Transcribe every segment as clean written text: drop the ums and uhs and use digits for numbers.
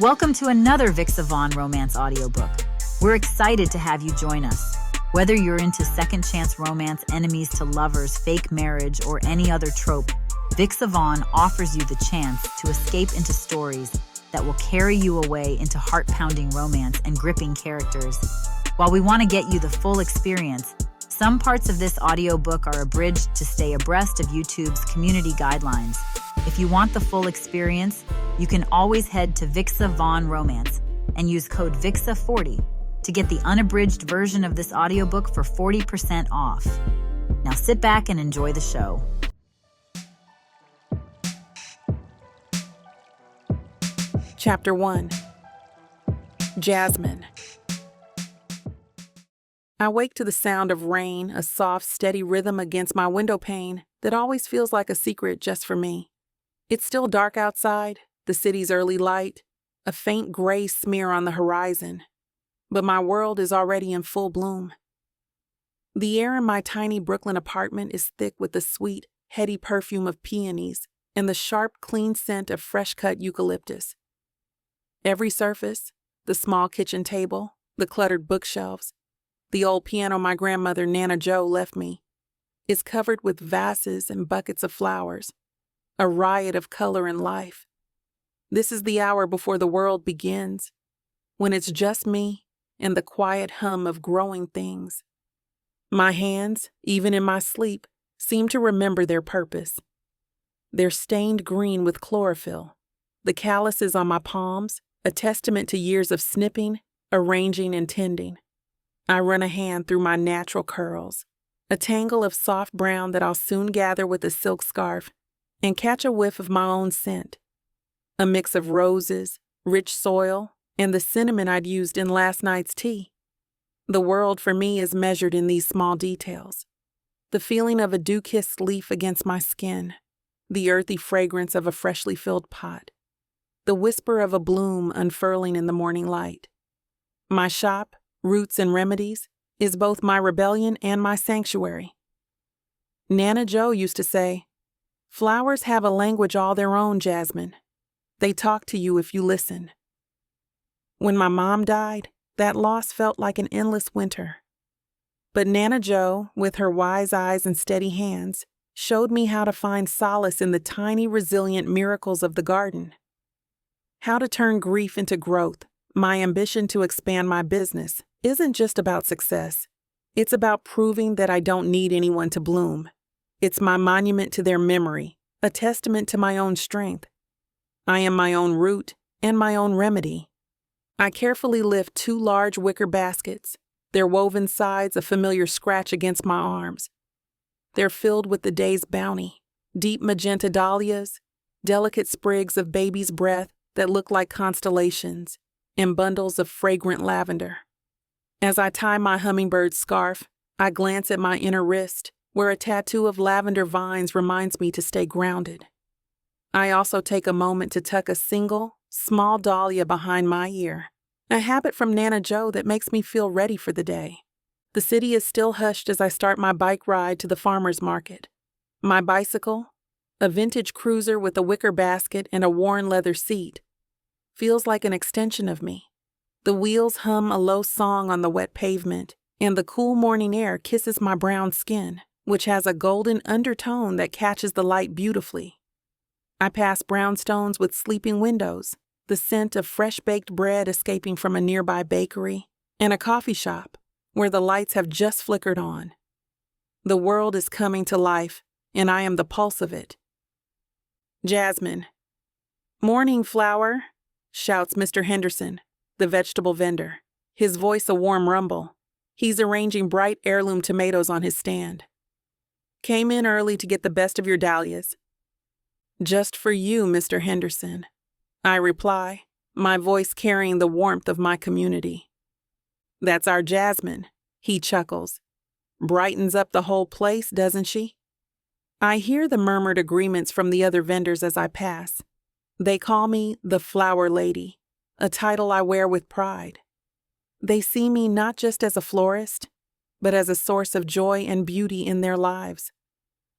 Welcome to another Vixa Vaughn romance audiobook. We're excited to have you join us. Whether you're into second chance romance, enemies to lovers, fake marriage, or any other trope, Vixa Vaughn offers you the chance to escape into stories that will carry you away into heart-pounding romance and gripping characters. While we want to get you the full experience, some parts of this audiobook are abridged to stay abreast of YouTube's community guidelines. If you want the full experience, you can always head to Vixa Vaughn Romance and use code VIXA40 to get the unabridged version of this audiobook for 40% off. Now sit back and enjoy the show. Chapter 1. Jasmine. I wake to the sound of rain, a soft, steady rhythm against my window pane that always feels like a secret just for me. It's still dark outside, the city's early light, a faint gray smear on the horizon, but my world is already in full bloom. The air in my tiny Brooklyn apartment is thick with the sweet, heady perfume of peonies and the sharp, clean scent of fresh-cut eucalyptus. Every surface, the small kitchen table, the cluttered bookshelves, the old piano my grandmother Nana Jo left me, is covered with vases and buckets of flowers, a riot of color and life. This is the hour before the world begins, when it's just me and the quiet hum of growing things. My hands, even in my sleep, seem to remember their purpose. They're stained green with chlorophyll, the calluses on my palms, a testament to years of snipping, arranging, and tending. I run a hand through my natural curls, a tangle of soft brown that I'll soon gather with a silk scarf, and catch a whiff of my own scent, a mix of roses, rich soil, and the cinnamon I'd used in last night's tea. The world for me is measured in these small details. The feeling of a dew-kissed leaf against my skin, the earthy fragrance of a freshly filled pot, the whisper of a bloom unfurling in the morning light. My shop, Roots and Remedies, is both my rebellion and my sanctuary. Nana Jo used to say, "Flowers have a language all their own, Jasmine. They talk to you if you listen." When my mom died, that loss felt like an endless winter. But Nana Jo, with her wise eyes and steady hands, showed me how to find solace in the tiny, resilient miracles of the garden. How to turn grief into growth. My ambition to expand my business isn't just about success. It's about proving that I don't need anyone to bloom. It's my monument to their memory, a testament to my own strength. I am my own root and my own remedy. I carefully lift 2 large wicker baskets, their woven sides a familiar scratch against my arms. They're filled with the day's bounty, deep magenta dahlias, delicate sprigs of baby's breath that look like constellations, and bundles of fragrant lavender. As I tie my hummingbird scarf, I glance at my inner wrist, where a tattoo of lavender vines reminds me to stay grounded. I also take a moment to tuck a single, small dahlia behind my ear, a habit from Nana Jo that makes me feel ready for the day. The city is still hushed as I start my bike ride to the farmer's market. My bicycle, a vintage cruiser with a wicker basket and a worn leather seat, feels like an extension of me. The wheels hum a low song on the wet pavement, and the cool morning air kisses my brown skin, which has a golden undertone that catches the light beautifully. I pass brownstones with sleeping windows, the scent of fresh-baked bread escaping from a nearby bakery, and a coffee shop where the lights have just flickered on. The world is coming to life, and I am the pulse of it. Jasmine. "Morning, flower," shouts Mr. Henderson, the vegetable vendor, his voice a warm rumble. He's arranging bright heirloom tomatoes on his stand. "Came in early to get the best of your dahlias." "Just for you, Mr. Henderson," I reply, my voice carrying the warmth of my community. "That's our Jasmine," he chuckles. "Brightens up the whole place, doesn't she?" I hear the murmured agreements from the other vendors as I pass. They call me the Flower Lady, a title I wear with pride. They see me not just as a florist, but as a source of joy and beauty in their lives,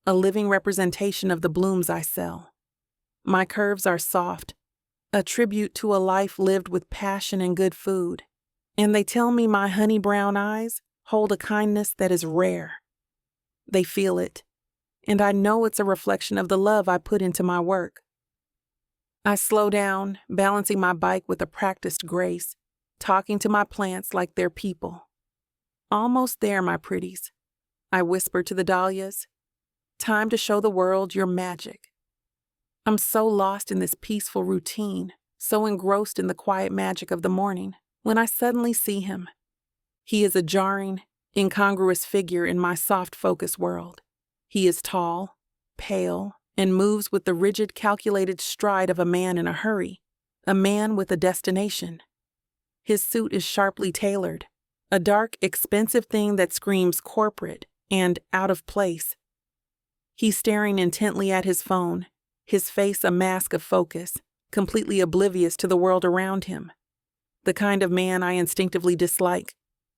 a living representation of the blooms I sell. My curves are soft, a tribute to a life lived with passion and good food. And they tell me my honey brown eyes hold a kindness that is rare. They feel it, and I know it's a reflection of the love I put into my work. I slow down, balancing my bike with a practiced grace, talking to my plants like they're people. Almost there, my pretties. I whisper to the dahlias, time to show the world your magic. I'm so lost in this peaceful routine, so engrossed in the quiet magic of the morning, when I suddenly see him. He is a jarring, incongruous figure in my soft focus world. He is tall, pale, and moves with the rigid, calculated stride of a man in a hurry, a man with a destination. His suit is sharply tailored, a dark, expensive thing that screams corporate and out of place. He's staring intently at his phone, his face a mask of focus, completely oblivious to the world around him. The kind of man I instinctively dislike.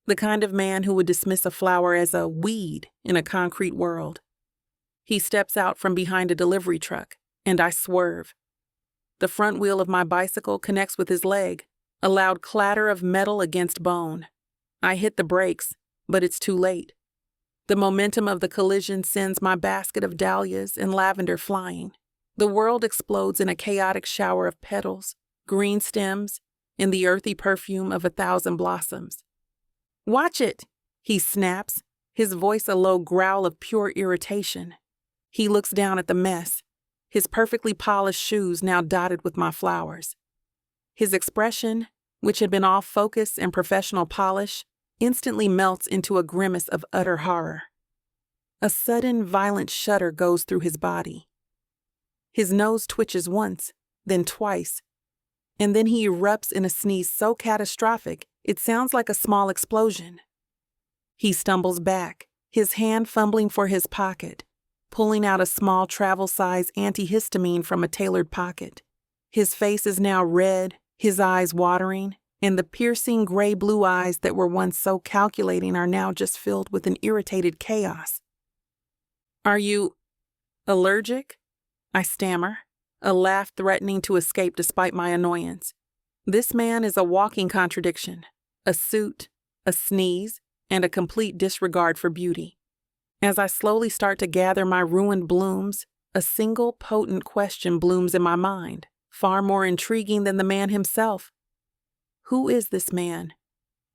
The kind of man who would dismiss a flower as a weed in a concrete world. He steps out from behind a delivery truck, and I swerve. The front wheel of my bicycle connects with his leg, a loud clatter of metal against bone. I hit the brakes, but it's too late. The momentum of the collision sends my basket of dahlias and lavender flying. The world explodes in a chaotic shower of petals, green stems, and the earthy perfume of 1,000 blossoms. "Watch it!" he snaps, his voice a low growl of pure irritation. He looks down at the mess, his perfectly polished shoes now dotted with my flowers. His expression, which had been all focus and professional polish, instantly melts into a grimace of utter horror. A sudden, violent shudder goes through his body. His nose twitches once, then twice, and then he erupts in a sneeze so catastrophic it sounds like a small explosion. He stumbles back, his hand fumbling for his pocket, pulling out a small travel-size antihistamine from a tailored pocket. His face is now red, his eyes watering, and the piercing gray-blue eyes that were once so calculating are now just filled with an irritated chaos. "Are you allergic?" I stammer, a laugh threatening to escape despite my annoyance. This man is a walking contradiction, a suit, a sneeze, and a complete disregard for beauty. As I slowly start to gather my ruined blooms, a single potent question blooms in my mind, far more intriguing than the man himself. Who is this man?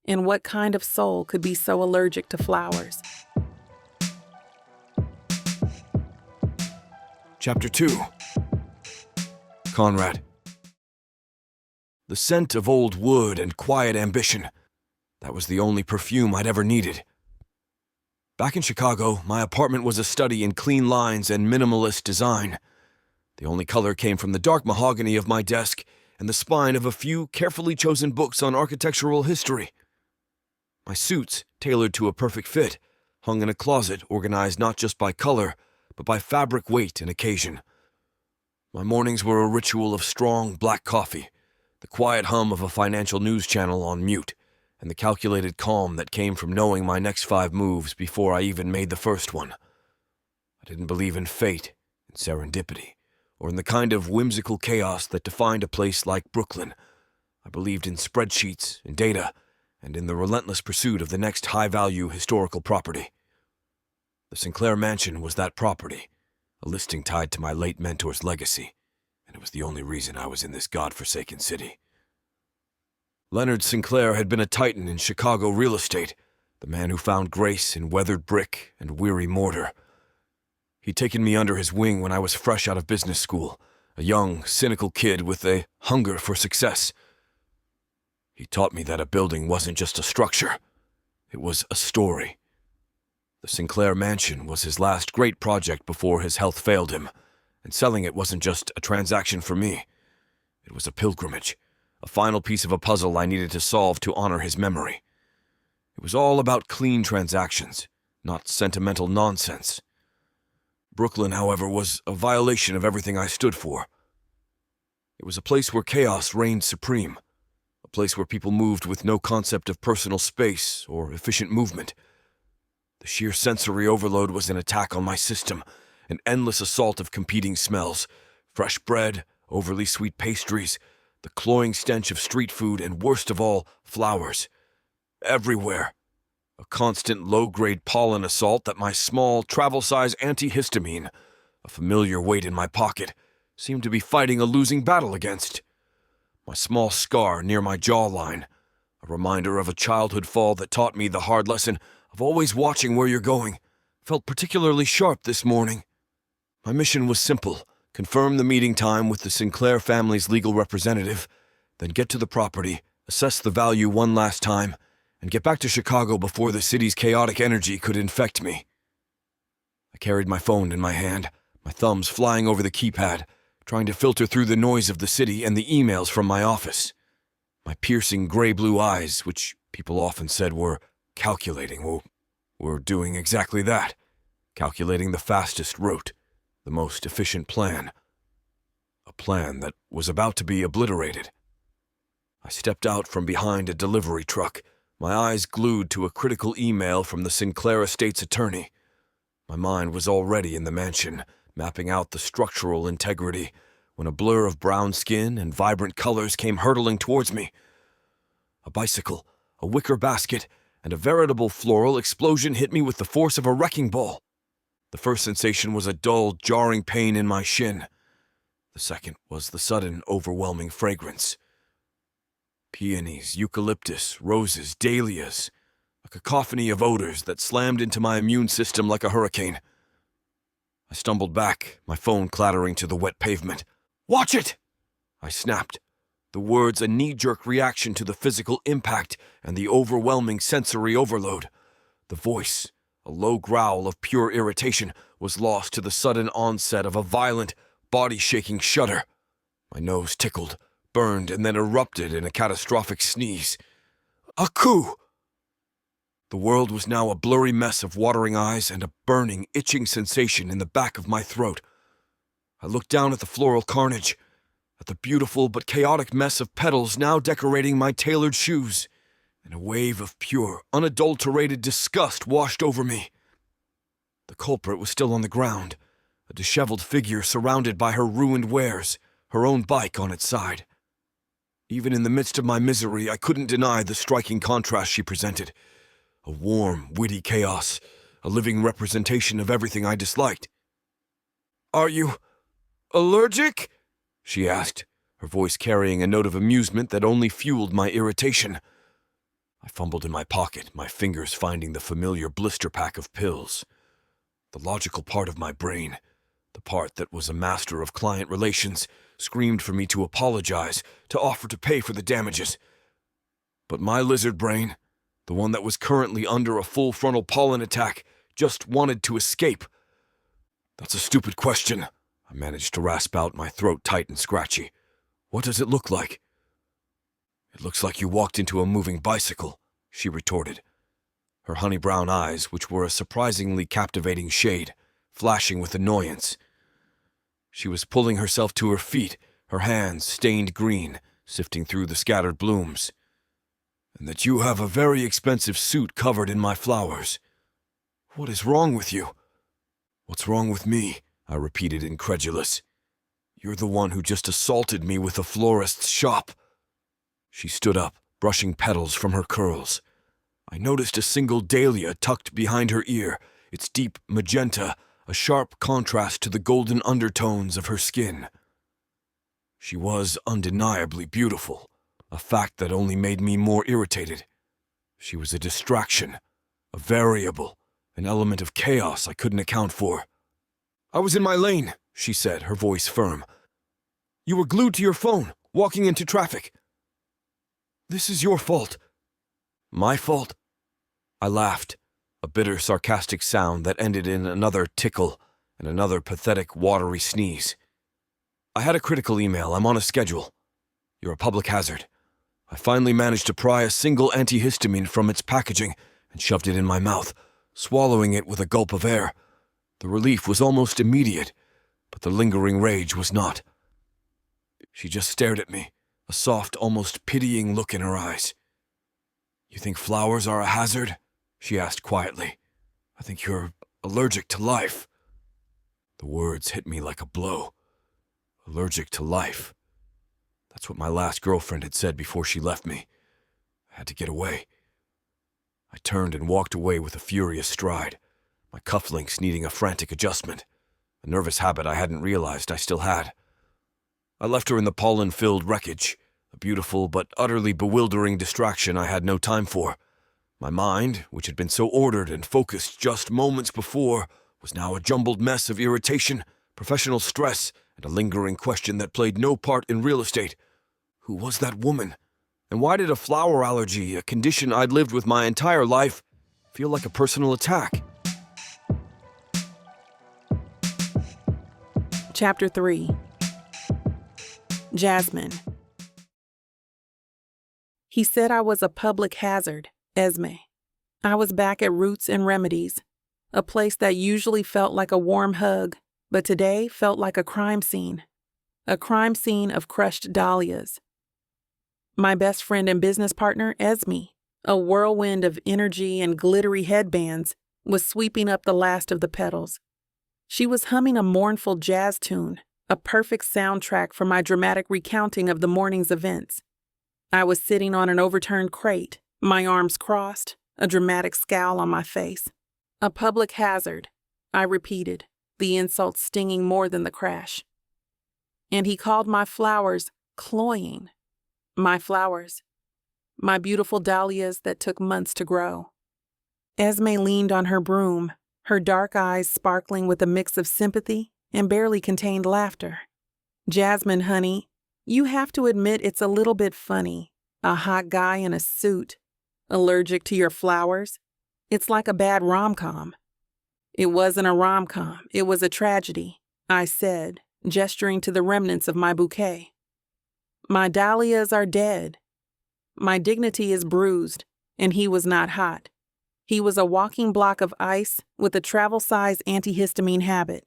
And what kind of soul could be so allergic to flowers? Chapter 2. Conrad. The scent of old wood and quiet ambition. That was the only perfume I'd ever needed. Back in Chicago, my apartment was a study in clean lines and minimalist design. The only color came from the dark mahogany of my desk and the spine of a few carefully chosen books on architectural history. My suits, tailored to a perfect fit, hung in a closet organized not just by color, but by fabric weight and occasion. My mornings were a ritual of strong black coffee, the quiet hum of a financial news channel on mute, and the calculated calm that came from knowing my next 5 moves before I even made the first one. I didn't believe in fate, in serendipity, or in the kind of whimsical chaos that defined a place like Brooklyn. I believed in spreadsheets, in data, and in the relentless pursuit of the next high-value historical property. The Sinclair Mansion was that property, a listing tied to my late mentor's legacy, and it was the only reason I was in this godforsaken city. Leonard Sinclair had been a titan in Chicago real estate, the man who found grace in weathered brick and weary mortar. He'd taken me under his wing when I was fresh out of business school, a young, cynical kid with a hunger for success. He taught me that a building wasn't just a structure, it was a story. The Sinclair Mansion was his last great project before his health failed him, and selling it wasn't just a transaction for me. It was a pilgrimage, a final piece of a puzzle I needed to solve to honor his memory. It was all about clean transactions, not sentimental nonsense. Brooklyn, however, was a violation of everything I stood for. It was a place where chaos reigned supreme, a place where people moved with no concept of personal space or efficient movement. The sheer sensory overload was an attack on my system, an endless assault of competing smells, fresh bread, overly sweet pastries, the cloying stench of street food, and worst of all, flowers. Everywhere. A constant low-grade pollen assault that my small, travel-size antihistamine, a familiar weight in my pocket, seemed to be fighting a losing battle against. My small scar near my jawline, a reminder of a childhood fall that taught me the hard lesson of always watching where you're going, felt particularly sharp this morning. My mission was simple: confirm the meeting time with the Sinclair family's legal representative, then get to the property, assess the value one last time, and get back to Chicago before the city's chaotic energy could infect me. I carried my phone in my hand, my thumbs flying over the keypad, trying to filter through the noise of the city and the emails from my office. My piercing gray-blue eyes, which people often said were calculating, were doing exactly that, calculating the fastest route, the most efficient plan. A plan that was about to be obliterated. I stepped out from behind a delivery truck, my eyes glued to a critical email from the Sinclair estate's attorney. My mind was already in the mansion, mapping out the structural integrity, when a blur of brown skin and vibrant colors came hurtling towards me. A bicycle, a wicker basket, and a veritable floral explosion hit me with the force of a wrecking ball. The first sensation was a dull, jarring pain in my shin. The second was the sudden, overwhelming fragrance. Peonies, eucalyptus, roses, dahlias, a cacophony of odors that slammed into my immune system like a hurricane. I stumbled back, my phone clattering to the wet pavement. "Watch it!" I snapped, the words a knee-jerk reaction to the physical impact and the overwhelming sensory overload. The voice, a low growl of pure irritation, was lost to the sudden onset of a violent, body-shaking shudder. My nose tickled, burned, and then erupted in a catastrophic sneeze. A coup! The world was now a blurry mess of watering eyes and a burning, itching sensation in the back of my throat. I looked down at the floral carnage, at the beautiful but chaotic mess of petals now decorating my tailored shoes, and a wave of pure, unadulterated disgust washed over me. The culprit was still on the ground, a disheveled figure surrounded by her ruined wares, her own bike on its side. Even in the midst of my misery, I couldn't deny the striking contrast she presented. A warm, witty chaos, a living representation of everything I disliked. "Are you allergic?" she asked, her voice carrying a note of amusement that only fueled my irritation. I fumbled in my pocket, my fingers finding the familiar blister pack of pills. The logical part of my brain, the part that was a master of client relations, screamed for me to apologize, to offer to pay for the damages. But my lizard brain, the one that was currently under a full frontal pollen attack, just wanted to escape. "That's a stupid question," I managed to rasp out, my throat tight and scratchy. "What does it look like?" "It looks like you walked into a moving bicycle," she retorted, her honey brown eyes, which were a surprisingly captivating shade, flashing with annoyance. She was pulling herself to her feet, her hands stained green, sifting through the scattered blooms. "And that you have a very expensive suit covered in my flowers. What is wrong with you?" "What's wrong with me?" I repeated, incredulous. "You're the one who just assaulted me with a florist's shop." She stood up, brushing petals from her curls. I noticed a single dahlia tucked behind her ear, its deep magenta, a sharp contrast to the golden undertones of her skin. She was undeniably beautiful, a fact that only made me more irritated. She was a distraction, a variable, an element of chaos I couldn't account for. "I was in my lane," she said, her voice firm. "You were glued to your phone, walking into traffic. This is your fault." "My fault?" I laughed, a bitter, sarcastic sound that ended in another tickle and another pathetic, watery sneeze. "I had a critical email. I'm on a schedule. You're a public hazard. I finally managed to pry a single antihistamine from its packaging and shoved it in my mouth, swallowing it with a gulp of air. The relief was almost immediate, but the lingering rage was not. She just stared at me, a soft, almost pitying look in her eyes. "You think flowers are a hazard?" she asked quietly. "I think you're allergic to life." The words hit me like a blow. Allergic to life. That's what my last girlfriend had said before she left me. I had to get away. I turned and walked away with a furious stride, my cufflinks needing a frantic adjustment, a nervous habit I hadn't realized I still had. I left her in the pollen-filled wreckage, a beautiful but utterly bewildering distraction I had no time for. My mind, which had been so ordered and focused just moments before, was now a jumbled mess of irritation, professional stress, and a lingering question that played no part in real estate. Who was that woman? And why did a flower allergy, a condition I'd lived with my entire life, feel like a personal attack? Chapter 3. Jasmine. He said I was a public hazard, Esme. I was back at Roots and Remedies, a place that usually felt like a warm hug, but today felt like a crime scene of crushed dahlias. My best friend and business partner, Esme, a whirlwind of energy and glittery headbands, was sweeping up the last of the petals. She was humming a mournful jazz tune, a perfect soundtrack for my dramatic recounting of the morning's events. I was sitting on an overturned crate, my arms crossed, a dramatic scowl on my face. A public hazard, I repeated, the insult stinging more than the crash. And he called my flowers cloying. My flowers. My beautiful dahlias that took months to grow. Esme leaned on her broom, her dark eyes sparkling with a mix of sympathy and barely contained laughter. Jasmine, honey, you have to admit it's a little bit funny. A hot guy in a suit, allergic to your flowers. It's like a bad rom-com. It wasn't a rom-com, it was a tragedy, I said, gesturing to the remnants of my bouquet. My dahlias are dead. My dignity is bruised, and he was not hot. He was a walking block of ice with a travel-size antihistamine habit.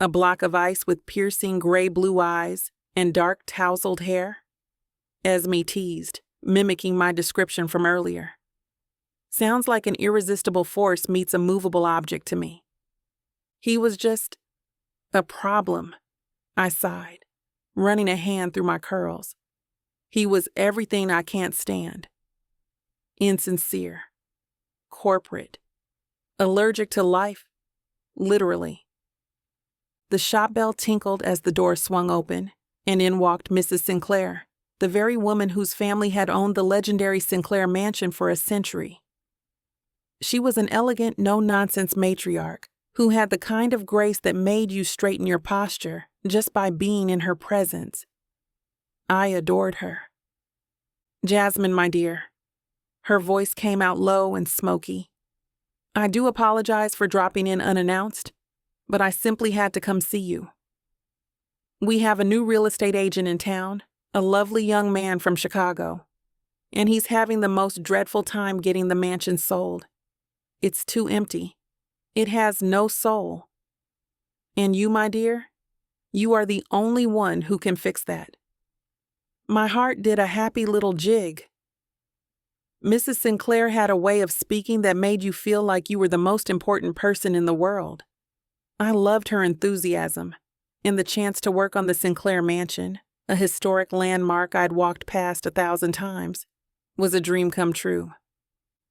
A block of ice with piercing gray-blue eyes and dark tousled hair. Esme teased, mimicking my description from earlier. Sounds like an irresistible force meets a movable object to me. He was just a problem, I sighed, running a hand through my curls. He was everything I can't stand. Insincere. Corporate. Allergic to life. Literally. The shop bell tinkled as the door swung open, and in walked Mrs. Sinclair, the very woman whose family had owned the legendary Sinclair mansion for a century. She was an elegant, no-nonsense matriarch who had the kind of grace that made you straighten your posture just by being in her presence. I adored her. Jasmine, my dear. Her voice came out low and smoky. I do apologize for dropping in unannounced, but I simply had to come see you. We have a new real estate agent in town, a lovely young man from Chicago, and he's having the most dreadful time getting the mansion sold. It's too empty. It has no soul. And you, my dear, you are the only one who can fix that. My heart did a happy little jig. Mrs. Sinclair had a way of speaking that made you feel like you were the most important person in the world. I loved her enthusiasm, and the chance to work on the Sinclair mansion, a historic landmark I'd walked past 1,000 times, was a dream come true.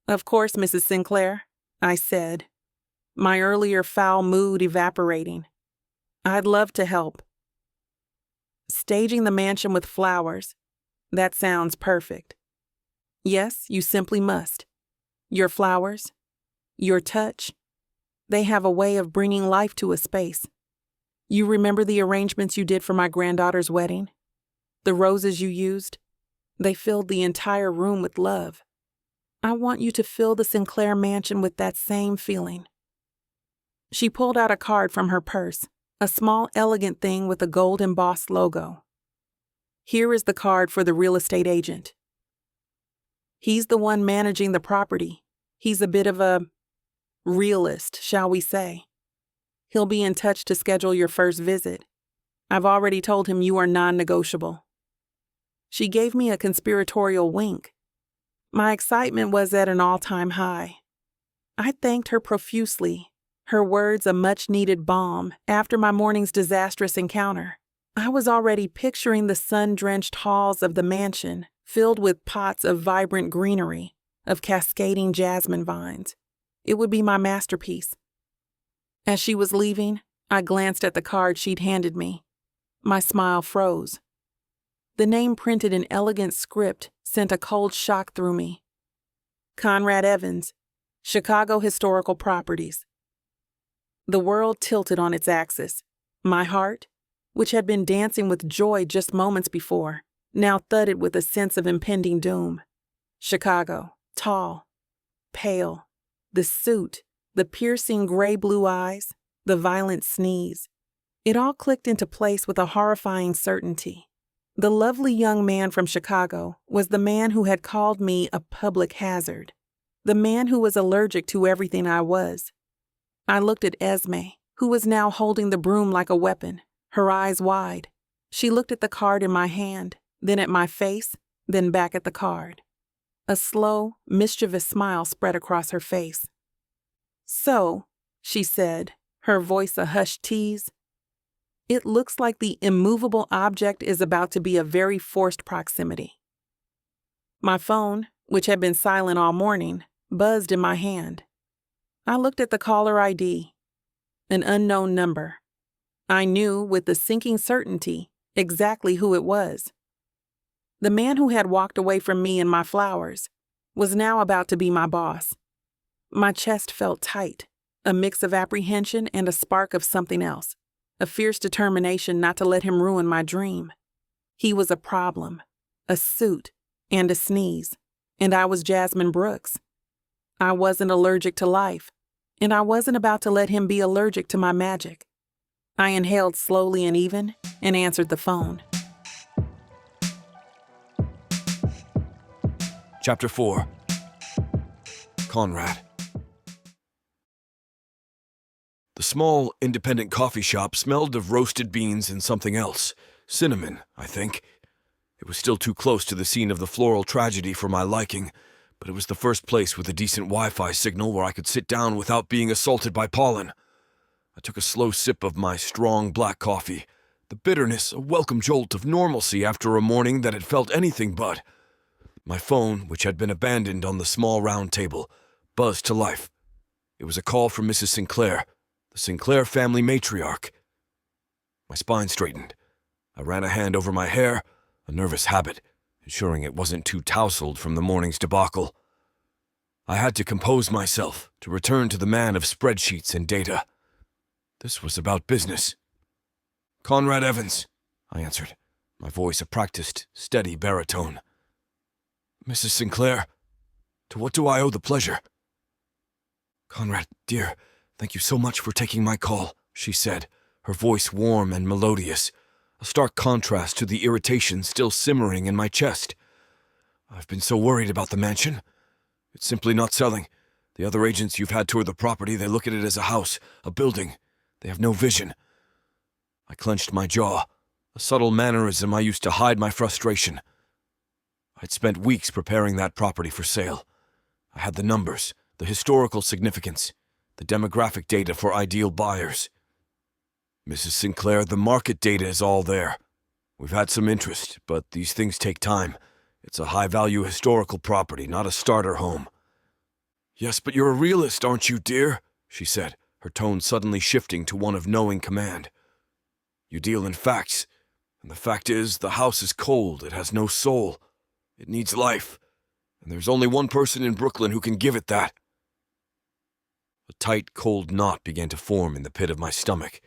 Of course, Mrs. Sinclair, I said, my earlier foul mood evaporating. I'd love to help. Staging the mansion with flowers, that sounds perfect. Yes, you simply must. Your flowers, your touch, they have a way of bringing life to a space. You remember the arrangements you did for my granddaughter's wedding? The roses you used? They filled the entire room with love. I want you to fill the Sinclair mansion with that same feeling. She pulled out a card from her purse, a small, elegant thing with a gold embossed logo. Here is the card for the real estate agent. He's the one managing the property. He's a bit of a realist, shall we say. He'll be in touch to schedule your first visit. I've already told him you are non-negotiable. She gave me a conspiratorial wink. My excitement was at an all-time high. I thanked her profusely, her words a much-needed balm after my morning's disastrous encounter, I was already picturing the sun-drenched halls of the mansion, filled with pots of vibrant greenery, of cascading jasmine vines. It would be my masterpiece. As she was leaving, I glanced at the card she'd handed me. My smile froze. The name printed in elegant script sent a cold shock through me. Conrad Evans, Chicago Historical Properties. The world tilted on its axis. My heart, which had been dancing with joy just moments before, now thudded with a sense of impending doom. Chicago, tall, pale, the suit, the piercing gray-blue eyes, the violent sneeze. It all clicked into place with a horrifying certainty. The lovely young man from Chicago was the man who had called me a public hazard, the man who was allergic to everything I was. I looked at Esme, who was now holding the broom like a weapon, her eyes wide. She looked at the card in my hand, then at my face, then back at the card. A slow, mischievous smile spread across her face. "So," she said, her voice a hushed tease, "it looks like the immovable object is about to be a very forced proximity." My phone, which had been silent all morning, buzzed in my hand. I looked at the caller ID. An unknown number. I knew, with the sinking certainty, exactly who it was. The man who had walked away from me and my flowers was now about to be my boss. My chest felt tight, a mix of apprehension and a spark of something else, a fierce determination not to let him ruin my dream. He was a problem, a suit, and a sneeze, and I was Jasmine Brooks. I wasn't allergic to life, and I wasn't about to let him be allergic to my magic. I inhaled slowly and even and answered the phone. Chapter 4. Conrad. The small, independent coffee shop smelled of roasted beans and something else. Cinnamon, I think. It was still too close to the scene of the floral tragedy for my liking, but it was the first place with a decent Wi-Fi signal where I could sit down without being assaulted by pollen. I took a slow sip of my strong black coffee, the bitterness a welcome jolt of normalcy after a morning that had felt anything but. My phone, which had been abandoned on the small round table, buzzed to life. It was a call from Mrs. Sinclair, the Sinclair family matriarch. My spine straightened. I ran a hand over my hair, a nervous habit, ensuring it wasn't too tousled from the morning's debacle. I had to compose myself to return to the man of spreadsheets and data. This was about business. "Conrad Evans," I answered, my voice a practiced, steady baritone. "Mrs. Sinclair, to what do I owe the pleasure?" "Conrad, dear, thank you so much for taking my call," she said, her voice warm and melodious, a stark contrast to the irritation still simmering in my chest. "I've been so worried about the mansion. It's simply not selling. The other agents you've had tour the property, they look at it as a house, a building. They have no vision." I clenched my jaw, a subtle mannerism I used to hide my frustration. I'd spent weeks preparing that property for sale. I had the numbers, the historical significance, the demographic data for ideal buyers. "Mrs. Sinclair, the market data is all there. We've had some interest, but these things take time. It's a high-value historical property, not a starter home." "Yes, but you're a realist, aren't you, dear?" she said, her tone suddenly shifting to one of knowing command. "You deal in facts, and the fact is, the house is cold, it has no soul. It needs life, and there's only one person in Brooklyn who can give it that." A tight, cold knot began to form in the pit of my stomach.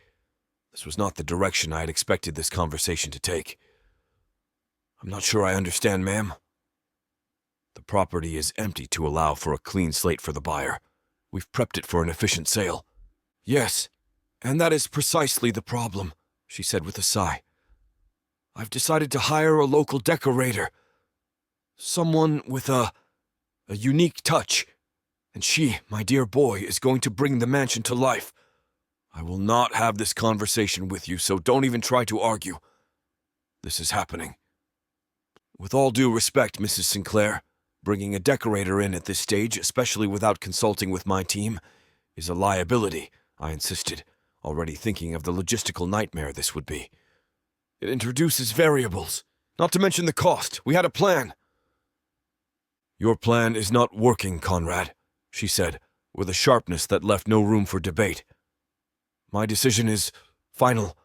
This was not the direction I had expected this conversation to take. "I'm not sure I understand, ma'am." "The property is empty to allow for a clean slate for the buyer. We've prepped it for an efficient sale." "Yes, and that is precisely the problem," she said with a sigh. "I've decided to hire a local decorator. Someone with a unique touch. And she, my dear boy, is going to bring the mansion to life. I will not have this conversation with you, so don't even try to argue. This is happening. With all due respect, Mrs. Sinclair, bringing a decorator in at this stage, especially without consulting with my team, is a liability," I insisted, already thinking of the logistical nightmare this would be. It introduces variables, not to mention the cost. We had a plan. Your plan is not working, Conrad, she said, with a sharpness that left no room for debate. My decision is final.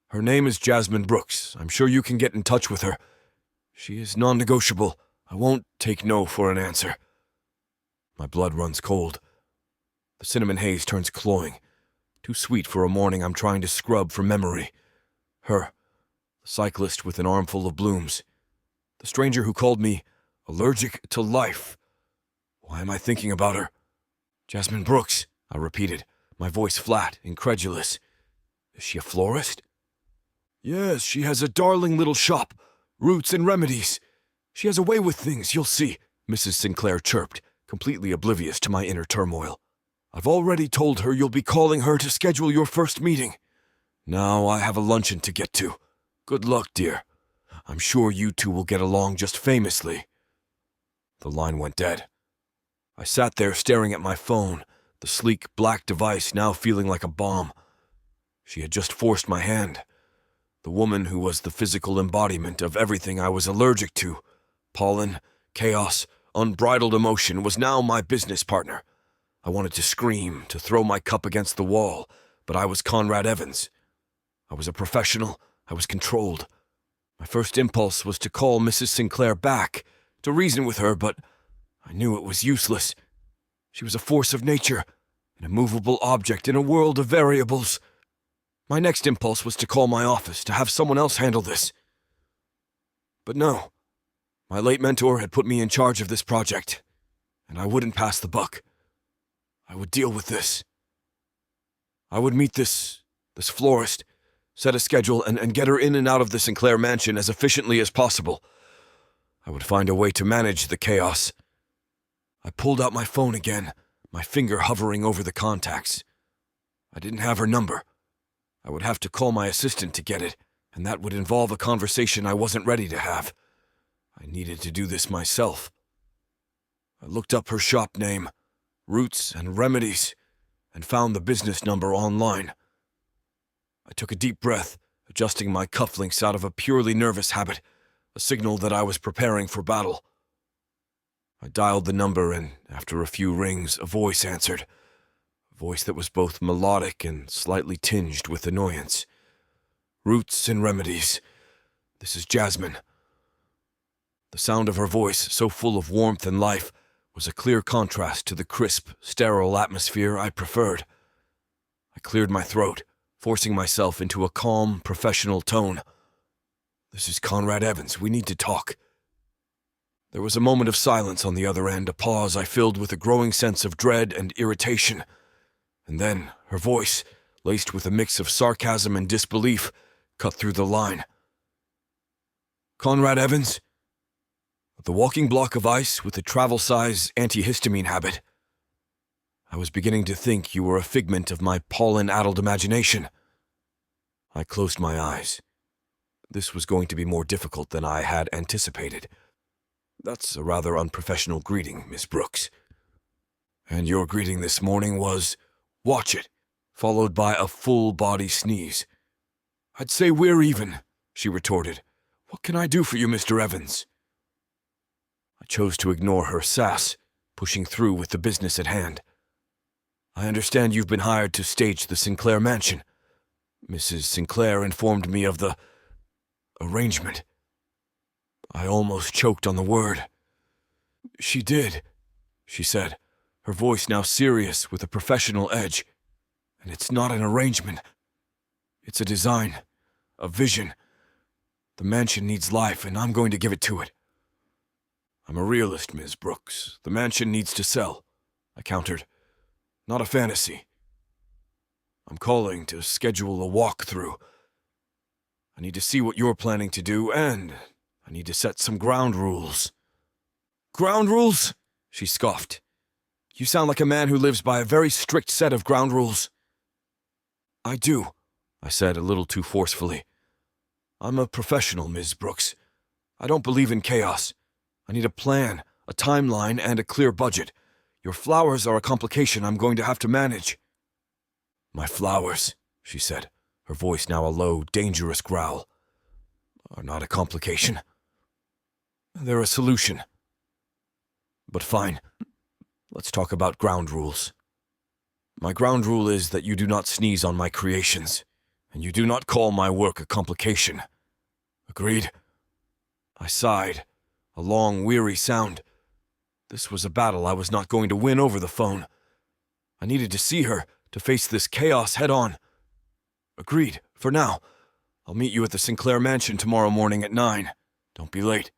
Her name is Jasmine Brooks. I'm sure you can get in touch with her. She is non-negotiable. I won't take no for an answer. My blood runs cold. The cinnamon haze turns cloying. Too sweet for a morning I'm trying to scrub from memory. Her, the cyclist with an armful of blooms. The stranger who called me allergic to life. Why am I thinking about her? Jasmine Brooks, I repeated, my voice flat, incredulous. Is she a florist? Yes, she has a darling little shop. Roots and remedies. She has a way with things, you'll see, Mrs. Sinclair chirped, completely oblivious to my inner turmoil. I've already told her you'll be calling her to schedule your first meeting. Now I have a luncheon to get to. Good luck, dear. I'm sure you two will get along just famously. The line went dead. I sat there staring at my phone, the sleek black device now feeling like a bomb. She had just forced my hand. The woman who was the physical embodiment of everything I was allergic to, pollen, chaos, unbridled emotion, was now my business partner. I wanted to scream, to throw my cup against the wall, but I was Conrad Evans. I was a professional. I was controlled. My first impulse was to call Mrs. Sinclair back, to reason with her, but I knew it was useless. She was a force of nature, an immovable object in a world of variables. My next impulse was to call my office, to have someone else handle this. But no. My late mentor had put me in charge of this project, and I wouldn't pass the buck. I would deal with this. I would meet this florist, set a schedule, and get her in and out of the Sinclair mansion as efficiently as possible. I would find a way to manage the chaos. I pulled out my phone again, my finger hovering over the contacts. I didn't have her number. I would have to call my assistant to get it, and that would involve a conversation I wasn't ready to have. I needed to do this myself. I looked up her shop name, Roots and Remedies, and found the business number online. I took a deep breath, adjusting my cufflinks out of a purely nervous habit, a signal that I was preparing for battle. I dialed the number, and after a few rings, a voice answered. A voice that was both melodic and slightly tinged with annoyance. Roots and Remedies. This is Jasmine. The sound of her voice, so full of warmth and life, was a clear contrast to the crisp, sterile atmosphere I preferred. I cleared my throat, forcing myself into a calm, professional tone. This is Conrad Evans. We need to talk. There was a moment of silence on the other end, a pause I filled with a growing sense of dread and irritation. And then, her voice, laced with a mix of sarcasm and disbelief, cut through the line. Conrad Evans? The walking block of ice with the travel-size antihistamine habit. I was beginning to think you were a figment of my pollen-addled imagination. I closed my eyes. This was going to be more difficult than I had anticipated. That's a rather unprofessional greeting, Miss Brooks. And your greeting this morning was, "Watch it," followed by a full-body sneeze. I'd say we're even, she retorted. What can I do for you, Mr. Evans? I chose to ignore her sass, pushing through with the business at hand. I understand you've been hired to stage the Sinclair mansion. Mrs. Sinclair informed me of the arrangement. I almost choked on the word. She did, she said, her voice now serious with a professional edge. And it's not an arrangement. It's a design, a vision. The mansion needs life, and I'm going to give it to it. I'm a realist, Ms. Brooks. The mansion needs to sell, I countered. Not a fantasy. I'm calling to schedule a walkthrough. I need to see what you're planning to do, and I need to set some ground rules. Ground rules? She scoffed. You sound like a man who lives by a very strict set of ground rules. I do, I said a little too forcefully. I'm a professional, Ms. Brooks. I don't believe in chaos. I need a plan, a timeline, and a clear budget. Your flowers are a complication I'm going to have to manage. My flowers, she said, her voice now a low, dangerous growl. are not a complication. They're a solution. But fine, let's talk about ground rules. My ground rule is that you do not sneeze on my creations, and you do not call my work a complication. Agreed? I sighed, a long, weary sound. This was a battle I was not going to win over the phone. I needed to see her, to face this chaos head-on. Agreed, for now. I'll meet you at the Sinclair Mansion tomorrow morning at 9. Don't be late.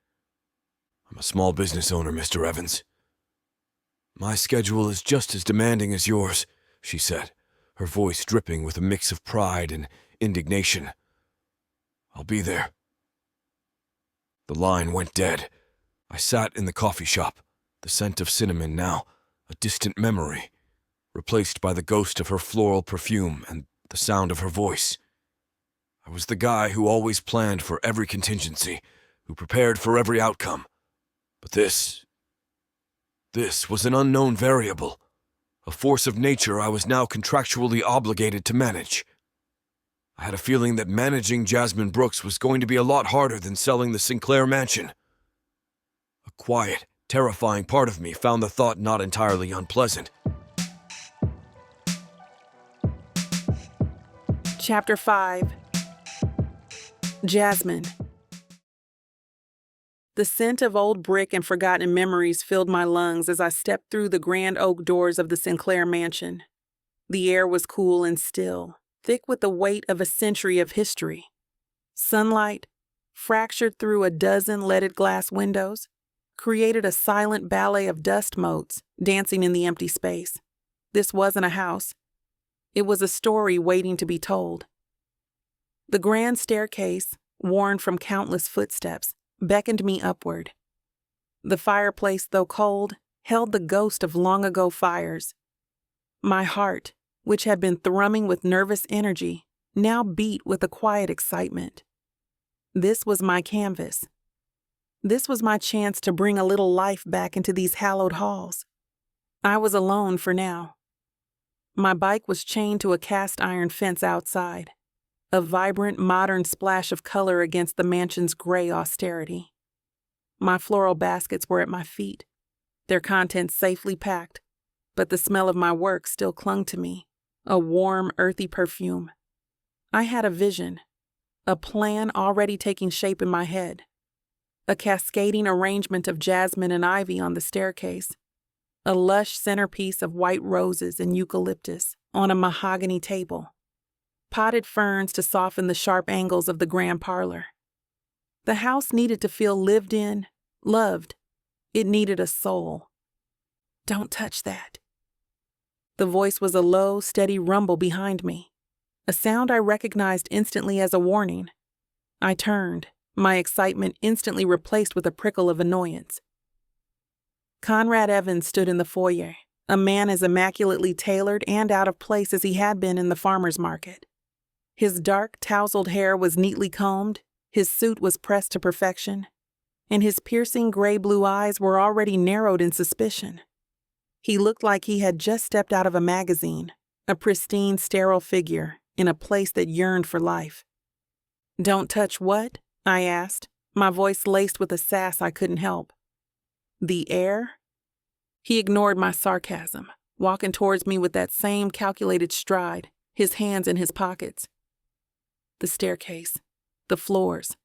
I'm a small business owner, Mr. Evans. My schedule is just as demanding as yours, she said, her voice dripping with a mix of pride and indignation. I'll be there. The line went dead. I sat in the coffee shop, the scent of cinnamon now, a distant memory, replaced by the ghost of her floral perfume and the sound of her voice. I was the guy who always planned for every contingency, who prepared for every outcome. But this was an unknown variable, a force of nature I was now contractually obligated to manage. I had a feeling that managing Jasmine Brooks was going to be a lot harder than selling the Sinclair Mansion. A quiet, terrifying part of me found the thought not entirely unpleasant. Chapter 5. Jasmine. The scent of old brick and forgotten memories filled my lungs as I stepped through the grand oak doors of the Sinclair Mansion. The air was cool and still, thick with the weight of a century of history. Sunlight, fractured through a dozen leaded glass windows, created a silent ballet of dust motes dancing in the empty space. This wasn't a house. It was a story waiting to be told. The grand staircase, worn from countless footsteps, beckoned me upward. The fireplace, though cold, held the ghost of long-ago fires. My heart, which had been thrumming with nervous energy, now beat with a quiet excitement. This was my canvas. This was my chance to bring a little life back into these hallowed halls. I was alone for now. My bike was chained to a cast-iron fence outside, a vibrant, modern splash of color against the mansion's gray austerity. My floral baskets were at my feet, their contents safely packed, but the smell of my work still clung to me, a warm, earthy perfume. I had a vision, a plan already taking shape in my head, a cascading arrangement of jasmine and ivy on the staircase, a lush centerpiece of white roses and eucalyptus on a mahogany table, potted ferns to soften the sharp angles of the grand parlor. The house needed to feel lived in, loved. It needed a soul. Don't touch that. The voice was a low, steady rumble behind me, a sound I recognized instantly as a warning. I turned, my excitement instantly replaced with a prickle of annoyance. Conrad Evans stood in the foyer, a man as immaculately tailored and out of place as he had been in the farmer's market. His dark, tousled hair was neatly combed, his suit was pressed to perfection, and his piercing gray-blue eyes were already narrowed in suspicion. He looked like he had just stepped out of a magazine, a pristine, sterile figure in a place that yearned for life. "Don't touch what?" I asked, my voice laced with a sass I couldn't help. "The air?" He ignored my sarcasm, walking towards me with that same calculated stride, his hands in his pockets. The staircase, the floors,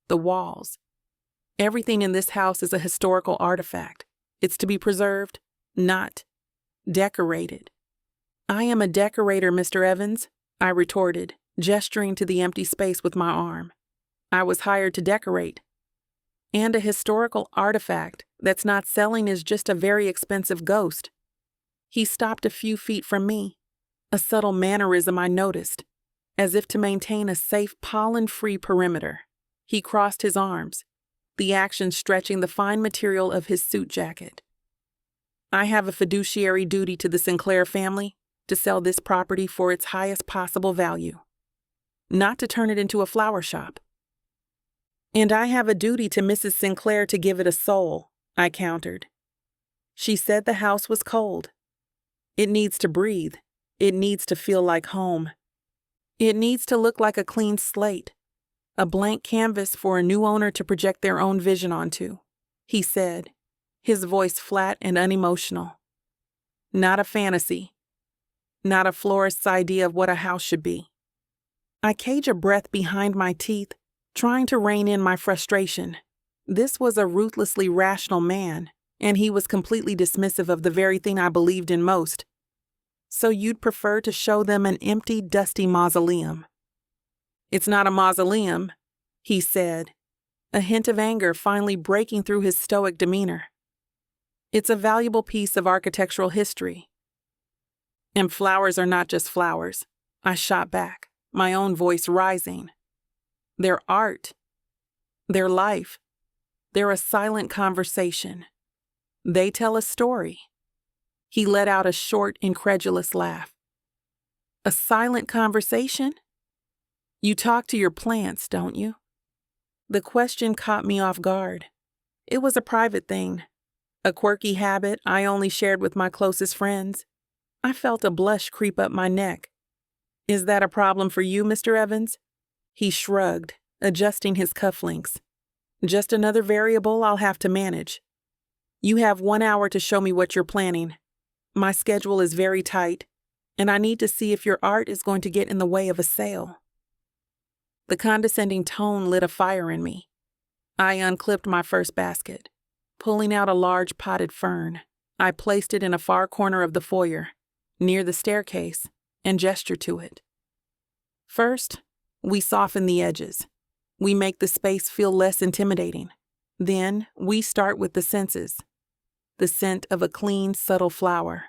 the walls. Everything in this house is a historical artifact. It's to be preserved, not decorated. "I am a decorator, Mr. Evans," I retorted, gesturing to the empty space with my arm. "I was hired to decorate. And a historical artifact that's not selling is just a very expensive ghost." He stopped a few feet from me, a subtle mannerism I noticed, as if to maintain a safe, pollen-free perimeter. He crossed his arms, the action stretching the fine material of his suit jacket. "I have a fiduciary duty to the Sinclair family to sell this property for its highest possible value, not to turn it into a flower shop." "And I have a duty to Mrs. Sinclair to give it a soul," I countered. "She said the house was cold. It needs to breathe. It needs to feel like home. It needs to look like a clean slate, A blank canvas for a new owner to project their own vision onto, he said, his voice flat and unemotional. Not a fantasy. Not a florist's idea of what a house should be. I cage a breath behind my teeth, trying to rein in my frustration. This was a ruthlessly rational man, and he was completely dismissive of the very thing I believed in most. So you'd prefer to show them an empty, dusty mausoleum? It's not a mausoleum, he said, a hint of anger finally breaking through his stoic demeanor. It's a valuable piece of architectural history. And flowers are not just flowers, I shot back, my own voice rising. They're art. They're life. They're a silent conversation. They tell a story. He let out a short, incredulous laugh. A silent conversation? You talk to your plants, don't you? The question caught me off guard. It was a private thing, a quirky habit I only shared with my closest friends. I felt a blush creep up my neck. Is that a problem for you, Mr. Evans? He shrugged, adjusting his cufflinks. Just another variable I'll have to manage. You have 1 hour to show me what you're planning. My schedule is very tight, and I need to see if your art is going to get in the way of a sale. The condescending tone lit a fire in me. I unclipped my first basket. Pulling out a large potted fern, I placed it in a far corner of the foyer, near the staircase, and gestured to it. First, we soften the edges. We make the space feel less intimidating. Then, we start with the senses. The scent of a clean, subtle flower.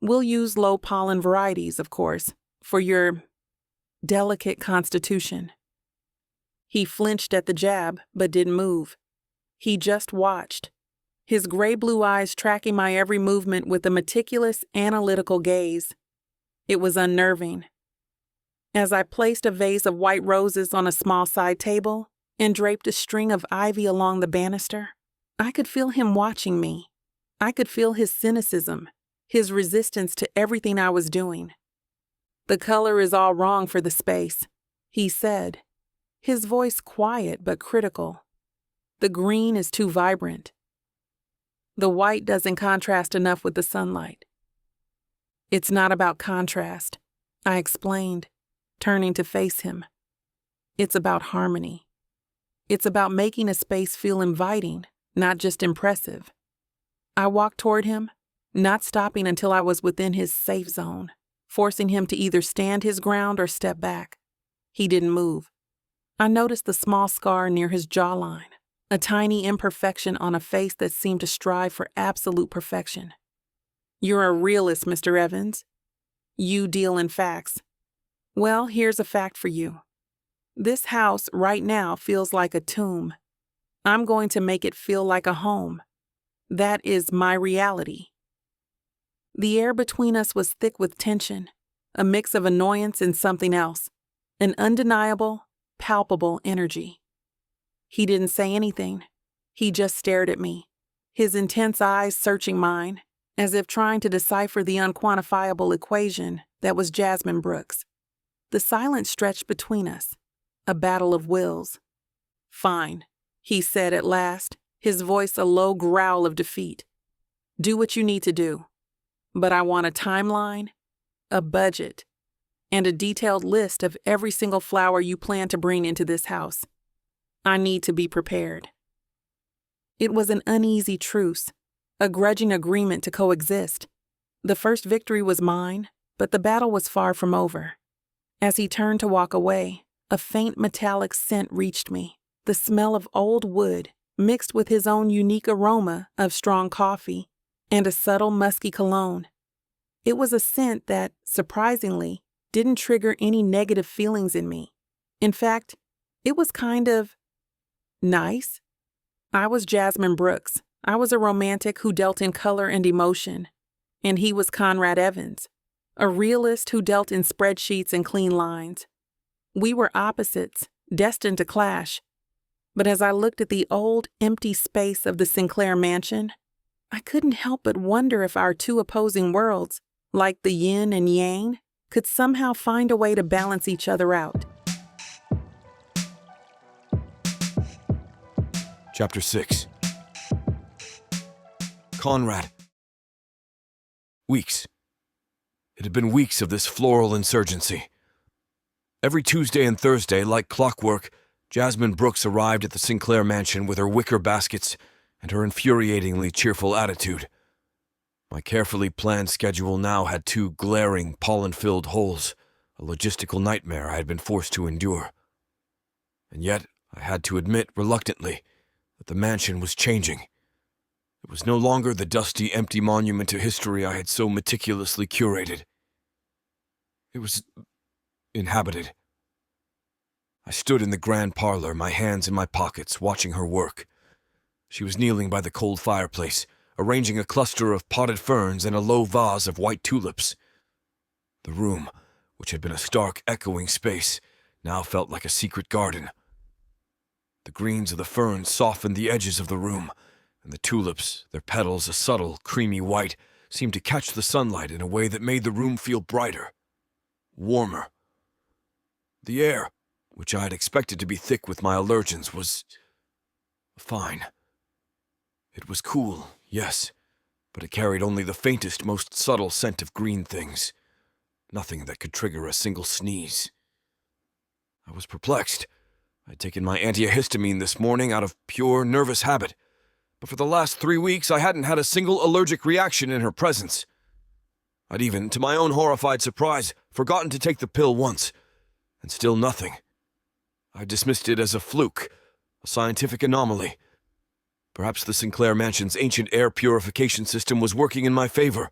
We'll use low pollen varieties, of course, for your delicate constitution. He flinched at the jab, but didn't move. He just watched, his gray-blue eyes tracking my every movement with a meticulous, analytical gaze. It was unnerving. As I placed a vase of white roses on a small side table and draped a string of ivy along the banister, I could feel him watching me. I could feel his cynicism, his resistance to everything I was doing. The color is all wrong for the space, he said, his voice quiet but critical. The green is too vibrant. The white doesn't contrast enough with the sunlight. It's not about contrast, I explained, turning to face him. It's about harmony. It's about making a space feel inviting, not just impressive. I walked toward him, not stopping until I was within his safe zone, forcing him to either stand his ground or step back. He didn't move. I noticed the small scar near his jawline, a tiny imperfection on a face that seemed to strive for absolute perfection. You're a realist, Mr. Evans. You deal in facts. Well, here's a fact for you. This house right now feels like a tomb. I'm going to make it feel like a home. That is my reality. The air between us was thick with tension, a mix of annoyance and something else, an undeniable, palpable energy. He didn't say anything. He just stared at me, his intense eyes searching mine, as if trying to decipher the unquantifiable equation that was Jasmine Brooks. The silence stretched between us, a battle of wills. Fine, he said at last, his voice a low growl of defeat. Do what you need to do. But I want a timeline, a budget, and a detailed list of every single flower you plan to bring into this house. I need to be prepared. It was an uneasy truce, a grudging agreement to coexist. The first victory was mine, but the battle was far from over. As he turned to walk away, a faint metallic scent reached me, the smell of old wood mixed with his own unique aroma of strong coffee and a subtle musky cologne. It was a scent that, surprisingly, didn't trigger any negative feelings in me. In fact, it was kind of nice. I was Jasmine Brooks. I was a romantic who dealt in color and emotion. And he was Conrad Evans, a realist who dealt in spreadsheets and clean lines. We were opposites, destined to clash. But as I looked at the old, empty space of the Sinclair mansion, I couldn't help but wonder if our two opposing worlds, like the yin and yang, could somehow find a way to balance each other out. Chapter 6. Conrad. Weeks. It had been weeks of this floral insurgency. Every Tuesday and Thursday, like clockwork, Jasmine Brooks arrived at the Sinclair mansion with her wicker baskets and her infuriatingly cheerful attitude. My carefully planned schedule now had 2 glaring, pollen-filled holes, a logistical nightmare I had been forced to endure. And yet, I had to admit reluctantly that the mansion was changing. It was no longer the dusty, empty monument to history I had so meticulously curated. It was inhabited. I stood in the grand parlor, my hands in my pockets, watching her work. She was kneeling by the cold fireplace, arranging a cluster of potted ferns and a low vase of white tulips. The room, which had been a stark, echoing space, now felt like a secret garden. The greens of the ferns softened the edges of the room, and the tulips, their petals a subtle, creamy white, seemed to catch the sunlight in a way that made the room feel brighter, warmer. The air, which I had expected to be thick with my allergens, was fine. It was cool, yes, but it carried only the faintest, most subtle scent of green things. Nothing that could trigger a single sneeze. I was perplexed. I had taken my antihistamine this morning out of pure nervous habit, but for the last 3 weeks I hadn't had a single allergic reaction in her presence. I'd even, to my own horrified surprise, forgotten to take the pill once, and still nothing. I dismissed it as a fluke, a scientific anomaly. Perhaps the Sinclair Mansion's ancient air purification system was working in my favor,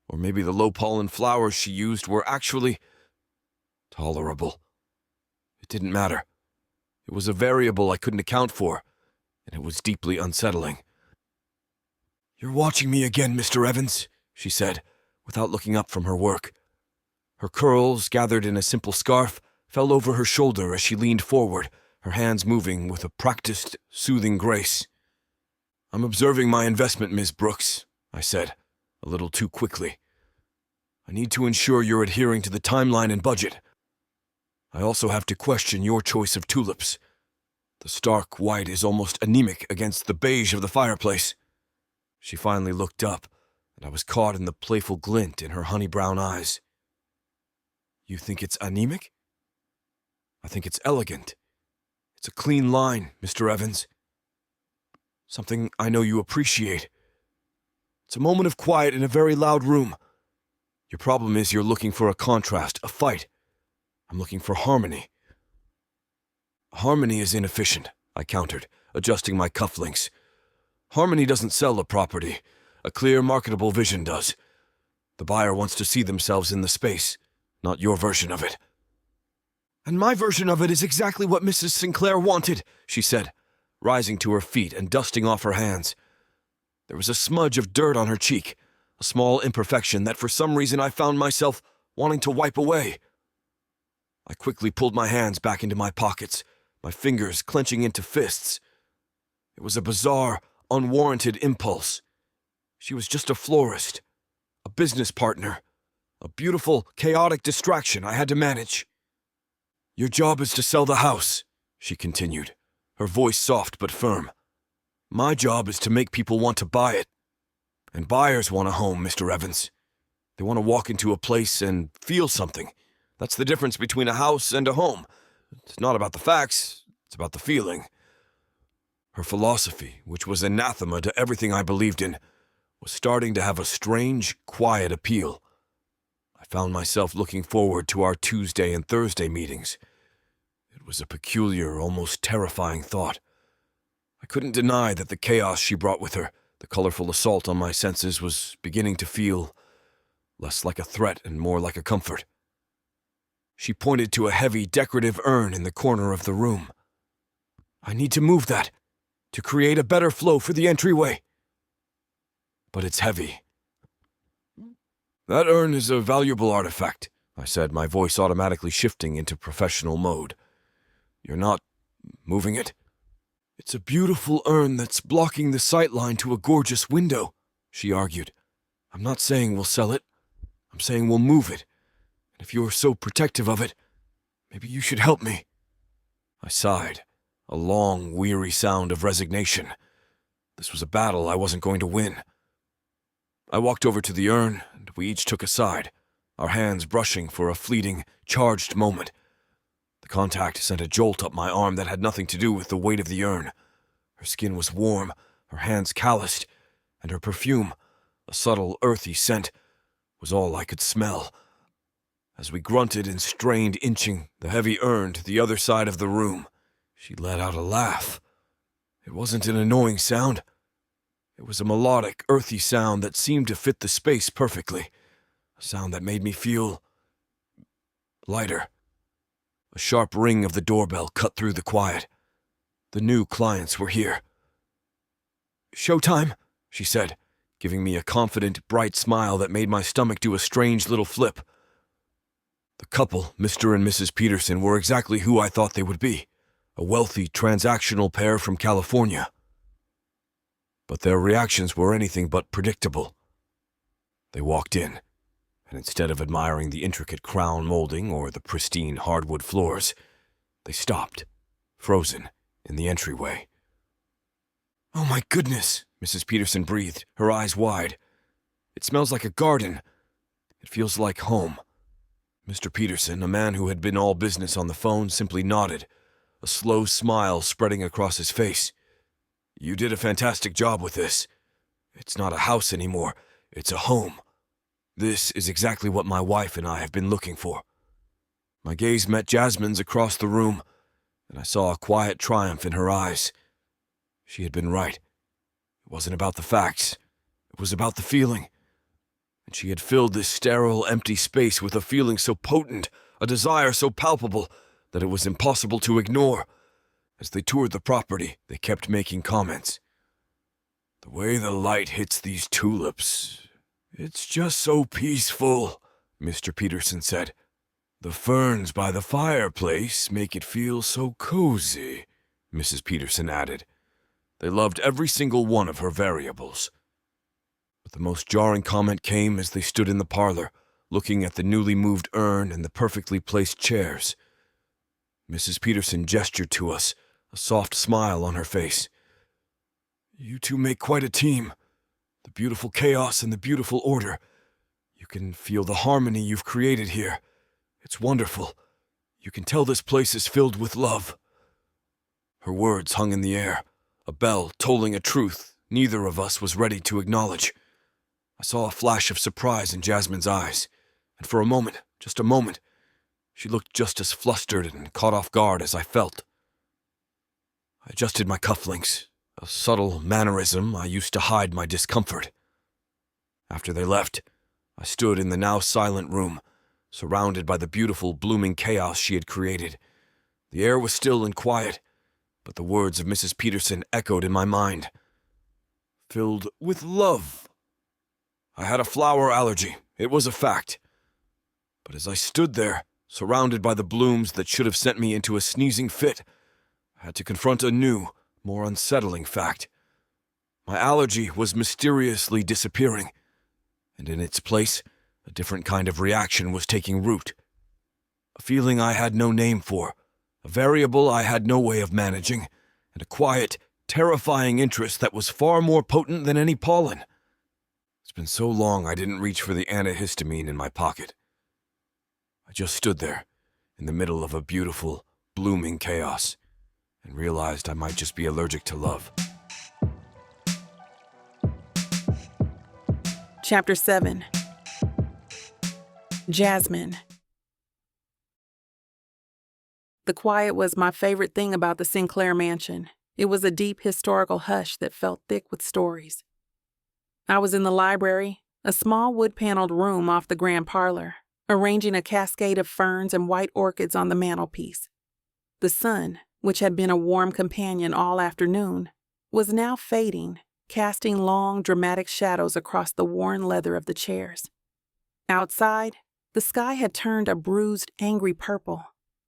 or maybe the low-pollen flowers she used were actually tolerable. It didn't matter. It was a variable I couldn't account for, and it was deeply unsettling. "You're watching me again, Mr. Evans," she said, without looking up from her work. Her curls, gathered in a simple scarf, fell over her shoulder as she leaned forward, her hands moving with a practiced, soothing grace. "I'm observing my investment, Ms. Brooks," I said, a little too quickly. "I need to ensure you're adhering to the timeline and budget. I also have to question your choice of tulips. The stark white is almost anemic against the beige of the fireplace." She finally looked up, and I was caught in the playful glint in her honey-brown eyes. "You think it's anemic?" "I think it's elegant. It's a clean line, Mr. Evans. Something I know you appreciate. It's a moment of quiet in a very loud room. Your problem is you're looking for a contrast, a fight. I'm looking for harmony." "Harmony is inefficient," I countered, adjusting my cufflinks. "Harmony doesn't sell a property. A clear, marketable vision does. The buyer wants to see themselves in the space, not your version of it." "And my version of it is exactly what Mrs. Sinclair wanted," she said, rising to her feet and dusting off her hands. There was a smudge of dirt on her cheek, a small imperfection that for some reason I found myself wanting to wipe away. I quickly pulled my hands back into my pockets, my fingers clenching into fists. It was a bizarre, unwarranted impulse. She was just a florist, a business partner, a beautiful, chaotic distraction I had to manage. "Your job is to sell the house," she continued, her voice soft but firm. "My job is to make people want to buy it. And buyers want a home, Mr. Evans. They want to walk into a place and feel something. That's the difference between a house and a home. It's not about the facts, it's about the feeling." Her philosophy, which was anathema to everything I believed in, was starting to have a strange, quiet appeal. I found myself looking forward to our Tuesday and Thursday meetings. It was a peculiar, almost terrifying thought. I couldn't deny that the chaos she brought with her, the colorful assault on my senses, was beginning to feel less like a threat and more like a comfort. She pointed to a heavy, decorative urn in the corner of the room. "I need to move that, to create a better flow for the entryway." "But it's heavy." "That urn is a valuable artifact," I said, my voice automatically shifting into professional mode. "You're not moving it?" "It's a beautiful urn that's blocking the sightline to a gorgeous window," she argued. "I'm not saying we'll sell it. I'm saying we'll move it. And if you're so protective of it, maybe you should help me." I sighed, a long, weary sound of resignation. This was a battle I wasn't going to win. I walked over to the urn, and we each took a side, our hands brushing for a fleeting, charged moment. The contact sent a jolt up my arm that had nothing to do with the weight of the urn. Her skin was warm, her hands calloused, and her perfume, a subtle, earthy scent, was all I could smell. As we grunted and strained, inching the heavy urn to the other side of the room, she let out a laugh. It wasn't an annoying sound. It was a melodic, earthy sound that seemed to fit the space perfectly, a sound that made me feel lighter. A sharp ring of the doorbell cut through the quiet. The new clients were here. "Showtime," she said, giving me a confident, bright smile that made my stomach do a strange little flip. The couple, Mr. and Mrs. Peterson, were exactly who I thought they would be, a wealthy, transactional pair from California. But their reactions were anything but predictable. They walked in, and instead of admiring the intricate crown molding or the pristine hardwood floors, they stopped, frozen, in the entryway. "Oh my goodness," Mrs. Peterson breathed, her eyes wide. "It smells like a garden. It feels like home." Mr. Peterson, a man who had been all business on the phone, simply nodded, a slow smile spreading across his face. "You did a fantastic job with this. It's not a house anymore, it's a home. This is exactly what my wife and I have been looking for." My gaze met Jasmine's across the room, and I saw a quiet triumph in her eyes. She had been right. It wasn't about the facts. It was about the feeling. And she had filled this sterile, empty space with a feeling so potent, a desire so palpable, that it was impossible to ignore. As they toured the property, they kept making comments. "The way the light hits these tulips, it's just so peaceful," Mr. Peterson said. "The ferns by the fireplace make it feel so cozy," Mrs. Peterson added. They loved every single one of her variables. But the most jarring comment came as they stood in the parlor, looking at the newly moved urn and the perfectly placed chairs. Mrs. Peterson gestured to us, a soft smile on her face. "You two make quite a team. The beautiful chaos and the beautiful order. You can feel the harmony you've created here. It's wonderful. You can tell this place is filled with love." Her words hung in the air, a bell tolling a truth neither of us was ready to acknowledge. I saw a flash of surprise in Jasmine's eyes, and for a moment, just a moment, she looked just as flustered and caught off guard as I felt. I adjusted my cufflinks, a subtle mannerism I used to hide my discomfort. After they left, I stood in the now silent room, surrounded by the beautiful, blooming chaos she had created. The air was still and quiet, but the words of Mrs. Peterson echoed in my mind. "Filled with love." I had a flower allergy, it was a fact. But as I stood there, surrounded by the blooms that should have sent me into a sneezing fit, I had to confront a new, more unsettling fact. My allergy was mysteriously disappearing, and in its place, a different kind of reaction was taking root. A feeling I had no name for, a variable I had no way of managing, and a quiet, terrifying interest that was far more potent than any pollen. It's been so long I didn't reach for the antihistamine in my pocket. I just stood there, in the middle of a beautiful, blooming chaos, and realized I might just be allergic to love. Chapter 7. Jasmine. The quiet was my favorite thing about the Sinclair mansion. It was a deep historical hush that felt thick with stories. I was in the library, a small wood-paneled room off the grand parlor, arranging a cascade of ferns and white orchids on the mantelpiece. The sun, which had been a warm companion all afternoon, was now fading, casting long, dramatic shadows across the worn leather of the chairs. Outside, the sky had turned a bruised, angry purple.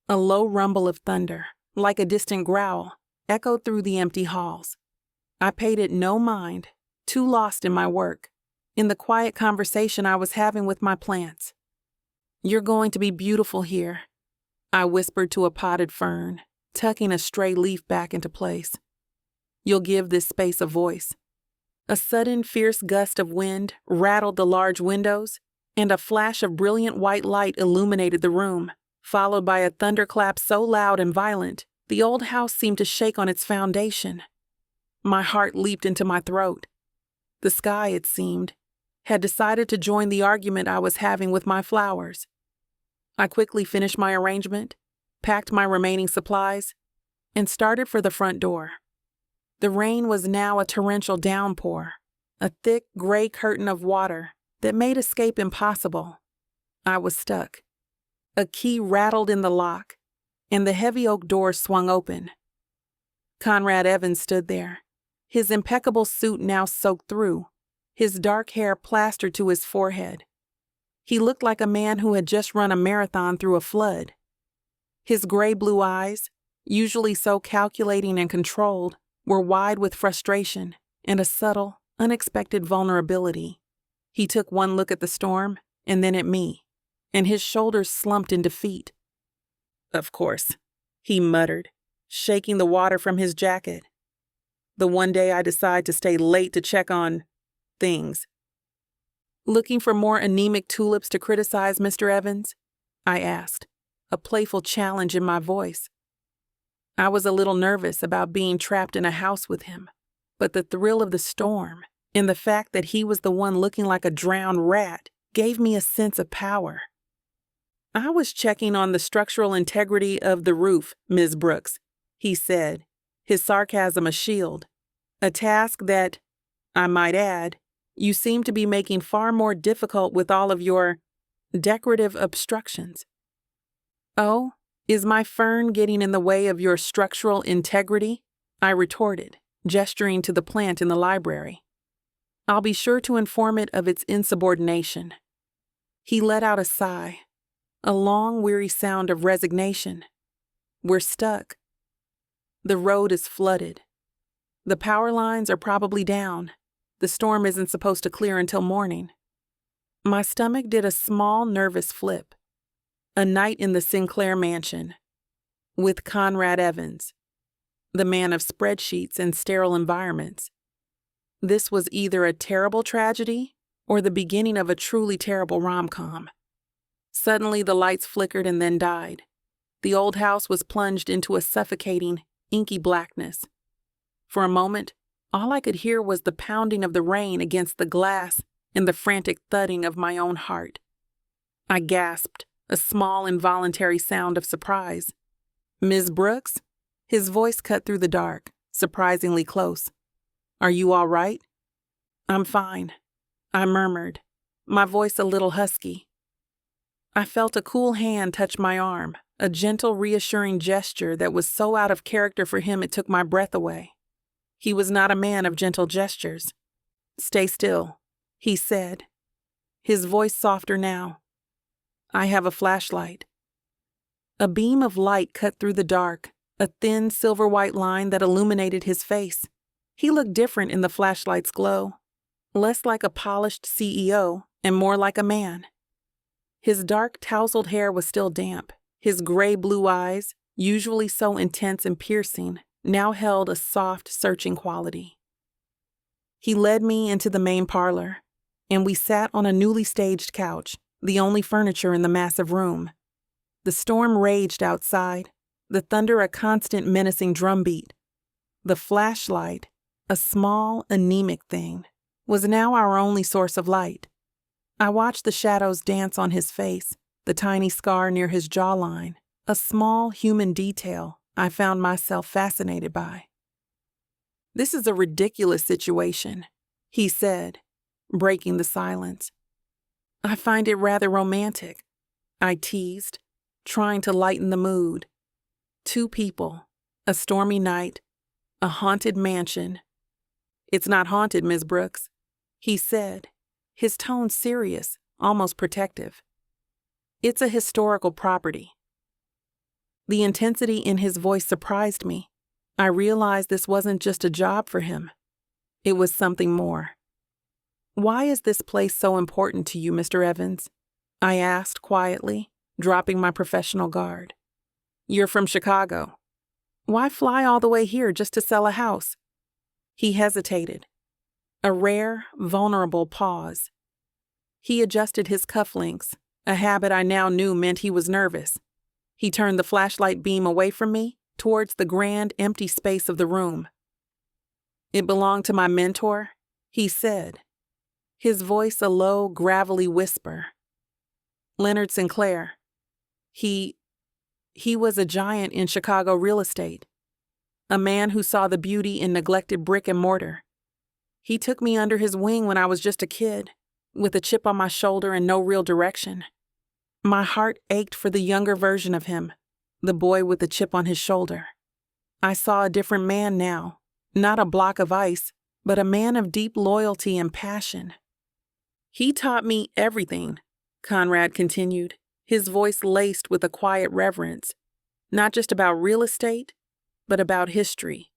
A low rumble of thunder, like a distant growl, echoed through the empty halls. I paid it no mind, too lost in my work, in the quiet conversation I was having with my plants. "You're going to be beautiful here," I whispered to a potted fern, tucking a stray leaf back into place. You'll give this space a voice. A sudden fierce gust of wind rattled the large windows, and a flash of brilliant white light illuminated the room, followed by a thunderclap so loud and violent, the old house seemed to shake on its foundation. My heart leaped into my throat. The sky, it seemed, had decided to join the argument I was having with my flowers. I quickly finished my arrangement, packed my remaining supplies, and started for the front door. The rain was now a torrential downpour, a thick gray curtain of water that made escape impossible. I was stuck. A key rattled in the lock, and the heavy oak door swung open. Conrad Evans stood there, his impeccable suit now soaked through, his dark hair plastered to his forehead. He looked like a man who had just run a marathon through a flood. His gray-blue eyes, usually so calculating and controlled, were wide with frustration and a subtle, unexpected vulnerability. He took one look at the storm and then at me, and his shoulders slumped in defeat. "Of course," he muttered, shaking the water from his jacket. "The one day I decide to stay late to check on things." "Looking for more anemic tulips to criticize, Mr. Evans?" I asked, a playful challenge in my voice. I was a little nervous about being trapped in a house with him, but the thrill of the storm and the fact that he was the one looking like a drowned rat gave me a sense of power. "I was checking on the structural integrity of the roof, Ms. Brooks," he said, his sarcasm a shield, "a task that, I might add, you seem to be making far more difficult with all of your decorative obstructions." "Oh, is my fern getting in the way of your structural integrity?" I retorted, gesturing to the plant in the library. "I'll be sure to inform it of its insubordination." He let out a sigh, a long, weary sound of resignation. "We're stuck. The road is flooded. The power lines are probably down. The storm isn't supposed to clear until morning." My stomach did a small, nervous flip. A night in the Sinclair mansion, with Conrad Evans, the man of spreadsheets and sterile environments. This was either a terrible tragedy or the beginning of a truly terrible rom-com. Suddenly the lights flickered and then died. The old house was plunged into a suffocating, inky blackness. For a moment, all I could hear was the pounding of the rain against the glass and the frantic thudding of my own heart. I gasped, a small involuntary sound of surprise. "Ms. Brooks?" His voice cut through the dark, surprisingly close. "Are you all right?" "I'm fine," I murmured, my voice a little husky. I felt a cool hand touch my arm, a gentle, reassuring gesture that was so out of character for him it took my breath away. He was not a man of gentle gestures. "Stay still," he said, his voice softer now. "I have a flashlight." A beam of light cut through the dark, a thin silver-white line that illuminated his face. He looked different in the flashlight's glow, less like a polished CEO and more like a man. His dark, tousled hair was still damp. His gray-blue eyes, usually so intense and piercing, now held a soft, searching quality. He led me into the main parlor, and we sat on a newly staged couch, the only furniture in the massive room. The storm raged outside, the thunder a constant menacing drumbeat. The flashlight, a small, anemic thing, was now our only source of light. I watched the shadows dance on his face, the tiny scar near his jawline, a small human detail I found myself fascinated by. "This is a ridiculous situation," he said, breaking the silence. "I find it rather romantic," I teased, trying to lighten the mood. Two people, a stormy night, a haunted mansion. "It's not haunted, Ms. Brooks," he said, his tone serious, almost protective. "It's a historical property." The intensity in his voice surprised me. I realized this wasn't just a job for him. It was something more. "Why is this place so important to you, Mr. Evans?" I asked quietly, dropping my professional guard. "You're from Chicago." Why fly all the way here just to sell a house? He hesitated. A rare, vulnerable pause. He adjusted his cufflinks, a habit I now knew meant he was nervous. He turned the flashlight beam away from me, towards the grand, empty space of the room. It belonged to my mentor, he said, his voice a low, gravelly whisper. Leonard Sinclair. He was a giant in Chicago real estate, a man who saw the beauty in neglected brick and mortar. He took me under his wing when I was just a kid, with a chip on my shoulder and no real direction. My heart ached for the younger version of him, the boy with the chip on his shoulder. I saw a different man now, not a block of ice, but a man of deep loyalty and passion. He taught me everything, Conrad continued, his voice laced with a quiet reverence, not just about real estate, but about history,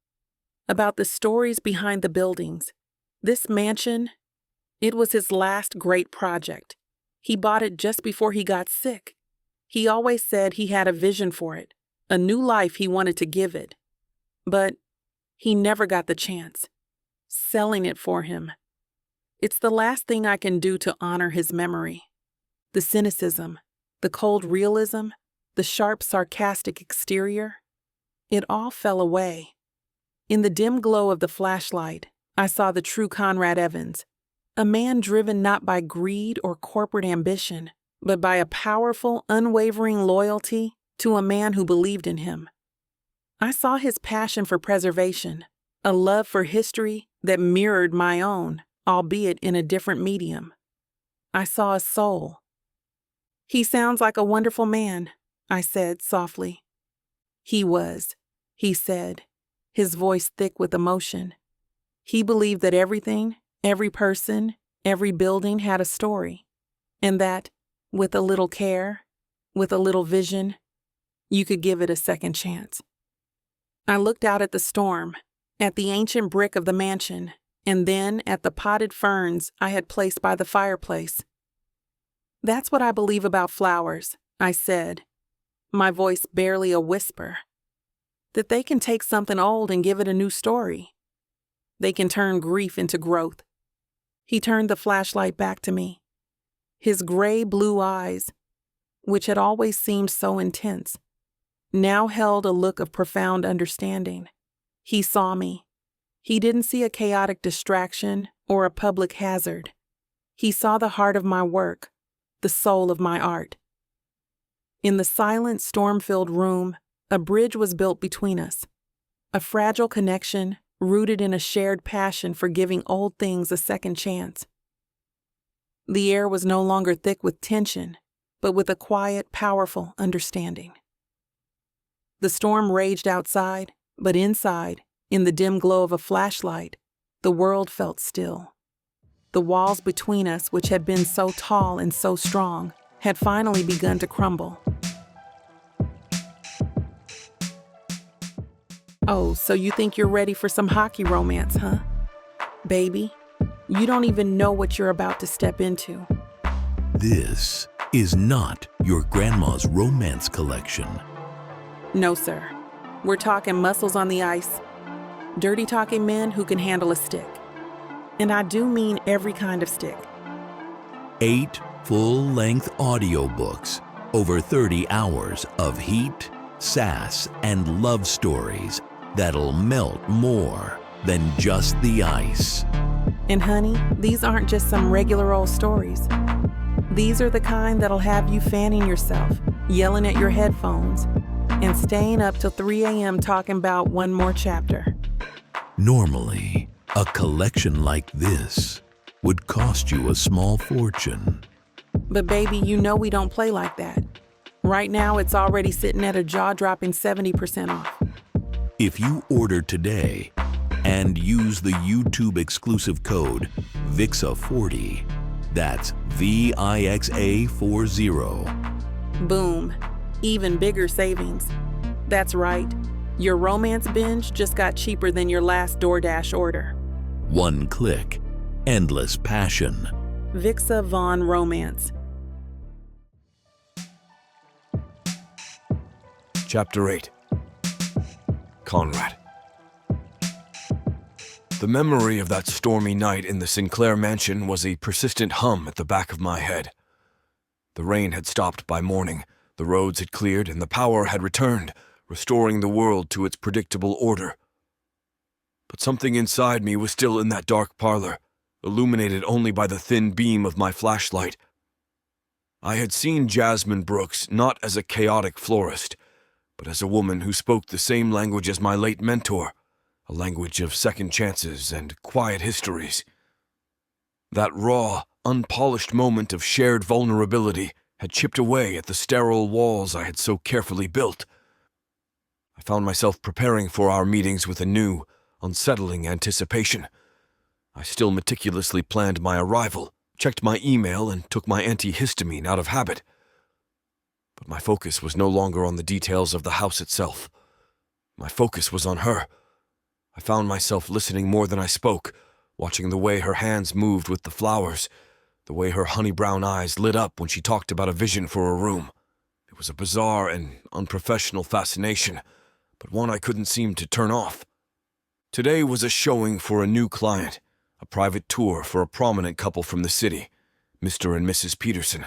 about the stories behind the buildings. This mansion, it was his last great project. He bought it just before he got sick. He always said he had a vision for it, a new life he wanted to give it. But he never got the chance. Selling it for him. It's the last thing I can do to honor his memory. The cynicism, the cold realism, the sharp, sarcastic exterior, it all fell away. In the dim glow of the flashlight, I saw the true Conrad Evans, a man driven not by greed or corporate ambition, but by a powerful, unwavering loyalty to a man who believed in him. I saw his passion for preservation, a love for history that mirrored my own, albeit in a different medium. I saw a soul. He sounds like a wonderful man, I said softly. He was, he said, his voice thick with emotion. He believed that everything, every person, every building had a story, and that, with a little care, with a little vision, you could give it a second chance. I looked out at the storm, at the ancient brick of the mansion, and then at the potted ferns I had placed by the fireplace. That's what I believe about flowers, I said, my voice barely a whisper. That they can take something old and give it a new story. They can turn grief into growth. He turned the flashlight back to me. His gray-blue eyes, which had always seemed so intense, now held a look of profound understanding. He saw me. He didn't see a chaotic distraction or a public hazard. He saw the heart of my work, the soul of my art. In the silent, storm-filled room, a bridge was built between us, a fragile connection rooted in a shared passion for giving old things a second chance. The air was no longer thick with tension, but with a quiet, powerful understanding. The storm raged outside, but inside, in the dim glow of a flashlight, the world felt still. The walls between us, which had been so tall and so strong, had finally begun to crumble. Oh, so you think you're ready for some hockey romance, huh? Baby, you don't even know what you're about to step into. This is not your grandma's romance collection. No, sir. We're talking muscles on the ice, dirty talking men who can handle a stick. And I do mean every kind of stick. 8 full-length audiobooks, over 30 hours of heat, sass, and love stories that'll melt more than just the ice. And honey, these aren't just some regular old stories. These are the kind that'll have you fanning yourself, yelling at your headphones, and staying up till 3 a.m. talking about one more chapter. Normally, a collection like this would cost you a small fortune. But baby, you know we don't play like that. Right now, it's already sitting at a jaw-dropping 70% off. If you order today and use the YouTube exclusive code VIXA40, that's VIXA40. Boom. Even bigger savings. That's right. Your romance binge just got cheaper than your last DoorDash order. One click, endless passion. Vixa Vaughn Romance. Chapter 8. Conrad. The memory of that stormy night in the Sinclair mansion was a persistent hum at the back of my head. The rain had stopped by morning, the roads had cleared, and the power had returned, restoring the world to its predictable order. But something inside me was still in that dark parlor, illuminated only by the thin beam of my flashlight. I had seen Jasmine Brooks not as a chaotic florist, but as a woman who spoke the same language as my late mentor, a language of second chances and quiet histories. That raw, unpolished moment of shared vulnerability had chipped away at the sterile walls I had so carefully built. I found myself preparing for our meetings with a new, unsettling anticipation. I still meticulously planned my arrival, checked my email, and took my antihistamine out of habit. But my focus was no longer on the details of the house itself. My focus was on her. I found myself listening more than I spoke, watching the way her hands moved with the flowers, the way her honey-brown eyes lit up when she talked about a vision for a room. It was a bizarre and unprofessional fascination, but one I couldn't seem to turn off. Today was a showing for a new client, a private tour for a prominent couple from the city, Mr. and Mrs. Peterson.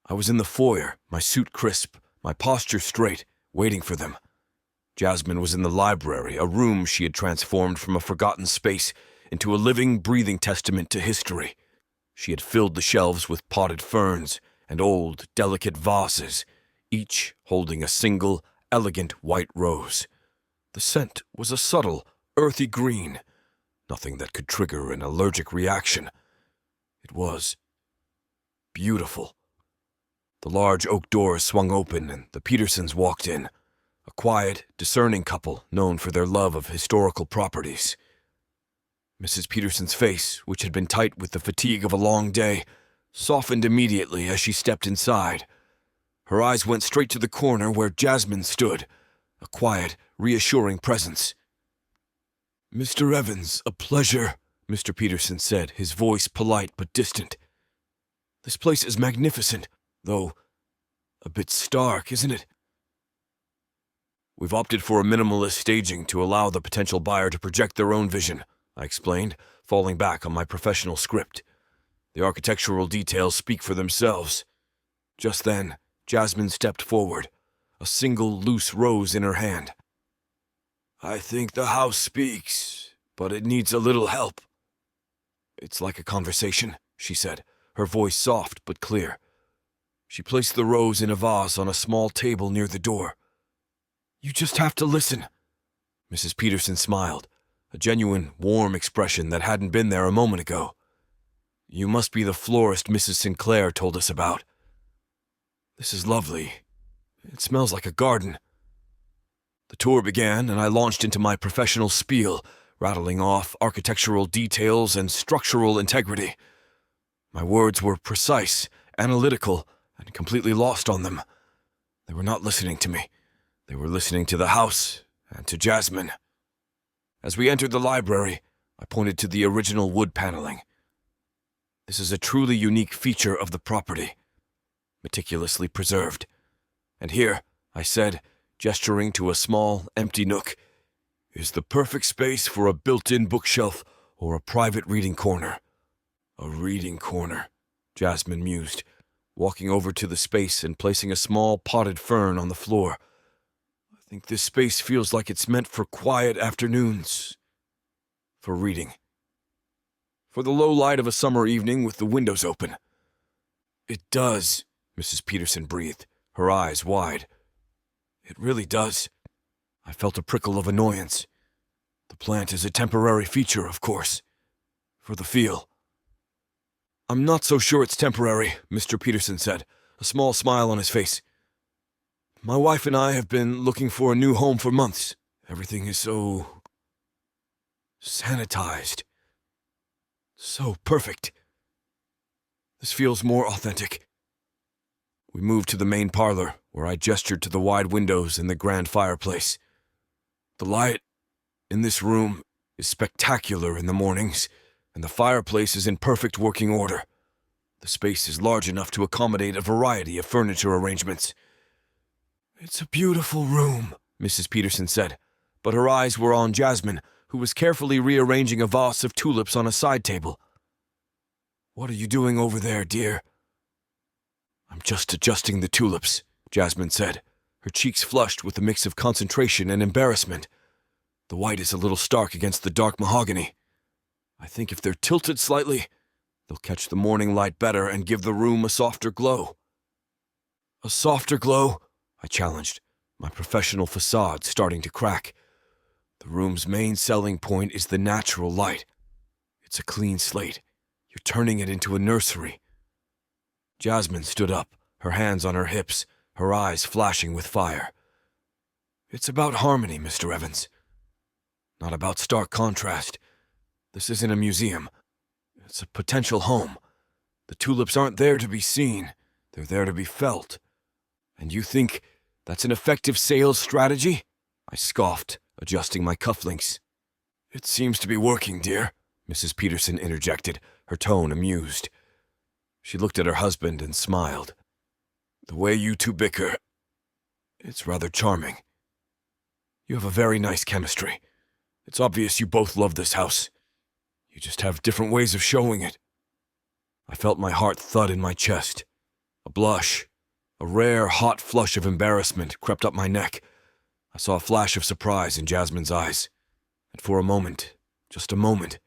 I was in the foyer, my suit crisp, my posture straight, waiting for them. Jasmine was in the library, a room she had transformed from a forgotten space into a living, breathing testament to history. She had filled the shelves with potted ferns and old, delicate vases, each holding a single, elegant white rose. The scent was a subtle, earthy green, nothing that could trigger an allergic reaction. It was beautiful. The large oak doors swung open and the Petersons walked in, a quiet, discerning couple known for their love of historical properties. Mrs. Peterson's face, which had been tight with the fatigue of a long day, softened immediately as she stepped inside. Her eyes went straight to the corner where Jasmine stood, a quiet, reassuring presence. "Mr. Evans, a pleasure," Mr. Peterson said, his voice polite but distant. "This place is magnificent, though a bit stark, isn't it?" "We've opted for a minimalist staging to allow the potential buyer to project their own vision," I explained, falling back on my professional script. "The architectural details speak for themselves." Just then, Jasmine stepped forward, a single loose rose in her hand. "I think the house speaks, but it needs a little help." "It's like a conversation," she said, her voice soft but clear. She placed the rose in a vase on a small table near the door. "You just have to listen." Mrs. Peterson smiled, a genuine, warm expression that hadn't been there a moment ago. "You must be the florist Mrs. Sinclair told us about. This is lovely. It smells like a garden." The tour began, and I launched into my professional spiel, rattling off architectural details and structural integrity. My words were precise, analytical, and completely lost on them. They were not listening to me. They were listening to the house and to Jasmine. As we entered the library, I pointed to the original wood paneling. "This is a truly unique feature of the property, meticulously preserved. And here," I said, gesturing to a small, empty nook, "is the perfect space for a built-in bookshelf or a private reading corner." "A reading corner," Jasmine mused, walking over to the space and placing a small potted fern on the floor. "I think this space feels like it's meant for quiet afternoons. For reading. For the low light of a summer evening with the windows open." "It does," Mrs. Peterson breathed, her eyes wide. "It really does." I felt a prickle of annoyance. "The plant is a temporary feature, of course. For the feel." "I'm not so sure it's temporary," Mr. Peterson said, a small smile on his face. "My wife and I have been looking for a new home for months. Everything is so sanitized. So perfect. This feels more authentic." We moved to the main parlor, where I gestured to the wide windows and the grand fireplace. "The light in this room is spectacular in the mornings, and the fireplace is in perfect working order. The space is large enough to accommodate a variety of furniture arrangements." "It's a beautiful room," Mrs. Peterson said, but her eyes were on Jasmine, who was carefully rearranging a vase of tulips on a side table. "What are you doing over there, dear?" "I'm just adjusting the tulips," Jasmine said, her cheeks flushed with a mix of concentration and embarrassment. "The white is a little stark against the dark mahogany. I think if they're tilted slightly, they'll catch the morning light better and give the room a softer glow." "A softer glow?" I challenged, my professional facade starting to crack. "The room's main selling point is the natural light. It's a clean slate. You're turning it into a nursery." Jasmine stood up, her hands on her hips, her eyes flashing with fire. "It's about harmony, Mr. Evans. Not about stark contrast. This isn't a museum. It's a potential home. The tulips aren't there to be seen. They're there to be felt. And you think that's an effective sales strategy?" I scoffed, adjusting my cufflinks. "It seems to be working, dear," Mrs. Peterson interjected, her tone amused. She looked at her husband and smiled. "The way you two bicker, it's rather charming. You have a very nice chemistry. It's obvious you both love this house. You just have different ways of showing it." I felt my heart thud in my chest. A blush, a rare hot flush of embarrassment crept up my neck. I saw a flash of surprise in Jasmine's eyes, and for a moment, just a moment,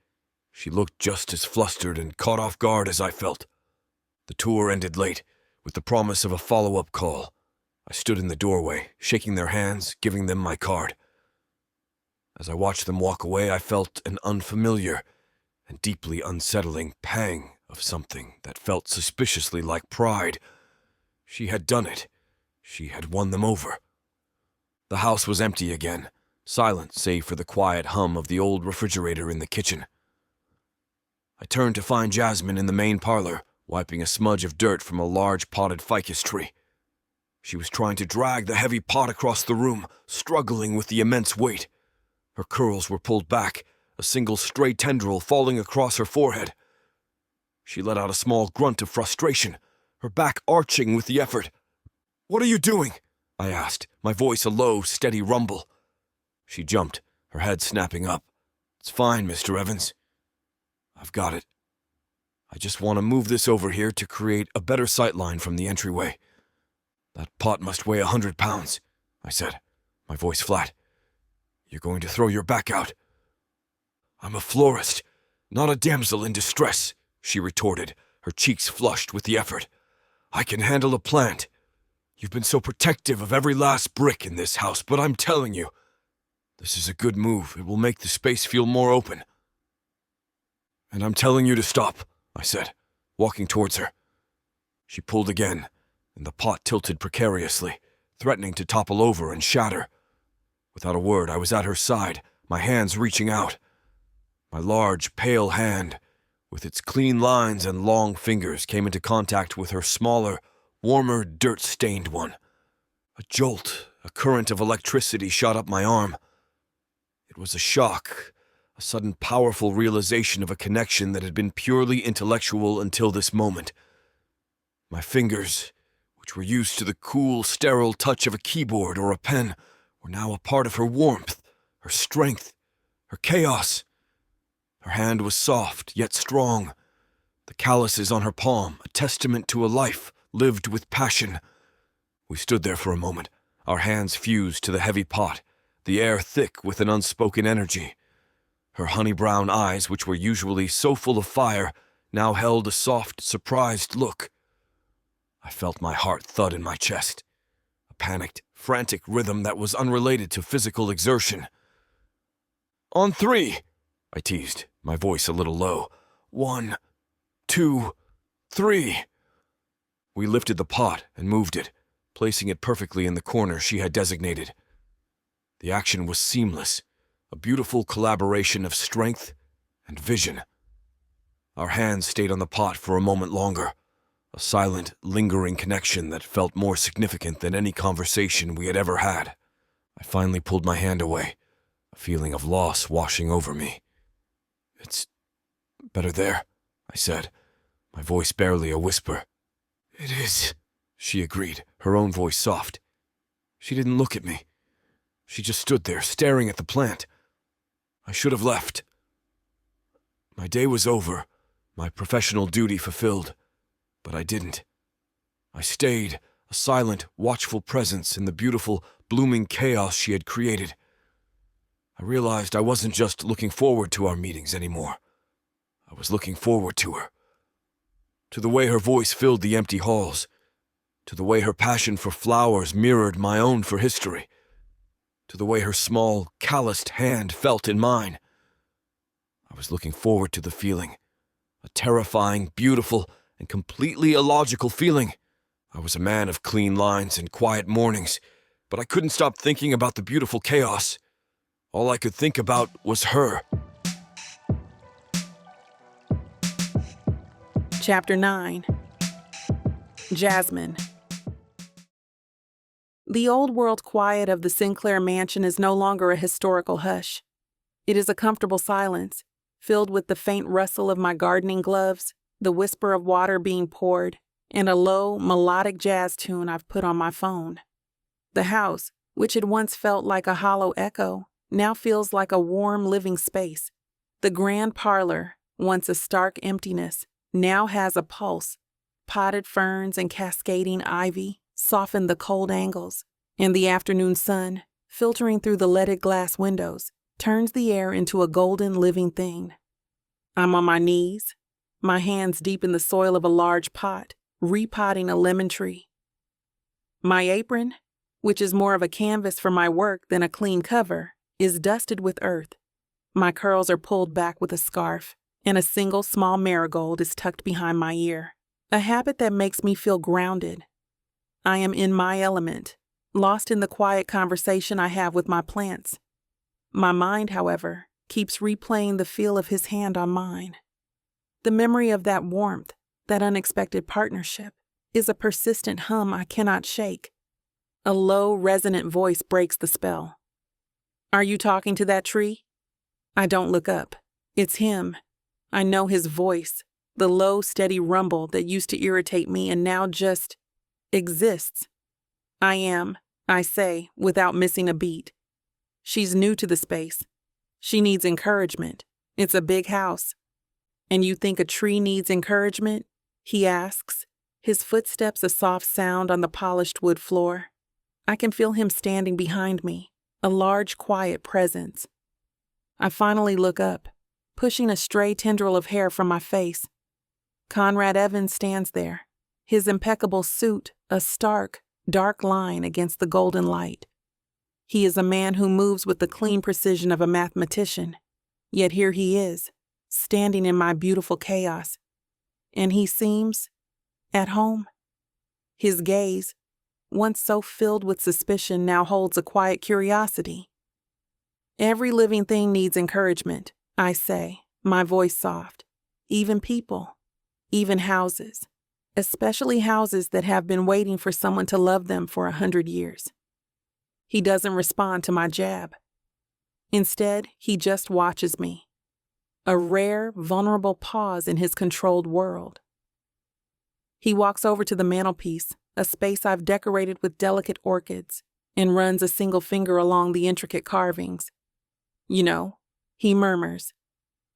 she looked just as flustered and caught off guard as I felt. The tour ended late, with the promise of a follow-up call. I stood in the doorway, shaking their hands, giving them my card. As I watched them walk away, I felt an unfamiliar and deeply unsettling pang of something that felt suspiciously like pride. She had done it. She had won them over. The house was empty again, silent save for the quiet hum of the old refrigerator in the kitchen. I turned to find Jasmine in the main parlor, wiping a smudge of dirt from a large potted ficus tree. She was trying to drag the heavy pot across the room, struggling with the immense weight. Her curls were pulled back, a single stray tendril falling across her forehead. She let out a small grunt of frustration, her back arching with the effort. "What are you doing?" I asked, my voice a low, steady rumble. She jumped, her head snapping up. "It's fine, Mr. Evans. I've got it. I just want to move this over here to create a better sightline from the entryway. That pot must weigh 100 pounds, I said, my voice flat. You're going to throw your back out." "I'm a florist, not a damsel in distress," she retorted, her cheeks flushed with the effort. "I can handle a plant. You've been so protective of every last brick in this house, but I'm telling you, this is a good move. It will make the space feel more open." "And I'm telling you to stop," I said, walking towards her. She pulled again, and the pot tilted precariously, threatening to topple over and shatter. Without a word, I was at her side, my hands reaching out. My large, pale hand, with its clean lines and long fingers, came into contact with her smaller, warmer, dirt-stained one. A jolt, a current of electricity shot up my arm. It was a shock, a sudden powerful realization of a connection that had been purely intellectual until this moment. My fingers, which were used to the cool, sterile touch of a keyboard or a pen, were now a part of her warmth, her strength, her chaos. Her hand was soft, yet strong. The calluses on her palm, a testament to a life lived with passion. We stood there for a moment, our hands fused to the heavy pot, the air thick with an unspoken energy. Her honey-brown eyes, which were usually so full of fire, now held a soft, surprised look. I felt my heart thud in my chest, a panicked, frantic rhythm that was unrelated to physical exertion. "On 3, I teased, my voice a little low. 1, 2, 3. We lifted the pot and moved it, placing it perfectly in the corner she had designated. The action was seamless, a beautiful collaboration of strength and vision. Our hands stayed on the pot for a moment longer, a silent, lingering connection that felt more significant than any conversation we had ever had. I finally pulled my hand away, a feeling of loss washing over me. "It's better there," I said, my voice barely a whisper. "It is," she agreed, her own voice soft. She didn't look at me. She just stood there, staring at the plant. I should have left. My day was over, my professional duty fulfilled, but I didn't. I stayed, a silent, watchful presence in the beautiful, blooming chaos she had created. I realized I wasn't just looking forward to our meetings anymore. I was looking forward to her. To the way her voice filled the empty halls. To the way her passion for flowers mirrored my own for history. To the way her small, calloused hand felt in mine. I was looking forward to the feeling. A terrifying, beautiful, and completely illogical feeling. I was a man of clean lines and quiet mornings, but I couldn't stop thinking about the beautiful chaos. All I could think about was her. Chapter 9. Jasmine. The old-world quiet of the Sinclair mansion is no longer a historical hush. It is a comfortable silence, filled with the faint rustle of my gardening gloves, the whisper of water being poured, and a low, melodic jazz tune I've put on my phone. The house, which had once felt like a hollow echo, now feels like a warm living space. The grand parlor, once a stark emptiness, now has a pulse. Potted ferns and cascading ivy soften the cold angles, and the afternoon sun, filtering through the leaded glass windows, turns the air into a golden living thing. I'm on my knees, my hands deep in the soil of a large pot, repotting a lemon tree. My apron, which is more of a canvas for my work than a clean cover, is dusted with earth. My curls are pulled back with a scarf, and a single small marigold is tucked behind my ear, a habit that makes me feel grounded. I am in my element, lost in the quiet conversation I have with my plants. My mind, however, keeps replaying the feel of his hand on mine. The memory of that warmth, that unexpected partnership, is a persistent hum I cannot shake. A low, resonant voice breaks the spell. "Are you talking to that tree?" I don't look up. It's him. I know his voice, the low, steady rumble that used to irritate me and now just exists. I am, I say, without missing a beat. She's new to the space. She needs encouragement. It's a big house. "And you think a tree needs encouragement?" he asks, his footsteps a soft sound on the polished wood floor. I can feel him standing behind me, a large, quiet presence. I finally look up, pushing a stray tendril of hair from my face. Conrad Evans stands there, his impeccable suit a stark, dark line against the golden light. He is a man who moves with the clean precision of a mathematician, yet here he is, standing in my beautiful chaos, and he seems at home. His gaze, once so filled with suspicion, now holds a quiet curiosity. "Every living thing needs encouragement," I say, my voice soft. "Even people, even houses, especially houses that have been waiting for someone to love them for 100 years. He doesn't respond to my jab. Instead, he just watches me. A rare, vulnerable pause in his controlled world. He walks over to the mantelpiece, a space I've decorated with delicate orchids, and runs a single finger along the intricate carvings. "You know," he murmurs,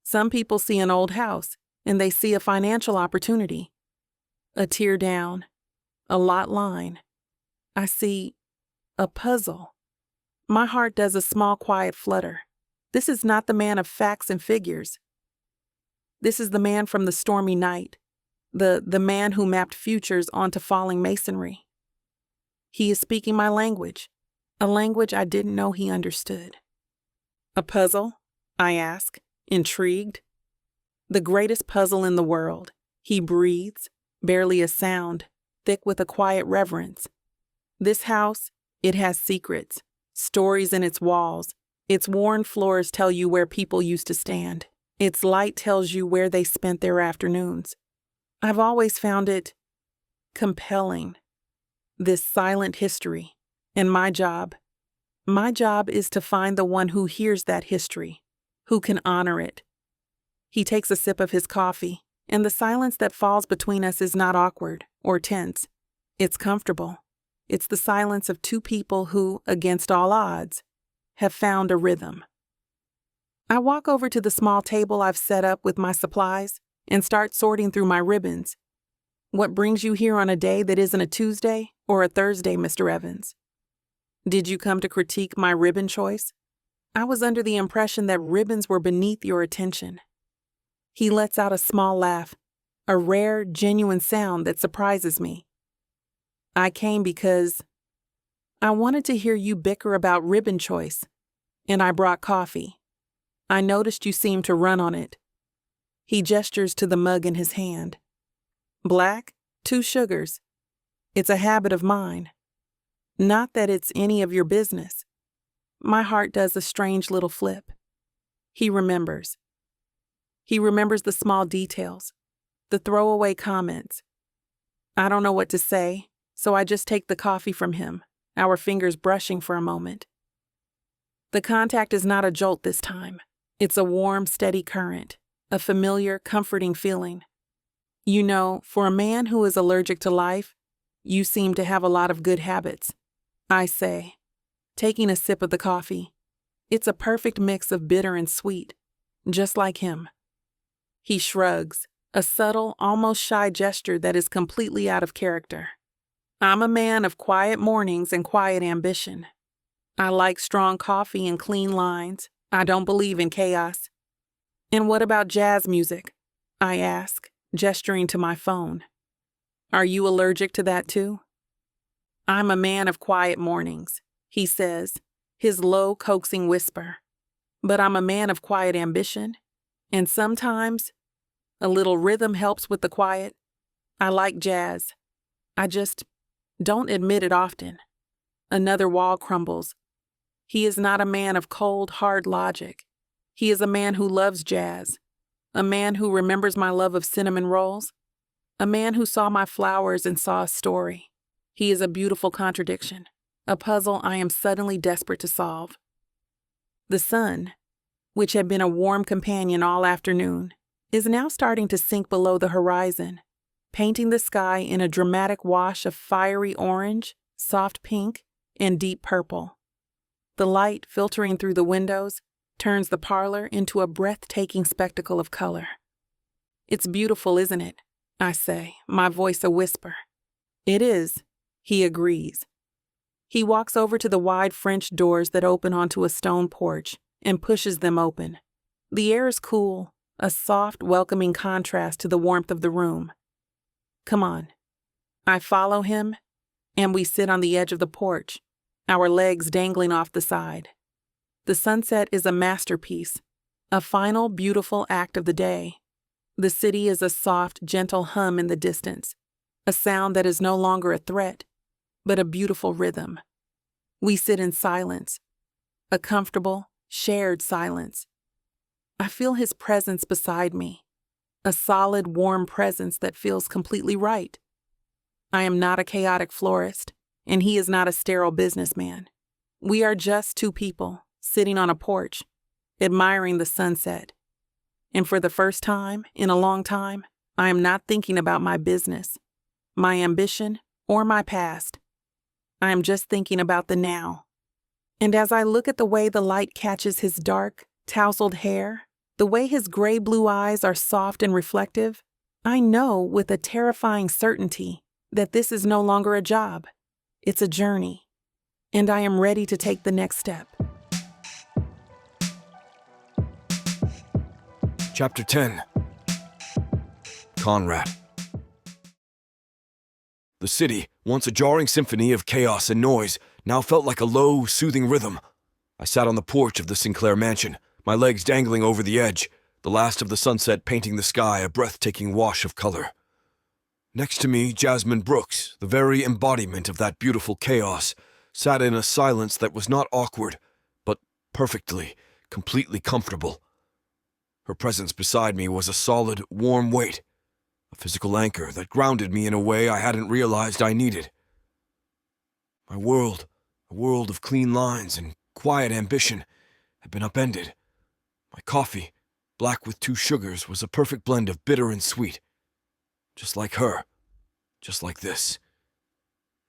"some people see an old house, and they see a financial opportunity. A tear down, a lot line. I see a puzzle." My heart does a small, quiet flutter. This is not the man of facts and figures. This is the man from the stormy night, the man who mapped futures onto falling masonry. He is speaking my language, a language I didn't know he understood. "A puzzle?" I ask, intrigued. "The greatest puzzle in the world," he breathes, barely a sound, thick with a quiet reverence. "This house, it has secrets, stories in its walls. Its worn floors tell you where people used to stand. Its light tells you where they spent their afternoons. I've always found it compelling, this silent history, and my job is to find the one who hears that history, who can honor it." He takes a sip of his coffee, and the silence that falls between us is not awkward or tense. It's comfortable. It's the silence of two people who, against all odds, have found a rhythm. I walk over to the small table I've set up with my supplies and start sorting through my ribbons. What brings you here on a day that isn't a Tuesday or a Thursday, Mr. Evans? Did you come to critique my ribbon choice? I was under the impression that ribbons were beneath your attention. He lets out a small laugh, a rare, genuine sound that surprises me. I came because I wanted to hear you bicker about ribbon choice, and I brought coffee. I noticed you seemed to run on it. He gestures to the mug in his hand. Black, 2 sugars. It's a habit of mine. Not that it's any of your business. My heart does a strange little flip. He remembers. He remembers the small details, the throwaway comments. I don't know what to say, so I just take the coffee from him, our fingers brushing for a moment. The contact is not a jolt this time. It's a warm, steady current, a familiar, comforting feeling. You know, for a man who is allergic to life, you seem to have a lot of good habits, I say, taking a sip of the coffee. It's a perfect mix of bitter and sweet, just like him. He shrugs, a subtle, almost shy gesture that is completely out of character. I'm a man of quiet mornings and quiet ambition. I like strong coffee and clean lines. I don't believe in chaos. And what about jazz music? I ask, gesturing to my phone. Are you allergic to that too? I'm a man of quiet mornings, he says, his low, coaxing whisper. But I'm a man of quiet ambition, and sometimes a little rhythm helps with the quiet. I like jazz. I just don't admit it often. Another wall crumbles. He is not a man of cold, hard logic. He is a man who loves jazz, a man who remembers my love of cinnamon rolls, a man who saw my flowers and saw a story. He is a beautiful contradiction, a puzzle I am suddenly desperate to solve. The sun, which had been a warm companion all afternoon, is now starting to sink below the horizon, painting the sky in a dramatic wash of fiery orange, soft pink, and deep purple. The light filtering through the windows turns the parlor into a breathtaking spectacle of color. It's beautiful, isn't it? I say, my voice a whisper. It is, he agrees. He walks over to the wide French doors that open onto a stone porch and pushes them open. The air is cool, a soft, welcoming contrast to the warmth of the room. Come on. I follow him, and we sit on the edge of the porch, our legs dangling off the side. The sunset is a masterpiece, a final, beautiful act of the day. The city is a soft, gentle hum in the distance, a sound that is no longer a threat, but a beautiful rhythm. We sit in silence, a comfortable, shared silence. I feel his presence beside me, a solid, warm presence that feels completely right. I am not a chaotic florist, and he is not a sterile businessman. We are just 2 people sitting on a porch, admiring the sunset. And for the first time in a long time, I am not thinking about my business, my ambition, or my past. I am just thinking about the now. And as I look at the way the light catches his dark, tousled hair, the way his gray-blue eyes are soft and reflective, I know with a terrifying certainty that this is no longer a job. It's a journey, and I am ready to take the next step. Chapter 10. Conrad. The city, once a jarring symphony of chaos and noise, now felt like a low, soothing rhythm. I sat on the porch of the Sinclair mansion, my legs dangling over the edge, the last of the sunset painting the sky a breathtaking wash of color. Next to me, Jasmine Brooks, the very embodiment of that beautiful chaos, sat in a silence that was not awkward, but perfectly, completely comfortable. Her presence beside me was a solid, warm weight, a physical anchor that grounded me in a way I hadn't realized I needed. My world, a world of clean lines and quiet ambition, had been upended. My coffee, black with 2 sugars, was a perfect blend of bitter and sweet. Just like her. Just like this.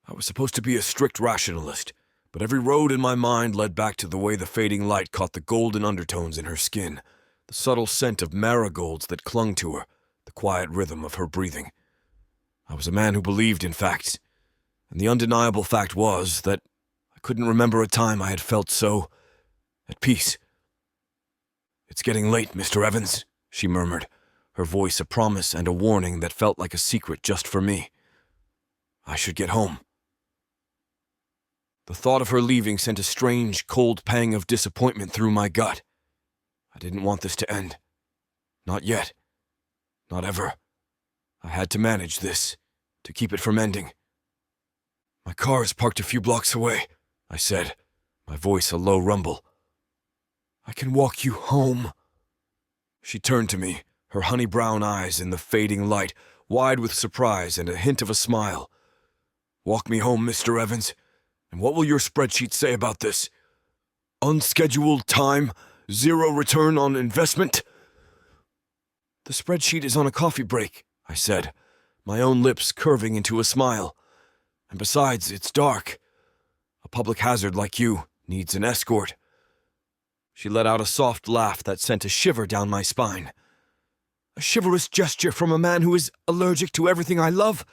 I was supposed to be a strict rationalist, but every road in my mind led back to the way the fading light caught the golden undertones in her skin, the subtle scent of marigolds that clung to her, the quiet rhythm of her breathing. I was a man who believed in facts, and the undeniable fact was that I couldn't remember a time I had felt so at peace. "It's getting late, Mr. Evans," she murmured, her voice a promise and a warning that felt like a secret just for me. I should get home. The thought of her leaving sent a strange, cold pang of disappointment through my gut. I didn't want this to end. Not yet. Not ever. I had to manage this, to keep it from ending. "My car is parked a few blocks away," I said, my voice a low rumble. "I can walk you home." She turned to me, her honey brown eyes in the fading light, wide with surprise and a hint of a smile. "Walk me home, Mr. Evans. And what will your spreadsheet say about this? Unscheduled time, 0 return on investment?" "The spreadsheet is on a coffee break," I said, my own lips curving into a smile. "And besides, it's dark. A public hazard like you needs an escort." She let out a soft laugh that sent a shiver down my spine. A chivalrous gesture from a man who is allergic to everything I love?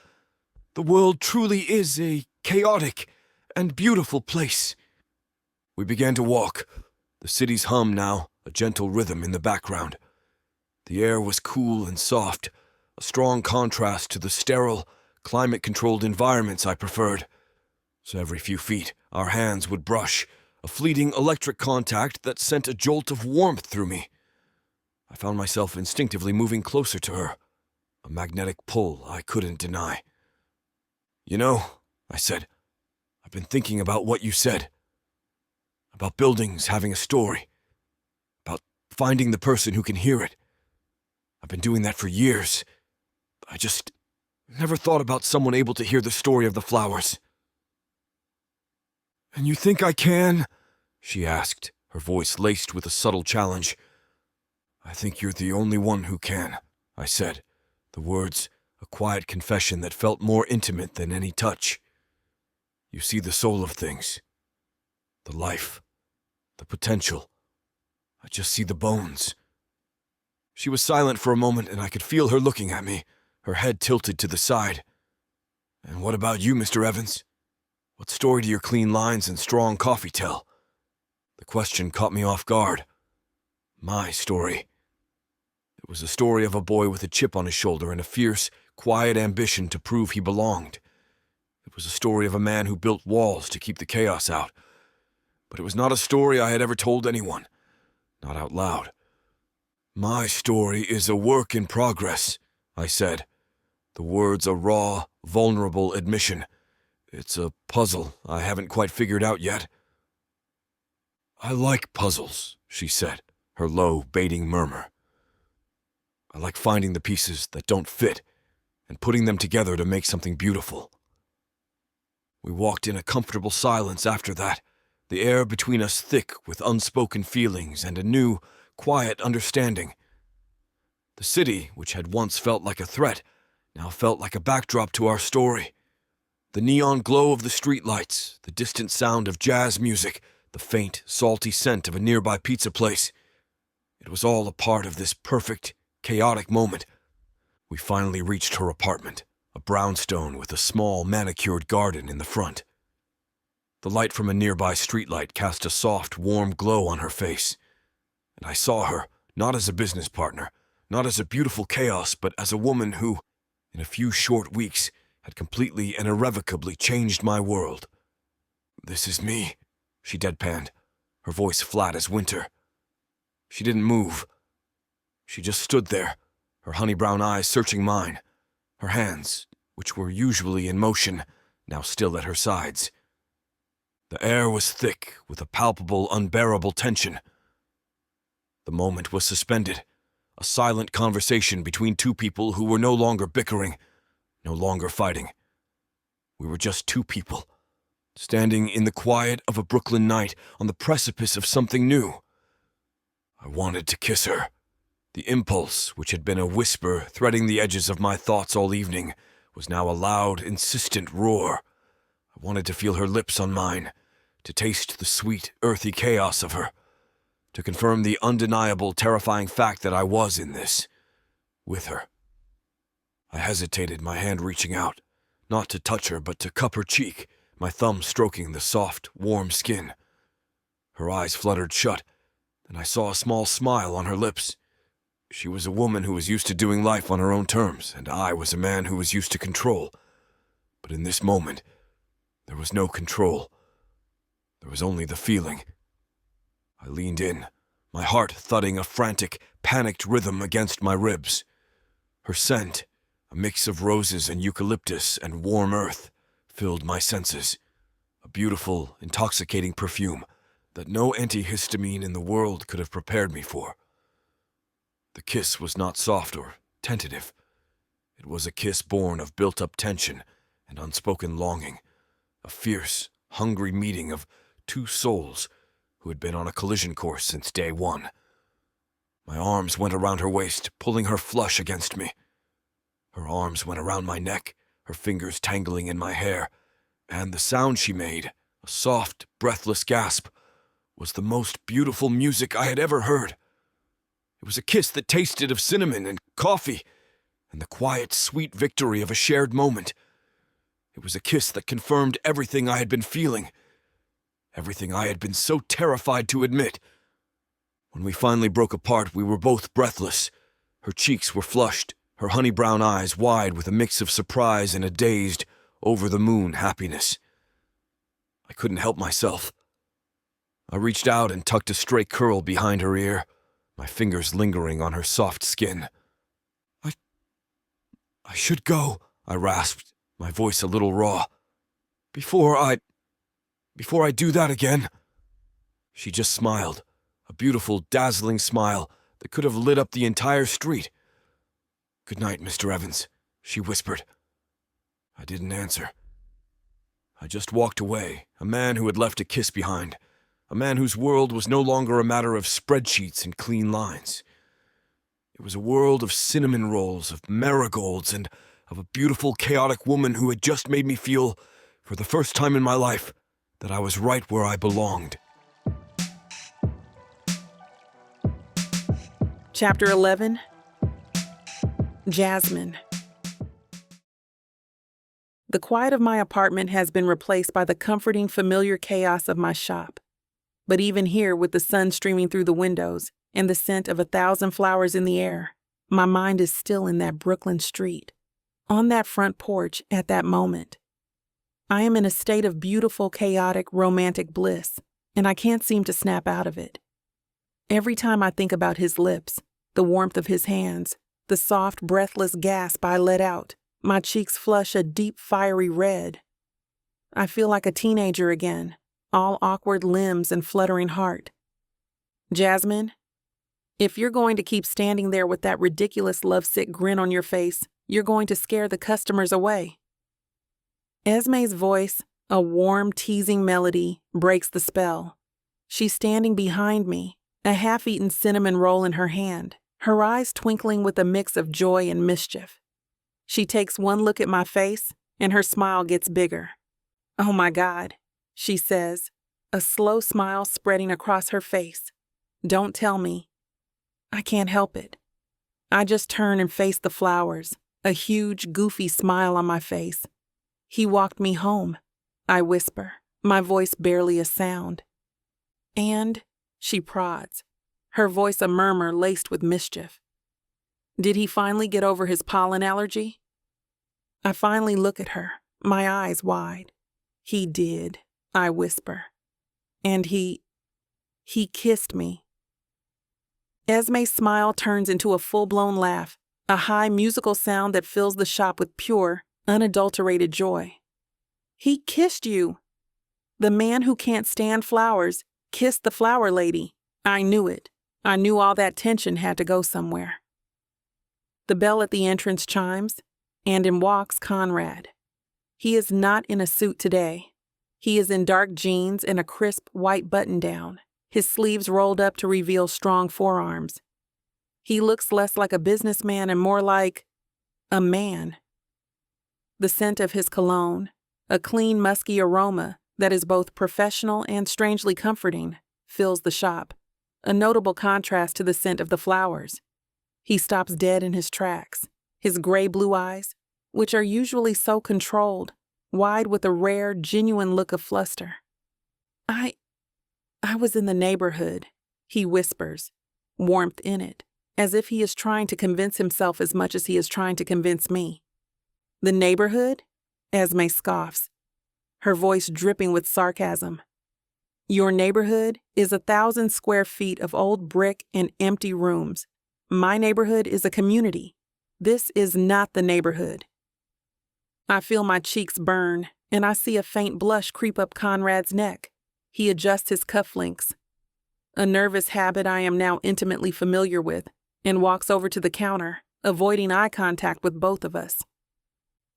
The world truly is a chaotic and beautiful place. We began to walk, the city's hum now a gentle rhythm in the background. The air was cool and soft, a strong contrast to the sterile, climate-controlled environments I preferred. So every few feet, our hands would brush, a fleeting electric contact that sent a jolt of warmth through me. I found myself instinctively moving closer to her, a magnetic pull I couldn't deny. "You know," I said, "I've been thinking about what you said. About buildings having a story. About finding the person who can hear it. I've been doing that for years. I just never thought about someone able to hear the story of the flowers." "And you think I can?" she asked, her voice laced with a subtle challenge. "I think you're the only one who can," I said, the words a quiet confession that felt more intimate than any touch. "You see the soul of things, the life, the potential. I just see the bones." She was silent for a moment, and I could feel her looking at me, her head tilted to the side. "And what about you, Mr. Evans? What story do your clean lines and strong coffee tell?" The question caught me off guard. My story. It was a story of a boy with a chip on his shoulder and a fierce, quiet ambition to prove he belonged. It was a story of a man who built walls to keep the chaos out. But it was not a story I had ever told anyone, not out loud. "My story is a work in progress," I said, the words a raw, vulnerable admission. "It's a puzzle I haven't quite figured out yet." "I like puzzles," she said, her low, baiting murmur. "I like finding the pieces that don't fit and putting them together to make something beautiful." We walked in a comfortable silence after that, the air between us thick with unspoken feelings and a new, quiet understanding. The city, which had once felt like a threat, now felt like a backdrop to our story. The neon glow of the streetlights, the distant sound of jazz music, the faint, salty scent of a nearby pizza place. It was all a part of this perfect, chaotic moment. We finally reached her apartment, a brownstone with a small, manicured garden in the front. The light from a nearby streetlight cast a soft, warm glow on her face, and I saw her, not as a business partner, not as a beautiful chaos, but as a woman who, in a few short weeks, had completely and irrevocably changed my world. "This is me," she deadpanned, her voice flat as winter. She didn't move. She just stood there, her honey brown eyes searching mine, her hands, which were usually in motion, now still at her sides. The air was thick with a palpable, unbearable tension. The moment was suspended, a silent conversation between two people who were no longer bickering, no longer fighting. We were just two people, standing in the quiet of a Brooklyn night on the precipice of something new. I wanted to kiss her. The impulse, which had been a whisper threading the edges of my thoughts all evening, was now a loud, insistent roar. I wanted to feel her lips on mine, to taste the sweet, earthy chaos of her, to confirm the undeniable, terrifying fact that I was in this, with her. I hesitated, my hand reaching out, not to touch her, but to cup her cheek, my thumb stroking the soft, warm skin. Her eyes fluttered shut, and I saw a small smile on her lips. She was a woman who was used to doing life on her own terms, and I was a man who was used to control. But in this moment, there was no control. There was only the feeling. I leaned in, my heart thudding a frantic, panicked rhythm against my ribs. Her scent, a mix of roses and eucalyptus and warm earth, filled my senses. A beautiful, intoxicating perfume that no antihistamine in the world could have prepared me for. The kiss was not soft or tentative. It was a kiss born of built-up tension and unspoken longing, a fierce, hungry meeting of two souls who had been on a collision course since day one. My arms went around her waist, pulling her flush against me. Her arms went around my neck, her fingers tangling in my hair, and the sound she made, a soft, breathless gasp, was the most beautiful music I had ever heard. It was a kiss that tasted of cinnamon and coffee, and the quiet, sweet victory of a shared moment. It was a kiss that confirmed everything I had been feeling, everything I had been so terrified to admit. When we finally broke apart, we were both breathless. Her cheeks were flushed, her honey-brown eyes wide with a mix of surprise and a dazed, over-the-moon happiness. I couldn't help myself. I reached out and tucked a stray curl behind her ear, my fingers lingering on her soft skin. I should go, I rasped, my voice a little raw. Before I do that again. She just smiled, a beautiful, dazzling smile that could have lit up the entire street. "Good night, Mr. Evans," she whispered. I didn't answer. I just walked away, a man who had left a kiss behind, a man whose world was no longer a matter of spreadsheets and clean lines. It was a world of cinnamon rolls, of marigolds, and of a beautiful, chaotic woman who had just made me feel, for the first time in my life, that I was right where I belonged. Chapter 11. Jasmine. The quiet of my apartment has been replaced by the comforting, familiar chaos of my shop. But even here, with the sun streaming through the windows and the scent of 1,000 flowers in the air, my mind is still in that Brooklyn street, on that front porch at that moment. I am in a state of beautiful, chaotic, romantic bliss, and I can't seem to snap out of it. Every time I think about his lips, the warmth of his hands, the soft, breathless gasp I let out, my cheeks flush a deep, fiery red. I feel like a teenager again, all awkward limbs and fluttering heart. Jasmine, if you're going to keep standing there with that ridiculous lovesick grin on your face, you're going to scare the customers away. Esme's voice, a warm, teasing melody, breaks the spell. She's standing behind me, a half-eaten cinnamon roll in her hand, her eyes twinkling with a mix of joy and mischief. She takes one look at my face, and her smile gets bigger. "Oh my God," she says, a slow smile spreading across her face. "Don't tell me." I can't help it. I just turn and face the flowers, a huge, goofy smile on my face. "He walked me home," I whisper, my voice barely a sound. "And," she prods, her voice a murmur laced with mischief. "Did he finally get over his pollen allergy?" I finally look at her, my eyes wide. "He did," I whisper. "And he kissed me." Esme's smile turns into a full-blown laugh, a high musical sound that fills the shop with pure, unadulterated joy. "He kissed you. The man who can't stand flowers kissed the flower lady. I knew it. I knew all that tension had to go somewhere." The bell at the entrance chimes, and in walks Conrad. He is not in a suit today. He is in dark jeans and a crisp white button-down, his sleeves rolled up to reveal strong forearms. He looks less like a businessman and more like a man. The scent of his cologne, a clean, musky aroma that is both professional and strangely comforting fills the shop, a notable contrast to the scent of the flowers. He stops dead in his tracks, his gray-blue eyes, which are usually so controlled, wide with a rare, genuine look of fluster. I was in the neighborhood, he whispers, warmth in it, as if he is trying to convince himself as much as he is trying to convince me. The neighborhood? Esme scoffs, her voice dripping with sarcasm. Your neighborhood is 1,000 square feet of old brick and empty rooms. My neighborhood is a community. This is not the neighborhood. I feel my cheeks burn, and I see a faint blush creep up Conrad's neck. He adjusts his cufflinks, a nervous habit I am now intimately familiar with, and walks over to the counter, avoiding eye contact with both of us.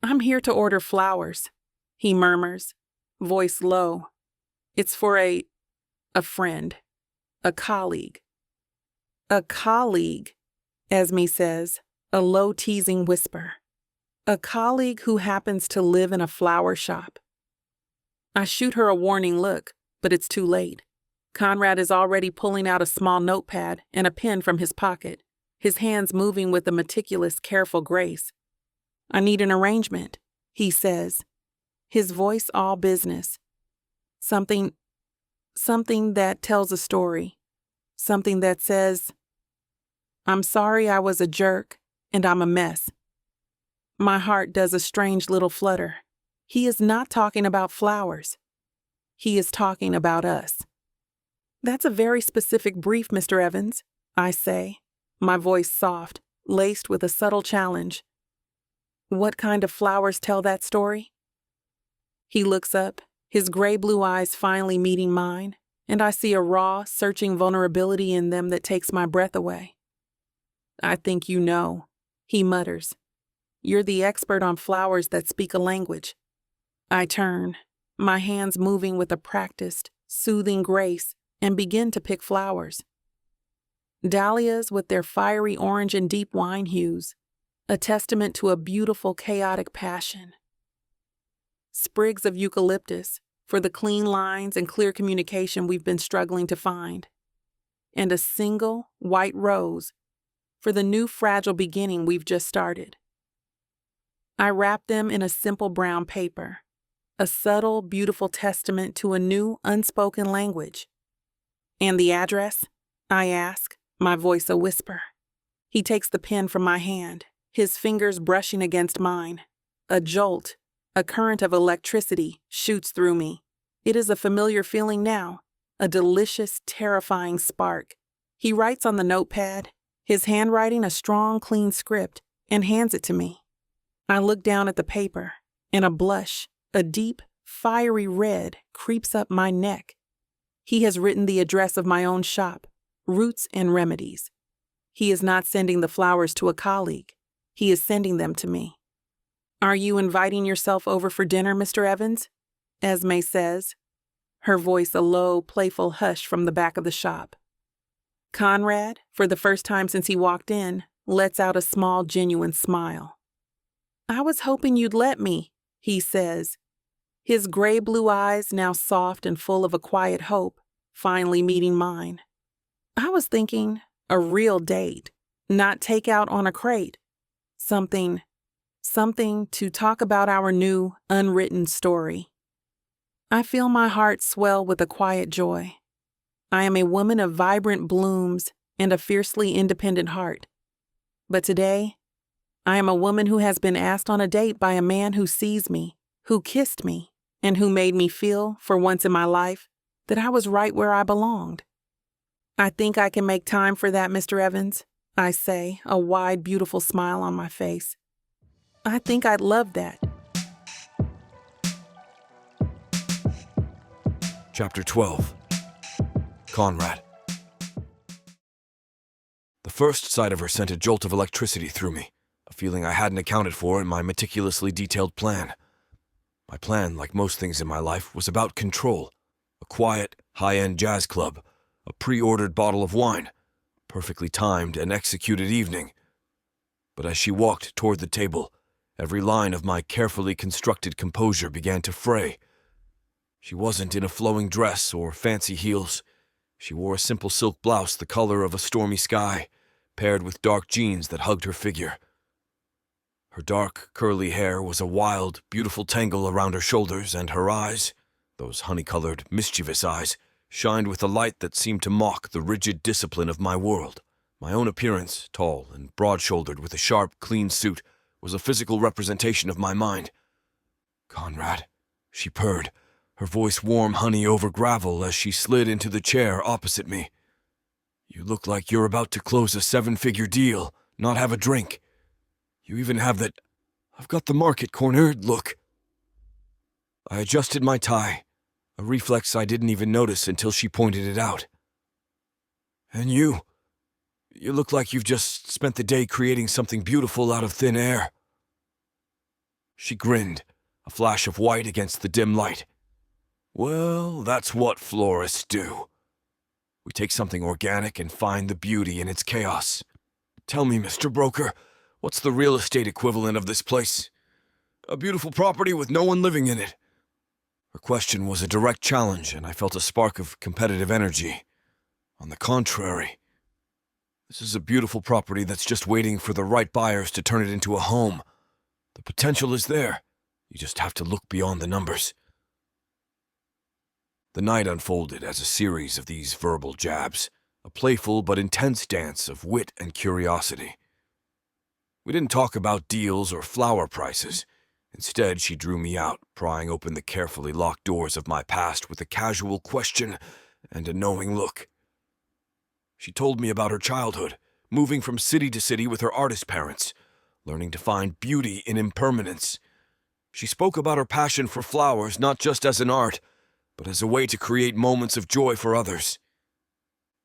I'm here to order flowers, he murmurs, voice low. It's for a friend, a colleague. A colleague, Esme says, a low teasing whisper. A colleague who happens to live in a flower shop. I shoot her a warning look, but it's too late. Conrad is already pulling out a small notepad and a pen from his pocket, his hands moving with a meticulous, careful grace. I need an arrangement, he says, his voice all business. Something that tells a story. Something that says, I'm sorry I was a jerk, and I'm a mess. My heart does a strange little flutter. He is not talking about flowers. He is talking about us. That's a very specific brief, Mr. Evans, I say, my voice soft, laced with a subtle challenge. What kind of flowers tell that story? He looks up, his gray-blue eyes finally meeting mine, and I see a raw, searching vulnerability in them that takes my breath away. I think you know, he mutters. You're the expert on flowers that speak a language. I turn, my hands moving with a practiced, soothing grace, and begin to pick flowers. Dahlias with their fiery orange and deep wine hues, a testament to a beautiful, chaotic passion. Sprigs of eucalyptus, for the clean lines and clear communication we've been struggling to find. And a single, white rose, for the new fragile beginning we've just started. I wrap them in a simple brown paper, a subtle, beautiful testament to a new, unspoken language. And the address? I ask, my voice a whisper. He takes the pen from my hand, his fingers brushing against mine. A jolt, a current of electricity, shoots through me. It is a familiar feeling now, a delicious, terrifying spark. He writes on the notepad, his handwriting a strong, clean script, and hands it to me. I look down at the paper, and a blush, a deep, fiery red, creeps up my neck. He has written the address of my own shop, Roots and Remedies. He is not sending the flowers to a colleague. He is sending them to me. Are you inviting yourself over for dinner, Mr. Evans? Esme says, her voice a low, playful hush from the back of the shop. Conrad, for the first time since he walked in, lets out a small, genuine smile. I was hoping you'd let me, he says, his gray-blue eyes now soft and full of a quiet hope, finally meeting mine. I was thinking a real date, not takeout on a crate. Something to talk about our new, unwritten story. I feel my heart swell with a quiet joy. I am a woman of vibrant blooms and a fiercely independent heart. But today, I am a woman who has been asked on a date by a man who sees me, who kissed me, and who made me feel, for once in my life, that I was right where I belonged. I think I can make time for that, Mr. Evans, I say, a wide, beautiful smile on my face. I think I'd love that. Chapter 12. Conrad. The first sight of her sent a jolt of electricity through me, a feeling I hadn't accounted for in my meticulously detailed plan. My plan, like most things in my life, was about control. A quiet, high-end jazz club, a pre-ordered bottle of wine, perfectly timed and executed evening. But as she walked toward the table, every line of my carefully constructed composure began to fray. She wasn't in a flowing dress or fancy heels. She wore a simple silk blouse the color of a stormy sky, paired with dark jeans that hugged her figure. Her dark, curly hair was a wild, beautiful tangle around her shoulders, and her eyes, those honey-colored, mischievous eyes, shined with a light that seemed to mock the rigid discipline of my world. My own appearance, tall and broad-shouldered with a sharp, clean suit, was a physical representation of my mind. "Conrad," she purred, her voice warm honey over gravel as she slid into the chair opposite me. "You look like you're about to close a 7-figure deal, not have a drink. You even have that I've got the market cornered look." I adjusted my tie, a reflex I didn't even notice until she pointed it out. "And you look like you've just spent the day creating something beautiful out of thin air." She grinned, a flash of white against the dim light. "Well, that's what florists do. We take something organic and find the beauty in its chaos. Tell me, Mr. Broker, what's the real estate equivalent of this place? A beautiful property with no one living in it." Her question was a direct challenge, and I felt a spark of competitive energy. On the contrary, this is a beautiful property that's just waiting for the right buyers to turn it into a home. The potential is there. You just have to look beyond the numbers. The night unfolded as a series of these verbal jabs, a playful but intense dance of wit and curiosity. We didn't talk about deals or flower prices. Instead, she drew me out, prying open the carefully locked doors of my past with a casual question and a knowing look. She told me about her childhood, moving from city to city with her artist parents, learning to find beauty in impermanence. She spoke about her passion for flowers not just as an art, but as a way to create moments of joy for others.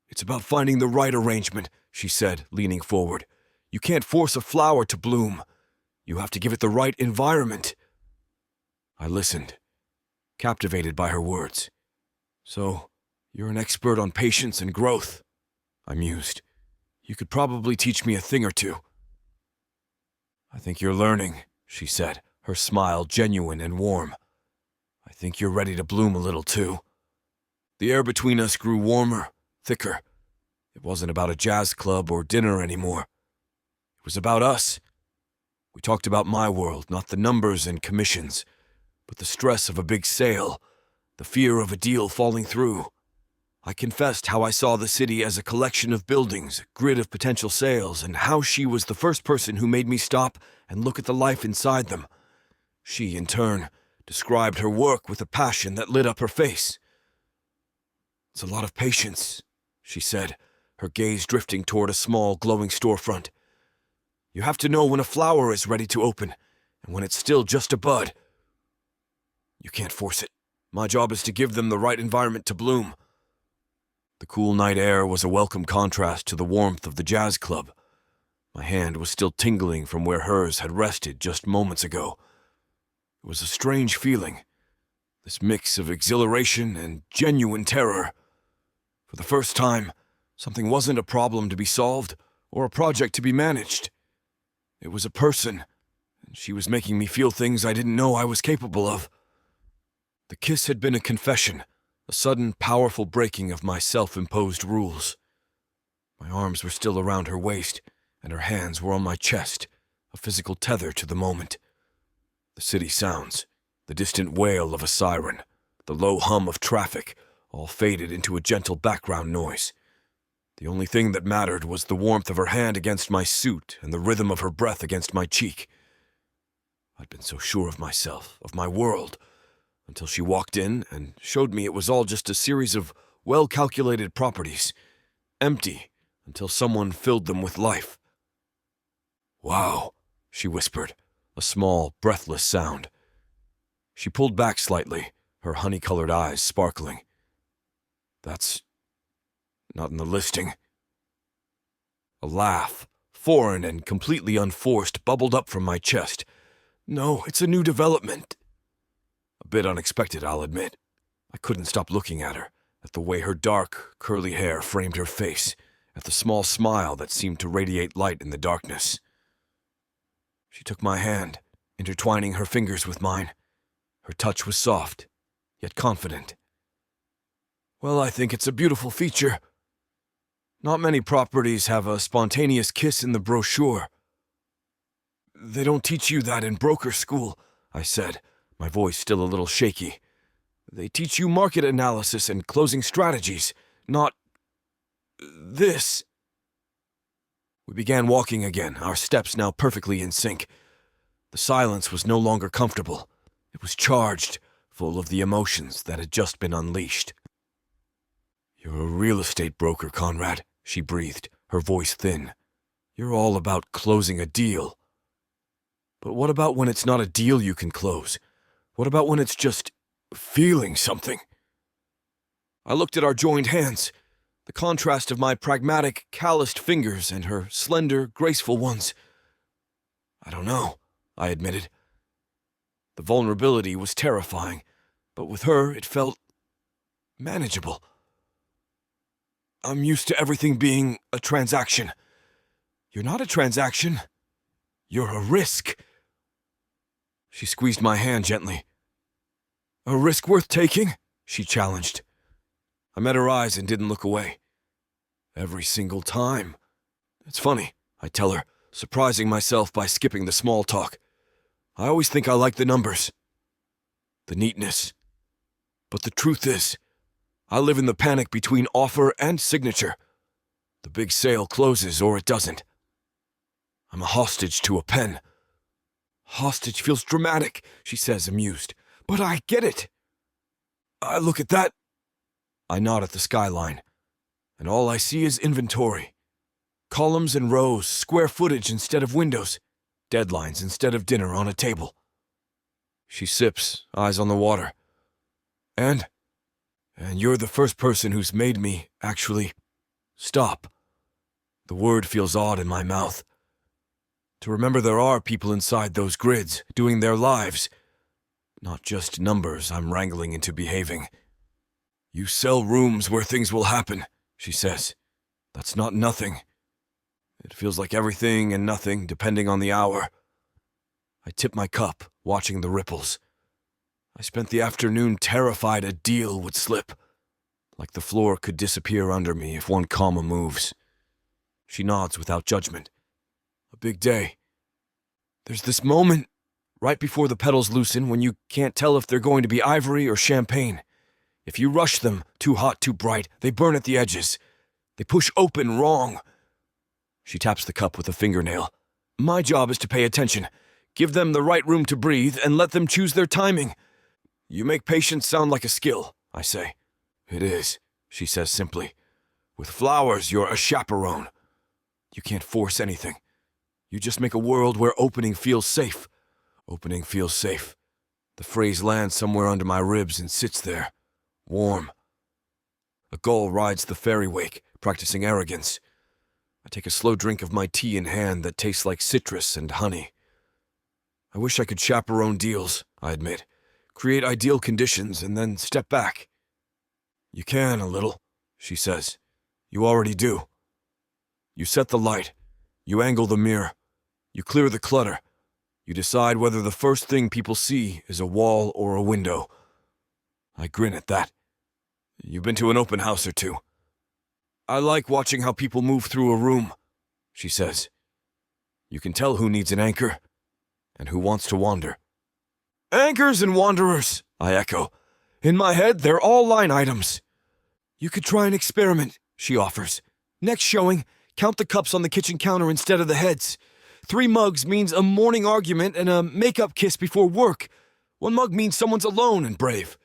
"It's about finding the right arrangement," she said, leaning forward. "You can't force a flower to bloom. You have to give it the right environment." I listened, captivated by her words. "So, you're an expert on patience and growth," I mused. "You could probably teach me a thing or two." "I think you're learning," she said, her smile genuine and warm. "I think you're ready to bloom a little too." The air between us grew warmer, thicker. It wasn't about a jazz club or dinner anymore. It was about us. We talked about my world, not the numbers and commissions, but the stress of a big sale, the fear of a deal falling through. I confessed how I saw the city as a collection of buildings, a grid of potential sales, and how she was the first person who made me stop and look at the life inside them. She, in turn, described her work with a passion that lit up her face. "It's a lot of patience," she said, her gaze drifting toward a small, glowing storefront. "You have to know when a flower is ready to open, and when it's still just a bud. You can't force it. My job is to give them the right environment to bloom." The cool night air was a welcome contrast to the warmth of the jazz club. My hand was still tingling from where hers had rested just moments ago. It was a strange feeling, this mix of exhilaration and genuine terror. For the first time, something wasn't a problem to be solved or a project to be managed. It was a person, and she was making me feel things I didn't know I was capable of. The kiss had been a confession, a sudden, powerful breaking of my self-imposed rules. My arms were still around her waist, and her hands were on my chest, a physical tether to the moment. The city sounds, the distant wail of a siren, the low hum of traffic, all faded into a gentle background noise. The only thing that mattered was the warmth of her hand against my suit and the rhythm of her breath against my cheek. I'd been so sure of myself, of my world, until she walked in and showed me it was all just a series of well-calculated properties, empty until someone filled them with life. "Wow," she whispered, a small, breathless sound. She pulled back slightly, her honey-colored eyes sparkling. "That's not in the listing." A laugh, foreign and completely unforced, bubbled up from my chest. "No, it's a new development." A bit unexpected, I'll admit. I couldn't stop looking at her, at the way her dark, curly hair framed her face, at the small smile that seemed to radiate light in the darkness. She took my hand, intertwining her fingers with mine. Her touch was soft, yet confident. Well, I think it's a beautiful feature. Not many properties have a spontaneous kiss in the brochure. They don't teach you that in broker school, I said, my voice still a little shaky. They teach you market analysis and closing strategies, not this. We began walking again, our steps now perfectly in sync. The silence was no longer comfortable. It was charged, full of the emotions that had just been unleashed. You're a real estate broker, Conrad, she breathed, her voice thin. You're all about closing a deal. But what about when it's not a deal you can close? What about when it's just feeling something? I looked at our joined hands, the contrast of my pragmatic, calloused fingers and her slender, graceful ones. I don't know, I admitted. The vulnerability was terrifying, but with her it felt manageable. I'm used to everything being a transaction. You're not a transaction. You're a risk. She squeezed my hand gently. A risk worth taking? She challenged. I met her eyes and didn't look away. Every single time. It's funny, I tell her, surprising myself by skipping the small talk. I always think I like the numbers. The neatness. But the truth is, I live in the panic between offer and signature. The big sale closes or it doesn't. I'm a hostage to a pen. Hostage feels dramatic, she says, amused. But I get it. I look at that. I nod at the skyline, and all I see is inventory. Columns and rows, square footage instead of windows, deadlines instead of dinner on a table. She sips, eyes on the water. And you're the first person who's made me, actually, stop. The word feels odd in my mouth. To remember there are people inside those grids, doing their lives. Not just numbers I'm wrangling into behaving. You sell rooms where things will happen, she says. That's not nothing. It feels like everything and nothing, depending on the hour. I tip my cup, watching the ripples. I spent the afternoon terrified a deal would slip, like the floor could disappear under me if one comma moves. She nods without judgment. A big day. There's this moment right before the petals loosen when you can't tell if they're going to be ivory or champagne. If you rush them, too hot, too bright, they burn at the edges. They push open wrong. She taps the cup with a fingernail. My job is to pay attention, give them the right room to breathe, and let them choose their timing. You make patience sound like a skill, I say. It is, she says simply. With flowers, you're a chaperone. You can't force anything. You just make a world where opening feels safe. Opening feels safe. The phrase lands somewhere under my ribs and sits there, warm. A gull rides the ferry wake, practicing arrogance. I take a slow drink of my tea in hand that tastes like citrus and honey. I wish I could chaperone deals, I admit. Create ideal conditions and then step back. You can a little, she says. You already do. You set the light. You angle the mirror. You clear the clutter. You decide whether the first thing people see is a wall or a window. I grin at that. You've been to an open house or two. I like watching how people move through a room, she says. You can tell who needs an anchor and who wants to wander. Anchors and wanderers, I echo. In my head, they're all line items. You could try an experiment, she offers. Next showing, count the cups on the kitchen counter instead of the heads. 3 mugs means a morning argument and a makeup kiss before work. 1 mug means someone's alone and brave.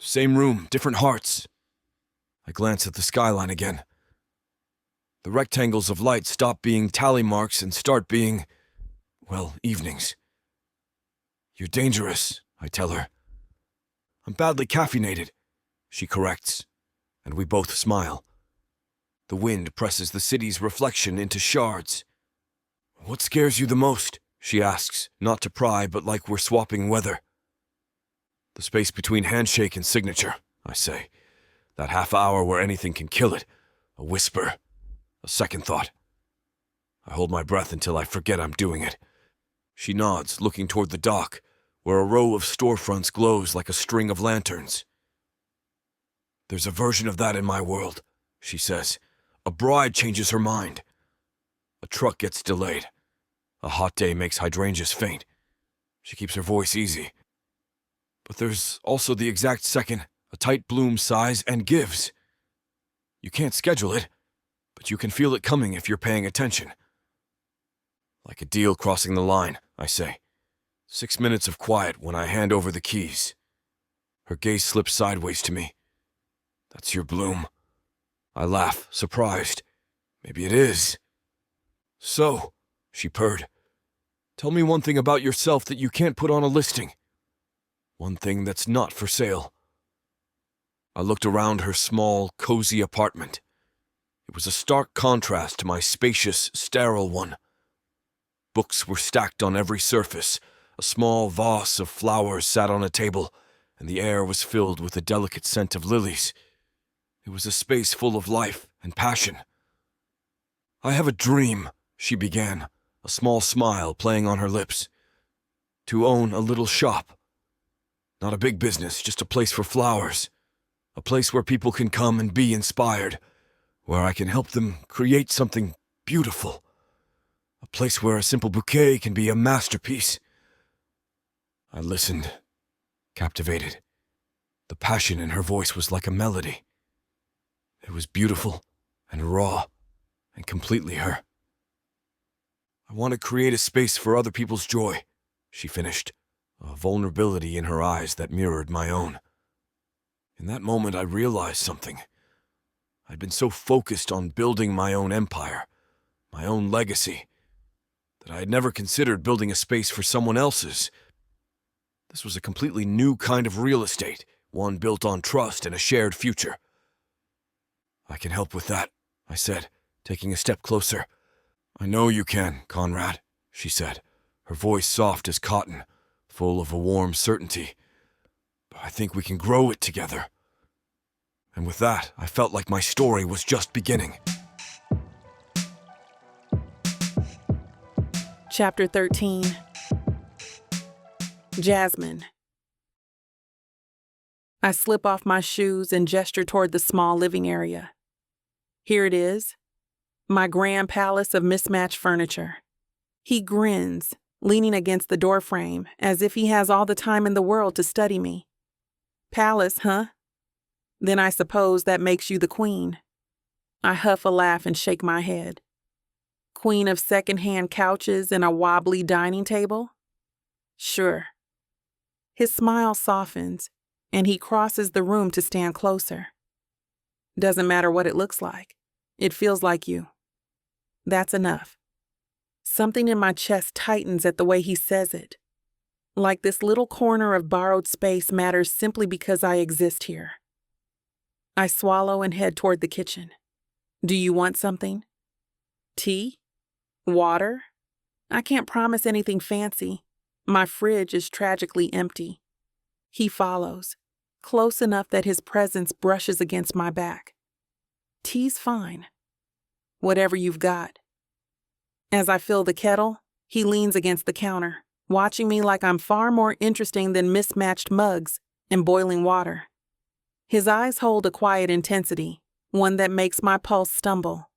Same room, different hearts. I glance at the skyline again. The rectangles of light stop being tally marks and start being, well, evenings. You're dangerous, I tell her. I'm badly caffeinated, she corrects, and we both smile. The wind presses the city's reflection into shards. What scares you the most? She asks, not to pry, but like we're swapping weather. The space between handshake and signature, I say. That half hour where anything can kill it. A whisper. A second thought. I hold my breath until I forget I'm doing it. She nods, looking toward the dock, where a row of storefronts glows like a string of lanterns. "There's a version of that in my world," she says. "A bride changes her mind. A truck gets delayed. A hot day makes hydrangeas faint." She keeps her voice easy. "But there's also the exact second a tight bloom sighs and gives. You can't schedule it, but you can feel it coming if you're paying attention." "Like a deal crossing the line," I say. 6 minutes of quiet when I hand over the keys. Her gaze slips sideways to me. "That's your bloom." I laugh, surprised. "Maybe it is." "So," she purred, "tell me one thing about yourself that you can't put on a listing. One thing that's not for sale." I looked around her small, cozy apartment. It was a stark contrast to my spacious, sterile one. Books were stacked on every surface, a small vase of flowers sat on a table, and the air was filled with the delicate scent of lilies. It was a space full of life and passion. "I have a dream," she began, a small smile playing on her lips. "To own a little shop. Not a big business, just a place for flowers. A place where people can come and be inspired, where I can help them create something beautiful. A place where a simple bouquet can be a masterpiece." I listened, captivated. The passion in her voice was like a melody. It was beautiful and raw and completely her. "I want to create a space for other people's joy," she finished, a vulnerability in her eyes that mirrored my own. In that moment, I realized something. I'd been so focused on building my own empire, my own legacy, that I had never considered building a space for someone else's. This was a completely new kind of real estate, one built on trust and a shared future. "I can help with that," I said, taking a step closer. "I know you can, Conrad," she said, her voice soft as cotton, full of a warm certainty. "But I think we can grow it together." And with that, I felt like my story was just beginning. Chapter 13. Jasmine. I slip off my shoes and gesture toward the small living area. Here it is, my grand palace of mismatched furniture. He grins, leaning against the doorframe, as if he has all the time in the world to study me. "Palace, huh? Then I suppose that makes you the queen." I huff a laugh and shake my head. "Queen of second-hand couches and a wobbly dining table? Sure." His smile softens, and he crosses the room to stand closer. "Doesn't matter what it looks like. It feels like you." That's enough. Something in my chest tightens at the way he says it. Like this little corner of borrowed space matters simply because I exist here. I swallow and head toward the kitchen. "Do you want something? Tea? Water? I can't promise anything fancy. My fridge is tragically empty." He follows, close enough that his presence brushes against my back. "Tea's fine. Whatever you've got." As I fill the kettle, he leans against the counter, watching me like I'm far more interesting than mismatched mugs and boiling water. His eyes hold a quiet intensity, one that makes my pulse stumble.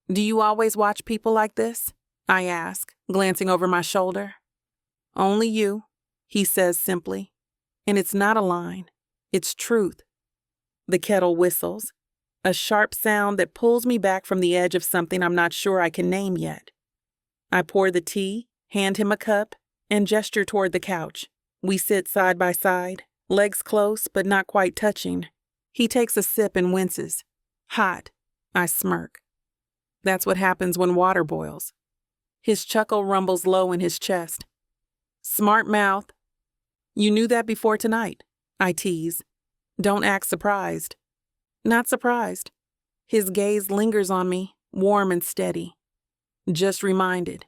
"Do you always watch people like this?" I ask, glancing over my shoulder. "Only you," he says simply. And it's not a line, it's truth. The kettle whistles, a sharp sound that pulls me back from the edge of something I'm not sure I can name yet. I pour the tea, hand him a cup, and gesture toward the couch. We sit side by side, legs close but not quite touching. He takes a sip and winces. "Hot." I smirk. That's what happens when water boils. His chuckle rumbles low in his chest. "Smart mouth." "You knew that before tonight," I tease. "Don't act surprised." Not surprised. His gaze lingers on me, warm and steady. Just reminded.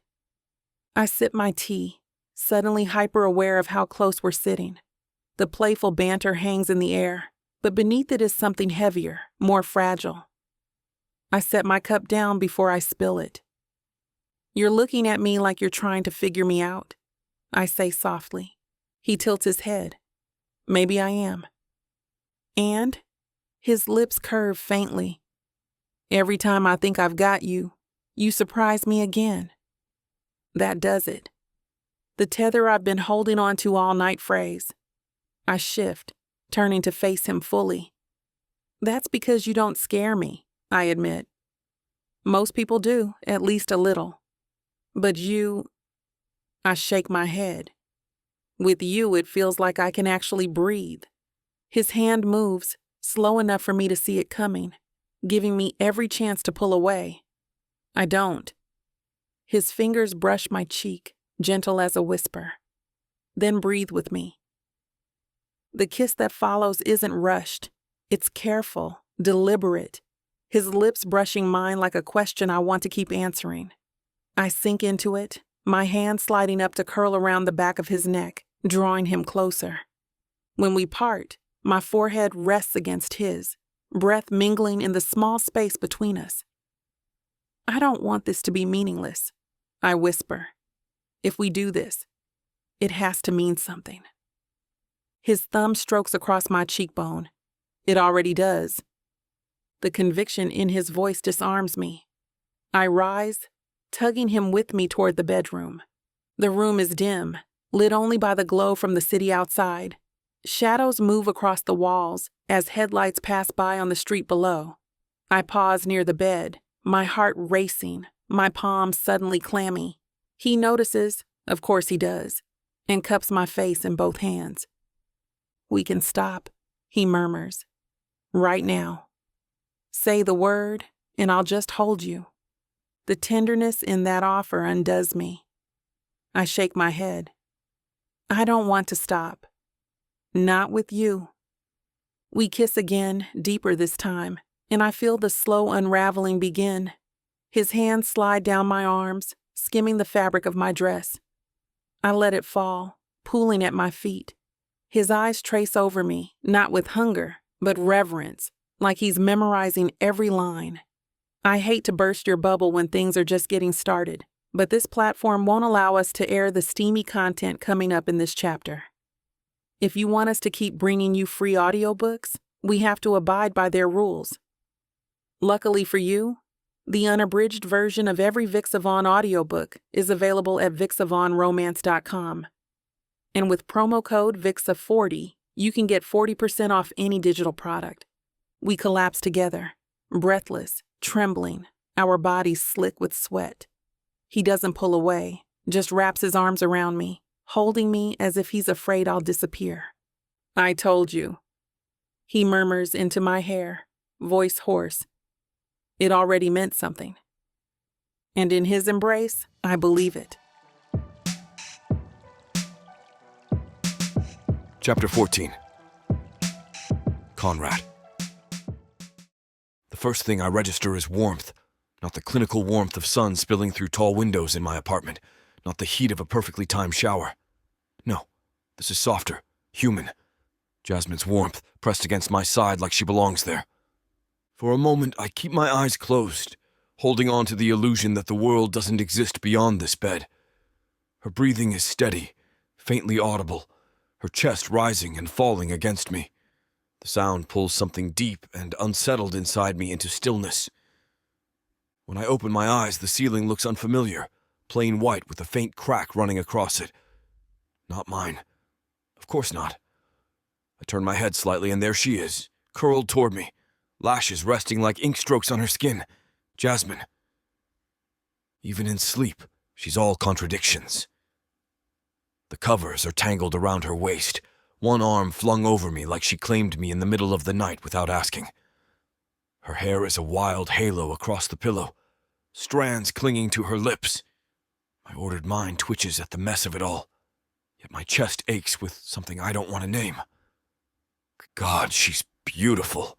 I sip my tea, suddenly hyper-aware of how close we're sitting. The playful banter hangs in the air, but beneath it is something heavier, more fragile. I set my cup down before I spill it. "You're looking at me like you're trying to figure me out," I say softly. He tilts his head. Maybe I am. And his lips curve faintly. Every time I think I've got you, you surprise me again. That does it. The tether I've been holding on to all night frays. I shift, turning to face him fully. That's because you don't scare me, I admit. Most people do, at least a little. But you... I shake my head. With you, it feels like I can actually breathe. His hand moves, slow enough for me to see it coming, giving me every chance to pull away. I don't. His fingers brush my cheek, gentle as a whisper. Then breathe with me. The kiss that follows isn't rushed. It's careful, deliberate. His lips brushing mine like a question I want to keep answering. I sink into it, my hand sliding up to curl around the back of his neck, drawing him closer. When we part, my forehead rests against his, breath mingling in the small space between us. I don't want this to be meaningless, I whisper. If we do this, it has to mean something. His thumb strokes across my cheekbone. It already does. The conviction in his voice disarms me. I rise, tugging him with me toward the bedroom. The room is dim, lit only by the glow from the city outside. Shadows move across the walls as headlights pass by on the street below. I pause near the bed, my heart racing, my palms suddenly clammy. He notices, of course he does, and cups my face in both hands. We can stop, he murmurs. Right now. Say the word, and I'll just hold you. The tenderness in that offer undoes me. I shake my head. I don't want to stop. Not with you. We kiss again, deeper this time, and I feel the slow unraveling begin. His hands slide down my arms, skimming the fabric of my dress. I let it fall, pooling at my feet. His eyes trace over me, not with hunger, but reverence, like he's memorizing every line. I hate to burst your bubble when things are just getting started, but this platform won't allow us to air the steamy content coming up in this chapter. If you want us to keep bringing you free audiobooks, we have to abide by their rules. Luckily for you, the unabridged version of every Vixavon audiobook is available at vixavonromance.com. And with promo code VIXA40, you can get 40% off any digital product. We collapse together, breathless, trembling, our bodies slick with sweat. He doesn't pull away, just wraps his arms around me, holding me as if he's afraid I'll disappear. I told you. He murmurs into my hair, voice hoarse. It already meant something. And in his embrace, I believe it. Chapter 14. Conrad. The first thing I register is warmth, not the clinical warmth of sun spilling through tall windows in my apartment, not the heat of a perfectly timed shower. No, this is softer, human. Jasmine's warmth pressed against my side like she belongs there. For a moment, I keep my eyes closed, holding on to the illusion that the world doesn't exist beyond this bed. Her breathing is steady, faintly audible, her chest rising and falling against me. The sound pulls something deep and unsettled inside me into stillness. When I open my eyes, the ceiling looks unfamiliar, plain white with a faint crack running across it. Not mine. Of course not. I turn my head slightly, and there she is, curled toward me, lashes resting like ink strokes on her skin. Jasmine. Even in sleep, she's all contradictions. The covers are tangled around her waist, one arm flung over me like she claimed me in the middle of the night without asking. Her hair is a wild halo across the pillow, strands clinging to her lips. My ordered mind twitches at the mess of it all, yet my chest aches with something I don't want to name. God, she's beautiful.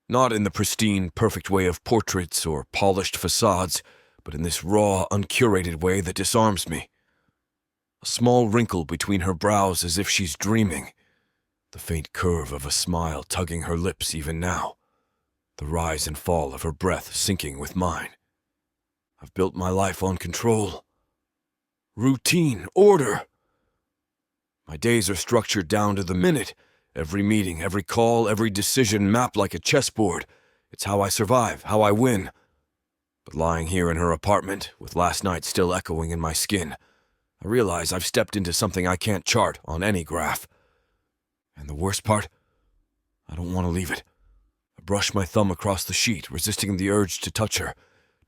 Not in the pristine, perfect way of portraits or polished facades, but in this raw, uncurated way that disarms me. A small wrinkle between her brows as if she's dreaming. The faint curve of a smile tugging her lips even now. The rise and fall of her breath syncing with mine. I've built my life on control. Routine, order. My days are structured down to the minute. Every meeting, every call, every decision mapped like a chessboard. It's how I survive, how I win. But lying here in her apartment, with last night still echoing in my skin, I realize I've stepped into something I can't chart on any graph. And the worst part? I don't want to leave it. I brush my thumb across the sheet, resisting the urge to touch her,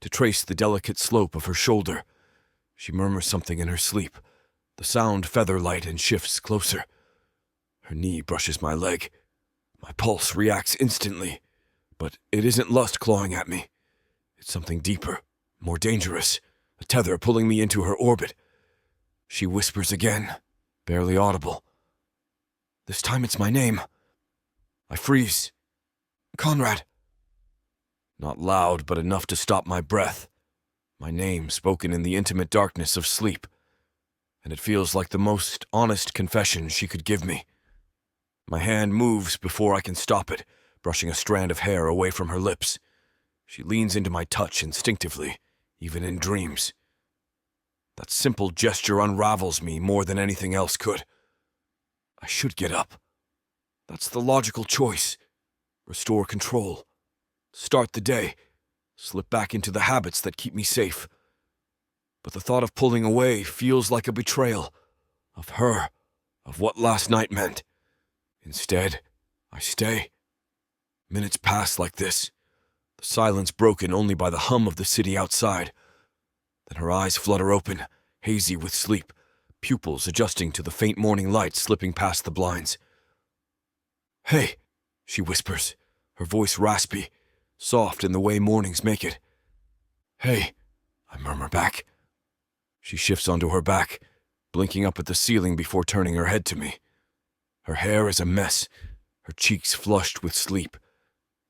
to trace the delicate slope of her shoulder. She murmurs something in her sleep. The sound feather-light and shifts closer. Her knee brushes my leg. My pulse reacts instantly. But it isn't lust clawing at me. It's something deeper, more dangerous, a tether pulling me into her orbit. She whispers again, barely audible. This time it's my name. I freeze. Conrad. Not loud, but enough to stop my breath. My name spoken in the intimate darkness of sleep. And it feels like the most honest confession she could give me. My hand moves before I can stop it, brushing a strand of hair away from her lips. She leans into my touch instinctively, even in dreams. That simple gesture unravels me more than anything else could. I should get up. That's the logical choice. Restore control. Start the day. Slip back into the habits that keep me safe. But the thought of pulling away feels like a betrayal. Of her. Of what last night meant. Instead, I stay. Minutes pass like this. The silence broken only by the hum of the city outside. Then her eyes flutter open, hazy with sleep, pupils adjusting to the faint morning light slipping past the blinds. Hey, she whispers, her voice raspy, soft in the way mornings make it. Hey, I murmur back. She shifts onto her back, blinking up at the ceiling before turning her head to me. Her hair is a mess, her cheeks flushed with sleep,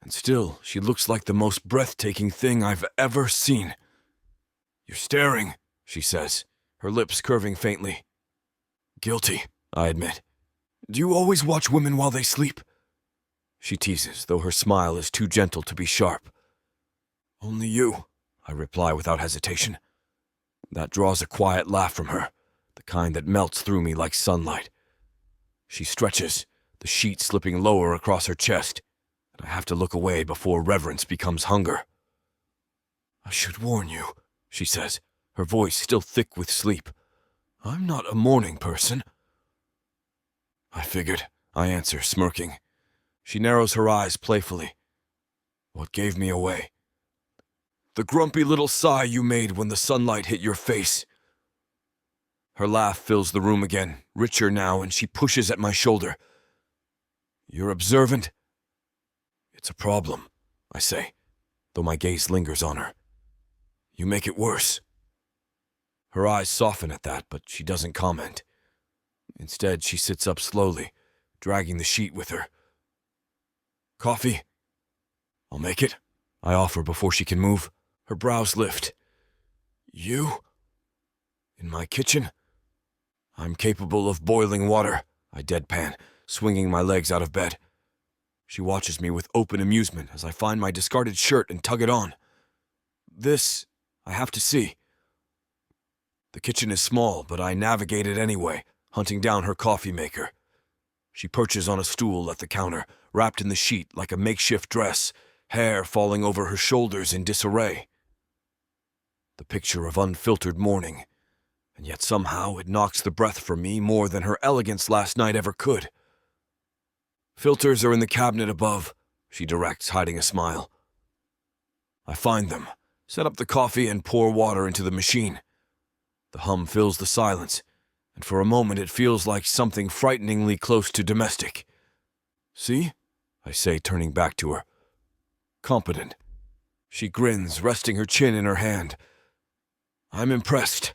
and still she looks like the most breathtaking thing I've ever seen. You're staring, she says, her lips curving faintly. Guilty, I admit. Do you always watch women while they sleep? She teases, though her smile is too gentle to be sharp. Only you, I reply without hesitation. That draws a quiet laugh from her, the kind that melts through me like sunlight. She stretches, the sheet slipping lower across her chest, and I have to look away before reverence becomes hunger. I should warn you, she says, her voice still thick with sleep. I'm not a morning person. I figured, I answer, smirking. She narrows her eyes playfully. What gave me away? The grumpy little sigh you made when the sunlight hit your face. Her laugh fills the room again, richer now, and she pushes at my shoulder. You're observant? It's a problem, I say, though my gaze lingers on her. You make it worse. Her eyes soften at that, but she doesn't comment. Instead, she sits up slowly, dragging the sheet with her. Coffee? I'll make it, I offer before she can move. Her brows lift. You? In my kitchen? I'm capable of boiling water, I deadpan, swinging my legs out of bed. She watches me with open amusement as I find my discarded shirt and tug it on. This, I have to see. The kitchen is small, but I navigate it anyway, hunting down her coffee maker. She perches on a stool at the counter, wrapped in the sheet like a makeshift dress, hair falling over her shoulders in disarray. The picture of unfiltered morning, and yet somehow it knocks the breath from me more than her elegance last night ever could. Filters are in the cabinet above, she directs, hiding a smile. I find them, set up the coffee and pour water into the machine. The hum fills the silence, and for a moment it feels like something frighteningly close to domestic. See? I say, turning back to her. Competent. She grins, resting her chin in her hand. I'm impressed.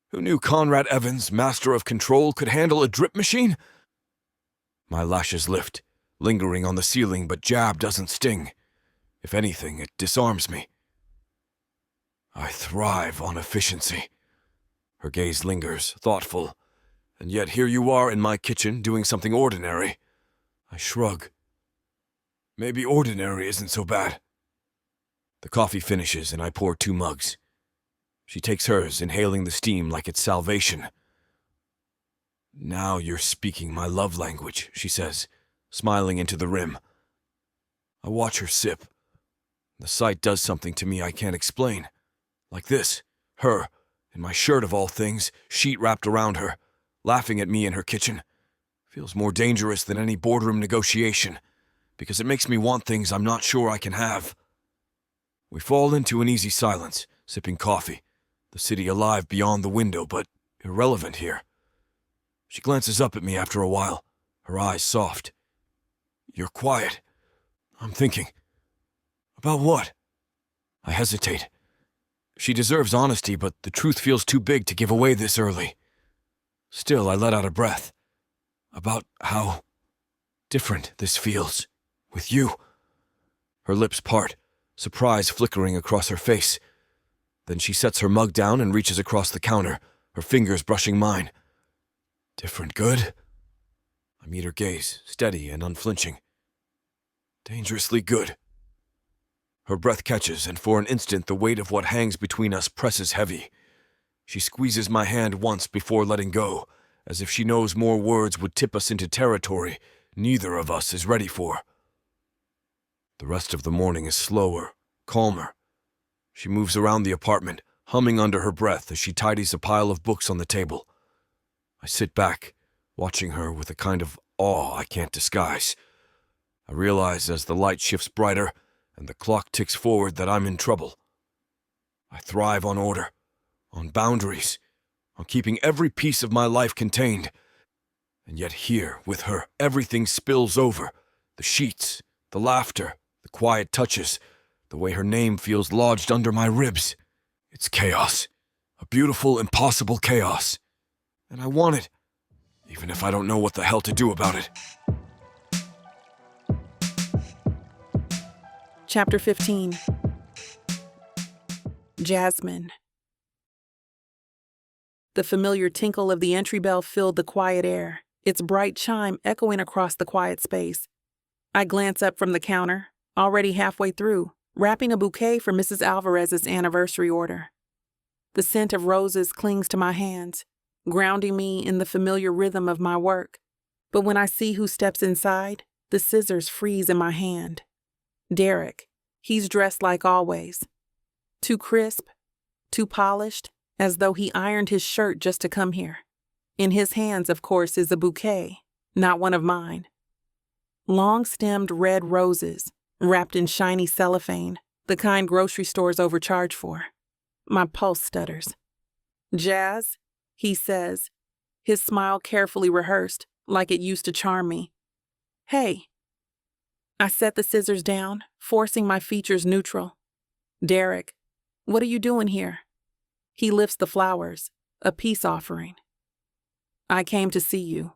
Who knew Conrad Evans, master of control, could handle a drip machine? My lashes lift, lingering on the ceiling, but jab doesn't sting. If anything, it disarms me. I thrive on efficiency. Her gaze lingers, thoughtful, and yet here you are in my kitchen doing something ordinary. I shrug. Maybe ordinary isn't so bad. The coffee finishes and I pour 2 mugs. She takes hers, inhaling the steam like it's salvation. Now you're speaking my love language, she says, smiling into the rim. I watch her sip. The sight does something to me I can't explain. Like this, her, in my shirt of all things, sheet wrapped around her, laughing at me in her kitchen. Feels more dangerous than any boardroom negotiation, because it makes me want things I'm not sure I can have. We fall into an easy silence, sipping coffee, the city alive beyond the window, but irrelevant here. She glances up at me after a while, her eyes soft. You're quiet. I'm thinking. About what? I hesitate. She deserves honesty, but the truth feels too big to give away this early. Still, I let out a breath. About how different this feels. With you. Her lips part, surprise flickering across her face. Then she sets her mug down and reaches across the counter, her fingers brushing mine. Different good? I meet her gaze, steady and unflinching. Dangerously good. Her breath catches, and for an instant the weight of what hangs between us presses heavy. She squeezes my hand once before letting go, as if she knows more words would tip us into territory neither of us is ready for. The rest of the morning is slower, calmer. She moves around the apartment, humming under her breath as she tidies a pile of books on the table. I sit back, watching her with a kind of awe I can't disguise. I realize as the light shifts brighter and the clock ticks forward that I'm in trouble. I thrive on order, on boundaries, on keeping every piece of my life contained. And yet here, with her, everything spills over. The sheets, the laughter, the quiet touches, the way her name feels lodged under my ribs. It's chaos. A beautiful, impossible chaos. And I want it, even if I don't know what the hell to do about it. Chapter 15. Jasmine. The familiar tinkle of the entry bell filled the quiet air, its bright chime echoing across the quiet space. I glance up from the counter, already halfway through, wrapping a bouquet for Mrs. Alvarez's anniversary order. The scent of roses clings to my hands, grounding me in the familiar rhythm of my work. But when I see who steps inside, the scissors freeze in my hand. Derek. He's dressed like always. Too crisp, too polished, as though he ironed his shirt just to come here. In his hands, of course, is a bouquet, not one of mine. Long-stemmed red roses, wrapped in shiny cellophane, the kind grocery stores overcharge for. My pulse stutters. "Jazz," he says, his smile carefully rehearsed, like it used to charm me. "Hey." I set the scissors down, forcing my features neutral. "Derek, what are you doing here?" He lifts the flowers, a peace offering. "I came to see you.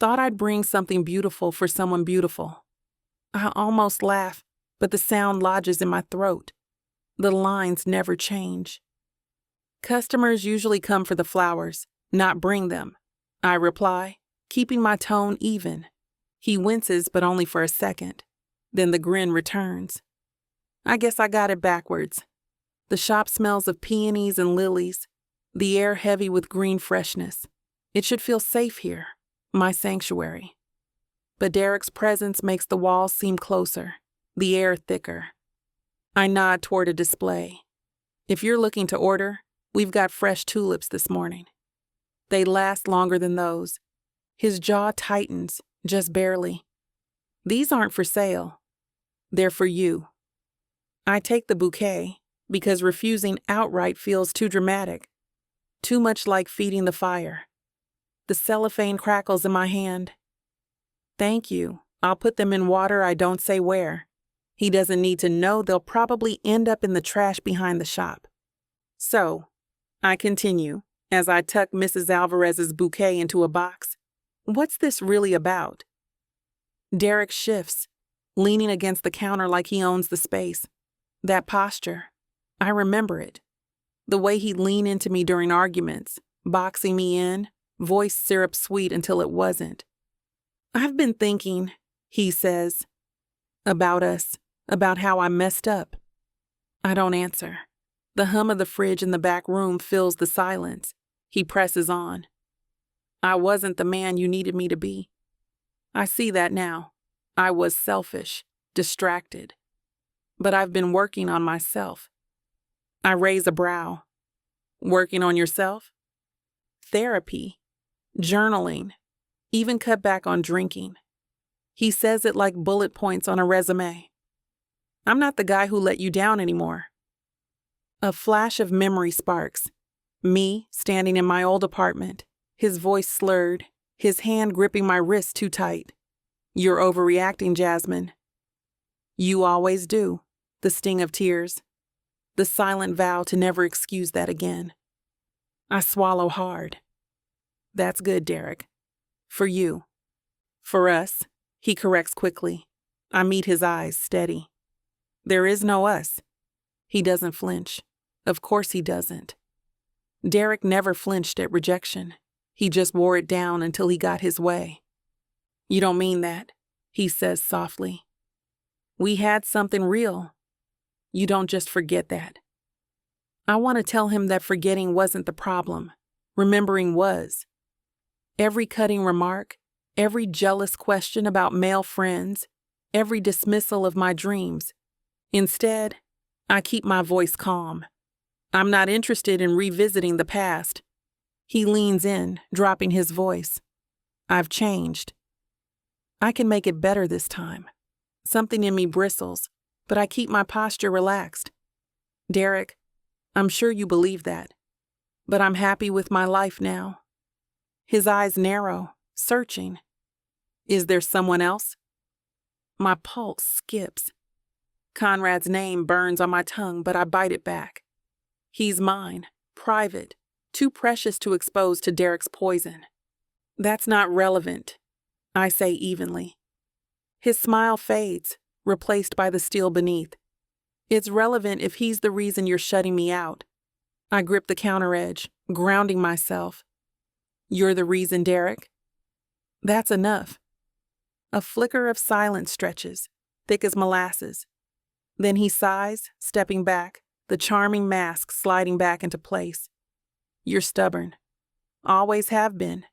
Thought I'd bring something beautiful for someone beautiful." I almost laugh, but the sound lodges in my throat. The lines never change. "Customers usually come for the flowers, not bring them," I reply, keeping my tone even. He winces, but only for a second. Then the grin returns. I guess I got it backwards. The shop smells of peonies and lilies, the air heavy with green freshness. It should feel safe here, my sanctuary. But Derek's presence makes the walls seem closer, the air thicker. I nod toward a display. "If you're looking to order, we've got fresh tulips this morning." They last longer than those. His jaw tightens, just barely. "These aren't for sale. They're for you." I take the bouquet, because refusing outright feels too dramatic, too much like feeding the fire. The cellophane crackles in my hand. "Thank you. I'll put them in water I don't say where. He doesn't need to know they'll probably end up in the trash behind the shop." "So," I continue, as I tuck Mrs. Alvarez's bouquet into a box, "what's this really about?" Derek shifts, leaning against the counter like he owns the space. That posture, I remember it. The way he'd lean into me during arguments, boxing me in, voice syrup sweet until it wasn't. "I've been thinking," he says, "about us, about how I messed up." I don't answer. The hum of the fridge in the back room fills the silence. He presses on. I wasn't the man you needed me to be. I see that now. I was selfish, distracted. But I've been working on myself. I raise a brow. Working on yourself? Therapy, journaling, even cut back on drinking. He says it like bullet points on a resume. I'm not the guy who let you down anymore. A flash of memory sparks. Me standing in my old apartment, his voice slurred, his hand gripping my wrist too tight. You're overreacting, Jasmine. You always do. The sting of tears. The silent vow to never excuse that again. I swallow hard. That's good, Derek. For you. For us, he corrects quickly. I meet his eyes, steady. There is no us. He doesn't flinch. Of course he doesn't. Derek never flinched at rejection. He just wore it down until he got his way. You don't mean that, he says softly. We had something real. You don't just forget that. I want to tell him that forgetting wasn't the problem. Remembering was. Every cutting remark, every jealous question about male friends, every dismissal of my dreams. Instead, I keep my voice calm. I'm not interested in revisiting the past. He leans in, dropping his voice. I've changed. I can make it better this time. Something in me bristles, but I keep my posture relaxed. Derek, I'm sure you believe that, but I'm happy with my life now. His eyes narrow, searching. Is there someone else? My pulse skips. Conrad's name burns on my tongue, but I bite it back. He's mine, private, too precious to expose to Derek's poison. That's not relevant, I say evenly. His smile fades, replaced by the steel beneath. It's relevant if he's the reason you're shutting me out. I grip the counter edge, grounding myself. You're the reason, Derek? That's enough. A flicker of silence stretches, thick as molasses. Then he sighs, stepping back, the charming mask sliding back into place. You're stubborn. Always have been.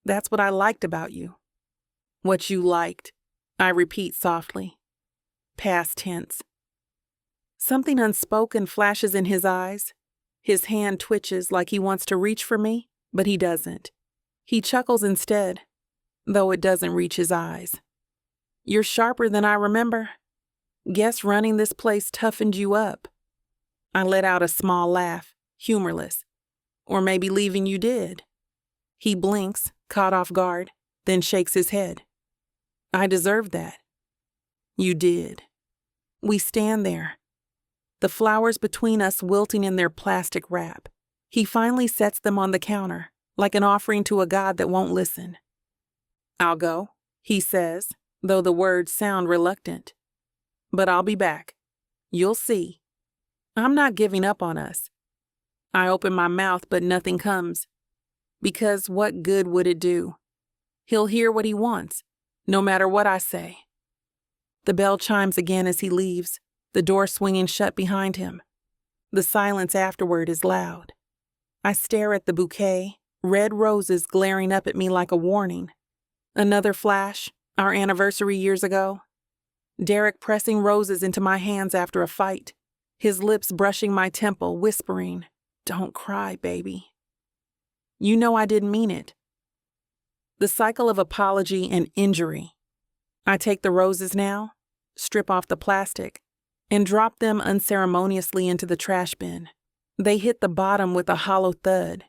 That's what I liked about you. What you liked, I repeat softly. Past tense. Something unspoken flashes in his eyes. His hand twitches like he wants to reach for me, but he doesn't. He chuckles instead, though it doesn't reach his eyes. You're sharper than I remember. Guess running this place toughened you up. I let out a small laugh, humorless. Or maybe leaving you did. He blinks, caught off guard, then shakes his head. I deserved that. You did. We stand there, the flowers between us wilting in their plastic wrap. He finally sets them on the counter, like an offering to a god that won't listen. I'll go, he says, though the words sound reluctant. But I'll be back. You'll see. I'm not giving up on us. I open my mouth, but nothing comes. Because what good would it do? He'll hear what he wants, no matter what I say. The bell chimes again as he leaves, the door swinging shut behind him. The silence afterward is loud. I stare at the bouquet, red roses glaring up at me like a warning. Another flash, our anniversary years ago. Derek pressing roses into my hands after a fight, his lips brushing my temple, whispering, "Don't cry, baby. You know I didn't mean it." The cycle of apology and injury. I take the roses now, strip off the plastic, and drop them unceremoniously into the trash bin. They hit the bottom with a hollow thud.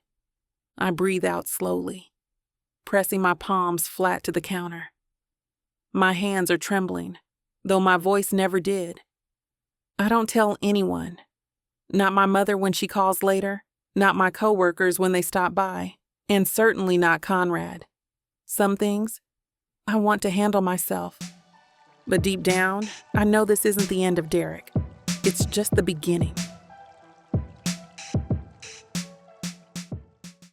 I breathe out slowly, pressing my palms flat to the counter. My hands are trembling, though my voice never did. I don't tell anyone. Not my mother when she calls later, not my coworkers when they stop by, and certainly not Conrad. Some things, I want to handle myself. But deep down, I know this isn't the end of Derek. It's just the beginning.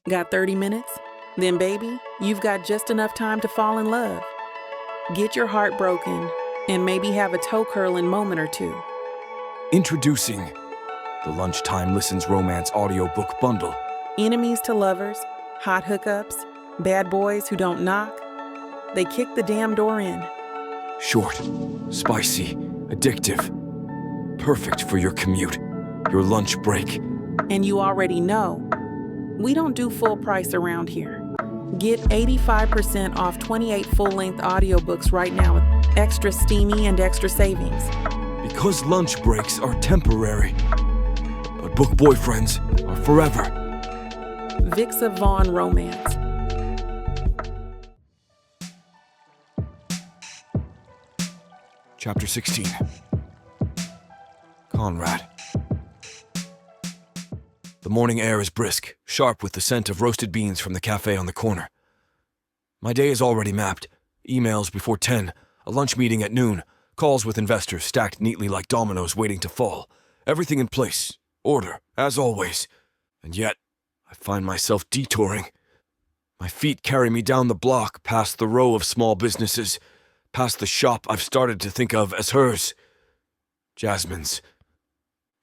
Got 30 minutes? Then baby, you've got just enough time to fall in love. Get your heart broken, and maybe have a toe-curling moment or two. Introducing the Lunchtime Listens Romance Audiobook Bundle. Enemies to lovers, hot hookups, Bad boys who don't knock, they kick the damn door in. Short, spicy, addictive. Perfect for your commute, your lunch break. And you already know, we don't do full price around here. Get 85% off 28 full-length audiobooks right now with extra steamy and extra savings. Because lunch breaks are temporary, but book boyfriends are forever. Vixa Vaughn Romance. Chapter 16. Conrad. The morning air is brisk, sharp with the scent of roasted beans from the cafe on the corner. My day is already mapped. Emails before 10, a lunch meeting at noon, calls with investors stacked neatly like dominoes waiting to fall. Everything in place. Order, as always. And yet, I find myself detouring. My feet carry me down the block, past the row of small businesses, past the shop I've started to think of as hers. Jasmine's.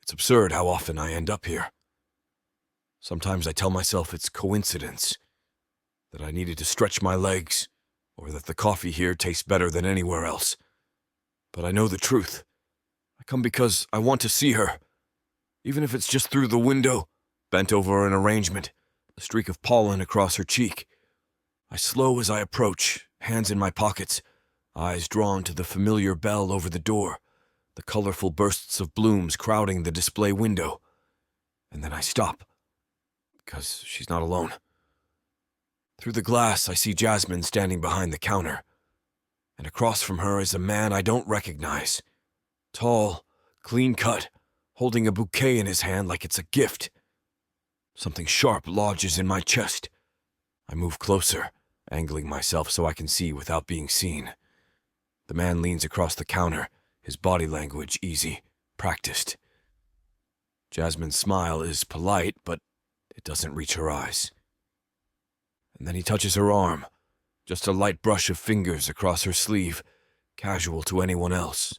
It's absurd how often I end up here. Sometimes I tell myself it's coincidence, that I needed to stretch my legs, or that the coffee here tastes better than anywhere else. But I know the truth. I come because I want to see her, even if it's just through the window, bent over an arrangement, a streak of pollen across her cheek. I slow as I approach, hands in my pockets, eyes drawn to the familiar bell over the door, the colorful bursts of blooms crowding the display window. And then I stop, because she's not alone. Through the glass, I see Jasmine standing behind the counter, and across from her is a man I don't recognize. Tall, clean-cut, holding a bouquet in his hand like it's a gift. Something sharp lodges in my chest. I move closer, angling myself so I can see without being seen. The man leans across the counter, his body language easy, practiced. Jasmine's smile is polite, but it doesn't reach her eyes. And then he touches her arm, just a light brush of fingers across her sleeve, casual to anyone else,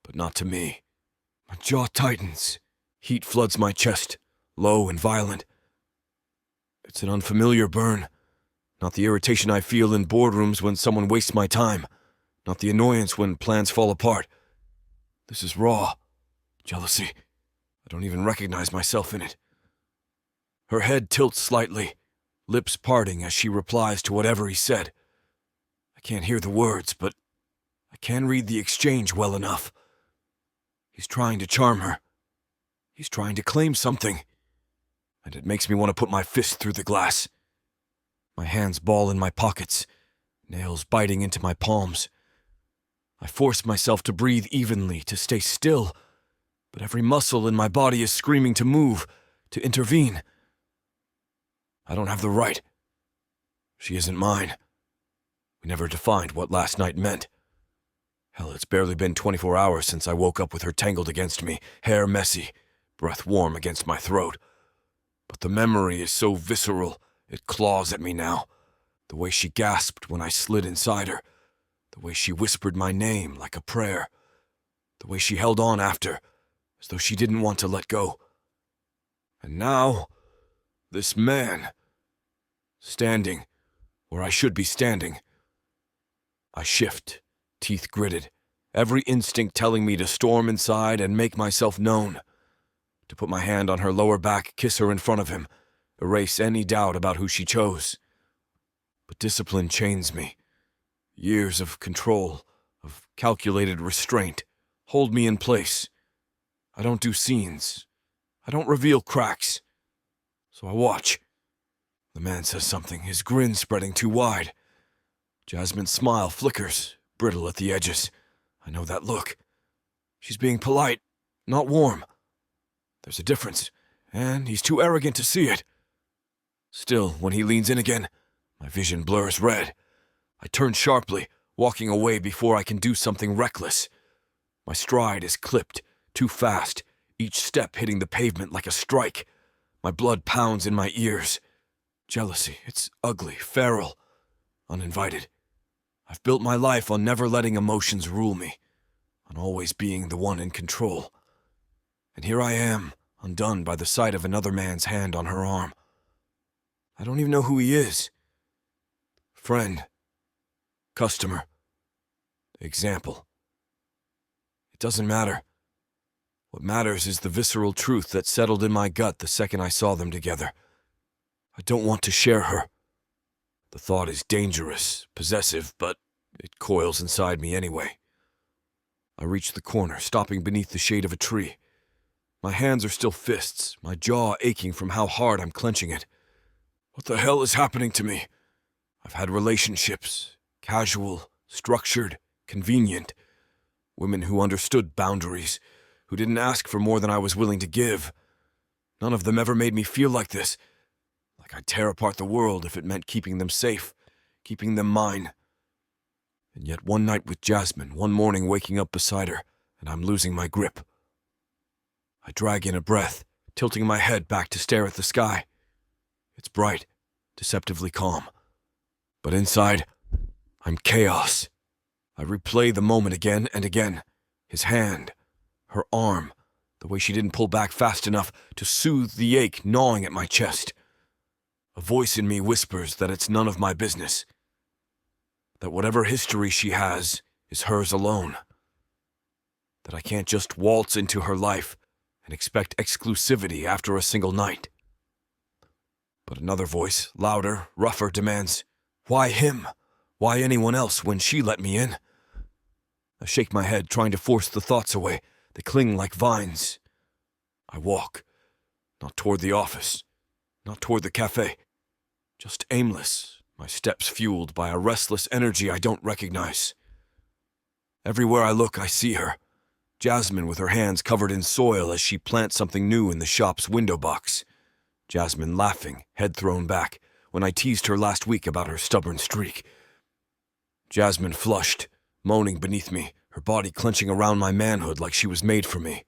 but not to me. My jaw tightens. Heat floods my chest, low and violent. It's an unfamiliar burn, not the irritation I feel in boardrooms when someone wastes my time, not the annoyance when plans fall apart. This is raw. Jealousy. I don't even recognize myself in it. Her head tilts slightly, lips parting as she replies to whatever he said. I can't hear the words, but I can read the exchange well enough. He's trying to charm her. He's trying to claim something. And it makes me want to put my fist through the glass. My hands ball in my pockets, nails biting into my palms. I force myself to breathe evenly, to stay still, but every muscle in my body is screaming to move, to intervene. I don't have the right. She isn't mine. We never defined what last night meant. Hell, it's barely been 24 hours since I woke up with her tangled against me, hair messy, breath warm against my throat. But the memory is so visceral, it claws at me now. The way she gasped when I slid inside her. The way she whispered my name like a prayer. The way she held on after, as though she didn't want to let go. And now, this man, standing where I should be standing. I shift, teeth gritted, every instinct telling me to storm inside and make myself known. To put my hand on her lower back, kiss her in front of him, erase any doubt about who she chose. But discipline chains me. Years of control, of calculated restraint, hold me in place. I don't do scenes. I don't reveal cracks. So I watch. The man says something, his grin spreading too wide. Jasmine's smile flickers, brittle at the edges. I know that look. She's being polite, not warm. There's a difference, and he's too arrogant to see it. Still, when he leans in again, my vision blurs red. I turn sharply, walking away before I can do something reckless. My stride is clipped, too fast, each step hitting the pavement like a strike. My blood pounds in my ears. Jealousy, it's ugly, feral, uninvited. I've built my life on never letting emotions rule me, on always being the one in control. And here I am, undone by the sight of another man's hand on her arm. I don't even know who he is. friend, customer, example. It doesn't matter. What matters is the visceral truth that settled in my gut the second I saw them together. I don't want to share her. The thought is dangerous, possessive, but it coils inside me anyway. I reach the corner, stopping beneath the shade of a tree. My hands are still fists, my jaw aching from how hard I'm clenching it. What the hell is happening to me? I've had relationships, casual, structured, convenient. Women who understood boundaries, who didn't ask for more than I was willing to give. None of them ever made me feel like this. Like I'd tear apart the world if it meant keeping them safe, keeping them mine. And yet one night with Jasmine, one morning waking up beside her, and I'm losing my grip. I drag in a breath, tilting my head back to stare at the sky. It's bright, deceptively calm. But inside, I'm chaos. I replay the moment again and again. His hand, her arm, the way she didn't pull back fast enough to soothe the ache gnawing at my chest. A voice in me whispers that it's none of my business. That whatever history she has is hers alone. That I can't just waltz into her life and expect exclusivity after a single night. But another voice, louder, rougher, demands, why him? Why anyone else when she let me in? I shake my head, trying to force the thoughts away. They cling like vines. I walk, not toward the office, not toward the cafe, just aimless, my steps fueled by a restless energy I don't recognize. Everywhere I look, I see her. Jasmine with her hands covered in soil as she plants something new in the shop's window box. Jasmine laughing, head thrown back, when I teased her last week about her stubborn streak. Jasmine flushed, moaning beneath me, her body clenching around my manhood like she was made for me.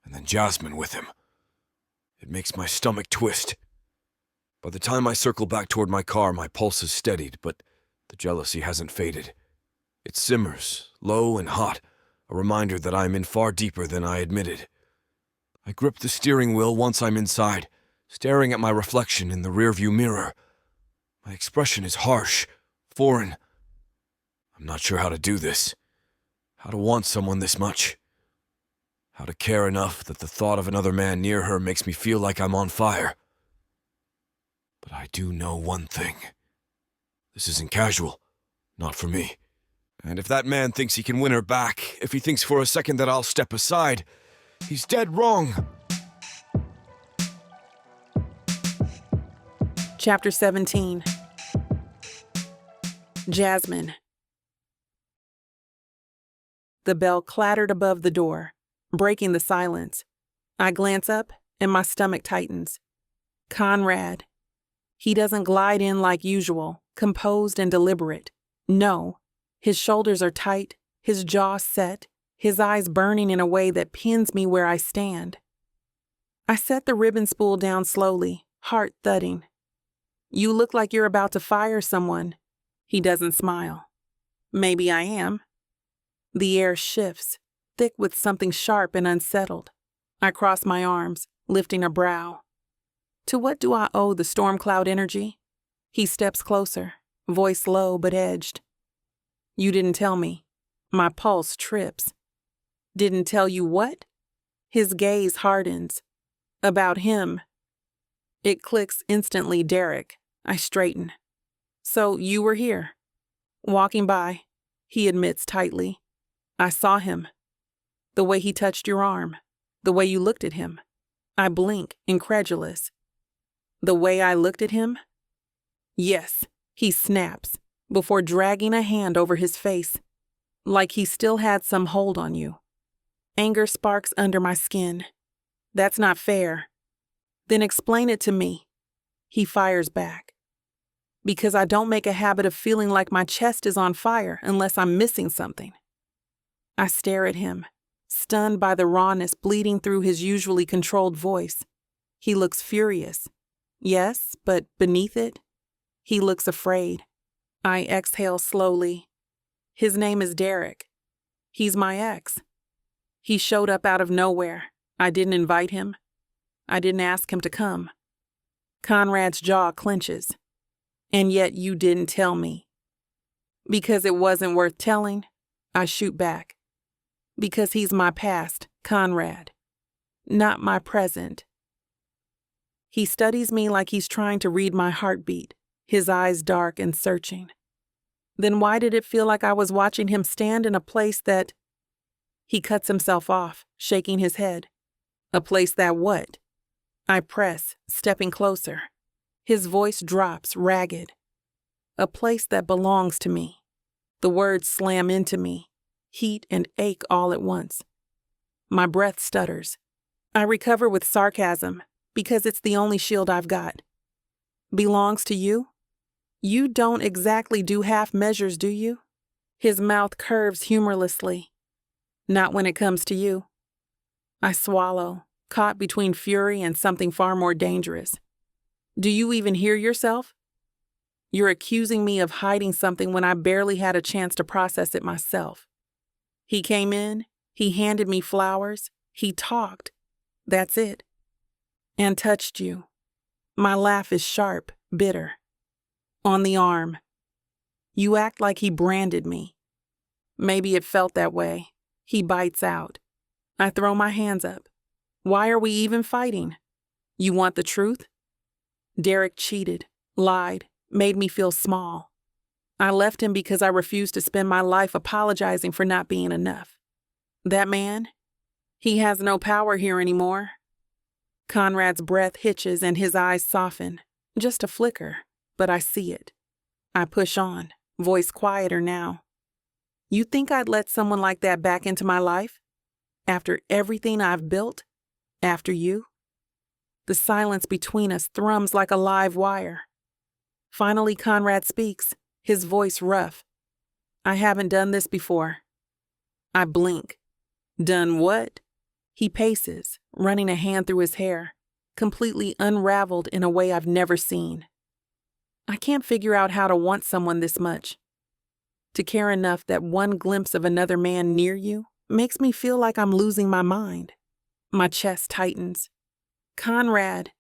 And then Jasmine with him. It makes my stomach twist. By the time I circle back toward my car, my pulse has steadied, but the jealousy hasn't faded. It simmers, low and hot, a reminder that I'm in far deeper than I admitted. I grip the steering wheel once I'm inside, staring at my reflection in the rearview mirror. My expression is harsh, foreign. I'm not sure how to do this. How to want someone this much. How to care enough that the thought of another man near her makes me feel like I'm on fire. But I do know one thing. This isn't casual. Not for me. And if that man thinks he can win her back, if he thinks for a second that I'll step aside, he's dead wrong. Chapter 17. Jasmine. The bell clattered above the door, breaking the silence. I glance up, and my stomach tightens. Conrad. He doesn't glide in like usual, composed and deliberate. No. His shoulders are tight, his jaw set, his eyes burning in a way that pins me where I stand. I set the ribbon spool down slowly, heart thudding. You look like you're about to fire someone. He doesn't smile. Maybe I am. The air shifts, thick with something sharp and unsettled. I cross my arms, lifting a brow. To what do I owe the storm cloud energy? He steps closer, voice low but edged. You didn't tell me. My pulse trips. Didn't tell you what? His gaze hardens. About him. It clicks instantly, Derek. I straighten. So you were here. Walking by, he admits tightly. I saw him. The way he touched your arm. The way you looked at him. I blink, incredulous. The way I looked at him? Yes, he snaps, before dragging a hand over his face, like he still had some hold on you. Anger sparks under my skin. That's not fair. Then explain it to me. He fires back. Because I don't make a habit of feeling like my chest is on fire unless I'm missing something. I stare at him, stunned by the rawness bleeding through his usually controlled voice. He looks furious. Yes, but beneath it, he looks afraid. I exhale slowly. His name is Derek. He's my ex. He showed up out of nowhere. I didn't invite him. I didn't ask him to come. Conrad's jaw clenches. And yet you didn't tell me. Because it wasn't worth telling, I shoot back. Because he's my past, Conrad, not my present. He studies me like he's trying to read my heartbeat, his eyes dark and searching. Then why did it feel like I was watching him stand in a place that... He cuts himself off, shaking his head. A place that what? I press, stepping closer. His voice drops, ragged. A place that belongs to me. The words slam into me, heat and ache all at once. My breath stutters. I recover with sarcasm, because it's the only shield I've got. Belongs to you? You don't exactly do half measures, do you? His mouth curves humorlessly. Not when it comes to you. I swallow, caught between fury and something far more dangerous. Do you even hear yourself? You're accusing me of hiding something when I barely had a chance to process it myself. He came in, he handed me flowers, he talked. That's it. And touched you. My laugh is sharp, bitter. On the arm. You act like he branded me. Maybe it felt that way. He bites out. I throw my hands up. Why are we even fighting? You want the truth? Derek cheated, lied, made me feel small. I left him because I refused to spend my life apologizing for not being enough. That man, he has no power here anymore. Conrad's breath hitches and his eyes soften. Just a flicker, but I see it. I push on, voice quieter now. You think I'd let someone like that back into my life? After everything I've built? After you? The silence between us thrums like a live wire. Finally, Conrad speaks, his voice rough. I haven't done this before. I blink. Done what? He paces, running a hand through his hair, completely unraveled in a way I've never seen. I can't figure out how to want someone this much. To care enough that one glimpse of another man near you makes me feel like I'm losing my mind. My chest tightens. Conrad.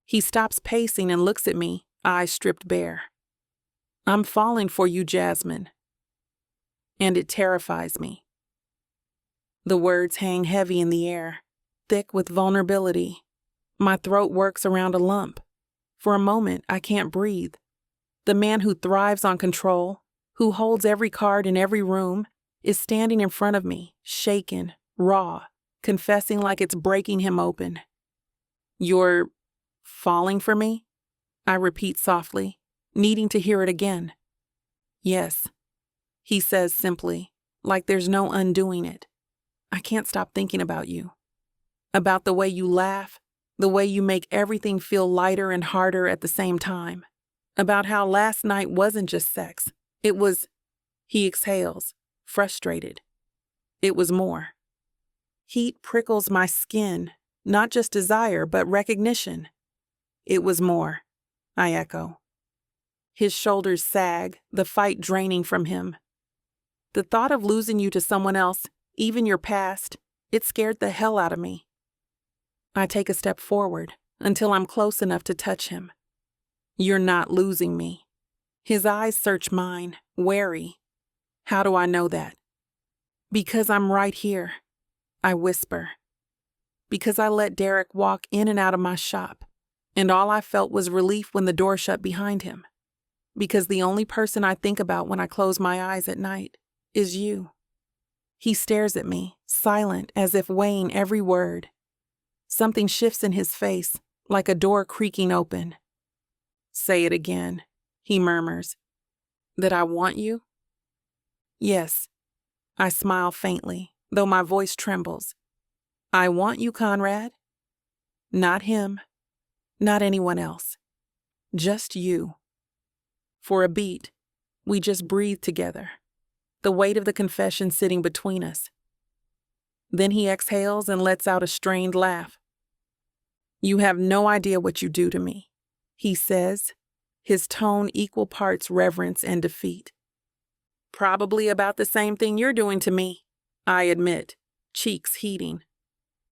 He stops pacing and looks at me, eyes stripped bare. I'm falling for you, Jasmine. And it terrifies me. The words hang heavy in the air, thick with vulnerability. My throat works around a lump. For a moment, I can't breathe. The man who thrives on control, who holds every card in every room, is standing in front of me, shaken, raw, confessing like it's breaking him open. You're falling for me? I repeat softly, needing to hear it again. Yes, he says simply, like there's no undoing it. I can't stop thinking about you. About the way you laugh, the way you make everything feel lighter and harder at the same time. About how last night wasn't just sex. It was, he exhales, frustrated. It was more. Heat prickles my skin, not just desire, but recognition. It was more, I echo. His shoulders sag, the fight draining from him. The thought of losing you to someone else, even your past, it scared the hell out of me. I take a step forward until I'm close enough to touch him. You're not losing me. His eyes search mine, wary. How do I know that? Because I'm right here, I whisper. Because I let Derek walk in and out of my shop, and all I felt was relief when the door shut behind him. Because the only person I think about when I close my eyes at night is you. He stares at me, silent as if weighing every word. Something shifts in his face, like a door creaking open. Say it again, he murmurs. That I want you? Yes. I smile faintly, though my voice trembles. I want you, Conrad. Not him. Not anyone else. Just you. For a beat, we just breathe together, the weight of the confession sitting between us. Then he exhales and lets out a strained laugh. You have no idea what you do to me, he says, his tone equal parts reverence and defeat. Probably about the same thing you're doing to me, I admit, cheeks heating.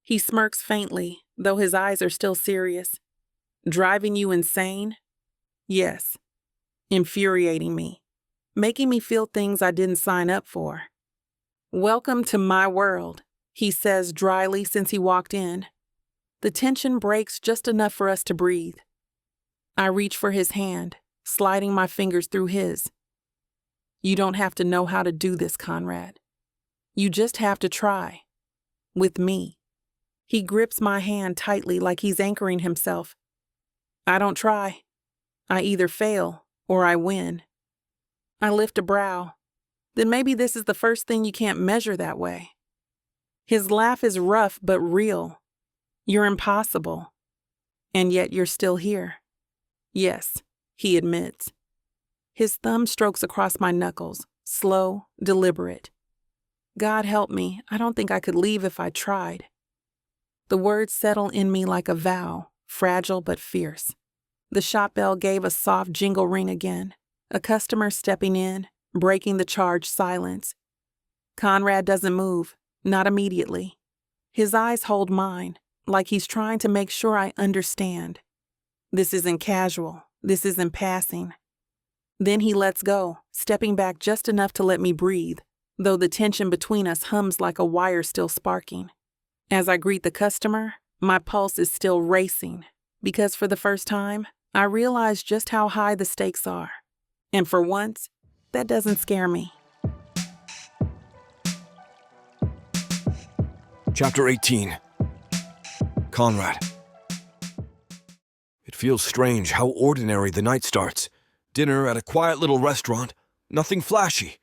He smirks faintly, though his eyes are still serious. Driving you insane? Yes. infuriating me, making me feel things I didn't sign up for. "Welcome to my world," he says dryly since he walked in. The tension breaks just enough for us to breathe. I reach for his hand, sliding my fingers through his. "You don't have to know how to do this, Conrad. You just have to try. With me." He grips my hand tightly like he's anchoring himself. I don't try. I either fail or I win. I lift a brow. Then maybe this is the first thing you can't measure that way. His laugh is rough but real. "You're impossible. And yet you're still here." "Yes," he admits. His thumb strokes across my knuckles, slow, deliberate. "God help me, I don't think I could leave if I tried." The words settle in me like a vow, fragile but fierce. The shop bell gave a soft jingle ring again, a customer stepping in, breaking the charged silence. Conrad doesn't move, not immediately. His eyes hold mine, like he's trying to make sure I understand. This isn't casual, this isn't passing. Then he lets go, stepping back just enough to let me breathe, though the tension between us hums like a wire still sparking. As I greet the customer, my pulse is still racing, because for the first time, I realize just how high the stakes are. And for once, that doesn't scare me. Chapter 18. Conrad. It feels strange how ordinary the night starts. Dinner at a quiet little restaurant, nothing flashy.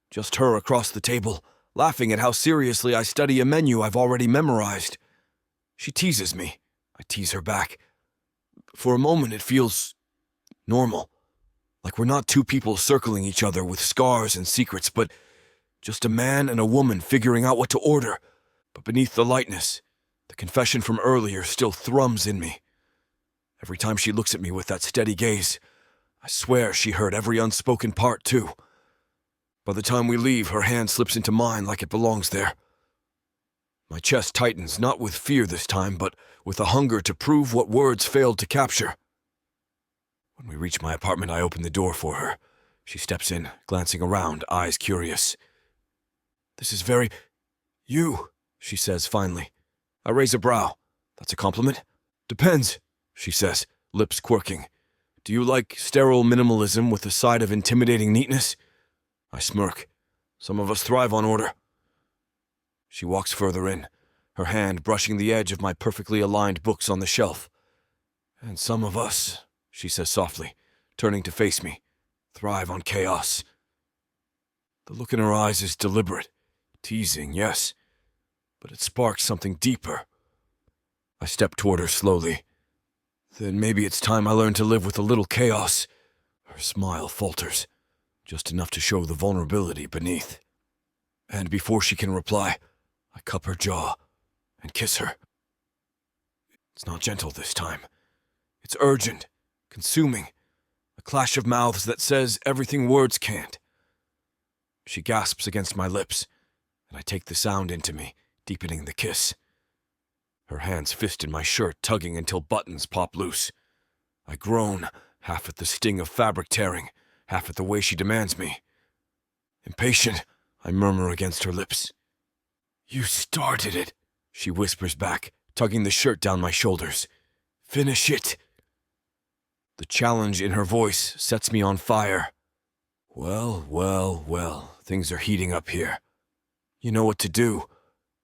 Just her across the table, laughing at how seriously I study a menu I've already memorized. She teases me. I tease her back. For a moment it feels normal. Like we're not two people circling each other with scars and secrets, but just a man and a woman figuring out what to order. But beneath the lightness, the confession from earlier still thrums in me. Every time she looks at me with that steady gaze, I swear she heard every unspoken part, too. By the time we leave, her hand slips into mine like it belongs there. My chest tightens, not with fear this time, but with a hunger to prove what words failed to capture. When we reach my apartment, I open the door for her. She steps in, glancing around, eyes curious. "This is very... you," she says finally. I raise a brow. "That's a compliment?" "Depends," she says, lips quirking. "Do you like sterile minimalism with a side of intimidating neatness?" I smirk. "Some of us thrive on order." She walks further in, her hand brushing the edge of my perfectly aligned books on the shelf. "And some of us," she says softly, turning to face me, "thrive on chaos." The look in her eyes is deliberate, teasing, yes, but it sparks something deeper. I step toward her slowly. "Then maybe it's time I learn to live with a little chaos." Her smile falters, just enough to show the vulnerability beneath. And before she can reply, I cup her jaw and kiss her. It's not gentle this time. It's urgent, consuming, a clash of mouths that says everything words can't. She gasps against my lips, and I take the sound into me, deepening the kiss. Her hands fist in my shirt, tugging until buttons pop loose. I groan, half at the sting of fabric tearing, half at the way she demands me. Impatient, I murmur against her lips. "You started it," she whispers back, tugging the shirt down my shoulders. "Finish it." The challenge in her voice sets me on fire. Well, things are heating up here. You know what to do.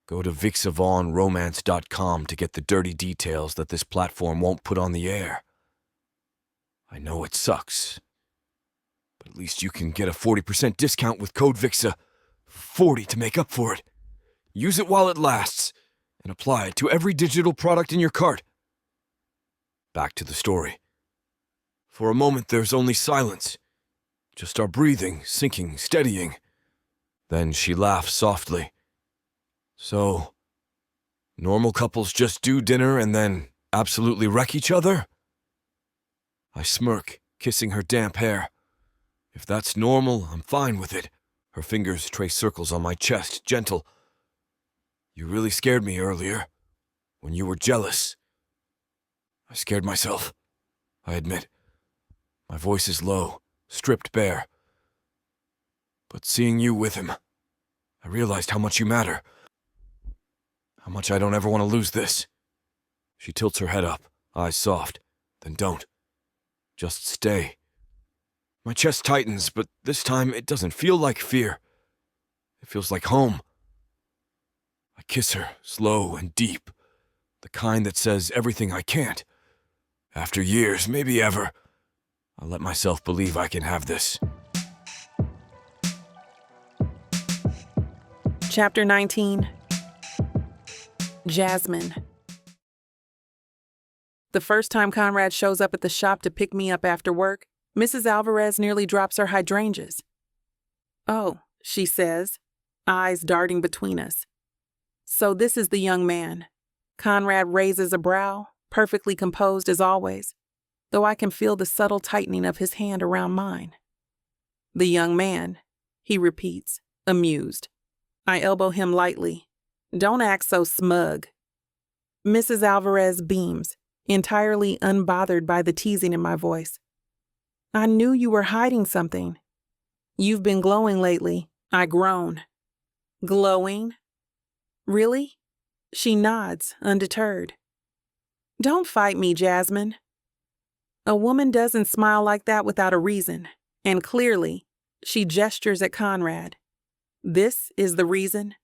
Go to BWWM to get the dirty details that this platform won't put on the air. I know it sucks, but at least you can get a 40% discount with code VIXA. 40 to make up for it. Use it while it lasts, and apply it to every digital product in your cart. Back to the story. For a moment, there's only silence. Just our breathing, sinking, steadying. Then she laughs softly. "So, normal couples just do dinner and then absolutely wreck each other?" I smirk, kissing her damp hair. If that's normal, I'm fine with it. Her fingers trace circles on my chest, gentle. "You really scared me earlier, when you were jealous." I scared myself, I admit. My voice is low, stripped bare. But seeing you with him, I realized how much you matter. How much I don't ever want to lose this. She tilts her head up, eyes soft. Then don't. Just stay. My chest tightens, but this time it doesn't feel like fear. It feels like home. I kiss her, slow and deep. The kind that says everything I can't. After years, maybe ever, I'll let myself believe I can have this. Chapter 19. Jasmine. The first time Conrad shows up at the shop to pick me up after work, Mrs. Alvarez nearly drops her hydrangeas. "Oh," she says, eyes darting between us. "So this is the young man." Conrad raises a brow, perfectly composed as always, though I can feel the subtle tightening of his hand around mine. "The young man," he repeats, amused. I elbow him lightly. "Don't act so smug." Mrs. Alvarez beams, entirely unbothered by the teasing in my voice. "I knew you were hiding something." "You've been glowing lately," I groan. "Glowing? Really?" She nods, undeterred. "Don't fight me, Jasmine." A woman doesn't smile like that without a reason, and clearly, she gestures at Conrad. This is the reason.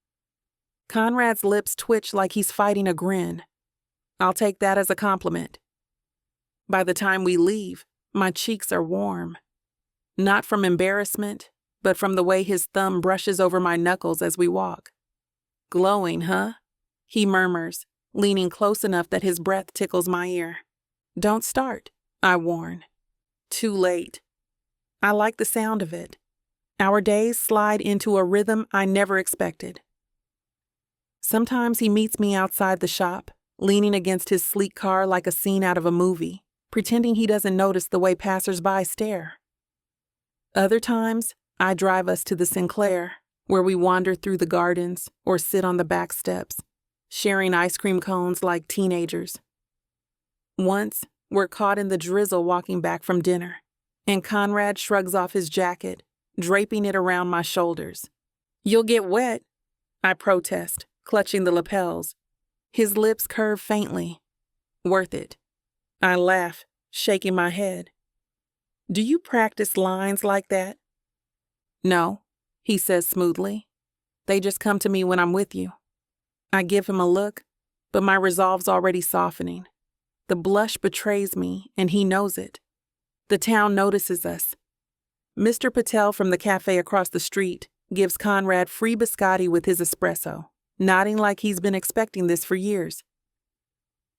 Conrad's lips twitch like he's fighting a grin. I'll take that as a compliment. By the time we leave, my cheeks are warm. Not from embarrassment, but from the way his thumb brushes over my knuckles as we walk. "Glowing, huh?" he murmurs, leaning close enough that his breath tickles my ear. "Don't start," I warn. Too late. I like the sound of it. Our days slide into a rhythm I never expected. Sometimes he meets me outside the shop, leaning against his sleek car like a scene out of a movie, pretending he doesn't notice the way passers-by stare. Other times, I drive us to the Sinclair, where we wander through the gardens or sit on the back steps, sharing ice cream cones like teenagers. Once, we're caught in the drizzle walking back from dinner, and Conrad shrugs off his jacket, draping it around my shoulders. "You'll get wet," I protest, clutching the lapels. His lips curve faintly. "Worth it." I laugh, shaking my head. "Do you practice lines like that?" "No," he says smoothly. "They just come to me when I'm with you." I give him a look, but my resolve's already softening. The blush betrays me, and he knows it. The town notices us. Mr. Patel from the cafe across the street gives Conrad free biscotti with his espresso, nodding like he's been expecting this for years.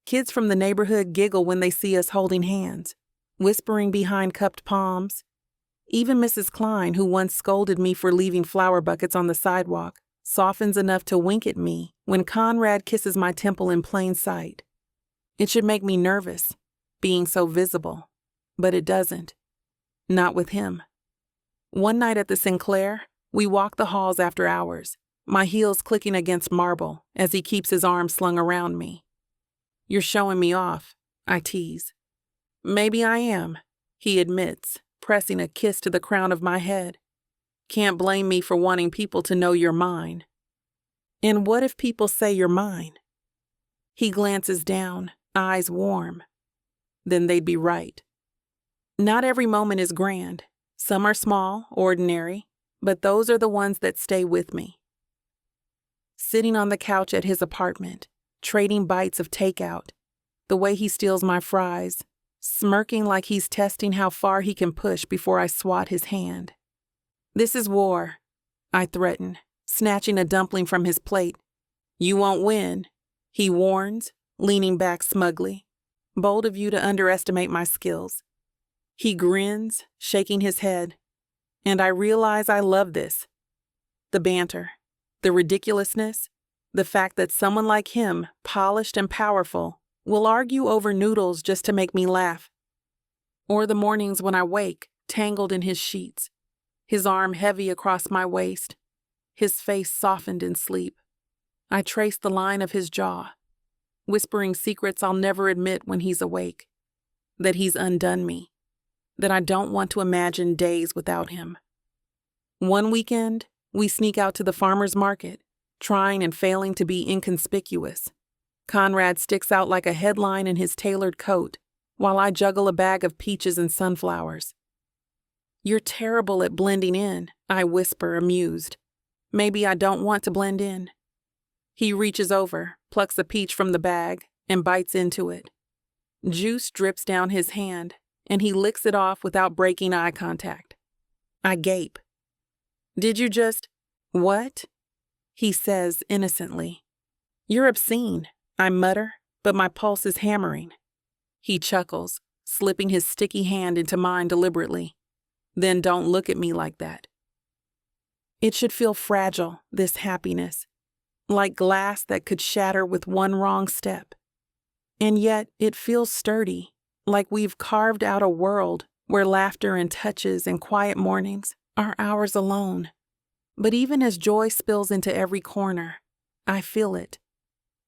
Kids from the neighborhood giggle when they see us holding hands, whispering behind cupped palms. Even Mrs. Klein, who once scolded me for leaving flower buckets on the sidewalk, softens enough to wink at me when Conrad kisses my temple in plain sight. It should make me nervous, being so visible, but it doesn't. Not with him. One night at the Sinclair, we walk the halls after hours, my heels clicking against marble as he keeps his arm slung around me. "You're showing me off," I tease. "Maybe I am," he admits, pressing a kiss to the crown of my head. "Can't blame me for wanting people to know you're mine." "And what if people say you're mine?" He glances down, eyes warm. Then they'd be right. Not every moment is grand. Some are small, ordinary, but those are the ones that stay with me. Sitting on the couch at his apartment, trading bites of takeout, the way he steals my fries, smirking like he's testing how far he can push before I swat his hand. "This is war," I threaten, snatching a dumpling from his plate. "You won't win," he warns, leaning back smugly. "Bold of you to underestimate my skills." He grins, shaking his head, and I realize I love this. The banter, the ridiculousness, the fact that someone like him, polished and powerful, will argue over noodles just to make me laugh. Or the mornings when I wake, tangled in his sheets, his arm heavy across my waist, his face softened in sleep. I trace the line of his jaw, whispering secrets I'll never admit when he's awake, that he's undone me. that I don't want to imagine days without him. One weekend, we sneak out to the farmer's market, trying and failing to be inconspicuous. Conrad sticks out like a headline in his tailored coat, while I juggle a bag of peaches and sunflowers. "You're terrible at blending in," I whisper, amused. "Maybe I don't want to blend in." He reaches over, plucks a peach from the bag, and bites into it. Juice drips down his hand, and he licks it off without breaking eye contact. I gape. "Did you just—" "What?" he says innocently. "You're obscene," I mutter, but my pulse is hammering. He chuckles, slipping his sticky hand into mine deliberately. "Then don't look at me like that." It should feel fragile, this happiness, like glass that could shatter with one wrong step. And yet it feels sturdy, like we've carved out a world where laughter and touches and quiet mornings are ours alone. But even as joy spills into every corner, I feel it.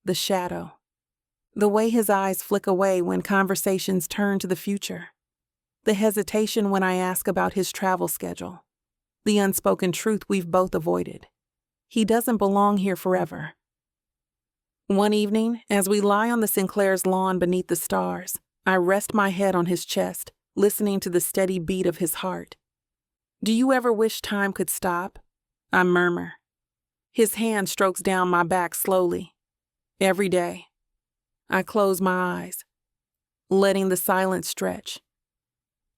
The shadow. The way his eyes flick away when conversations turn to the future. The hesitation when I ask about his travel schedule. The unspoken truth we've both avoided. He doesn't belong here forever. One evening, as we lie on the Sinclair's lawn beneath the stars, I rest my head on his chest, listening to the steady beat of his heart. "Do you ever wish time could stop?" I murmur. His hand strokes down my back slowly. "Every day." I close my eyes, letting the silence stretch.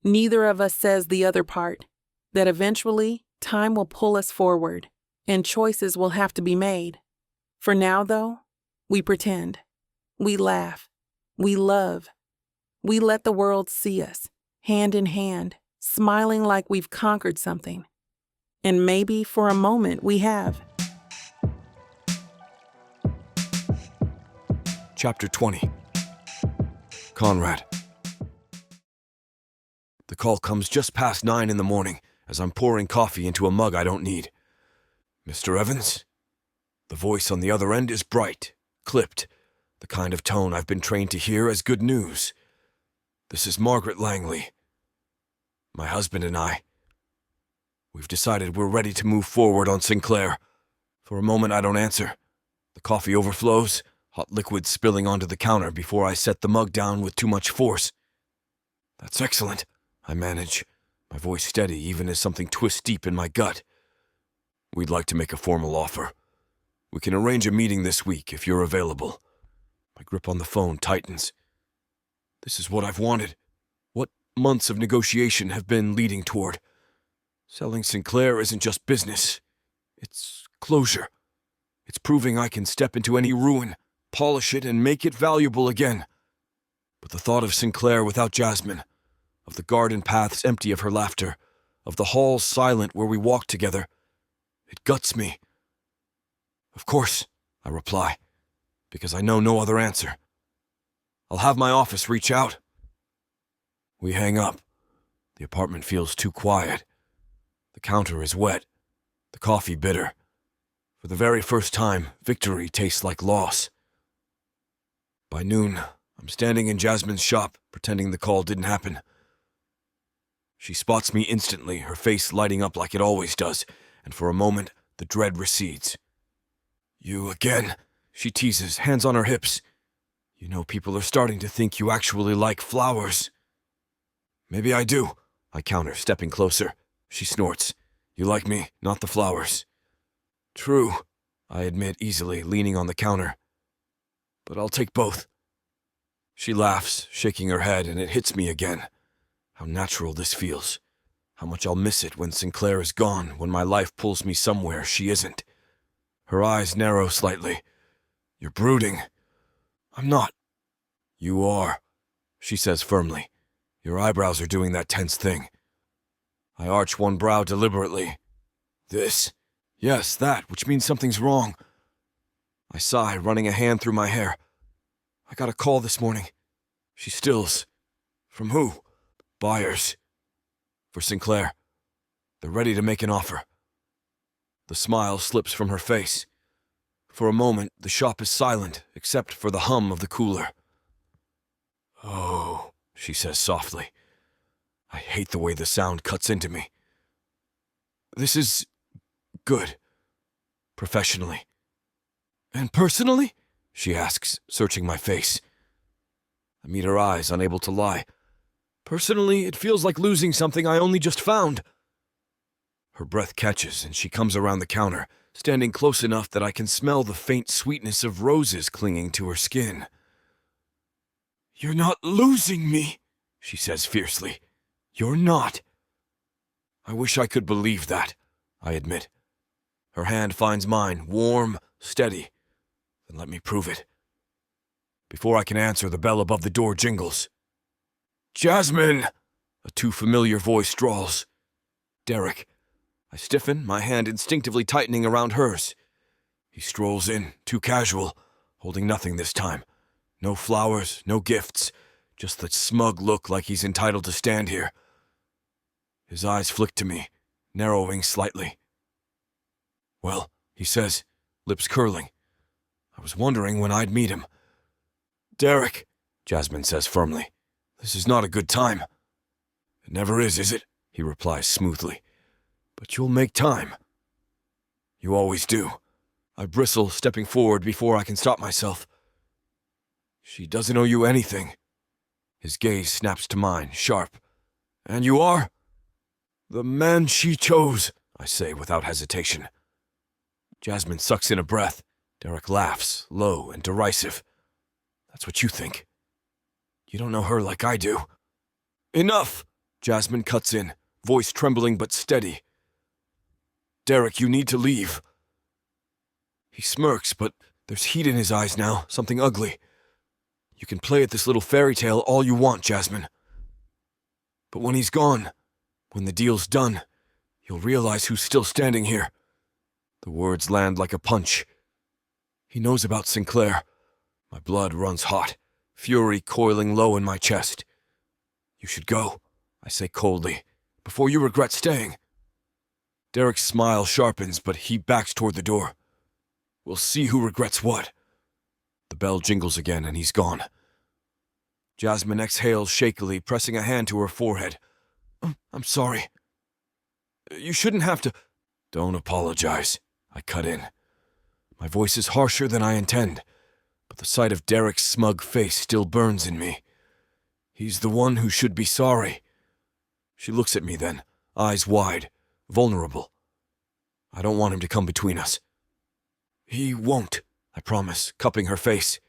Neither of us says the other part, that eventually time will pull us forward, and choices will have to be made. For now, though, we pretend. We laugh. We love. We let the world see us, hand in hand, smiling like we've conquered something. And maybe for a moment we have. Chapter 20. Conrad. The call comes just past 9 in the morning as I'm pouring coffee into a mug I don't need. "Mr. Evans?" The voice on the other end is bright, clipped, the kind of tone I've been trained to hear as good news. "This is Margaret Langley. My husband and I. We've decided we're ready to move forward on Sinclair." For a moment I don't answer. The coffee overflows, hot liquid spilling onto the counter before I set the mug down with too much force. "That's excellent," I manage, my voice steady even as something twists deep in my gut. "We'd like to make a formal offer. We can arrange a meeting this week if you're available." My grip on the phone tightens. This is what I've wanted. What months of negotiation have been leading toward. Selling Sinclair isn't just business. It's closure. It's proving I can step into any ruin, polish it, and make it valuable again. But the thought of Sinclair without Jasmine, of the garden paths empty of her laughter, of the halls silent where we walked together, it guts me. "Of course," I reply, because I know no other answer. "I'll have my office reach out." We hang up. The apartment feels too quiet. The counter is wet, the coffee bitter. For the very first time, victory tastes like loss. By noon, I'm standing in Jasmine's shop, pretending the call didn't happen. She spots me instantly, her face lighting up like it always does, and for a moment, the dread recedes. "You again," she teases, hands on her hips. "You know people are starting to think you actually like flowers." "Maybe I do," I counter, stepping closer. She snorts. "You like me, not the flowers." "True," I admit easily, leaning on the counter. "But I'll take both." She laughs, shaking her head, and it hits me again. How natural this feels. How much I'll miss it when Sinclair is gone, when my life pulls me somewhere she isn't. Her eyes narrow slightly. "You're brooding." "I'm not." "You are," she says firmly. "Your eyebrows are doing that tense thing." I arch one brow deliberately. "This?" "Yes, that, which means something's wrong." I sigh, running a hand through my hair. "I got a call this morning." She stills. "From who?" "Buyers. For Sinclair. They're ready to make an offer." The smile slips from her face. For a moment, the shop is silent, except for the hum of the cooler. "Oh," she says softly. I hate the way the sound cuts into me. This is good. Professionally. And personally? She asks, searching my face. I meet her eyes, unable to lie. Personally, it feels like losing something I only just found. Her breath catches, and she comes around the counter, standing close enough that I can smell the faint sweetness of roses clinging to her skin. "You're not losing me," she says fiercely. "You're not." I wish I could believe that, I admit. Her hand finds mine, warm, steady. Then let me prove it. Before I can answer, the bell above the door jingles. "Jasmine!" A too familiar voice drawls. Derek. I stiffen, my hand instinctively tightening around hers. He strolls in, too casual, holding nothing this time. No flowers, no gifts, just that smug look like he's entitled to stand here. His eyes flick to me, narrowing slightly. "Well," he says, lips curling. I was wondering when I'd meet him. "Derek," Jasmine says firmly, "this is not a good time." "It never is it?" he replies smoothly. "But you'll make time." "You always do." I bristle, stepping forward before I can stop myself. "She doesn't owe you anything." His gaze snaps to mine, sharp. "And you are?" "The man she chose," I say without hesitation. Jasmine sucks in a breath. Derek laughs, low and derisive. "That's what you think. You don't know her like I do." "Enough!" Jasmine cuts in, voice trembling but steady. "Derek, you need to leave." He smirks, but there's heat in his eyes now, something ugly. "You can play at this little fairy tale all you want, Jasmine. But when he's gone, when the deal's done, you'll realize who's still standing here." The words land like a punch. He knows about Sinclair. My blood runs hot, fury coiling low in my chest. "You should go," I say coldly, "before you regret staying." Derek's smile sharpens, but he backs toward the door. "We'll see who regrets what." The bell jingles again, and he's gone. Jasmine exhales shakily, pressing a hand to her forehead. I'm sorry." "You shouldn't have to—" "Don't apologize," I cut in. My voice is harsher than I intend, but the sight of Derek's smug face still burns in me. He's the one who should be sorry. She looks at me then, eyes wide, vulnerable. I don't want him to come between us. "He won't," I promise, cupping her face.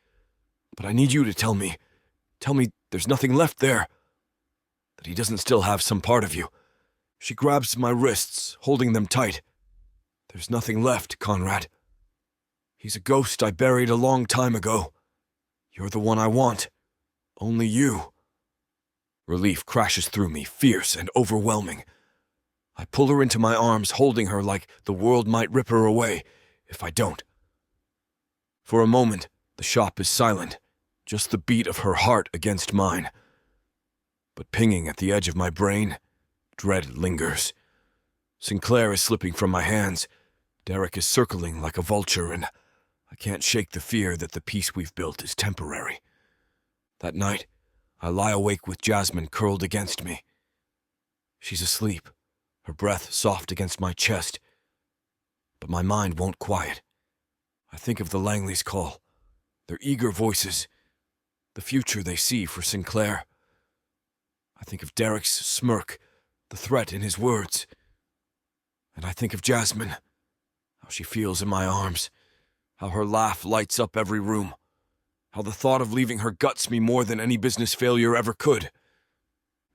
"But I need you to tell me there's nothing left there. That he doesn't still have some part of you." She grabs my wrists, holding them tight. "There's nothing left, Conrad. He's a ghost I buried a long time ago. You're the one I want. Only you." Relief crashes through me, fierce and overwhelming. I pull her into my arms, holding her like the world might rip her away if I don't. For a moment, the shop is silent, just the beat of her heart against mine. But pinging at the edge of my brain, dread lingers. Sinclair is slipping from my hands. Derek is circling like a vulture, and I can't shake the fear that the peace we've built is temporary. That night, I lie awake with Jasmine curled against me. She's asleep, her breath soft against my chest. But my mind won't quiet. I think of the Langleys' call, their eager voices, the future they see for Sinclair. I think of Derek's smirk, the threat in his words. And I think of Jasmine, how she feels in my arms, how her laugh lights up every room, how the thought of leaving her guts me more than any business failure ever could.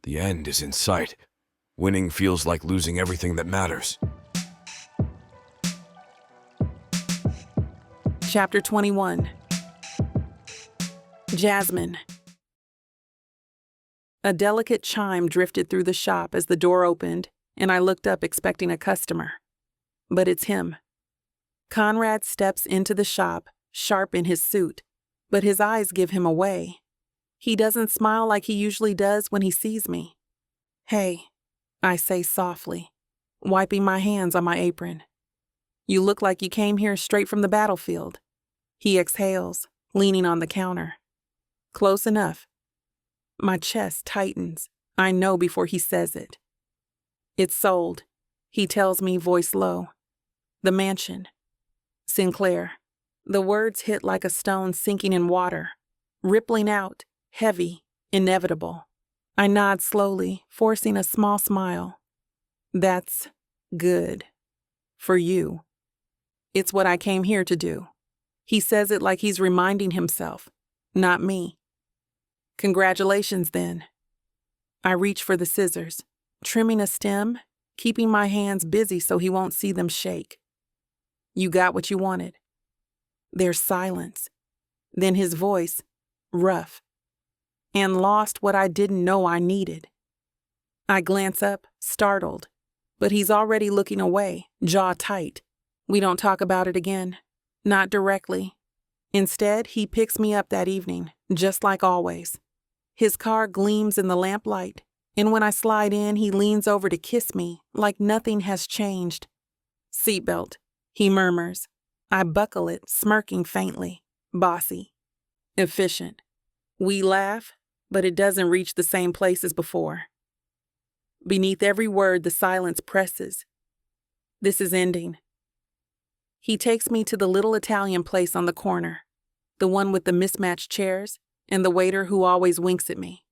The end is in sight. Winning feels like losing everything that matters. Chapter 21. Jasmine. A delicate chime drifted through the shop as the door opened, and I looked up expecting a customer. But it's him. Conrad steps into the shop, sharp in his suit, but his eyes give him away. He doesn't smile like he usually does when he sees me. "Hey," I say softly, wiping my hands on my apron. "You look like you came here straight from the battlefield." He exhales, leaning on the counter. "Close enough." My chest tightens, I know before he says it. It's sold, he tells me, voice low. The mansion. Sinclair. The words hit like a stone sinking in water, rippling out, heavy, inevitable. I nod slowly, forcing a small smile. That's good. For you. It's what I came here to do. He says it like he's reminding himself, not me. Congratulations, then. I reach for the scissors, trimming a stem, keeping my hands busy so he won't see them shake. You got what you wanted. There's silence. Then his voice, rough, and lost what I didn't know I needed. I glance up, startled, but he's already looking away, jaw tight. We don't talk about it again. Not directly. Instead, he picks me up that evening, just like always. His car gleams in the lamplight, and when I slide in, he leans over to kiss me like nothing has changed. Seatbelt, he murmurs. I buckle it, smirking faintly. Bossy. Efficient. We laugh, but it doesn't reach the same place as before. Beneath every word, the silence presses. This is ending. He takes me to the little Italian place on the corner, the one with the mismatched chairs, and the waiter who always winks at me.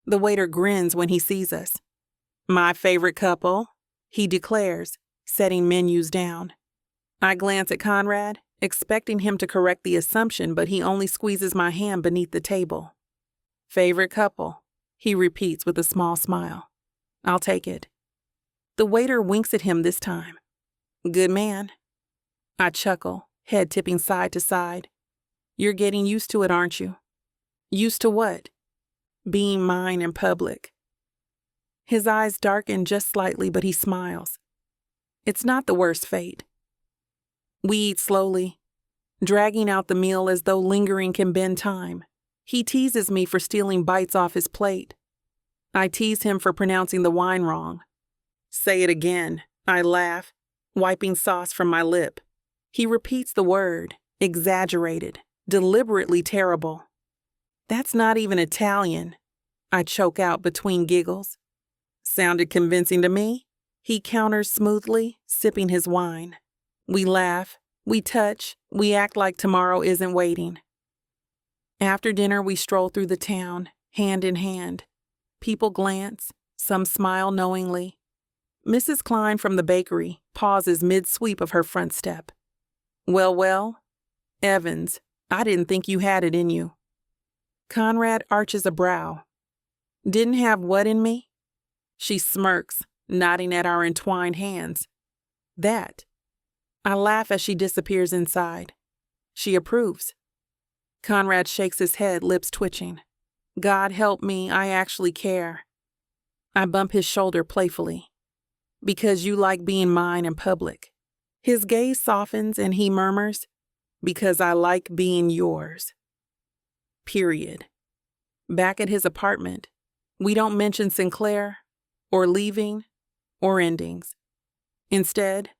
The waiter grins when he sees us. My favorite couple, he declares, setting menus down. I glance at Conrad, expecting him to correct the assumption, but he only squeezes my hand beneath the table. Favorite couple, he repeats with a small smile. I'll take it. The waiter winks at him this time. Good man. I chuckle, head tipping side to side. You're getting used to it, aren't you? Used to what? Being mine in public. His eyes darken just slightly, but he smiles. It's not the worst fate. We eat slowly, dragging out the meal as though lingering can bend time. He teases me for stealing bites off his plate. I tease him for pronouncing the wine wrong. Say it again, I laugh, wiping sauce from my lip. He repeats the word, exaggerated, deliberately terrible. That's not even Italian, I choke out between giggles. Sounded convincing to me, he counters smoothly, sipping his wine. We laugh, we touch, we act like tomorrow isn't waiting. After dinner, we stroll through the town, hand in hand. People glance, some smile knowingly. Mrs. Klein from the bakery pauses mid-sweep of her front step. Well, Evans, I didn't think you had it in you. Conrad arches a brow. Didn't have what in me? She smirks, nodding at our entwined hands. That. I laugh as she disappears inside. She approves. Conrad shakes his head, lips twitching. God help me, I actually care. I bump his shoulder playfully. Because you like being mine in public. His gaze softens and he murmurs, because I like being yours. Period. Back at his apartment, we don't mention Sinclair, or leaving, or endings. Instead,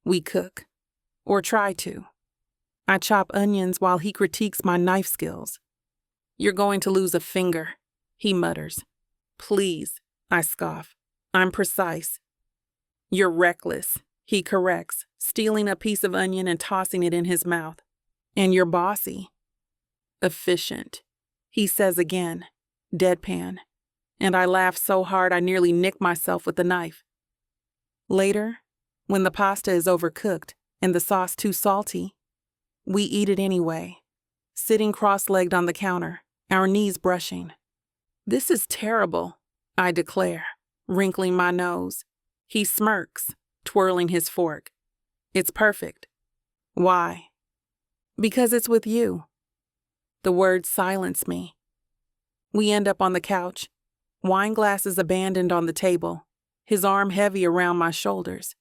we cook. Or try to. I chop onions while he critiques my knife skills. You're going to lose a finger, he mutters. Please, I scoff. I'm precise. You're reckless, he corrects, stealing a piece of onion and tossing it in his mouth. And you're bossy. Efficient, he says again, deadpan. And I laugh so hard I nearly nick myself with the knife. Later, when the pasta is overcooked, and the sauce too salty, we eat it anyway, sitting cross-legged on the counter, our knees brushing. This is terrible, I declare, wrinkling my nose. He smirks, twirling his fork. It's perfect. Why? Because it's with you. The words silence me. We end up on the couch, wine glasses abandoned on the table, his arm heavy around my shoulders.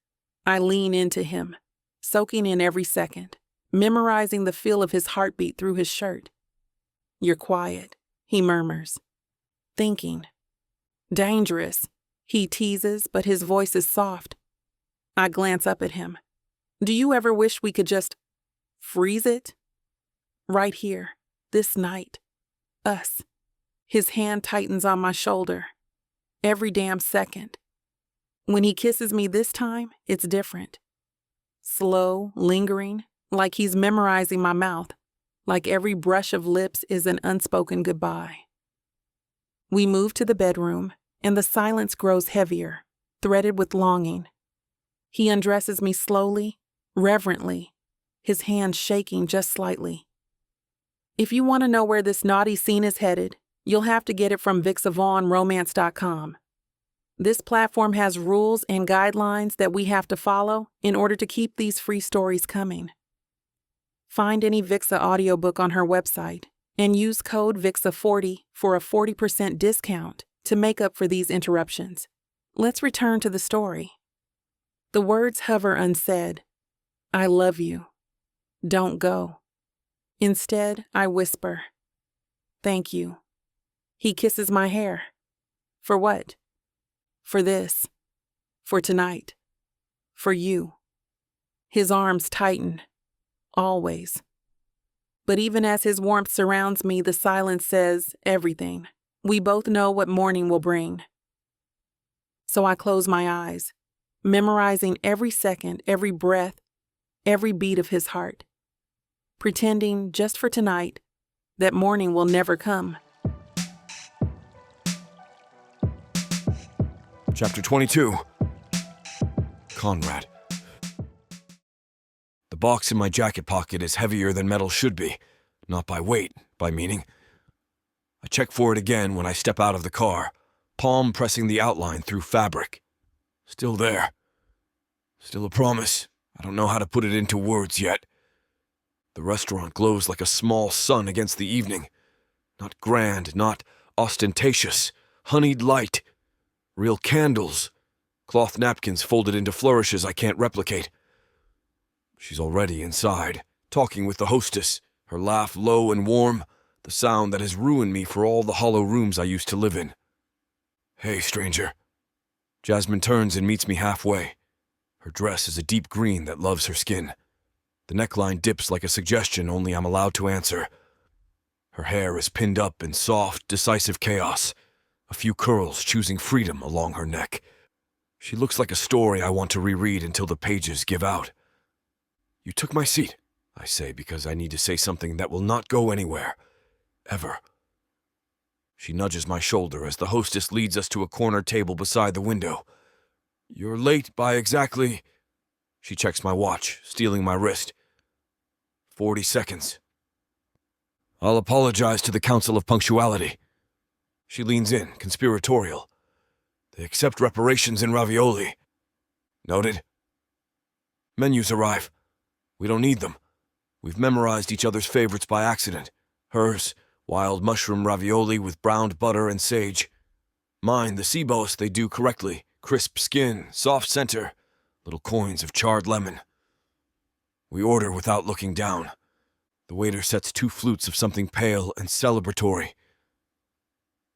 I lean into him, soaking in every second, memorizing the feel of his heartbeat through his shirt. You're quiet, he murmurs. Thinking. Dangerous, he teases, but his voice is soft. I glance up at him. Do you ever wish we could just freeze it? Right here, this night. Us. His hand tightens on my shoulder. every damn second. When he kisses me this time, it's different. Slow, lingering, like he's memorizing my mouth, like every brush of lips is an unspoken goodbye. We move to the bedroom, and the silence grows heavier, threaded with longing. He undresses me slowly, reverently, his hand shaking just slightly. If you want to know where this naughty scene is headed, you'll have to get it from BWWM This platform has rules and guidelines that we have to follow in order to keep these free stories coming. Find any Vixa audiobook on her website and use code VIXA40 for a 40% discount to make up for these interruptions. Let's return to the story. The words hover unsaid. I love you. Don't go. Instead, I whisper, thank you. He kisses my hair. For what? For this. For tonight. For you. His arms tighten. Always. But even as his warmth surrounds me, the silence says everything. We both know what morning will bring. So I close my eyes, memorizing every second, every breath, every beat of his heart, pretending just for tonight that morning will never come. Chapter 22. Conrad. The box in my jacket pocket is heavier than metal should be, not by weight, by meaning. I check for it again when I step out of the car, palm pressing the outline through fabric. Still there. Still a promise. I don't know how to put it into words yet. The restaurant glows like a small sun against the evening. Not grand, not ostentatious. Honeyed light. Real candles. Cloth napkins folded into flourishes I can't replicate. She's already inside, talking with the hostess, her laugh low and warm, the sound that has ruined me for all the hollow rooms I used to live in. Hey, stranger. Jasmine turns and meets me halfway. Her dress is a deep green that loves her skin. The neckline dips like a suggestion only I'm allowed to answer. Her hair is pinned up in soft, decisive chaos, a few curls choosing freedom along her neck. She looks like a story I want to reread until the pages give out. You took my seat, I say, because I need to say something that will not go anywhere. Ever. She nudges my shoulder as the hostess leads us to a corner table beside the window. You're late by exactly... She checks my watch, stealing my wrist. 40 seconds. I'll apologize to the Council of Punctuality. She leans in, conspiratorial. They accept reparations in ravioli. Noted. Menus arrive. We don't need them. We've memorized each other's favorites by accident. Hers, wild mushroom ravioli with browned butter and sage. Mine, the Seaboss they do correctly. Crisp skin, soft center, little coins of charred lemon. We order without looking down. The waiter sets 2 flutes of something pale and celebratory.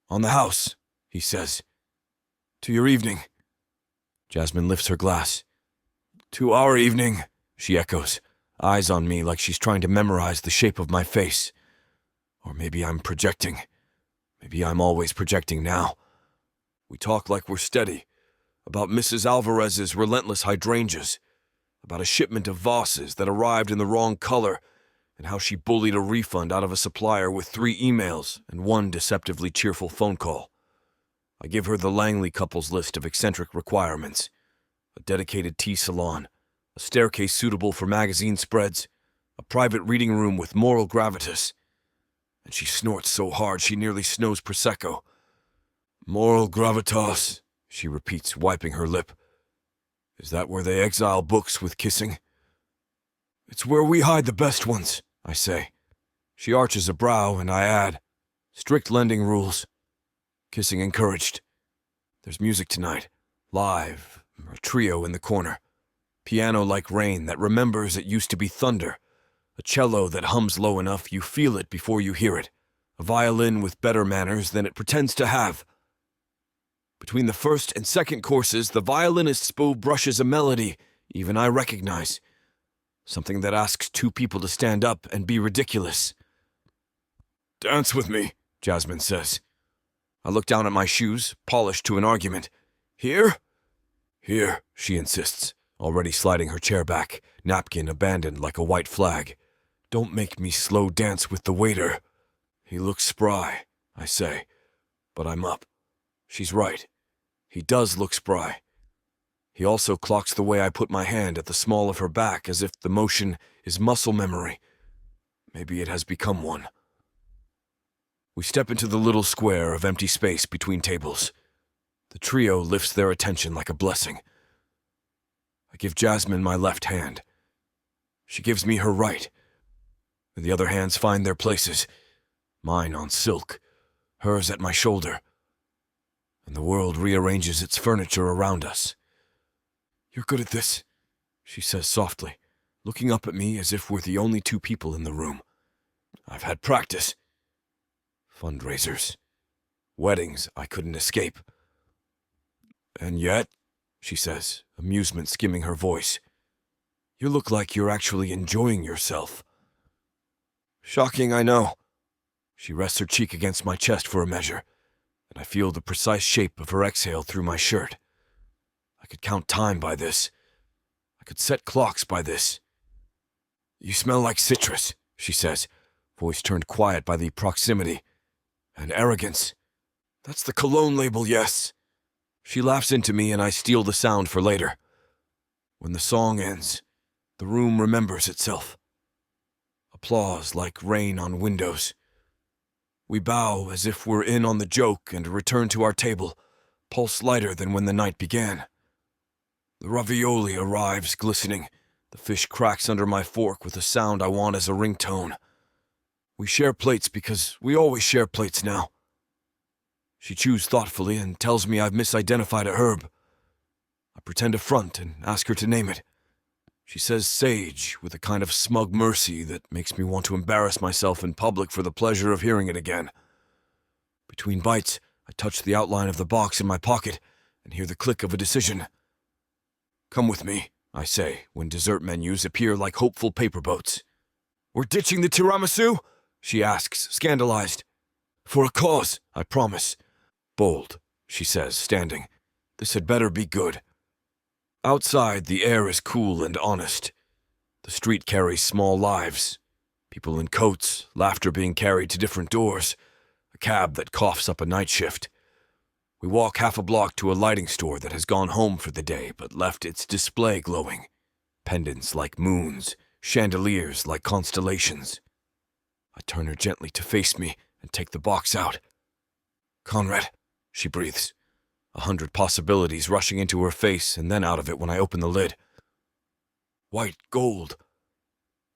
On the house, he says. To your evening. Jasmine lifts her glass. To our evening, she echoes, eyes on me like she's trying to memorize the shape of my face. Or maybe I'm projecting. Maybe I'm always projecting now. We talk like we're steady. About Mrs. Alvarez's relentless hydrangeas. About a shipment of vases that arrived in the wrong color, and how she bullied a refund out of a supplier with 3 emails and 1 deceptively cheerful phone call. I give her the Langley couple's list of eccentric requirements. A dedicated tea salon, a staircase suitable for magazine spreads, a private reading room with moral gravitas. And she snorts so hard she nearly snows Prosecco. Moral gravitas, she repeats, wiping her lip. Is that where they exile books with kissing? It's where we hide the best ones, I say. She arches a brow, and I add, strict lending rules. Kissing encouraged. There's music tonight. Live, a trio in the corner. Piano like rain that remembers it used to be thunder. A cello that hums low enough you feel it before you hear it. A violin with better manners than it pretends to have. Between the first and second courses, the violinist's bow brushes a melody even I recognize. Something that asks 2 people to stand up and be ridiculous. Dance with me, Jasmine says. I look down at my shoes, polished to an argument. Here? Here, she insists, already sliding her chair back, napkin abandoned like a white flag. Don't make me slow dance with the waiter. He looks spry, I say, but I'm up. She's right. He does look spry. He also clocks the way I put my hand at the small of her back as if the motion is muscle memory. Maybe it has become one. We step into the little square of empty space between tables. The trio lifts their attention like a blessing. I give Jasmine my left hand. She gives me her right. The other hands find their places, mine on silk, hers at my shoulder, and the world rearranges its furniture around us. You're good at this, she says softly, looking up at me as if we're the only two people in the room. I've had practice. Fundraisers. Weddings I couldn't escape. And yet, she says, amusement skimming her voice, you look like you're actually enjoying yourself. Shocking, I know. She rests her cheek against my chest for a measure, and I feel the precise shape of her exhale through my shirt. I could count time by this. I could set clocks by this. You smell like citrus, she says, voice turned quiet by the proximity. And arrogance. That's the cologne label, yes. She laughs into me and I steal the sound for later. When the song ends, the room remembers itself. Applause like rain on windows. We bow as if we're in on the joke and return to our table, pulse lighter than when the night began. The ravioli arrives glistening. The fish cracks under my fork with a sound I want as a ringtone. We share plates because we always share plates now. She chews thoughtfully and tells me I've misidentified a herb. I pretend to front and ask her to name it. She says sage with a kind of smug mercy that makes me want to embarrass myself in public for the pleasure of hearing it again. Between bites, I touch the outline of the box in my pocket and hear the click of a decision. Come with me, I say, when dessert menus appear like hopeful paper boats. We're ditching the tiramisu? She asks, scandalized. For a cause, I promise. Bold, she says, standing. This had better be good. Outside, the air is cool and honest. The street carries small lives. People in coats, laughter being carried to different doors, a cab that coughs up a night shift. We walk half a block to a lighting store that has gone home for the day but left its display glowing. Pendants like moons, chandeliers like constellations. I turn her gently to face me and take the box out. Conrad, she breathes. 100 possibilities rushing into her face and then out of it when I open the lid. White gold.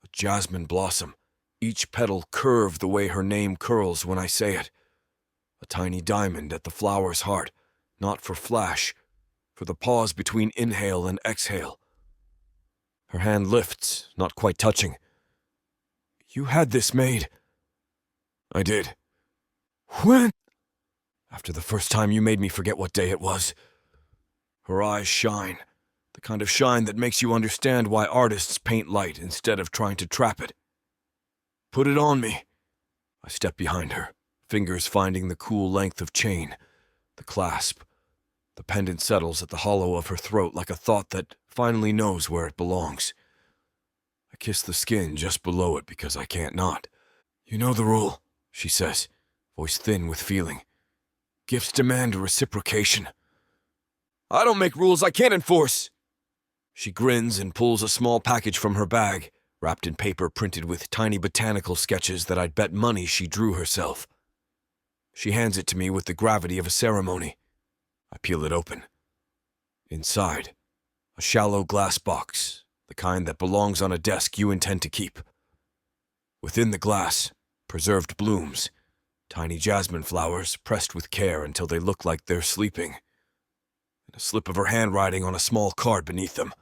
A jasmine blossom, each petal curved the way her name curls when I say it. A tiny diamond at the flower's heart, not for flash, for the pause between inhale and exhale. Her hand lifts, not quite touching. You had this made. I did. When? After the first time you made me forget what day it was. Her eyes shine, the kind of shine that makes you understand why artists paint light instead of trying to trap it. Put it on me. I step behind her, fingers finding the cool length of chain, the clasp. The pendant settles at the hollow of her throat like a thought that finally knows where it belongs. I kiss the skin just below it because I can't not. You know the rule, she says, voice thin with feeling. Gifts demand a reciprocation. I don't make rules I can't enforce. She grins and pulls a small package from her bag, wrapped in paper printed with tiny botanical sketches that I'd bet money she drew herself. She hands it to me with the gravity of a ceremony. I peel it open. Inside, a shallow glass box, the kind that belongs on a desk you intend to keep. Within the glass, preserved blooms, tiny jasmine flowers pressed with care until they look like they're sleeping, and a slip of her handwriting on a small card beneath them.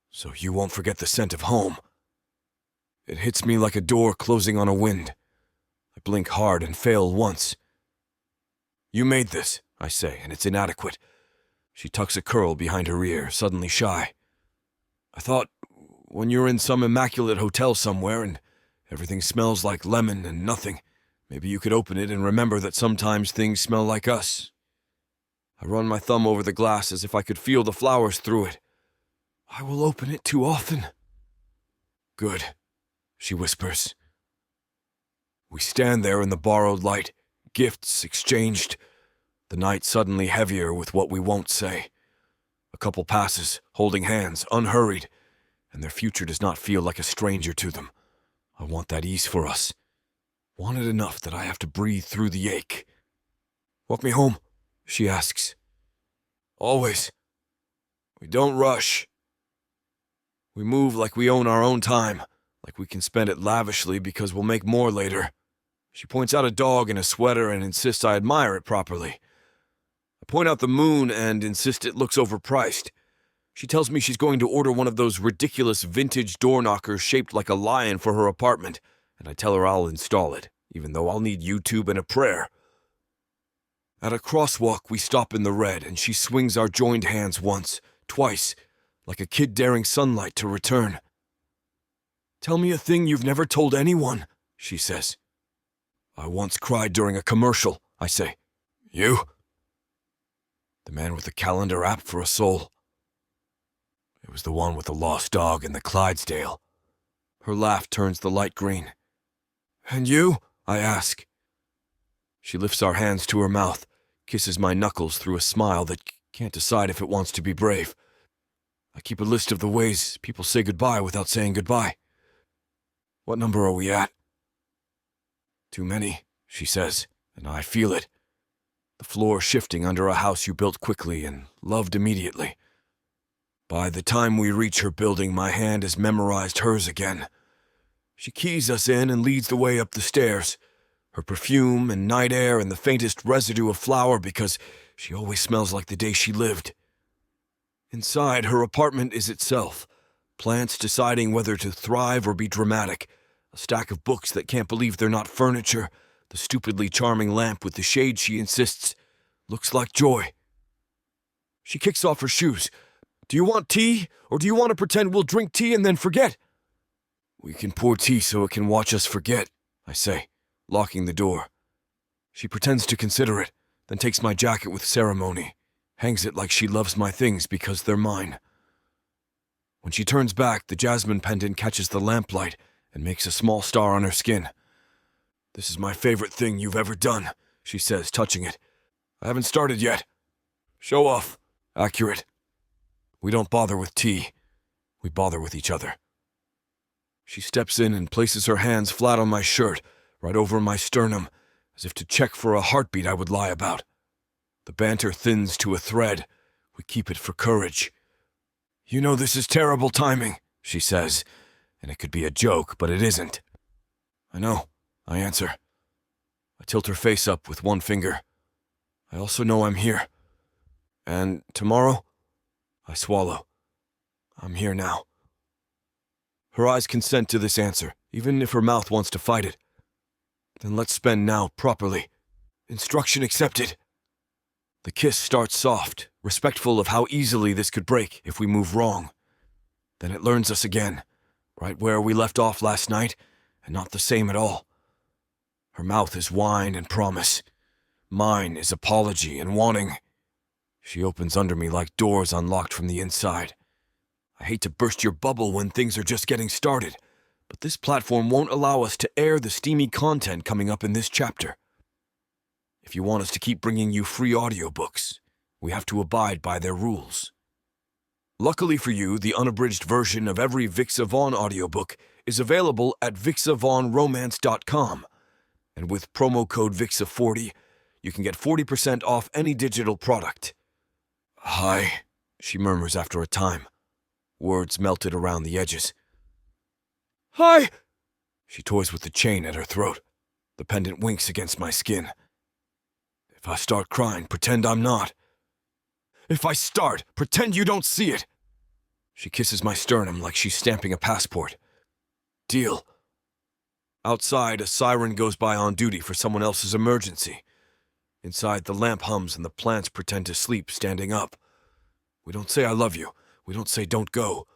So you won't forget the scent of home. It hits me like a door closing on a wind. I blink hard and fail once. You made this, I say, and it's inadequate. She tucks a curl behind her ear, suddenly shy. I thought, when you're in some immaculate hotel somewhere and everything smells like lemon and nothing, Maybe you could open it and remember that sometimes things smell like us. I run my thumb over the glass as if I could feel the flowers through it. I will open it too often. Good, she whispers. We stand there in the borrowed light, gifts exchanged, the night suddenly heavier with what we won't say. A couple passes, holding hands, unhurried, and their future does not feel like a stranger to them. I want that ease for us. Want it enough that I have to breathe through the ache. Walk me home, she asks. Always. We don't rush. We move like we own our own time, like we can spend it lavishly because we'll make more later. She points out a dog in a sweater and insists I admire it properly. I point out the moon and insist it looks overpriced. She tells me she's going to order one of those ridiculous vintage door knockers shaped like a lion for her apartment, and I tell her I'll install it, even though I'll need YouTube and a prayer. At a crosswalk, we stop in the red, and she swings our joined hands once, twice, like a kid daring sunlight to return. Tell me a thing you've never told anyone, she says. I once cried during a commercial, I say. You? The man with the calendar app for a soul. It was the one with the lost dog and the Clydesdale. Her laugh turns the light green. And you? I ask. She lifts our hands to her mouth, kisses my knuckles through a smile that can't decide if it wants to be brave. I keep a list of the ways people say goodbye without saying goodbye. What number are we at? Too many, she says, and I feel it. The floor shifting under a house you built quickly and loved immediately. By the time we reach her building, my hand has memorized hers again. She keys us in and leads the way up the stairs. Her perfume and night air and the faintest residue of flour because she always smells like the day she lived. Inside, her apartment is itself. Plants deciding whether to thrive or be dramatic. A stack of books that can't believe they're not furniture. The stupidly charming lamp with the shade she insists looks like joy. She kicks off her shoes. Do you want tea, or do you want to pretend we'll drink tea and then forget? We can pour tea so it can watch us forget, I say, locking the door. She pretends to consider it, then takes my jacket with ceremony, hangs it like she loves my things because they're mine. When she turns back, the jasmine pendant catches the lamplight and makes a small star on her skin. This is my favorite thing you've ever done, she says, touching it. I haven't started yet. Show off. Accurate. We don't bother with tea. We bother with each other. She steps in and places her hands flat on my shirt, right over my sternum, as if to check for a heartbeat I would lie about. The banter thins to a thread. We keep it for courage. You know this is terrible timing, she says, and it could be a joke, but it isn't. I know, I answer. I tilt her face up with one finger. I also know I'm here. And tomorrow? I swallow. I'm here now. Her eyes consent to this answer, even if her mouth wants to fight it. Then let's spend now properly. Instruction accepted. The kiss starts soft, respectful of how easily this could break if we move wrong. Then it learns us again, right where we left off last night, and not the same at all. Her mouth is wine and promise. Mine is apology and wanting. She opens under me like doors unlocked from the inside. I hate to burst your bubble when things are just getting started, but this platform won't allow us to air the steamy content coming up in this chapter. If you want us to keep bringing you free audiobooks, we have to abide by their rules. Luckily for you, the unabridged version of every Vixa Vaughn audiobook is available at vixavaughnromance.com, and with promo code VIXA40, you can get 40% off any digital product. Hi, she murmurs after a time. Words melted around the edges. Hi! She toys with the chain at her throat. The pendant winks against my skin. If I start crying, pretend I'm not. If I start, pretend you don't see it. She kisses my sternum like she's stamping a passport. Deal. Outside, a siren goes by on duty for someone else's emergency. Inside, the lamp hums and the plants pretend to sleep, standing up. We don't say I love you. We don't say don't go.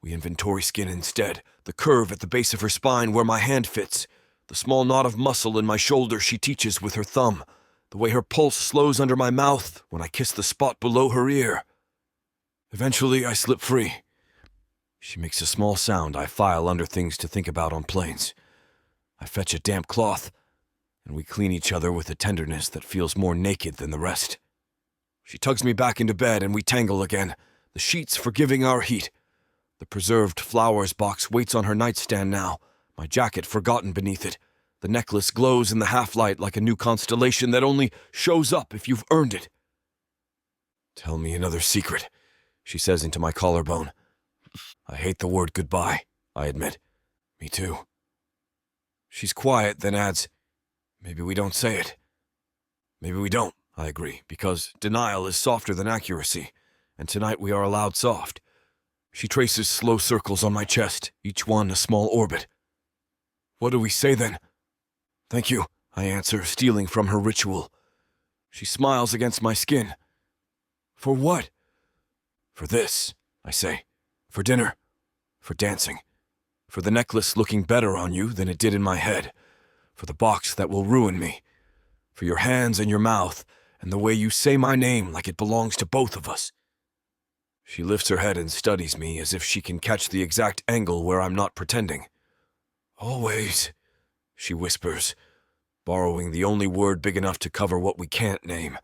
We inventory skin instead, the curve at the base of her spine where my hand fits, The small knot of muscle in my shoulder she teaches with her thumb, the way her pulse slows under my mouth when I kiss the spot below her ear. Eventually, I slip free. She makes a small sound I file under things to think about on planes. I fetch a damp cloth, and we clean each other with a tenderness that feels more naked than the rest. She tugs me back into bed and we tangle again, the sheets forgiving our heat. The preserved flowers box waits on her nightstand now, my jacket forgotten beneath it. The necklace glows in the half-light like a new constellation that only shows up if you've earned it. "Tell me another secret," she says into my collarbone. I hate the word goodbye, I admit. Me too. She's quiet, then adds, "Maybe we don't say it." Maybe we don't, I agree, because denial is softer than accuracy, and tonight we are allowed soft. She traces slow circles on my chest, each one a small orbit. "What do we say then?" "Thank you," I answer, stealing from her ritual. She smiles against my skin. "For what?" "For this," I say. "For dinner. For dancing. For the necklace looking better on you than it did in my head. For the box that will ruin me. For your hands and your mouth, and the way you say my name like it belongs to both of us." She lifts her head and studies me as if she can catch the exact angle where I'm not pretending. "Always," she whispers, borrowing the only word big enough to cover what we can't name.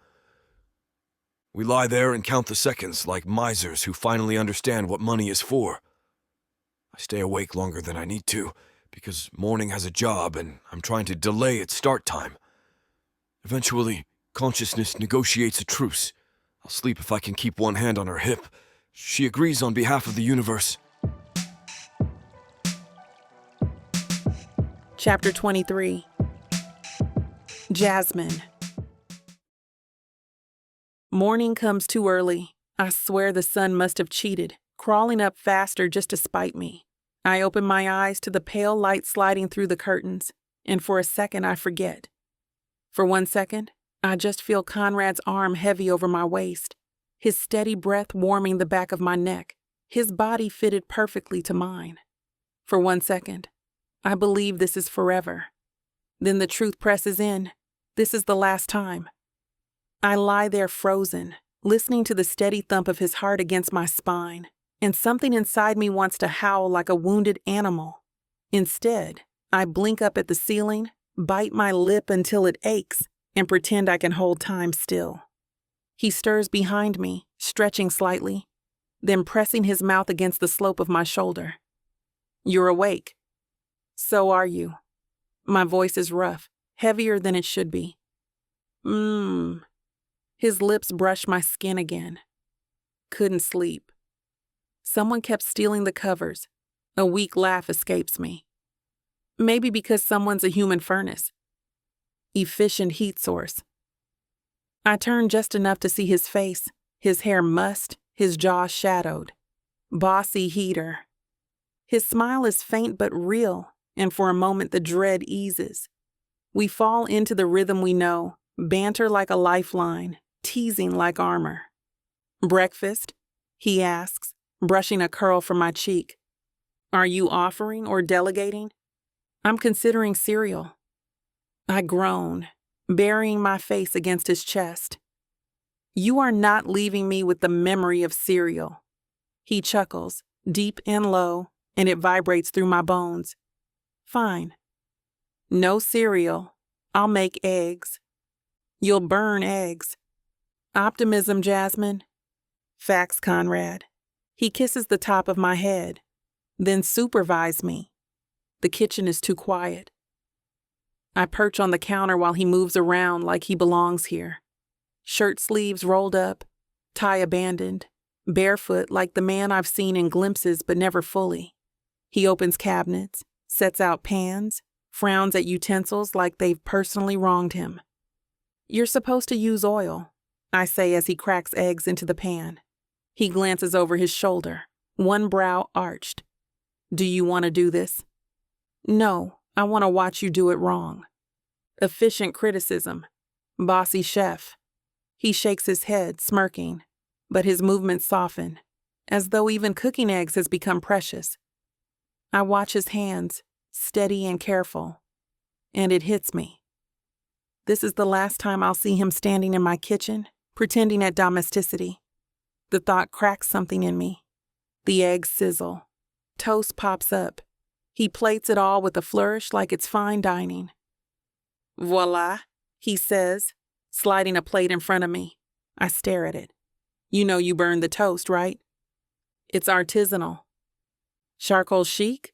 We lie there and count the seconds like misers who finally understand what money is for. I stay awake longer than I need to, because morning has a job and I'm trying to delay its start time. Eventually, consciousness negotiates a truce. I'll sleep if I can keep one hand on her hip. She agrees on behalf of the universe. Chapter 23. Jasmine. Morning comes too early. I swear the sun must have cheated, crawling up faster just to spite me. I open my eyes to the pale light sliding through the curtains, and for a second I forget. For 1 second, I just feel Conrad's arm heavy over my waist, his steady breath warming the back of my neck, his body fitted perfectly to mine. For 1 second, I believe this is forever. Then the truth presses in. This is the last time. I lie there frozen, listening to the steady thump of his heart against my spine, and something inside me wants to howl like a wounded animal. Instead, I blink up at the ceiling, bite my lip until it aches, and pretend I can hold time still. He stirs behind me, stretching slightly, then pressing his mouth against the slope of my shoulder. "You're awake." "So are you." My voice is rough, heavier than it should be. His lips brush my skin again. Couldn't sleep. Someone kept stealing the covers. A weak laugh escapes me. Maybe because someone's a human furnace. Efficient heat source. I turn just enough to see his face, his hair mussed, his jaw shadowed. Bossy heater. His smile is faint but real, and for a moment the dread eases. We fall into the rhythm we know, banter like a lifeline, teasing like armor. "Breakfast?" he asks, brushing a curl from my cheek. "Are you offering or delegating?" "I'm considering cereal." I groan, burying my face against his chest. "You are not leaving me with the memory of cereal." He chuckles, deep and low, and it vibrates through my bones. "Fine. No cereal. I'll make eggs." "You'll burn eggs." "Optimism, Jasmine." "Facts, Conrad." He kisses the top of my head, then supervise me. The kitchen is too quiet. I perch on the counter while he moves around like he belongs here. Shirt sleeves rolled up, tie abandoned, barefoot like the man I've seen in glimpses but never fully. He opens cabinets, sets out pans, frowns at utensils like they've personally wronged him. "You're supposed to use oil," I say as he cracks eggs into the pan. He glances over his shoulder, one brow arched. "Do you want to do this?" "No, I want to watch you do it wrong." Efficient criticism. Bossy chef. He shakes his head, smirking, but his movements soften, as though even cooking eggs has become precious. I watch his hands, steady and careful. and it hits me. This is the last time I'll see him standing in my kitchen, pretending at domesticity. The thought cracks something in me. The eggs sizzle. Toast pops up. He plates it all with a flourish like it's fine dining. Voila, he says, sliding a plate in front of me. I stare at it. You know you burned the toast, right? It's artisanal. Charcoal chic?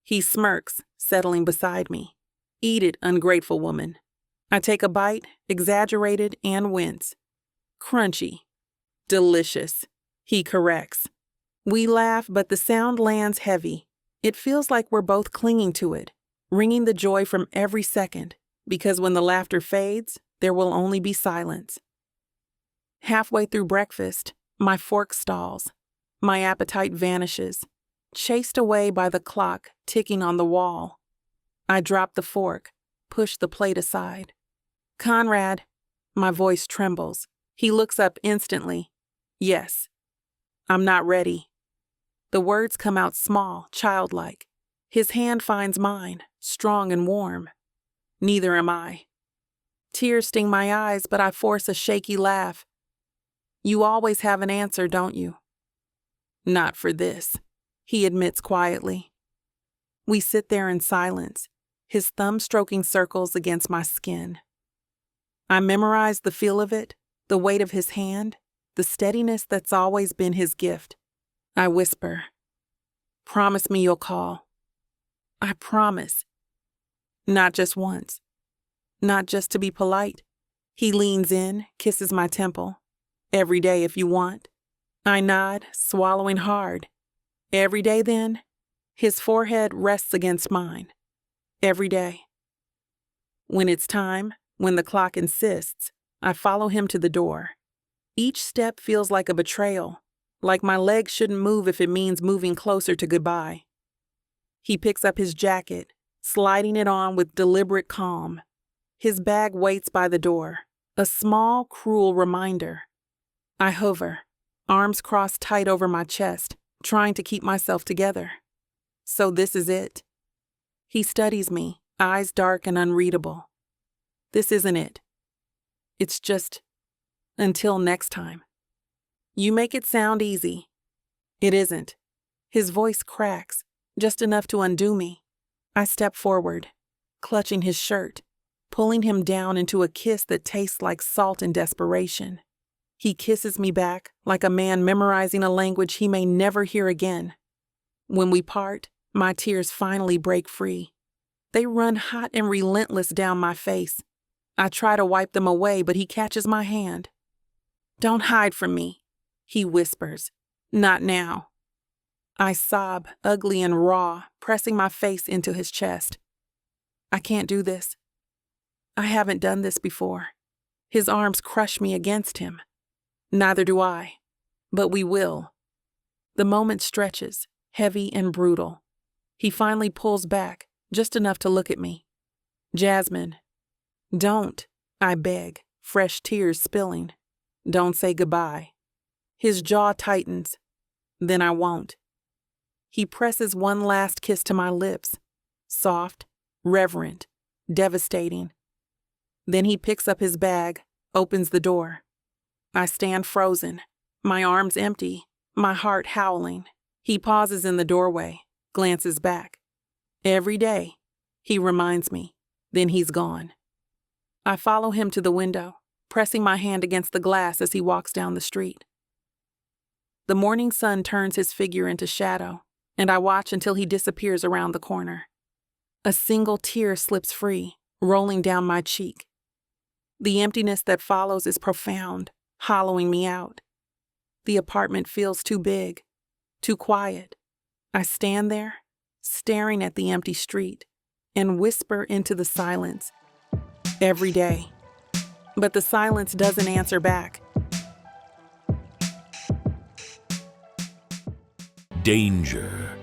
He smirks, settling beside me. Eat it, ungrateful woman. I take a bite, exaggerated, and wince. Crunchy. Delicious. He corrects. We laugh, but the sound lands heavy. It feels like we're both clinging to it, wringing the joy from every second, because when the laughter fades, there will only be silence. Halfway through breakfast, my fork stalls. My appetite vanishes, chased away by the clock ticking on the wall. I drop the fork, push the plate aside. Conrad, my voice trembles. He looks up instantly. Yes. I'm not ready. The words come out small, childlike. His hand finds mine, strong and warm. Neither am I. Tears sting my eyes, but I force a shaky laugh. You always have an answer, don't you? Not for this, he admits quietly. We sit there in silence, his thumb stroking circles against my skin. I memorize the feel of it, the weight of his hand, the steadiness that's always been his gift. I whisper, promise me you'll call. I promise. Not just once. Not just to be polite. He leans in, kisses my temple. Every day if you want. I nod, swallowing hard. Every day then, his forehead rests against mine. Every day. When it's time, when the clock insists, I follow him to the door. Each step feels like a betrayal, like my legs shouldn't move if it means moving closer to goodbye. He picks up his jacket, sliding it on with deliberate calm. His bag waits by the door, a small, cruel reminder. I hover, arms crossed tight over my chest, trying to keep myself together. So this is it. He studies me, eyes dark and unreadable. This isn't it. It's just, until next time. You make it sound easy. It isn't. His voice cracks, just enough to undo me. I step forward, clutching his shirt, pulling him down into a kiss that tastes like salt and desperation. He kisses me back like a man memorizing a language he may never hear again. When we part, my tears finally break free. They run hot and relentless down my face. I try to wipe them away, but he catches my hand. Don't hide from me, he whispers. Not now. I sob, ugly and raw, pressing my face into his chest. I can't do this. I haven't done this before. His arms crush me against him. Neither do I. But we will. The moment stretches, heavy and brutal. He finally pulls back, just enough to look at me. Jasmine. Don't, I beg, fresh tears spilling. Don't say goodbye. His jaw tightens. Then I won't. He presses one last kiss to my lips. Soft, reverent, devastating. Then he picks up his bag, opens the door. I stand frozen, my arms empty, my heart howling. He pauses in the doorway, glances back. Every day, he reminds me, then he's gone. I follow him to the window, pressing my hand against the glass as he walks down the street. The morning sun turns his figure into shadow, and I watch until he disappears around the corner. A single tear slips free, rolling down my cheek. The emptiness that follows is profound, hollowing me out. The apartment feels too big, too quiet. I stand there, staring at the empty street, and whisper into the silence. Every day. But the silence doesn't answer back. Danger,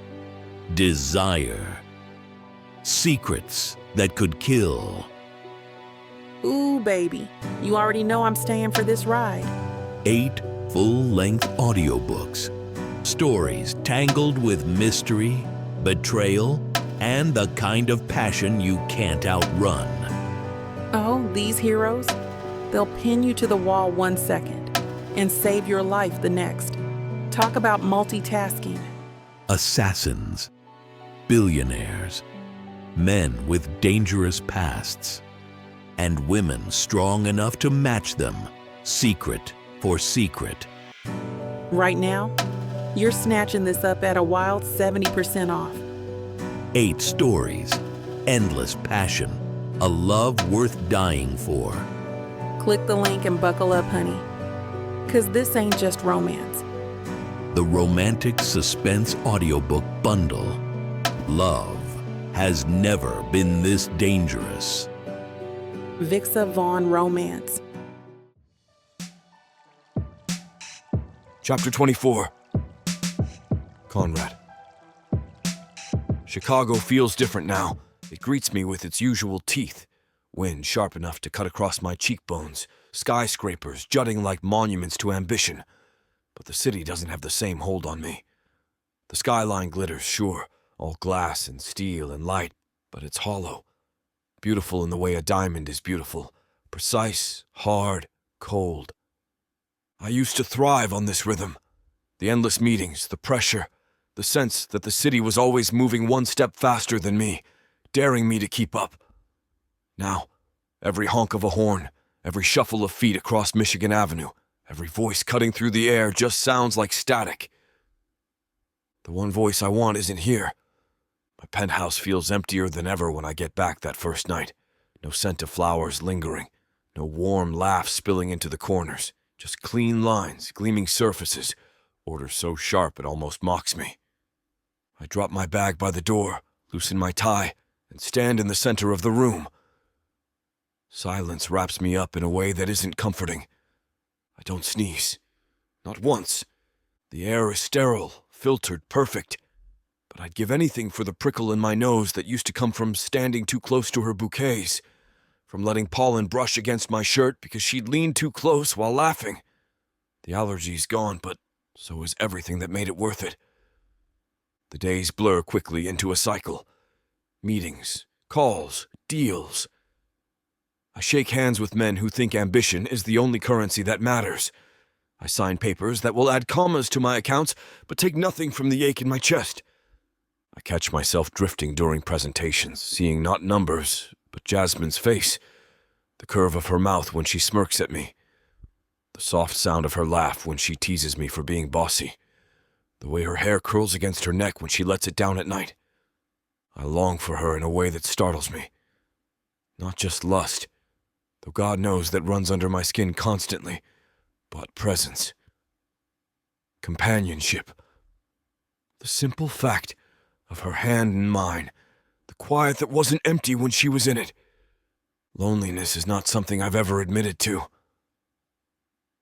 desire, secrets that could kill. Ooh, baby, you already know I'm staying for this ride. 8 full-length audiobooks. Stories tangled with mystery, betrayal, and the kind of passion you can't outrun. Oh, these heroes? They'll pin you to the wall 1 second and save your life the next. Talk about multitasking. Assassins, billionaires, men with dangerous pasts, and women strong enough to match them, secret for secret. Right now, you're snatching this up at a wild 70% off. 8 stories, endless passion, a love worth dying for. Click the link and buckle up, honey. 'Cause this ain't just romance. The romantic suspense audiobook bundle. Love has never been this dangerous. Vixa Vaughn Romance. Chapter 24. Conrad. Chicago feels different now. It greets me with its usual teeth. Wind sharp enough to cut across my cheekbones. Skyscrapers jutting like monuments to ambition. But the city doesn't have the same hold on me. The skyline glitters, sure, all glass and steel and light, but it's hollow. Beautiful in the way a diamond is beautiful. Precise, hard, cold. I used to thrive on this rhythm. The endless meetings, the pressure, the sense that the city was always moving 1 step faster than me, daring me to keep up. Now, every honk of a horn, every shuffle of feet across Michigan Avenue, every voice cutting through the air just sounds like static. The one voice I want isn't here. My penthouse feels emptier than ever when I get back that first night. No scent of flowers lingering, no warm laugh spilling into the corners, just clean lines, gleaming surfaces, order so sharp it almost mocks me. I drop my bag by the door, loosen my tie, and stand in the center of the room. Silence wraps me up in a way that isn't comforting. I don't sneeze. Not once. The air is sterile, filtered, perfect. But I'd give anything for the prickle in my nose that used to come from standing too close to her bouquets, from letting pollen brush against my shirt because she'd leaned too close while laughing. The allergy's gone, but so is everything that made it worth it. The days blur quickly into a cycle. Meetings, calls, deals. I shake hands with men who think ambition is the only currency that matters. I sign papers that will add commas to my accounts, but take nothing from the ache in my chest. I catch myself drifting during presentations, seeing not numbers, but Jasmine's face, the curve of her mouth when she smirks at me, the soft sound of her laugh when she teases me for being bossy, the way her hair curls against her neck when she lets it down at night. I long for her in a way that startles me. Not just lust, though God knows that runs under my skin constantly, but presence. Companionship. The simple fact of her hand in mine, the quiet that wasn't empty when she was in it. Loneliness is not something I've ever admitted to.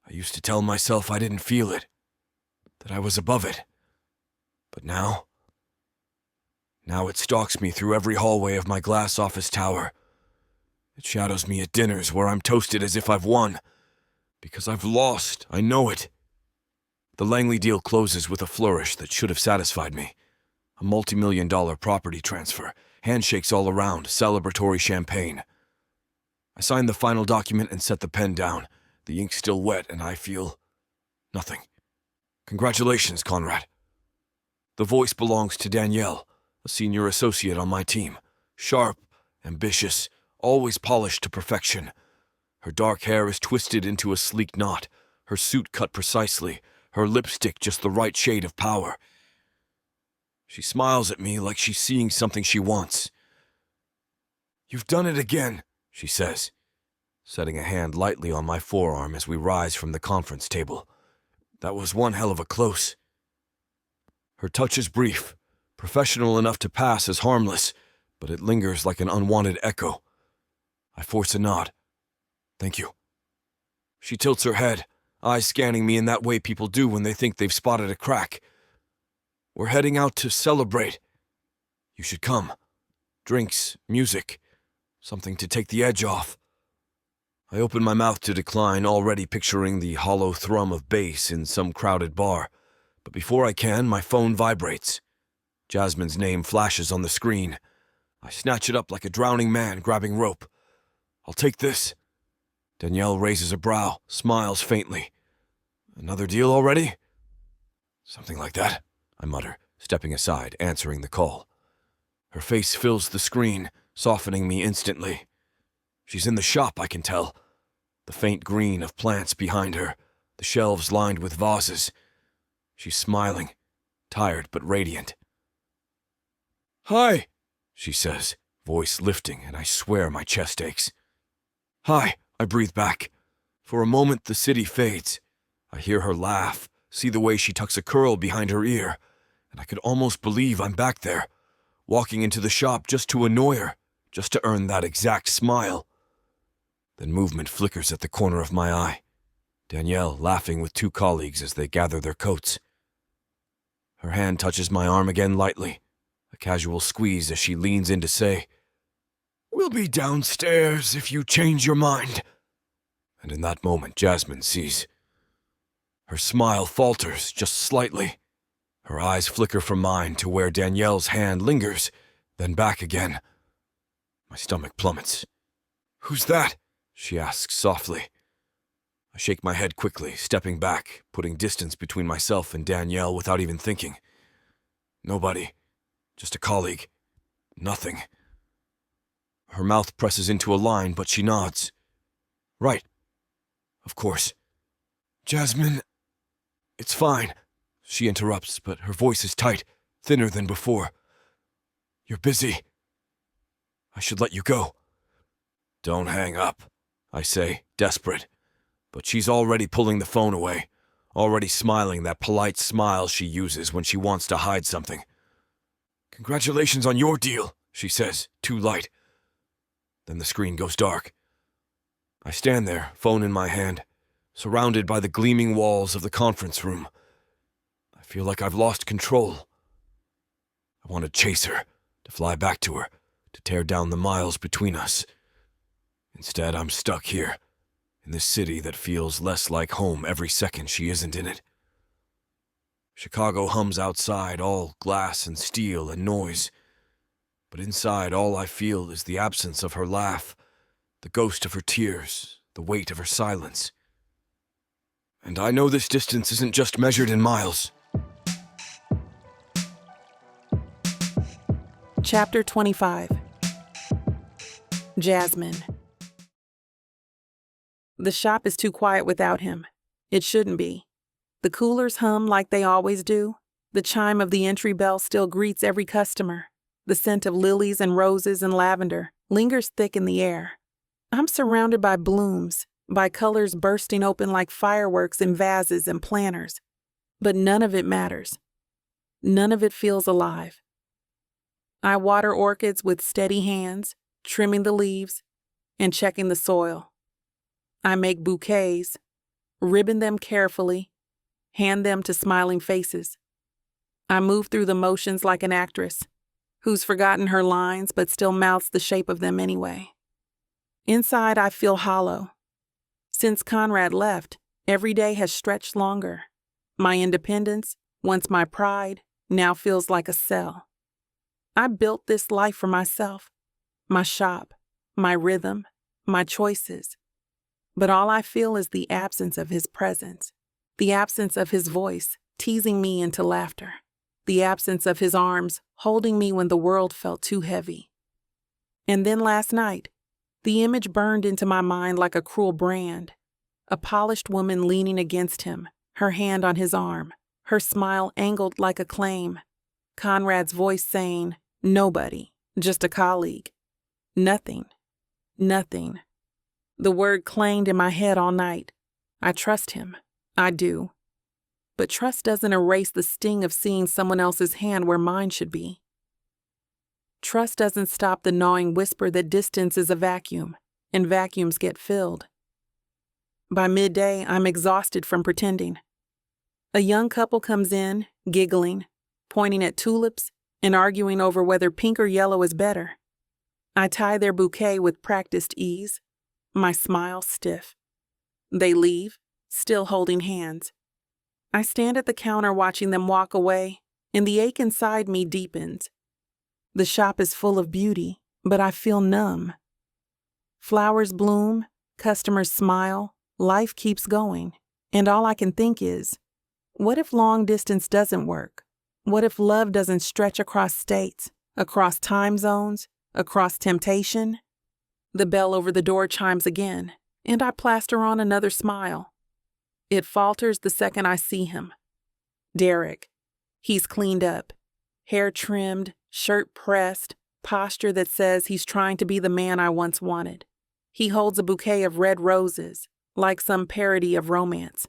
I used to tell myself I didn't feel it, that I was above it. But now it stalks me through every hallway of my glass office tower. It shadows me at dinners where I'm toasted as if I've won. Because I've lost, I know it. The Langley deal closes with a flourish that should have satisfied me. A multi-million-dollar property transfer, handshakes all around, celebratory champagne. I sign the final document and set the pen down. The ink's still wet and I feel nothing. Congratulations, Conrad. The voice belongs to Danielle, a senior associate on my team. Sharp, ambitious, always polished to perfection. Her dark hair is twisted into a sleek knot, her suit cut precisely, her lipstick just the right shade of power. She smiles at me like she's seeing something she wants. "You've done it again," she says, setting a hand lightly on my forearm as we rise from the conference table. That was one hell of a close. Her touch is brief, professional enough to pass as harmless, but it lingers like an unwanted echo. I force a nod. "Thank you." She tilts her head, eyes scanning me in that way people do when they think they've spotted a crack. "We're heading out to celebrate. You should come. Drinks, music, something to take the edge off." I open my mouth to decline, already picturing the hollow thrum of bass in some crowded bar. But before I can, my phone vibrates. Jasmine's name flashes on the screen. I snatch it up like a drowning man grabbing rope. I'll take this. Danielle raises a brow, smiles faintly. Another deal already? Something like that, I mutter, stepping aside, answering the call. Her face fills the screen, softening me instantly. She's in the shop, I can tell. The faint green of plants behind her, the shelves lined with vases. She's smiling, tired but radiant. Hi, she says, voice lifting, and I swear my chest aches. Hi, I breathe back. For a moment, the city fades. I hear her laugh, see the way she tucks a curl behind her ear, and I could almost believe I'm back there, walking into the shop just to annoy her, just to earn that exact smile. Then movement flickers at the corner of my eye. Danielle laughing with two colleagues as they gather their coats. Her hand touches my arm again lightly, a casual squeeze as she leans in to say, "We'll be downstairs if you change your mind." And in that moment, Jasmine sees. Her smile falters just slightly. Her eyes flicker from mine to where Danielle's hand lingers, then back again. My stomach plummets. "Who's that?" she asks softly. I shake my head quickly, stepping back, putting distance between myself and Danielle without even thinking. Nobody. Just a colleague. Nothing. Her mouth presses into a line, but she nods. Right. Of course. Jasmine... It's fine, she interrupts, but her voice is tight, thinner than before. You're busy. I should let you go. Don't hang up, I say, desperate. But she's already pulling the phone away, already smiling that polite smile she uses when she wants to hide something. Congratulations on your deal, she says, too light. Then the screen goes dark. I stand there, phone in my hand, surrounded by the gleaming walls of the conference room. I feel like I've lost control. I want to chase her, to fly back to her, to tear down the miles between us. Instead, I'm stuck here, in this city that feels less like home every second she isn't in it. Chicago hums outside, all glass and steel and noise. But inside, all I feel is the absence of her laugh, the ghost of her tears, the weight of her silence. And I know this distance isn't just measured in miles. Chapter 25. Jasmine. The shop is too quiet without him. It shouldn't be. The coolers hum like they always do. The chime of the entry bell still greets every customer. The scent of lilies and roses and lavender lingers thick in the air. I'm surrounded by blooms, by colors bursting open like fireworks in vases and planters. But none of it matters. None of it feels alive. I water orchids with steady hands, trimming the leaves and checking the soil. I make bouquets, ribbon them carefully, hand them to smiling faces. I move through the motions like an actress who's forgotten her lines but still mouths the shape of them anyway. Inside, I feel hollow. Since Conrad left, every day has stretched longer. My independence, once my pride, now feels like a cell. I built this life for myself, my shop, my rhythm, my choices. But all I feel is the absence of his presence, the absence of his voice teasing me into laughter, the absence of his arms holding me when the world felt too heavy. And then last night, the image burned into my mind like a cruel brand, a polished woman leaning against him, her hand on his arm, her smile angled like a claim, Conrad's voice saying, "Nobody, just a colleague." Nothing. Nothing. The word clanged in my head all night. I trust him. I do. But trust doesn't erase the sting of seeing someone else's hand where mine should be. Trust doesn't stop the gnawing whisper that distance is a vacuum, and vacuums get filled. By midday, I'm exhausted from pretending. A young couple comes in, giggling, pointing at tulips, and arguing over whether pink or yellow is better. I tie their bouquet with practiced ease, my smile stiff. They leave, still holding hands. I stand at the counter watching them walk away, and the ache inside me deepens. The shop is full of beauty, but I feel numb. Flowers bloom, customers smile, life keeps going, and all I can think is, what if long distance doesn't work? What if love doesn't stretch across states, across time zones, across temptation? The bell over the door chimes again, and I plaster on another smile. It falters the second I see him. Derek. He's cleaned up. Hair trimmed, shirt pressed, posture that says he's trying to be the man I once wanted. He holds a bouquet of red roses, like some parody of romance.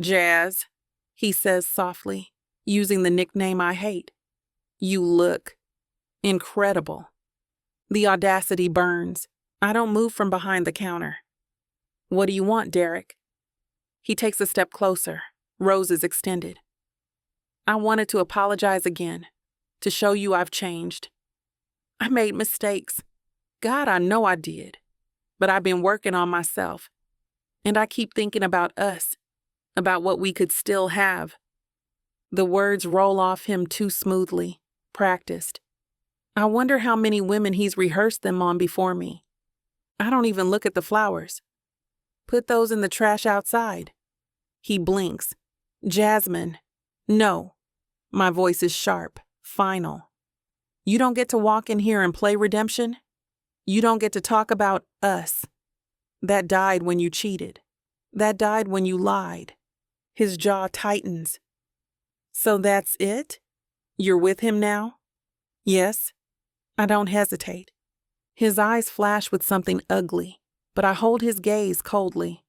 Jazz, he says softly, using the nickname I hate. You look incredible. The audacity burns. I don't move from behind the counter. What do you want, Derek? He takes a step closer, roses extended. I wanted to apologize again, to show you I've changed. I made mistakes. God, I know I did. But I've been working on myself. And I keep thinking about us, about what we could still have. The words roll off him too smoothly, practiced. I wonder how many women he's rehearsed them on before me. I don't even look at the flowers. Put those in the trash outside. He blinks. Jasmine. No. My voice is sharp, final. You don't get to walk in here and play redemption. You don't get to talk about us. That died when you cheated. That died when you lied. His jaw tightens. So that's it? You're with him now? Yes. I don't hesitate. His eyes flash with something ugly, but I hold his gaze coldly.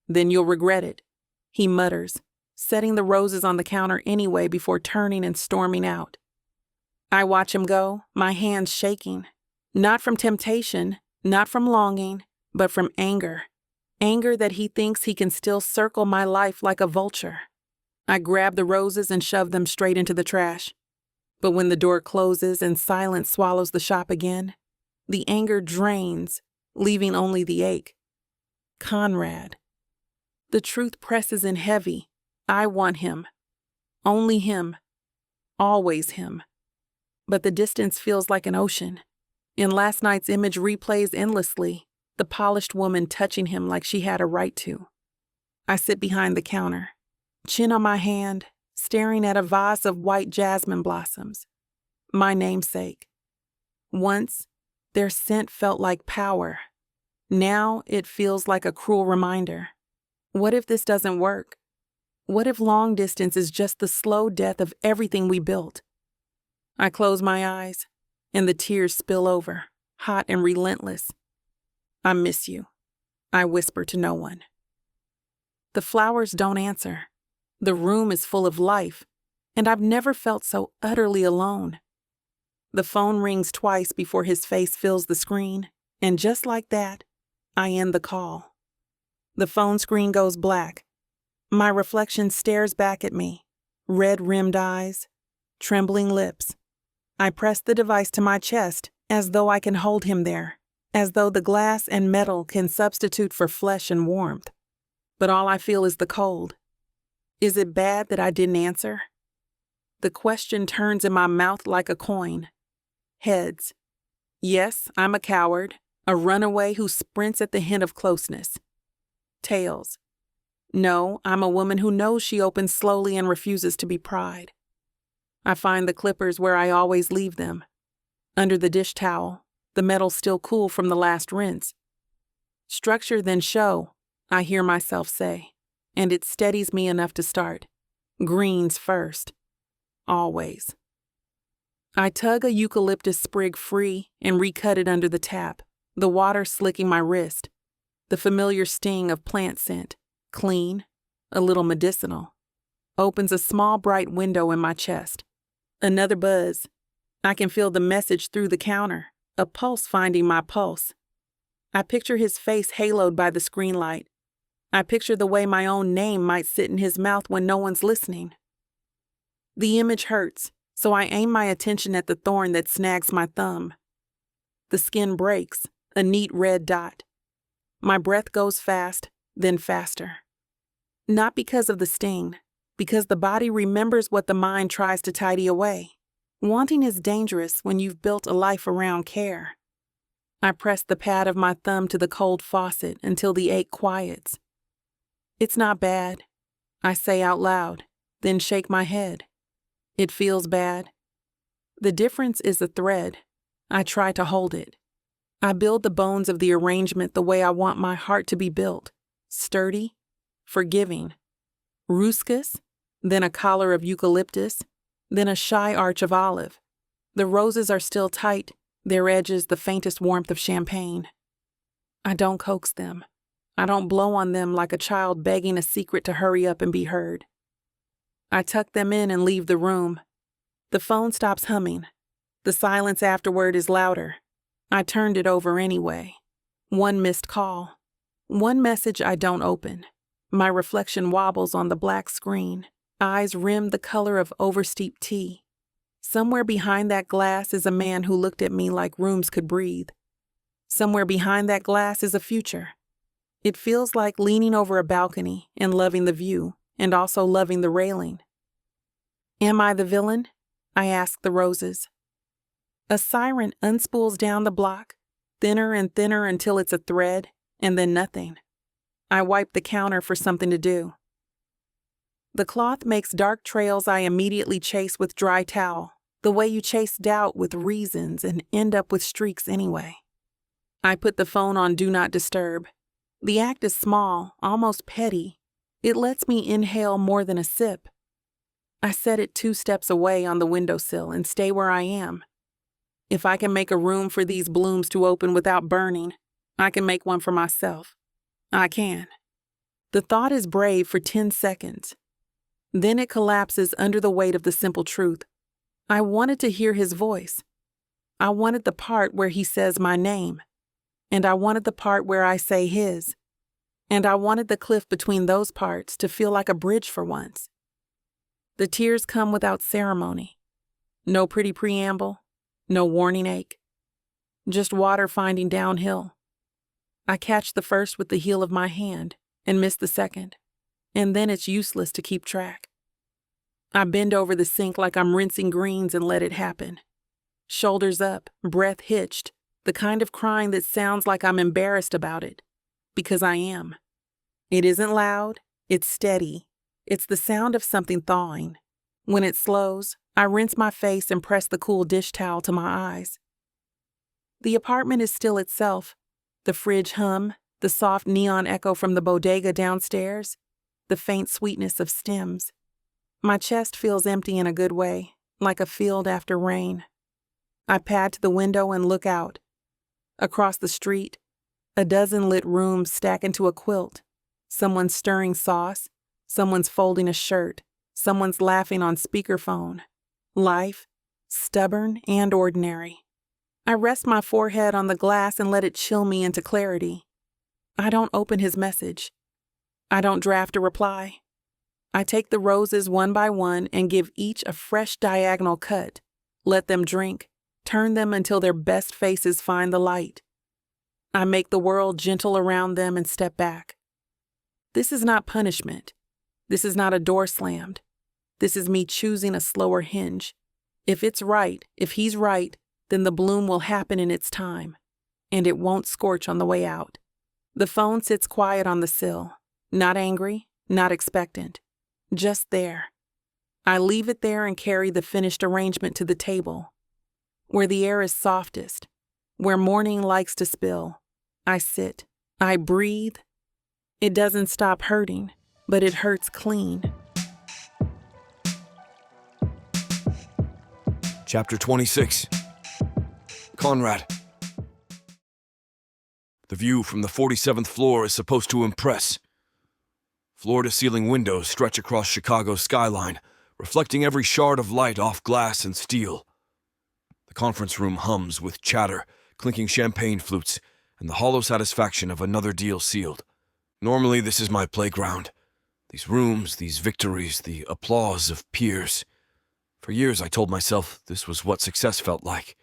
Then you'll regret it, he mutters, setting the roses on the counter anyway before turning and storming out. I watch him go, my hands shaking. Not from temptation, not from longing, but from anger. Anger that he thinks he can still circle my life like a vulture. I grab the roses and shove them straight into the trash. But when the door closes and silence swallows the shop again, the anger drains, leaving only the ache. Conrad. The truth presses in heavy. I want him. Only him. Always him. But the distance feels like an ocean. In last night's image replays endlessly, the polished woman touching him like she had a right to. I sit behind the counter, chin on my hand, staring at a vase of white jasmine blossoms. My namesake. Once, their scent felt like power. Now it feels like a cruel reminder. What if this doesn't work? What if long distance is just the slow death of everything we built? I close my eyes, and the tears spill over, hot and relentless. I miss you, I whisper to no one. The flowers don't answer. The room is full of life, and I've never felt so utterly alone. The phone rings twice before his face fills the screen, and just like that, I end the call. The phone screen goes black. My reflection stares back at me, red-rimmed eyes, trembling lips. I press the device to my chest as though I can hold him there, as though the glass and metal can substitute for flesh and warmth. But all I feel is the cold. Is it bad that I didn't answer? The question turns in my mouth like a coin. Heads. Yes, I'm a coward, a runaway who sprints at the hint of closeness. Tails. No, I'm a woman who knows she opens slowly and refuses to be pried. I find the clippers where I always leave them. Under the dish towel, the metal still cool from the last rinse. Structure then show, I hear myself say, and it steadies me enough to start. Greens first. Always. I tug a eucalyptus sprig free and recut it under the tap, the water slicking my wrist. The familiar sting of plant scent, clean, a little medicinal, opens a small bright window in my chest. Another buzz. I can feel the message through the counter, a pulse finding my pulse. I picture his face haloed by the screen light. I picture the way my own name might sit in his mouth when no one's listening. The image hurts, so I aim my attention at the thorn that snags my thumb. The skin breaks, a neat red dot. My breath goes fast, then faster. Not because of the sting, Because the body remembers what the mind tries to tidy away. Wanting is dangerous when you've built a life around care. I press the pad of my thumb to the cold faucet until the ache quiets. It's not bad, I say out loud, then shake my head. It feels bad. The difference is the thread. I try to hold it. I build the bones of the arrangement the way I want my heart to be built. Sturdy, forgiving. Ruscus, then a collar of eucalyptus, then a shy arch of olive. The roses are still tight, their edges the faintest warmth of champagne. I don't coax them. I don't blow on them like a child begging a secret to hurry up and be heard. I tuck them in and leave the room. The phone stops humming. The silence afterward is louder. I turned it over anyway. One missed call. One message I don't open. My reflection wobbles on the black screen, eyes rimmed the color of oversteeped tea. Somewhere behind that glass is a man who looked at me like rooms could breathe. Somewhere behind that glass is a future. It feels like leaning over a balcony and loving the view, and also loving the railing. Am I the villain? I ask the roses. A siren unspools down the block, thinner and thinner until it's a thread, and then nothing. I wipe the counter for something to do. The cloth makes dark trails I immediately chase with dry towel, the way you chase doubt with reasons and end up with streaks anyway. I put the phone on Do Not Disturb. The act is small, almost petty. It lets me inhale more than a sip. I set it 2 steps away on the windowsill and stay where I am. If I can make a room for these blooms to open without burning, I can make one for myself. I can. The thought is brave for 10 seconds. Then it collapses under the weight of the simple truth. I wanted to hear his voice. I wanted the part where he says my name. And I wanted the part where I say his. And I wanted the cliff between those parts to feel like a bridge for once. The tears come without ceremony. No pretty preamble. No warning ache. Just water finding downhill. I catch the first with the heel of my hand and miss the second, and then it's useless to keep track. I bend over the sink like I'm rinsing greens and let it happen. Shoulders up, breath hitched, the kind of crying that sounds like I'm embarrassed about it, because I am. It isn't loud, it's steady. It's the sound of something thawing. When it slows, I rinse my face and press the cool dish towel to my eyes. The apartment is still itself. The fridge hum, the soft neon echo from the bodega downstairs, the faint sweetness of stems. My chest feels empty in a good way, like a field after rain. I pad to the window and look out. Across the street, a dozen lit rooms stack into a quilt. Someone's stirring sauce, someone's folding a shirt, someone's laughing on speakerphone. Life, stubborn and ordinary. I rest my forehead on the glass and let it chill me into clarity. I don't open his message. I don't draft a reply. I take the roses one by one and give each a fresh diagonal cut. Let them drink, turn them until their best faces find the light. I make the world gentle around them and step back. This is not punishment. This is not a door slammed. This is me choosing a slower hinge. If it's right, if he's right, then the bloom will happen in its time, and it won't scorch on the way out. The phone sits quiet on the sill, not angry, not expectant, just there. I leave it there and carry the finished arrangement to the table. Where the air is softest, where morning likes to spill, I sit, I breathe. It doesn't stop hurting, but it hurts clean. Chapter 26. Conrad. The view from the 47th floor is supposed to impress. Floor-to-ceiling windows stretch across Chicago's skyline, reflecting every shard of light off glass and steel. The conference room hums with chatter, clinking champagne flutes, and the hollow satisfaction of another deal sealed. Normally, this is my playground. These rooms, these victories, the applause of peers. For years, I told myself this was what success felt like.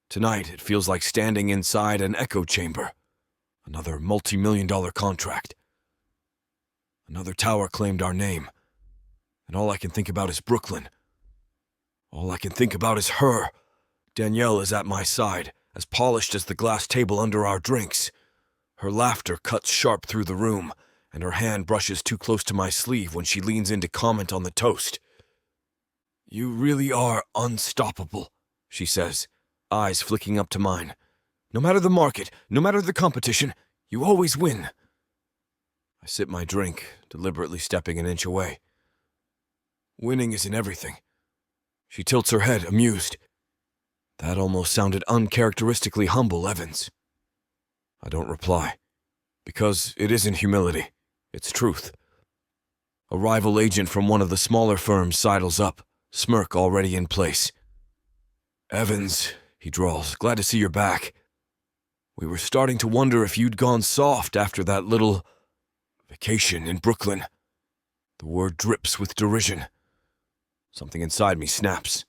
Tonight, it feels like standing inside an echo chamber. Another multi-million-dollar contract. Another tower claimed our name. And all I can think about is Brooklyn. All I can think about is her. Danielle is at my side, as polished as the glass table under our drinks. Her laughter cuts sharp through the room, and her hand brushes too close to my sleeve when she leans in to comment on the toast. "You really are unstoppable," she says, eyes flicking up to mine. "No matter the market, no matter the competition, you always win." I sip my drink, deliberately stepping an inch away. "Winning isn't everything." She tilts her head, amused. That almost sounded uncharacteristically humble, Evans. I don't reply, because it isn't humility, it's truth. A rival agent from one of the smaller firms sidles up, smirk already in place. "Evans," he drawls, "glad to see you're back. We were starting to wonder if you'd gone soft after that little vacation in Brooklyn." The word drips with derision. Something inside me snaps.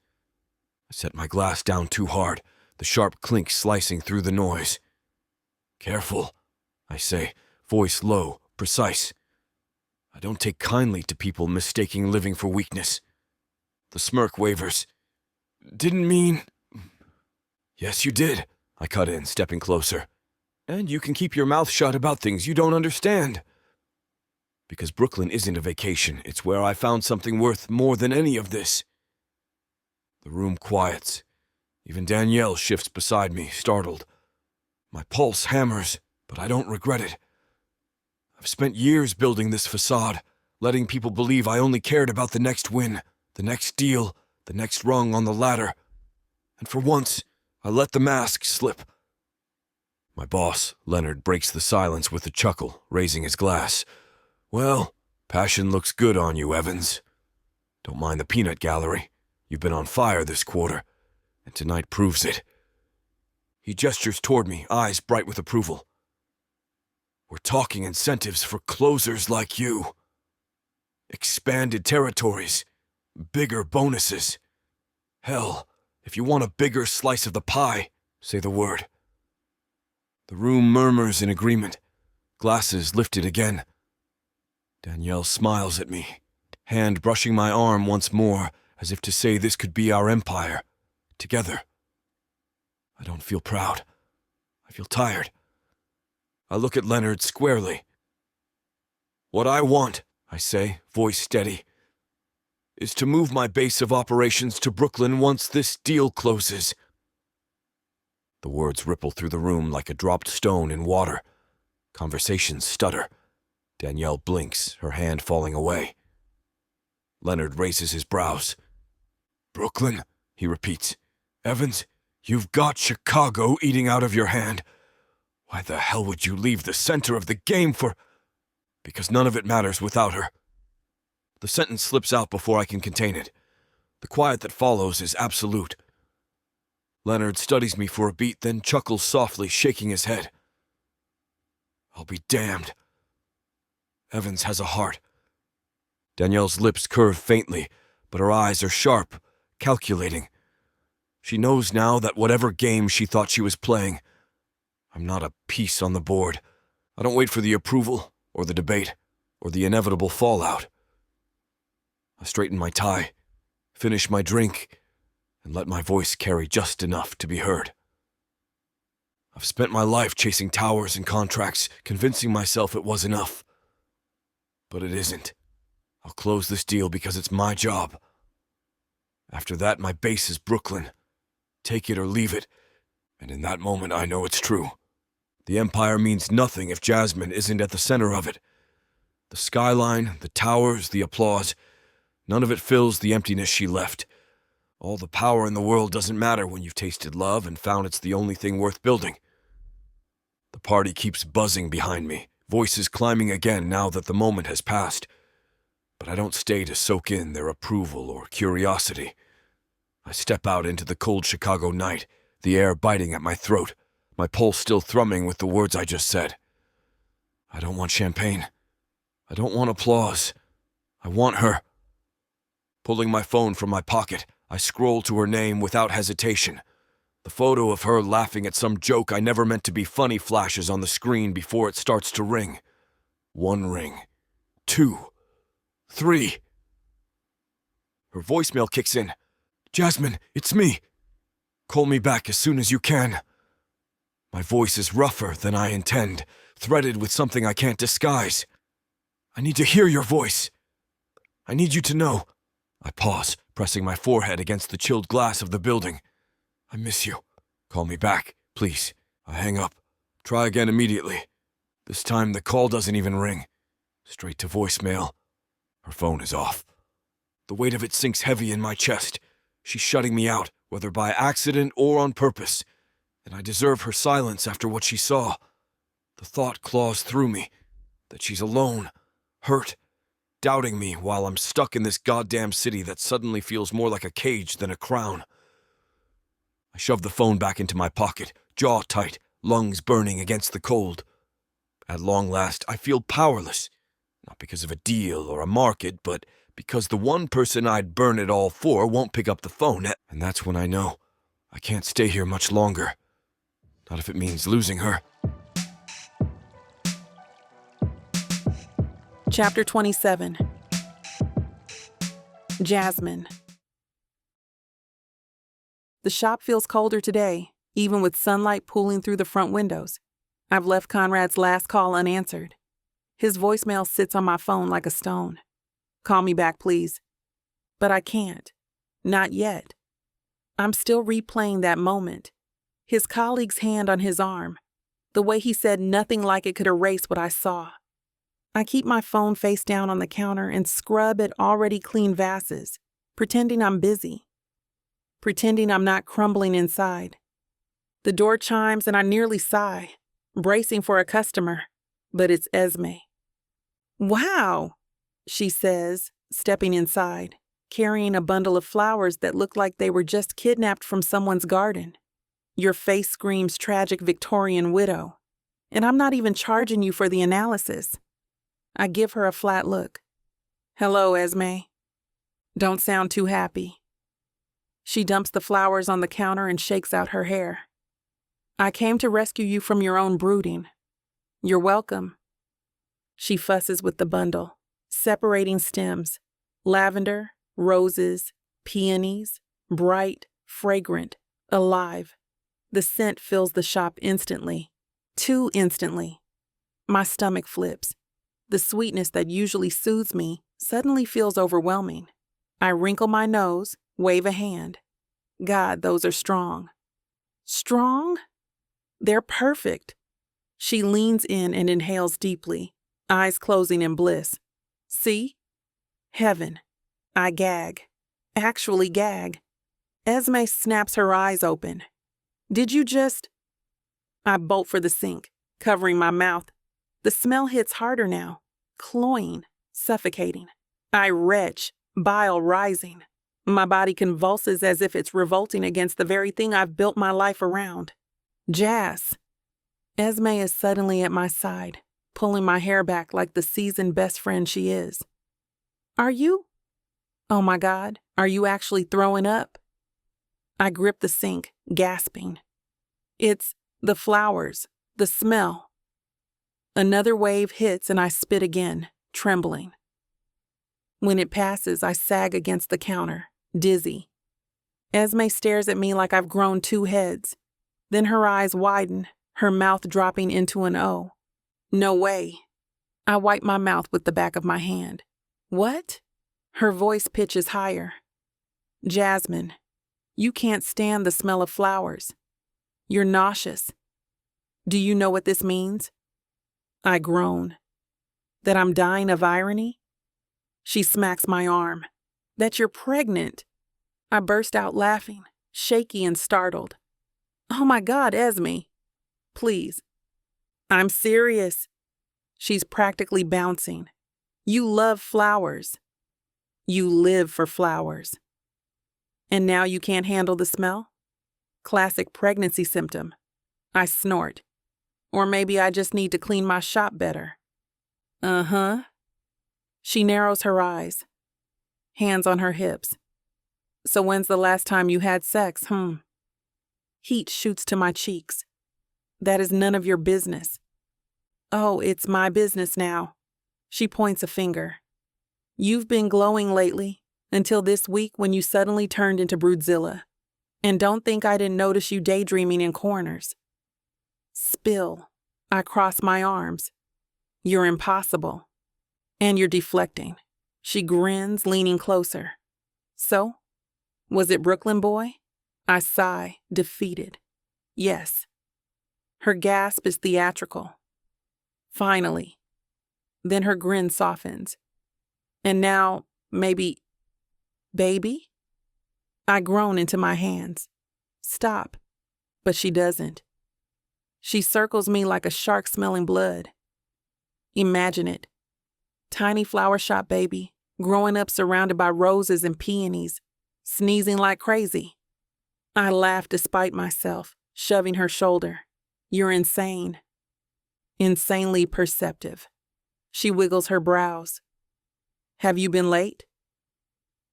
I set my glass down too hard, the sharp clink slicing through the noise. "Careful," I say, voice low, precise. I don't take kindly to people mistaking living for weakness. The smirk wavers. "Didn't mean—" "Yes, you did," I cut in, stepping closer. "And you can keep your mouth shut about things you don't understand." Because Brooklyn isn't a vacation, it's where I found something worth more than any of this. The room quiets. Even Danielle shifts beside me, startled. My pulse hammers, but I don't regret it. I've spent years building this facade, letting people believe I only cared about the next win, the next deal, the next rung on the ladder. And for once, I let the mask slip. My boss, Leonard, breaks the silence with a chuckle, raising his glass. "Well, passion looks good on you, Evans. Don't mind the peanut gallery. You've been on fire this quarter, and tonight proves it." He gestures toward me, eyes bright with approval. "We're talking incentives for closers like you. Expanded territories, bigger bonuses. Hell, if you want a bigger slice of the pie, say the word." The room murmurs in agreement, glasses lifted again. Danielle smiles at me, hand brushing my arm once more, as if to say this could be our empire, together. I don't feel proud. I feel tired. I look at Leonard squarely. "What I want," I say, voice steady, "is to move my base of operations to Brooklyn once this deal closes." The words ripple through the room like a dropped stone in water. Conversations stutter. Danielle blinks, her hand falling away. Leonard raises his brows. "Brooklyn," he repeats. "Evans, you've got Chicago eating out of your hand. Why the hell would you leave the center of the game for—" "Because none of it matters without her." The sentence slips out before I can contain it. The quiet that follows is absolute. Leonard studies me for a beat, then chuckles softly, shaking his head. "I'll be damned. Evans has a heart." Danielle's lips curve faintly, but her eyes are sharp, calculating. She knows now that whatever game she thought she was playing, I'm not a piece on the board. I don't wait for the approval, or the debate, or the inevitable fallout. I straighten my tie, finish my drink, and let my voice carry just enough to be heard. I've spent my life chasing towers and contracts, convincing myself it was enough. But it isn't. I'll close this deal because it's my job. After that, my base is Brooklyn. Take it or leave it, and in that moment I know it's true. The empire means nothing if Jasmine isn't at the center of it. The skyline, the towers, the applause, none of it fills the emptiness she left. All the power in the world doesn't matter when you've tasted love and found it's the only thing worth building. The party keeps buzzing behind me, voices climbing again now that the moment has passed. But I don't stay to soak in their approval or curiosity. I step out into the cold Chicago night, the air biting at my throat, my pulse still thrumming with the words I just said. I don't want champagne. I don't want applause. I want her. Pulling my phone from my pocket, I scroll to her name without hesitation. The photo of her laughing at some joke I never meant to be funny flashes on the screen before it starts to ring. 1 ring. 2. 3. Her voicemail kicks in. "Jasmine, it's me. Call me back as soon as you can." My voice is rougher than I intend, threaded with something I can't disguise. "I need to hear your voice. I need you to know." I pause, pressing my forehead against the chilled glass of the building. "I miss you. Call me back, please." I hang up. Try again immediately. This time the call doesn't even ring. Straight to voicemail. Her phone is off. The weight of it sinks heavy in my chest. She's shutting me out, whether by accident or on purpose. And I deserve her silence after what she saw. The thought claws through me that she's alone, hurt, doubting me while I'm stuck in this goddamn city that suddenly feels more like a cage than a crown. I shove the phone back into my pocket, jaw tight, lungs burning against the cold. At long last, I feel powerless. Not because of a deal or a market, but because the one person I'd burn it all for won't pick up the phone. And that's when I know I can't stay here much longer. Not if it means losing her. Chapter 27. Jasmine. The shop feels colder today, even with sunlight pooling through the front windows. I've left Conrad's last call unanswered. His voicemail sits on my phone like a stone. "Call me back, please." But I can't. Not yet. I'm still replaying that moment. His colleague's hand on his arm. The way he said nothing like it could erase what I saw. I keep my phone face down on the counter and scrub at already clean vases, pretending I'm busy. Pretending I'm not crumbling inside. The door chimes and I nearly sigh, bracing for a customer, but it's Esme. "Wow," she says, stepping inside, carrying a bundle of flowers that look like they were just kidnapped from someone's garden. "Your face screams tragic Victorian widow, and I'm not even charging you for the analysis." I give her a flat look. "Hello, Esme. Don't sound too happy." She dumps the flowers on the counter and shakes out her hair. "I came to rescue you from your own brooding." "You're welcome." She fusses with the bundle, separating stems, lavender, roses, peonies, bright, fragrant, alive. The scent fills the shop instantly, too instantly. My stomach flips. The sweetness that usually soothes me suddenly feels overwhelming. I wrinkle my nose, wave a hand. God, those are strong. Strong? They're perfect. She leans in and inhales deeply, eyes closing in bliss. "See? Heaven." I gag. Actually gag. Esme snaps her eyes open. "Did you just—" I bolt for the sink, covering my mouth. The smell hits harder now, cloying, suffocating. I retch, bile rising. My body convulses as if it's revolting against the very thing I've built my life around. "Jas." Esme is suddenly at my side, pulling my hair back like the seasoned best friend she is. "Are you? Oh my God, are you actually throwing up?" I grip the sink, gasping. It's the flowers, the smell. Another wave hits and I spit again, trembling. When it passes, I sag against the counter, dizzy. Esme stares at me like I've grown 2 heads. Then her eyes widen, her mouth dropping into an O. "No way." I wipe my mouth with the back of my hand. "What?" Her voice pitches higher. "Jasmine, you can't stand the smell of flowers. You're nauseous. Do you know what this means?" I groan. "That I'm dying of irony?" She smacks my arm. "That you're pregnant." I burst out laughing, shaky and startled. "Oh my God, Esme. Please." "I'm serious." She's practically bouncing. "You love flowers. You live for flowers. And now you can't handle the smell?" Classic pregnancy symptom. I snort. Or maybe I just need to clean my shop better. "Uh-huh." She narrows her eyes. Hands on her hips. "So when's the last time you had sex, Heat shoots to my cheeks. "That is none of your business." "Oh, it's my business now." She points a finger. "You've been glowing lately. Until this week when you suddenly turned into Broodzilla. And don't think I didn't notice you daydreaming in corners. Spill. I cross my arms. You're impossible. And you're deflecting. She grins, leaning closer. So? Was it Brooklyn Boy? I sigh, defeated. Yes. Her gasp is theatrical. Finally. Then her grin softens. And now, maybe... Baby? I groan into my hands. Stop. But she doesn't. She circles me like a shark smelling blood. Imagine it. Tiny flower shop baby, growing up surrounded by roses and peonies, sneezing like crazy. I laugh despite myself, shoving her shoulder. You're insane. Insanely perceptive. She wiggles her brows. Have you been late?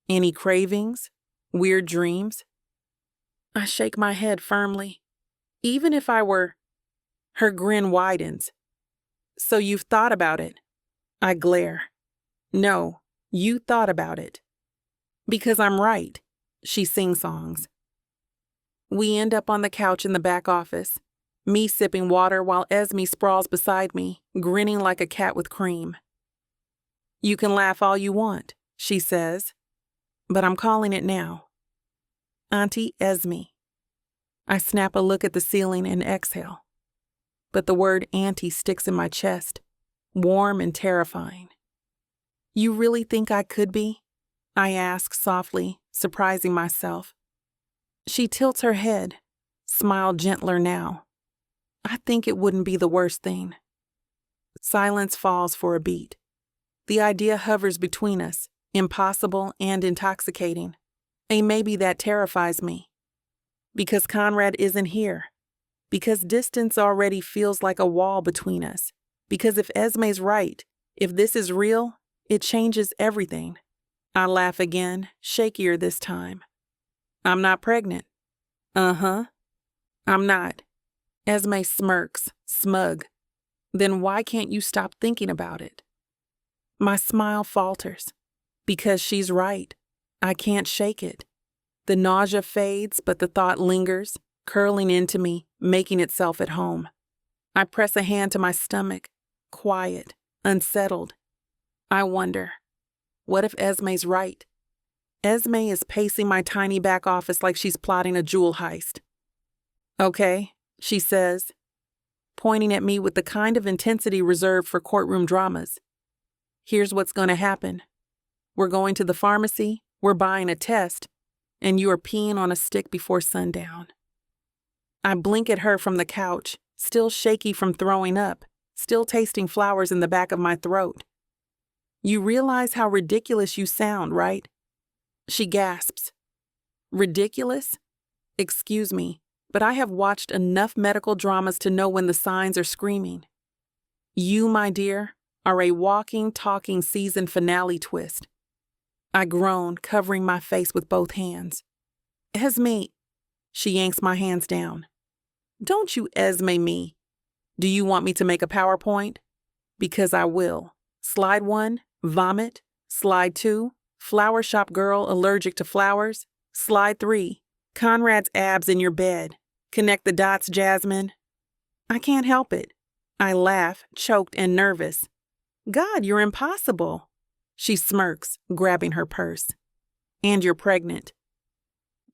Any cravings? Weird dreams? I shake my head firmly. Even if I were... Her grin widens. So you've thought about it? I glare. No, you thought about it. Because I'm right, she sing-songs. We end up on the couch in the back office, me sipping water while Esme sprawls beside me, grinning like a cat with cream. You can laugh all you want, she says, but I'm calling it now. Auntie Esme. I snap a look at the ceiling and exhale. But the word auntie sticks in my chest, warm and terrifying. You really think I could be? I ask softly, surprising myself. She tilts her head, smile gentler now. I think it wouldn't be the worst thing. Silence falls for a beat. The idea hovers between us, impossible and intoxicating. A maybe that terrifies me. Because Conrad isn't here. Because distance already feels like a wall between us. Because if Esme's right, if this is real, it changes everything. I laugh again, shakier this time. I'm not pregnant. Uh-huh. I'm not. Esme smirks, smug. Then why can't you stop thinking about it? My smile falters. Because she's right. I can't shake it. The nausea fades, but the thought lingers, curling into me, making itself at home. I press a hand to my stomach, quiet, unsettled. I wonder, what if Esme's right? Esme is pacing my tiny back office like she's plotting a jewel heist. Okay, she says, pointing at me with the kind of intensity reserved for courtroom dramas. Here's what's going to happen. We're going to the pharmacy, we're buying a test, and you are peeing on a stick before sundown. I blink at her from the couch, still shaky from throwing up, still tasting flowers in the back of my throat. You realize how ridiculous you sound, right? She gasps. Ridiculous? Excuse me, but I have watched enough medical dramas to know when the signs are screaming. You, my dear, are a walking, talking season finale twist. I groan, covering my face with both hands. Esme, she yanks my hands down. Don't you Esme me. Do you want me to make a PowerPoint? Because I will. Slide 1, vomit. Slide 2, flower shop girl allergic to flowers. Slide 3, Conrad's abs in your bed. Connect the dots, Jasmine. I can't help it. I laugh, choked and nervous. God, you're impossible. She smirks, grabbing her purse. And you're pregnant.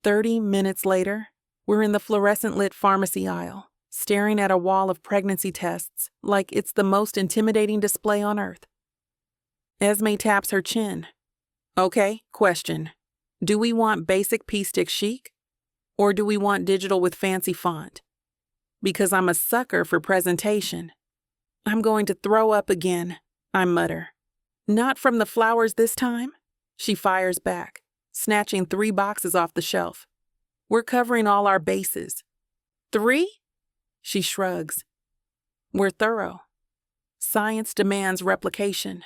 30 minutes later, we're in the fluorescent-lit pharmacy aisle, staring at a wall of pregnancy tests like it's the most intimidating display on earth. Esme taps her chin. Okay, question. Do we want basic pea-stick chic? Or do we want digital with fancy font? Because I'm a sucker for presentation. I'm going to throw up again, I mutter. Not from the flowers this time? She fires back, snatching 3 boxes off the shelf. We're covering all our bases. 3? She shrugs. We're thorough. Science demands replication.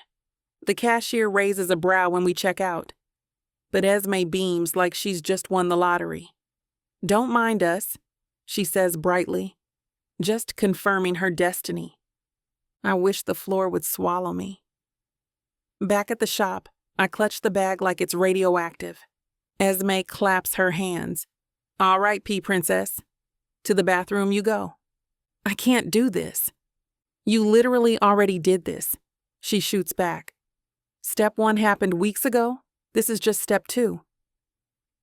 The cashier raises a brow when we check out. But Esme beams like she's just won the lottery. Don't mind us, she says brightly, just confirming her destiny. I wish the floor would swallow me. Back at the shop, I clutch the bag like it's radioactive. Esme claps her hands. All right, P Princess. To the bathroom you go. I can't do this. You literally already did this. She shoots back. Step 1 happened weeks ago. This is just step 2.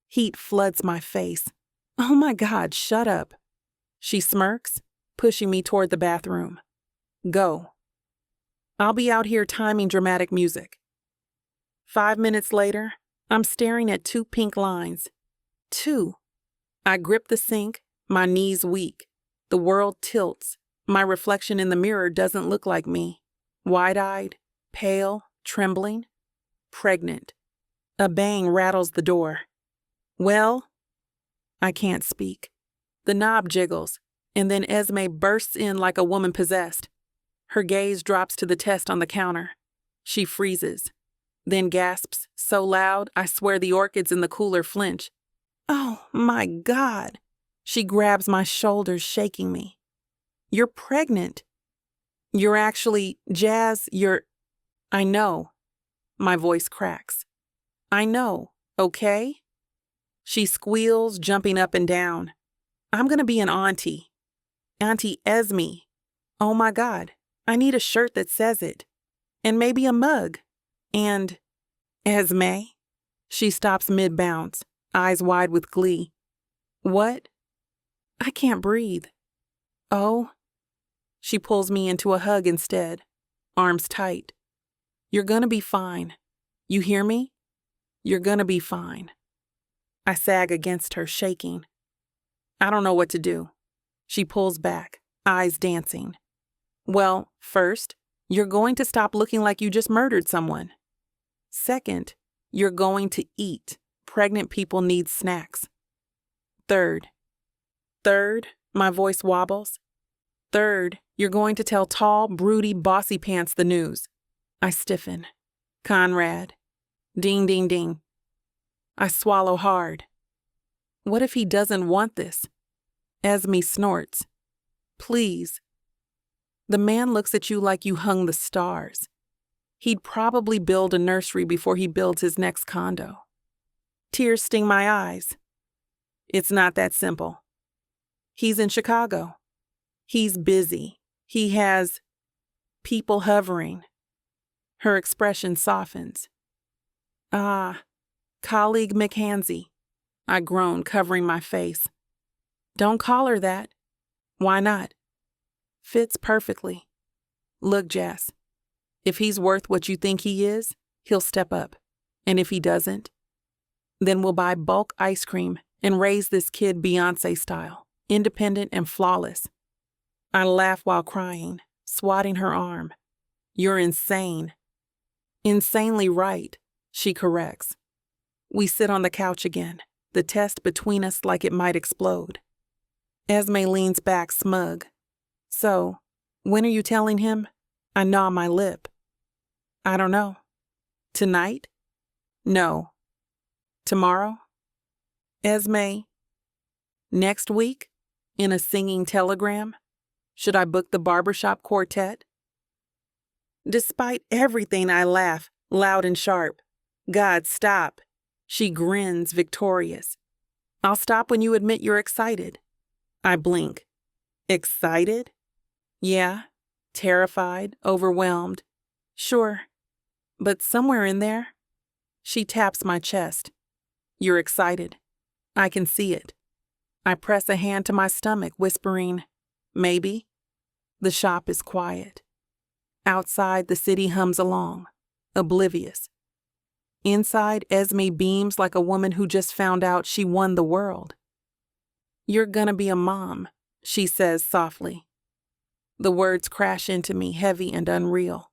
Heat floods my face. Oh my God, shut up. She smirks, pushing me toward the bathroom. Go. I'll be out here timing dramatic music. 5 minutes later, I'm staring at 2 pink lines. 2. I grip the sink, my knees weak. The world tilts. My reflection in the mirror doesn't look like me. Wide-eyed, pale, trembling, pregnant. A bang rattles the door. Well? I can't speak. The knob jiggles, and then Esme bursts in like a woman possessed. Her gaze drops to the test on the counter. She freezes, then gasps so loud I swear the orchids in the cooler flinch. Oh my God! She grabs my shoulders, shaking me. You're pregnant. You're actually, Jazz, you're... I know. My voice cracks. I know, okay? She squeals, jumping up and down. I'm gonna be an auntie. Auntie Esme. Oh my God, I need a shirt that says it. And maybe a mug. And... Esme? She stops mid-bounce, eyes wide with glee. What? I can't breathe. Oh? She pulls me into a hug instead, arms tight. You're gonna be fine. You hear me? You're gonna be fine. I sag against her, shaking. I don't know what to do. She pulls back, eyes dancing. Well, first, you're going to stop looking like you just murdered someone. Second, you're going to eat. Pregnant people need snacks. Third, my voice wobbles. Third, you're going to tell tall, broody, bossy pants the news. I stiffen. Conrad. Ding, ding, ding. I swallow hard. What if he doesn't want this? Esme snorts. Please. The man looks at you like you hung the stars. He'd probably build a nursery before he builds his next condo. Tears sting my eyes. It's not that simple. He's in Chicago. He's busy. He has people hovering. Her expression softens. Colleague McHansey. I groan, covering my face. Don't call her that. Why not? Fits perfectly. Look, Jess, if he's worth what you think he is, he'll step up. And if he doesn't, then we'll buy bulk ice cream and raise this kid Beyoncé style, independent and flawless. I laugh while crying, swatting her arm. You're insane. Insanely right, she corrects. We sit on the couch again, the test between us like it might explode. Esme leans back smug. So, when are you telling him? I gnaw my lip. I don't know. Tonight? No. Tomorrow? Esme? Next week? In a singing telegram? Should I book the barbershop quartet? Despite everything, I laugh, loud and sharp. God, stop. She grins, victorious. I'll stop when you admit you're excited. I blink. Excited? Yeah. Terrified, overwhelmed. Sure. But somewhere in there, she taps my chest. You're excited. I can see it. I press a hand to my stomach, whispering, maybe. The shop is quiet. Outside, the city hums along, oblivious. Inside, Esme beams like a woman who just found out she won the world. You're gonna be a mom, she says softly. The words crash into me, heavy and unreal.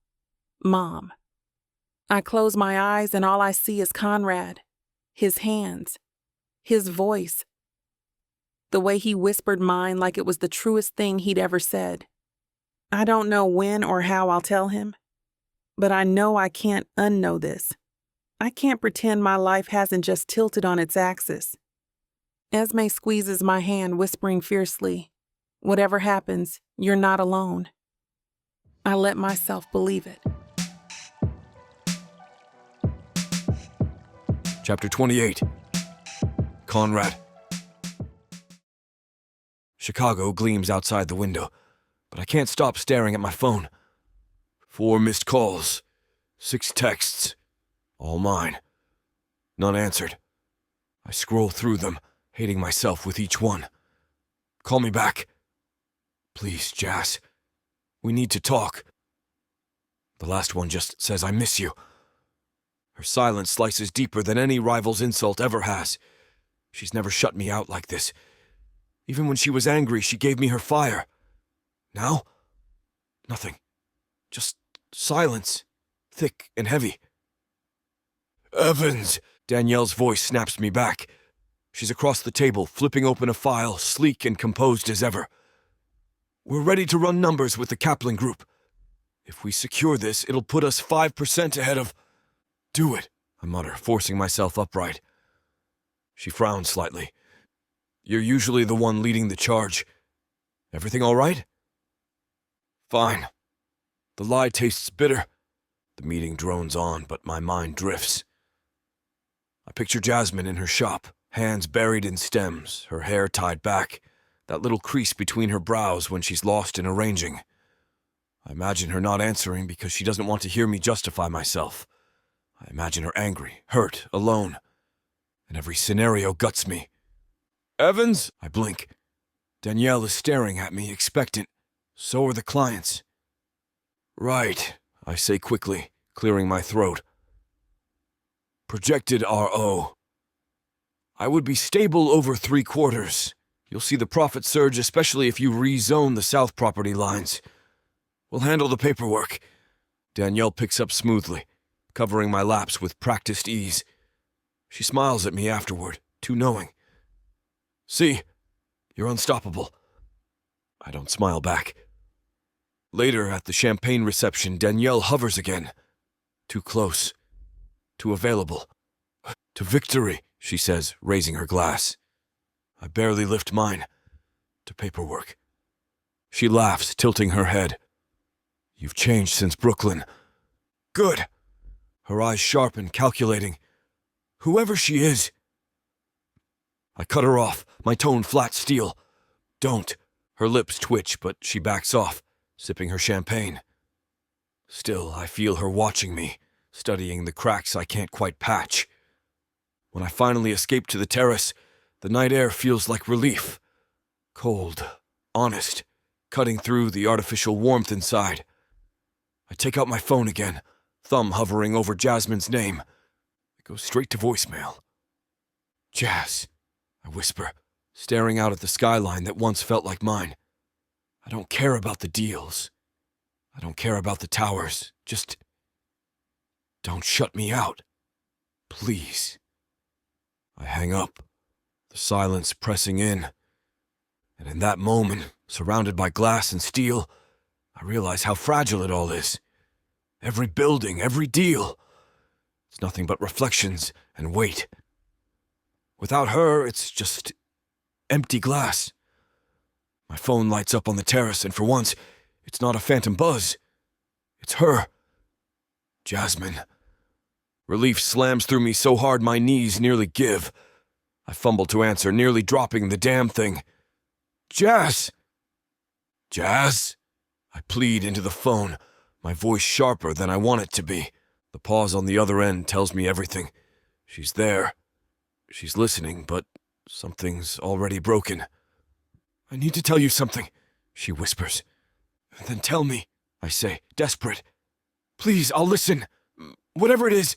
Mom. I close my eyes and all I see is Conrad, his hands, his voice. The way he whispered mine like it was the truest thing he'd ever said. I don't know when or how I'll tell him, but I know I can't unknow this. I can't pretend my life hasn't just tilted on its axis. Esme squeezes my hand, whispering fiercely, whatever happens, you're not alone. I let myself believe it. Chapter 28. Conrad. Chicago gleams outside the window, but I can't stop staring at my phone. 4 missed calls, 6 texts, all mine. None answered. I scroll through them, hating myself with each one. Call me back. Please, Jazz. We need to talk. The last one just says, I miss you. Her silence slices deeper than any rival's insult ever has. She's never shut me out like this. Even when she was angry, she gave me her fire. Now? Nothing. Just silence. Thick and heavy. Evans! Danielle's voice snaps me back. She's across the table, flipping open a file, sleek and composed as ever. We're ready to run numbers with the Kaplan Group. If we secure this, it'll put us 5% ahead of... Do it, I mutter, forcing myself upright. She frowns slightly. You're usually the one leading the charge. Everything all right? Fine. The lie tastes bitter. The meeting drones on, but my mind drifts. I picture Jasmine in her shop, hands buried in stems, her hair tied back, that little crease between her brows when she's lost in arranging. I imagine her not answering because she doesn't want to hear me justify myself. I imagine her angry, hurt, alone. And every scenario guts me. Evans? I blink. Danielle is staring at me, expectant. So are the clients. Right, I say quickly, clearing my throat. Projected RO. I would be stable over 3/4. You'll see the profit surge, especially if you rezone the south property lines. We'll handle the paperwork. Danielle picks up smoothly, covering my laps with practiced ease. She smiles at me afterward, too knowing. See, you're unstoppable. I don't smile back. Later, at the champagne reception, Danielle hovers again. Too close. Too available. To victory, she says, raising her glass. I barely lift mine. To paperwork. She laughs, tilting her head. You've changed since Brooklyn. Good. Her eyes sharpen, calculating. Whoever she is. I cut her off, my tone flat steel. Don't. Her lips twitch, but she backs off, sipping her champagne. Still, I feel her watching me, studying the cracks I can't quite patch. When I finally escape to the terrace, the night air feels like relief. Cold, honest, cutting through the artificial warmth inside. I take out my phone again, thumb hovering over Jasmine's name. It goes straight to voicemail. Jazz, I whisper, staring out at the skyline that once felt like mine. I don't care about the deals. I don't care about the towers. Just don't shut me out. Please. I hang up, the silence pressing in. And in that moment, surrounded by glass and steel, I realize how fragile it all is. Every building, every deal. It's nothing but reflections and weight. Without her, it's just empty glass. My phone lights up on the terrace, and for once, it's not a phantom buzz. It's her. Jasmine. Relief slams through me so hard my knees nearly give. I fumble to answer, nearly dropping the damn thing. Jazz! Jazz? I plead into the phone, my voice sharper than I want it to be. The pause on the other end tells me everything. She's there. She's listening, but something's already broken. I need to tell you something, she whispers. Then tell me, I say, desperate. Please, I'll listen. Whatever it is.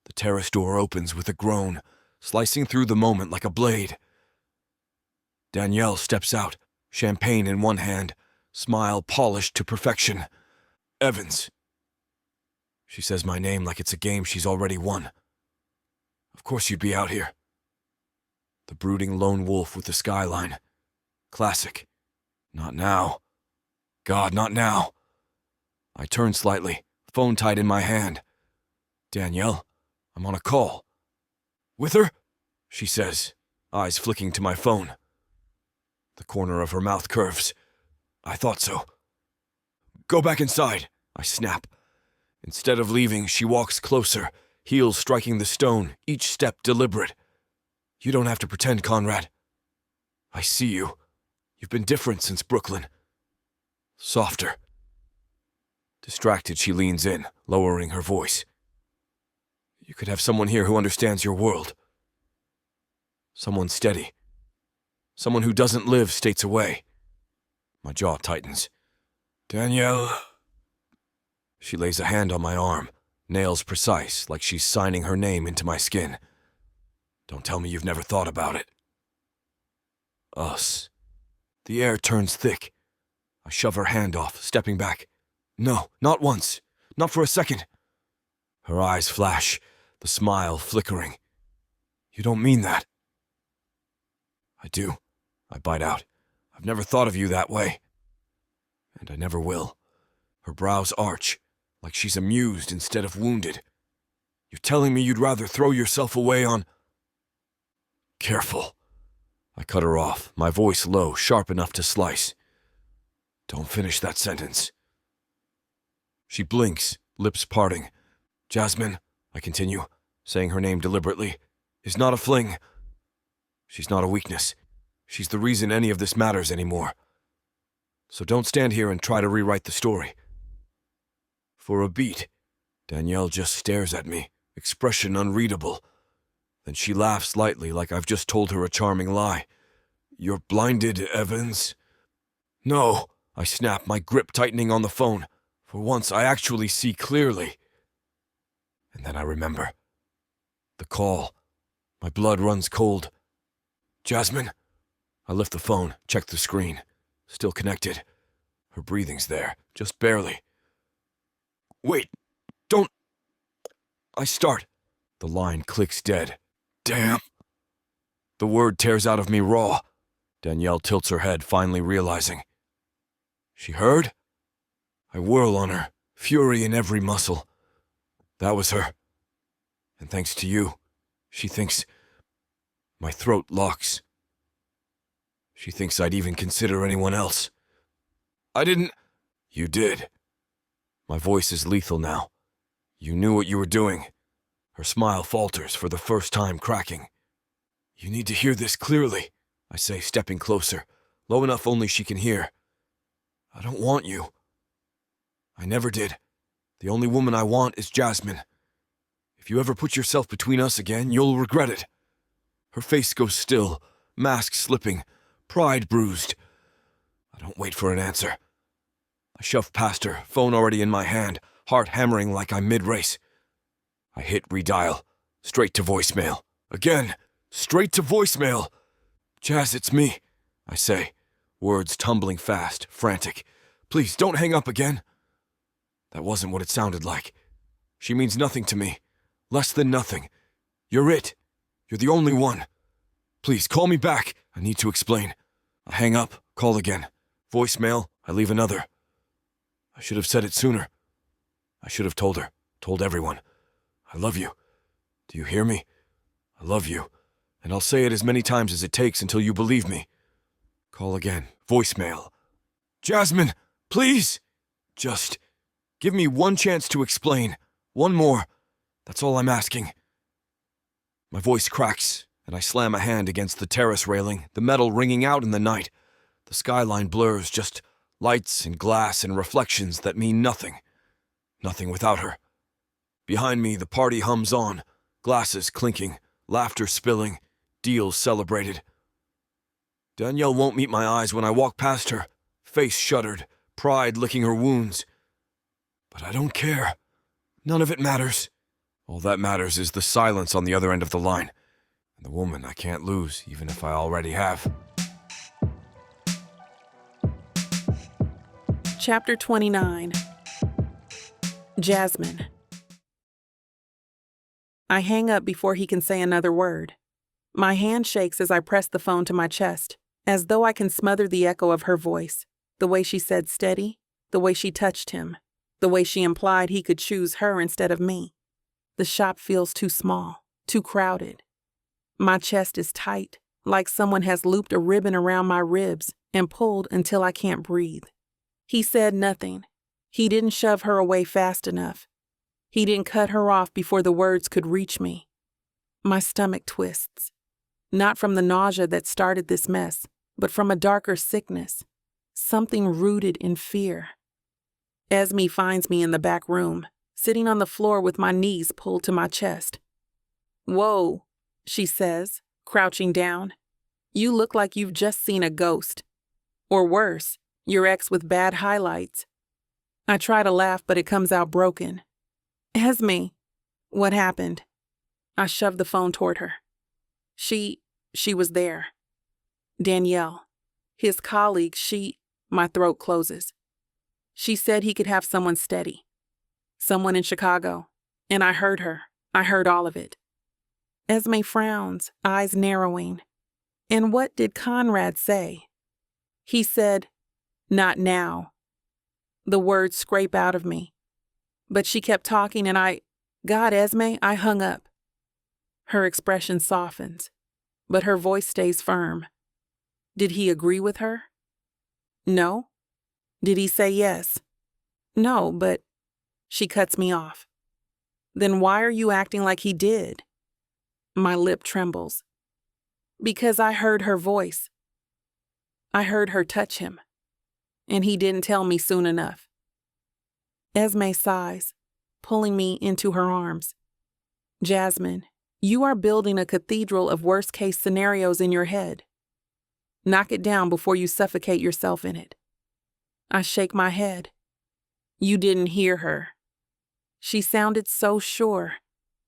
The terrace door opens with a groan, slicing through the moment like a blade. Danielle steps out, champagne in one hand, smile polished to perfection. Evans. She says my name like it's a game she's already won. Of course you'd be out here. The brooding lone wolf with the skyline. Classic. Not now. God, not now. I turn slightly, phone tight in my hand. Danielle, I'm on a call. With her? She says, eyes flicking to my phone. The corner of her mouth curves. I thought so. Go back inside, I snap. Instead of leaving, she walks closer, heels striking the stone, each step deliberate. You don't have to pretend, Conrad. I see you. You've been different since Brooklyn. Softer. Distracted, she leans in, lowering her voice. You could have someone here who understands your world. Someone steady. Someone who doesn't live states away. My jaw tightens. Danielle. She lays a hand on my arm, nails precise, like she's signing her name into my skin. Don't tell me you've never thought about it. Us. The air turns thick. I shove her hand off, stepping back. No, not once. Not for a second. Her eyes flash, the smile flickering. You don't mean that. I do. I bite out. I've never thought of you that way. And I never will. Her brows arch, like she's amused instead of wounded. You're telling me you'd rather throw yourself away on... Careful. I cut her off, my voice low, sharp enough to slice. Don't finish that sentence. She blinks, lips parting. Jasmine, I continue, saying her name deliberately, is not a fling. She's not a weakness. She's the reason any of this matters anymore. So don't stand here and try to rewrite the story. For a beat, Danielle just stares at me, expression unreadable. Then she laughs lightly like I've just told her a charming lie. You're blinded, Evans? No, I snap, my grip tightening on the phone. For once, I actually see clearly. And then I remember. The call. My blood runs cold. Jasmine? I lift the phone, check the screen. Still connected. Her breathing's there, just barely. Wait, don't... I start. The line clicks dead. Damn. The word tears out of me raw. Danielle tilts her head, finally realizing. She heard? I whirl on her, fury in every muscle. That was her. And thanks to you, she thinks... My throat locks. She thinks I'd even consider anyone else. I didn't... You did. My voice is lethal now. You knew what you were doing. Her smile falters, for the first time cracking. You need to hear this clearly, I say, stepping closer, low enough only she can hear. I don't want you. I never did. The only woman I want is Jasmine. If you ever put yourself between us again, you'll regret it. Her face goes still, mask slipping, pride bruised. I don't wait for an answer. I shove past her, phone already in my hand, heart hammering like I'm mid-race. I hit redial, straight to voicemail. Again, straight to voicemail. Jazz, it's me, I say, words tumbling fast, frantic. Please, don't hang up again. That wasn't what it sounded like. She means nothing to me. Less than nothing. You're it. You're the only one. Please, call me back. I need to explain. I hang up, call again. Voicemail, I leave another. I should have said it sooner. I should have told her, told everyone. I love you. Do you hear me? I love you. And I'll say it as many times as it takes until you believe me. Call again. Voicemail. Jasmine, please! Just give me one chance to explain. One more. That's all I'm asking. My voice cracks, and I slam a hand against the terrace railing, the metal ringing out in the night. The skyline blurs, just lights and glass and reflections that mean nothing. Nothing without her. Behind me, the party hums on, glasses clinking, laughter spilling, deals celebrated. Danielle won't meet my eyes when I walk past her, face shuttered, pride licking her wounds. But I don't care. None of it matters. All that matters is the silence on the other end of the line, and the woman I can't lose, even if I already have. Chapter 29. Jasmine. I hang up before he can say another word. My hand shakes as I press the phone to my chest, as though I can smother the echo of her voice, the way she said steady, the way she touched him, the way she implied he could choose her instead of me. The shop feels too small, too crowded. My chest is tight, like someone has looped a ribbon around my ribs and pulled until I can't breathe. He said nothing. He didn't shove her away fast enough. He didn't cut her off before the words could reach me. My stomach twists. Not from the nausea that started this mess, but from a darker sickness. Something rooted in fear. Esme finds me in the back room, sitting on the floor with my knees pulled to my chest. "Whoa," she says, crouching down. "You look like you've just seen a ghost. Or worse, your ex with bad highlights." I try to laugh, but it comes out broken. "Esme, what happened?" I shove the phone toward her. She was there. Danielle, his colleague, my throat closes. She said he could have someone steady. Someone in Chicago. And I heard her. I heard all of it. Esme frowns, eyes narrowing. "And what did Conrad say?" "He said, 'Not now.'" The words scrape out of me. But she kept talking and God, Esme, I hung up. Her expression softens, but her voice stays firm. "Did he agree with her?" "No." "Did he say yes?" "No, but..." She cuts me off. "Then why are you acting like he did?" My lip trembles. "Because I heard her voice. I heard her touch him. And he didn't tell me soon enough." Esme sighs, pulling me into her arms. "Jasmine, you are building a cathedral of worst-case scenarios in your head. Knock it down before you suffocate yourself in it." I shake my head. "You didn't hear her." She sounded so sure,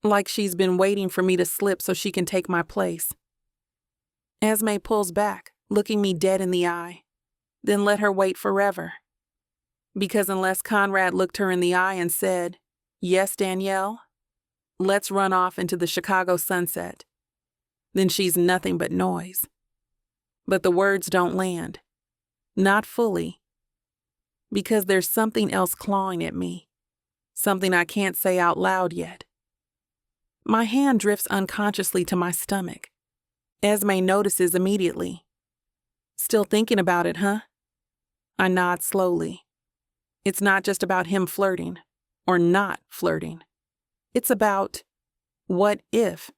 like she's been waiting for me to slip so she can take my place. Esme pulls back, looking me dead in the eye. Then let her wait forever. Because unless Conrad looked her in the eye and said, "Yes, Danielle, let's run off into the Chicago sunset," then she's nothing but noise. But the words don't land. Not fully. Because there's something else clawing at me. Something I can't say out loud yet. My hand drifts unconsciously to my stomach. Esme notices immediately. "Still thinking about it, huh?" I nod slowly. It's not just about him flirting, or not flirting. It's about, what if?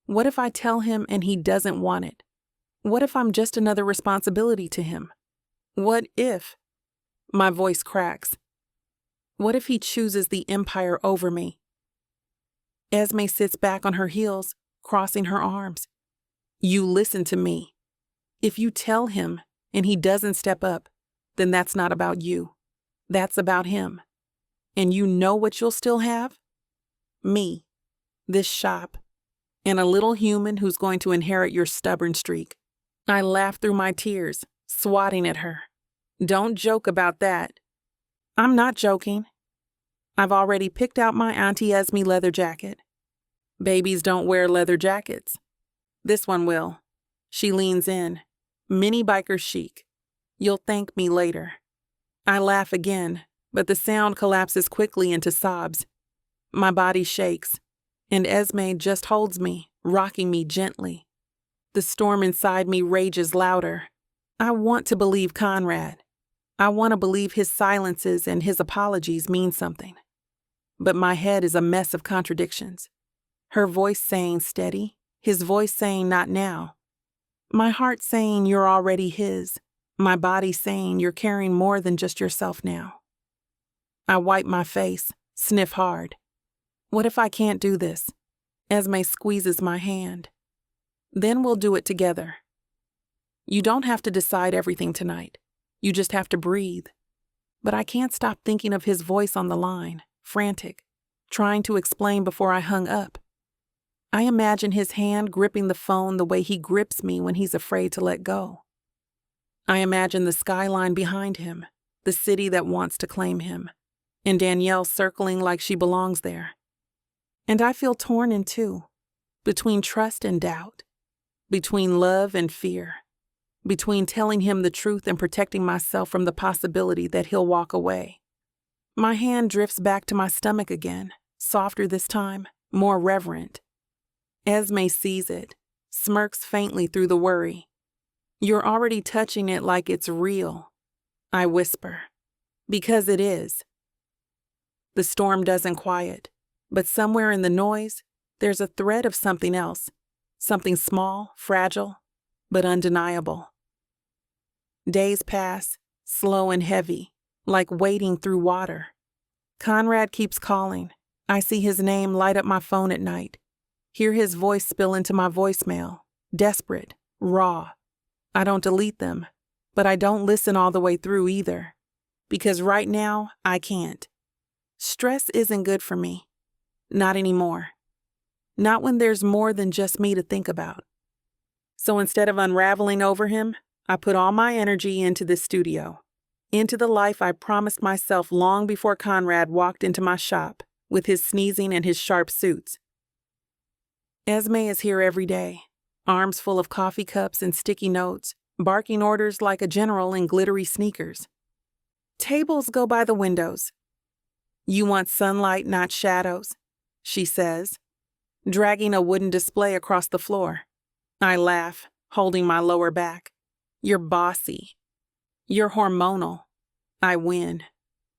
What if I tell him and he doesn't want it? What if I'm just another responsibility to him? What if? My voice cracks. What if he chooses the empire over me? Esme sits back on her heels, crossing her arms. "You listen to me. If you tell him and he doesn't step up, then that's not about you. That's about him. And you know what you'll still have? Me, this shop, and a little human who's going to inherit your stubborn streak." I laugh through my tears, swatting at her. "Don't joke about that." "I'm not joking. I've already picked out my Auntie Esme leather jacket. Babies don't wear leather jackets. This one will." She leans in, mini biker chic. "You'll thank me later." I laugh again, but the sound collapses quickly into sobs. My body shakes, and Esme just holds me, rocking me gently. The storm inside me rages louder. I want to believe Conrad. I want to believe his silences and his apologies mean something. But my head is a mess of contradictions. Her voice saying steady, his voice saying not now. My heart saying you're already his. My body saying you're carrying more than just yourself now. I wipe my face, sniff hard. What if I can't do this? Esme squeezes my hand. "Then we'll do it together. You don't have to decide everything tonight. You just have to breathe." But I can't stop thinking of his voice on the line, frantic, trying to explain before I hung up. I imagine his hand gripping the phone the way he grips me when he's afraid to let go. I imagine the skyline behind him, the city that wants to claim him, and Danielle circling like she belongs there. And I feel torn in two, between trust and doubt, between love and fear, between telling him the truth and protecting myself from the possibility that he'll walk away. My hand drifts back to my stomach again, softer this time, more reverent. Esme sees it, smirks faintly through the worry. "You're already touching it like it's real," I whisper. "Because it is." The storm doesn't quiet, but somewhere in the noise, there's a thread of something else, something small, fragile, but undeniable. Days pass, slow and heavy, like wading through water. Conrad keeps calling. I see his name light up my phone at night, hear his voice spill into my voicemail, desperate, raw. I don't delete them, but I don't listen all the way through either, because right now, I can't. Stress isn't good for me. Not anymore. Not when there's more than just me to think about. So instead of unraveling over him, I put all my energy into this studio, into the life I promised myself long before Conrad walked into my shop with his sneezing and his sharp suits. Esme is here every day, arms full of coffee cups and sticky notes, barking orders like a general in glittery sneakers. Tables go by the windows. You want sunlight, not shadows, she says, dragging a wooden display across the floor. I laugh, holding my lower back. You're bossy. You're hormonal. I win.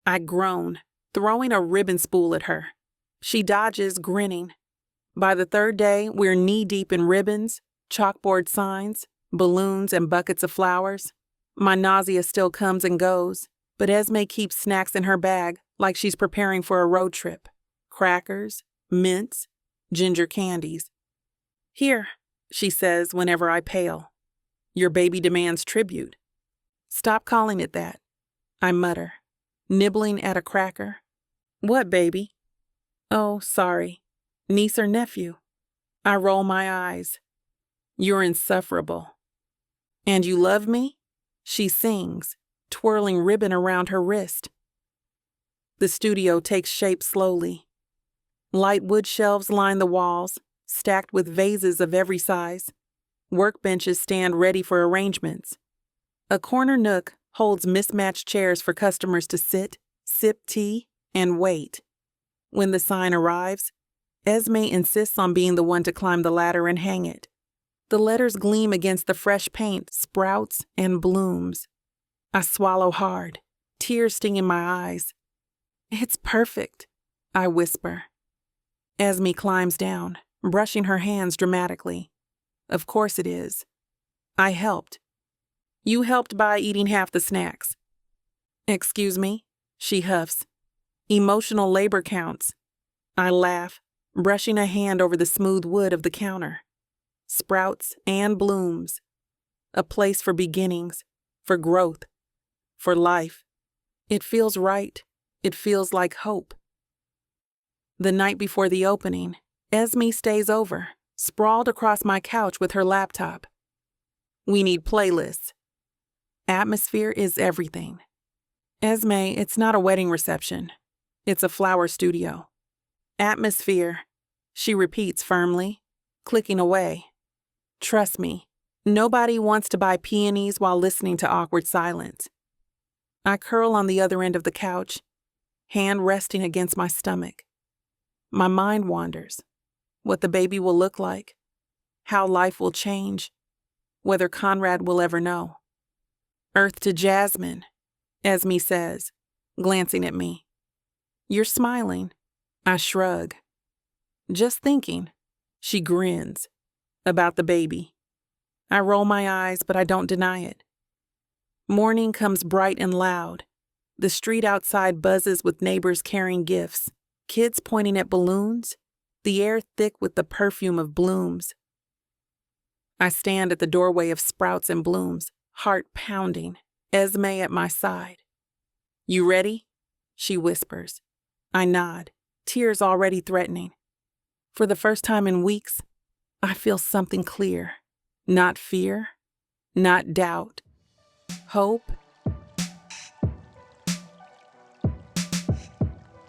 I groan, throwing a ribbon spool at her. She dodges, grinning. By the third day, we're knee-deep in ribbons, chalkboard signs, balloons, and buckets of flowers. My nausea still comes and goes, but Esme keeps snacks in her bag like she's preparing for a road trip. Crackers, mints, ginger candies. Here, she says whenever I pale. Your baby demands tribute. Stop calling it that, I mutter, nibbling at a cracker. What baby? Oh, sorry. Niece or nephew? I roll my eyes. You're insufferable. And you love me? She sings, twirling ribbon around her wrist. The studio takes shape slowly. Light wood shelves line the walls, stacked with vases of every size. Workbenches stand ready for arrangements. A corner nook holds mismatched chairs for customers to sit, sip tea, and wait. When the sign arrives, Esme insists on being the one to climb the ladder and hang it. The letters gleam against the fresh paint, sprouts, and blooms. I swallow hard, tears sting in my eyes. It's perfect, I whisper. Esme climbs down, brushing her hands dramatically. Of course it is. I helped. You helped by eating half the snacks. Excuse me, she huffs. Emotional labor counts. I laugh, brushing a hand over the smooth wood of the counter. Sprouts and blooms. A place for beginnings, for growth, for life. It feels right. It feels like hope. The night before the opening, Esme stays over, sprawled across my couch with her laptop. We need playlists. Atmosphere is everything. Esme, it's not a wedding reception. It's a flower studio. Atmosphere, she repeats firmly, clicking away. Trust me, nobody wants to buy peonies while listening to awkward silence. I curl on the other end of the couch, hand resting against my stomach. My mind wanders. What the baby will look like, how life will change, whether Conrad will ever know. Earth to Jasmine, Esme says, glancing at me. You're smiling. I shrug. Just thinking, she grins, about the baby. I roll my eyes, but I don't deny it. Morning comes bright and loud. The street outside buzzes with neighbors carrying gifts, kids pointing at balloons, the air thick with the perfume of blooms. I stand at the doorway of sprouts and blooms, heart pounding, Esme at my side. You ready? She whispers. I nod, tears already threatening. For the first time in weeks, I feel something clear. Not fear, not doubt. Hope.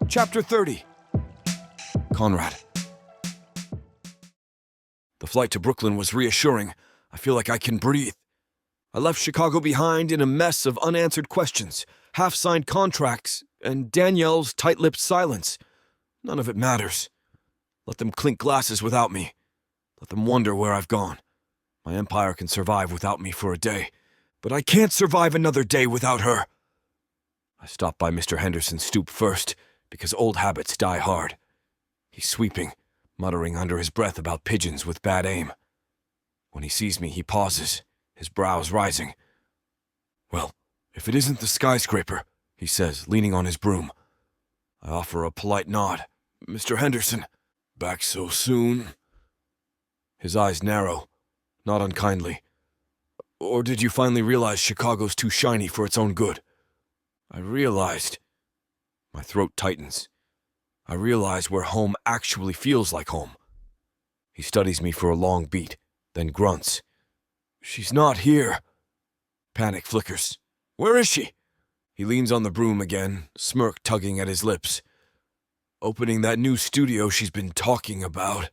Chapter 30. Conrad. The flight to Brooklyn was reassuring. I feel like I can breathe. I left Chicago behind in a mess of unanswered questions, half-signed contracts, and Danielle's tight-lipped silence. None of it matters. Let them clink glasses without me. Let them wonder where I've gone. My empire can survive without me for a day, but I can't survive another day without her. I stopped by Mr. Henderson's stoop first, because old habits die hard. He's sweeping, muttering under his breath about pigeons with bad aim. When he sees me, he pauses, his brows rising. "Well, if it isn't the skyscraper," he says, leaning on his broom. I offer a polite nod. "Mr. Henderson, back so soon?" His eyes narrow, not unkindly. "Or did you finally realize Chicago's too shiny for its own good?" I realized. My throat tightens. I realize where home actually feels like home. He studies me for a long beat, then grunts. "She's not here." Panic flickers. "Where is she?" He leans on the broom again, smirk tugging at his lips. "Opening that new studio she's been talking about."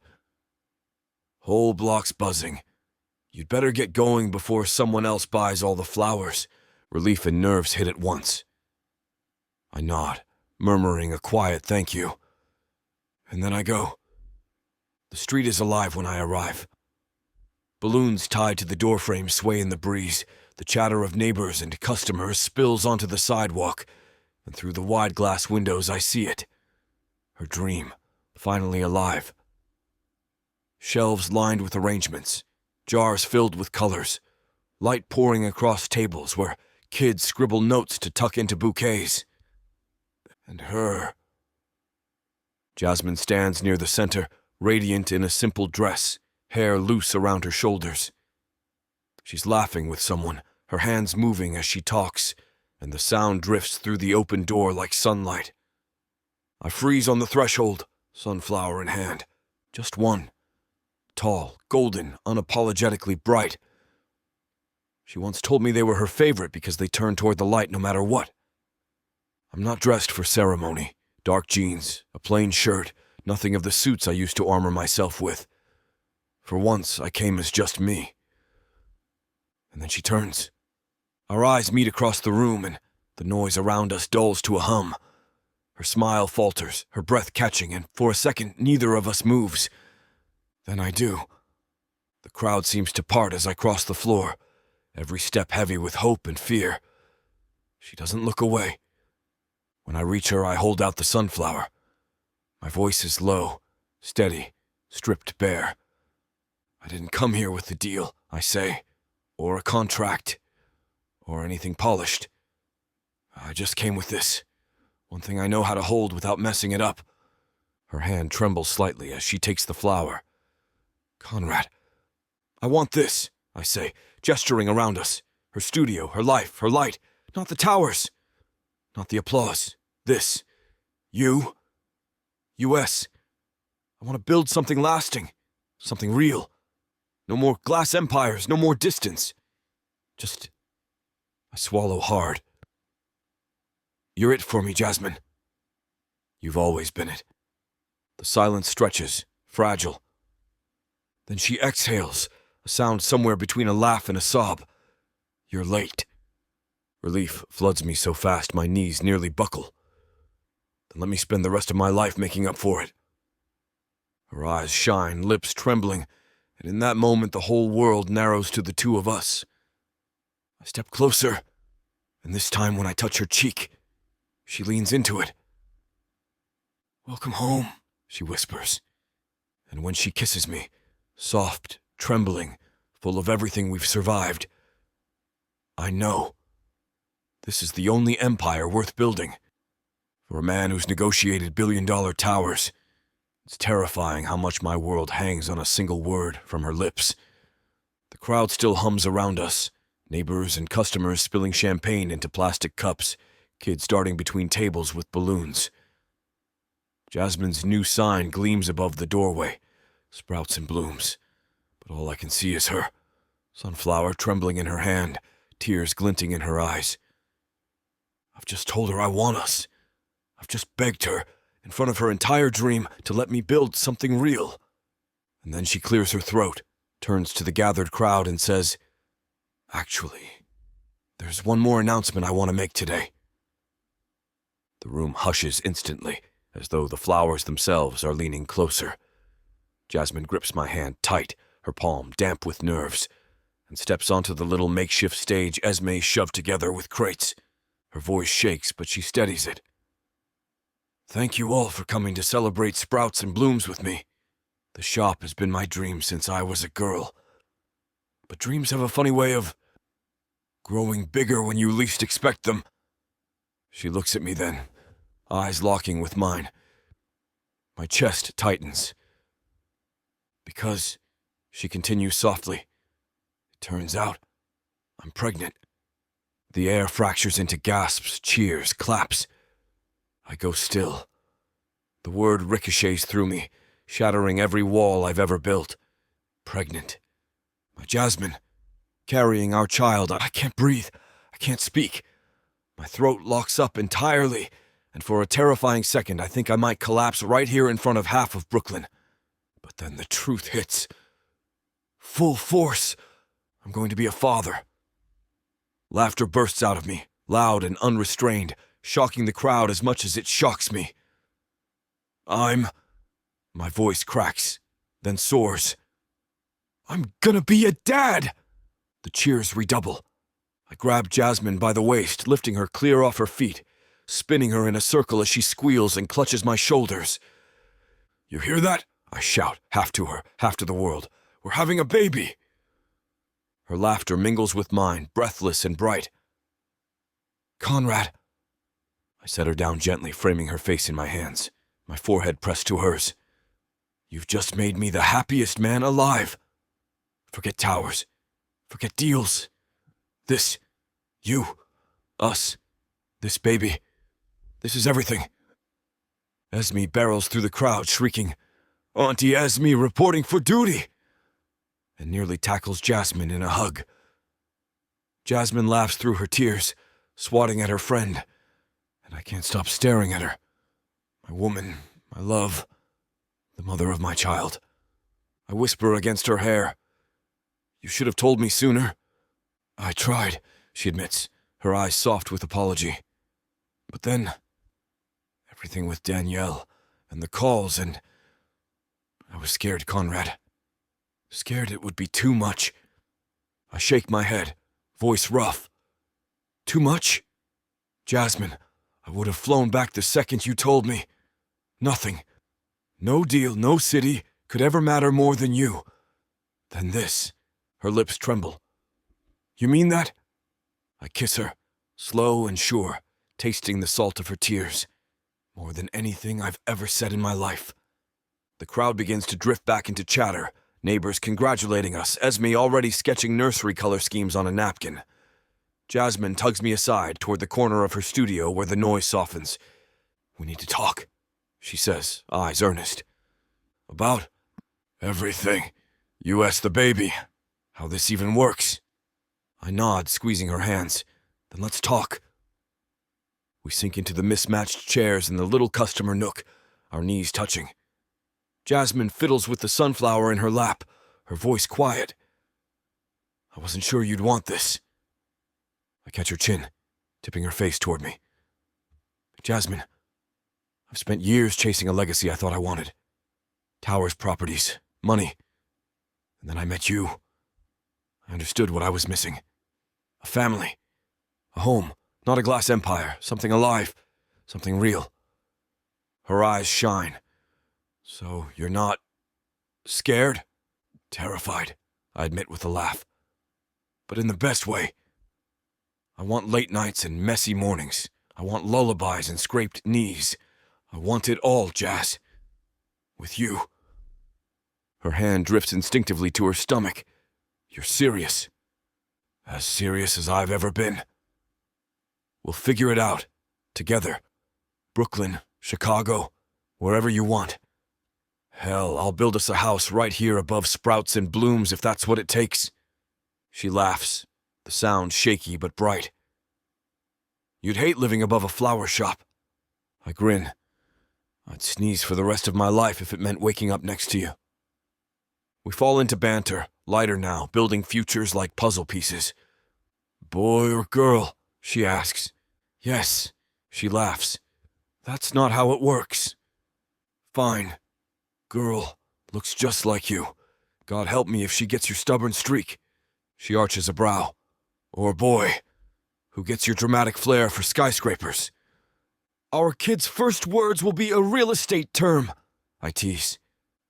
Whole block's buzzing. "You'd better get going before someone else buys all the flowers." Relief and nerves hit at once. I nod, murmuring a quiet thank you. And then I go. The street is alive when I arrive. Balloons tied to the doorframe sway in the breeze. The chatter of neighbors and customers spills onto the sidewalk, and through the wide glass windows I see it. Her dream, finally alive. Shelves lined with arrangements, jars filled with colors, light pouring across tables where kids scribble notes to tuck into bouquets. And her. Jasmine stands near the center, radiant in a simple dress, hair loose around her shoulders. She's laughing with someone, her hands moving as she talks, and the sound drifts through the open door like sunlight. I freeze on the threshold, sunflower in hand. Just one. Tall, golden, unapologetically bright. She once told me they were her favorite because they turned toward the light no matter what. I'm not dressed for ceremony. Dark jeans, a plain shirt, nothing of the suits I used to armor myself with. For once, I came as just me. And then she turns. Our eyes meet across the room, and the noise around us dulls to a hum. Her smile falters, her breath catching, and for a second, neither of us moves. Then I do. The crowd seems to part as I cross the floor, every step heavy with hope and fear. She doesn't look away. When I reach her, I hold out the sunflower. My voice is low, steady, stripped bare. I didn't come here with the deal, I say, or a contract, or anything polished. I just came with this, one thing I know how to hold without messing it up. Her hand trembles slightly as she takes the flower. Conrad, I want this, I say, gesturing around us. Her studio, her life, her light, not the towers, not the applause. This. You. U.S. I want to build something lasting, something real. No more glass empires, no more distance. Just, I swallow hard. You're it for me, Jasmine. You've always been it. The silence stretches, fragile. Then she exhales, a sound somewhere between a laugh and a sob. You're late. Relief floods me so fast my knees nearly buckle. Then let me spend the rest of my life making up for it. Her eyes shine, lips trembling, and in that moment the whole world narrows to the two of us. I step closer, and this time when I touch her cheek, she leans into it. Welcome home, she whispers. And when she kisses me, soft, trembling, full of everything we've survived, I know. This is the only empire worth building. For a man who's negotiated billion-dollar towers, it's terrifying how much my world hangs on a single word from her lips. The crowd still hums around us, neighbors and customers spilling champagne into plastic cups, kids darting between tables with balloons. Jasmine's new sign gleams above the doorway, sprouts and blooms, but all I can see is her, sunflower trembling in her hand, tears glinting in her eyes. I've just told her I want us. I've just begged her, in front of her entire dream, to let me build something real. And then she clears her throat, turns to the gathered crowd and says, Actually, there's one more announcement I want to make today. The room hushes instantly, as though the flowers themselves are leaning closer. Jasmine grips my hand tight, her palm damp with nerves, and steps onto the little makeshift stage Esme's shoved together with crates. Her voice shakes, but she steadies it. Thank you all for coming to celebrate Sprouts and Blooms with me. The shop has been my dream since I was a girl. But dreams have a funny way of growing bigger when you least expect them. She looks at me then, eyes locking with mine. My chest tightens. Because, she continues softly, it turns out I'm pregnant. The air fractures into gasps, cheers, claps. I go still. The word ricochets through me, shattering every wall I've ever built. Pregnant. My Jasmine. Carrying our child. I can't breathe. I can't speak. My throat locks up entirely, and for a terrifying second I think I might collapse right here in front of half of Brooklyn. But then the truth hits. Full force. I'm going to be a father. Laughter bursts out of me, loud and unrestrained, shocking the crowd as much as it shocks me. My voice cracks, then soars. I'm gonna be a dad! The cheers redouble. I grab Jasmine by the waist, lifting her clear off her feet, spinning her in a circle as she squeals and clutches my shoulders. You hear that? I shout, half to her, half to the world. We're having a baby! Her laughter mingles with mine, breathless and bright. Conrad! I set her down gently, framing her face in my hands, my forehead pressed to hers. You've just made me the happiest man alive. Forget towers. Forget deals. This, you, us, this baby, this is everything. Esme barrels through the crowd, shrieking, Auntie Esme reporting for duty! And nearly tackles Jasmine in a hug. Jasmine laughs through her tears, swatting at her friend, and I can't stop staring at her. My woman, my love, the mother of my child. I whisper against her hair. You should have told me sooner. I tried, she admits, her eyes soft with apology. But then, everything with Danielle, and the calls, and I was scared, Conrad. Scared it would be too much. I shake my head, voice rough. Too much? Jasmine, I would have flown back the second you told me. Nothing. No deal, no city could ever matter more than you. Than this. Her lips tremble. You mean that? I kiss her, slow and sure, tasting the salt of her tears. More than anything I've ever said in my life. The crowd begins to drift back into chatter, neighbors congratulating us, Esme already sketching nursery color schemes on a napkin. Jasmine tugs me aside toward the corner of her studio where the noise softens. We need to talk, she says, eyes earnest. About everything. You ask the baby. How this even works. I nod, squeezing her hands. Then let's talk. We sink into the mismatched chairs in the little customer nook, our knees touching. Jasmine fiddles with the sunflower in her lap, her voice quiet. I wasn't sure you'd want this. I catch her chin, tipping her face toward me. Jasmine, I've spent years chasing a legacy I thought I wanted. Towers, properties, money. And then I met you. I understood what I was missing. A family. A home. Not a glass empire. Something alive. Something real. Her eyes shine. So you're not scared? Terrified, I admit with a laugh. But in the best way. I want late nights and messy mornings. I want lullabies and scraped knees. I want it all, Jazz. With you. Her hand drifts instinctively to her stomach. You're serious. As serious as I've ever been. We'll figure it out. Together. Brooklyn, Chicago, wherever you want. Hell, I'll build us a house right here above Sprouts and Blooms if that's what it takes. She laughs, the sound shaky but bright. You'd hate living above a flower shop. I grin. I'd sneeze for the rest of my life if it meant waking up next to you. We fall into banter, lighter now, building futures like puzzle pieces. Boy or girl? She asks. Yes, she laughs. That's not how it works. Fine. Girl, looks just like you. God help me if she gets your stubborn streak. She arches a brow. Or boy, who gets your dramatic flair for skyscrapers. Our kid's first words will be a real estate term, I tease.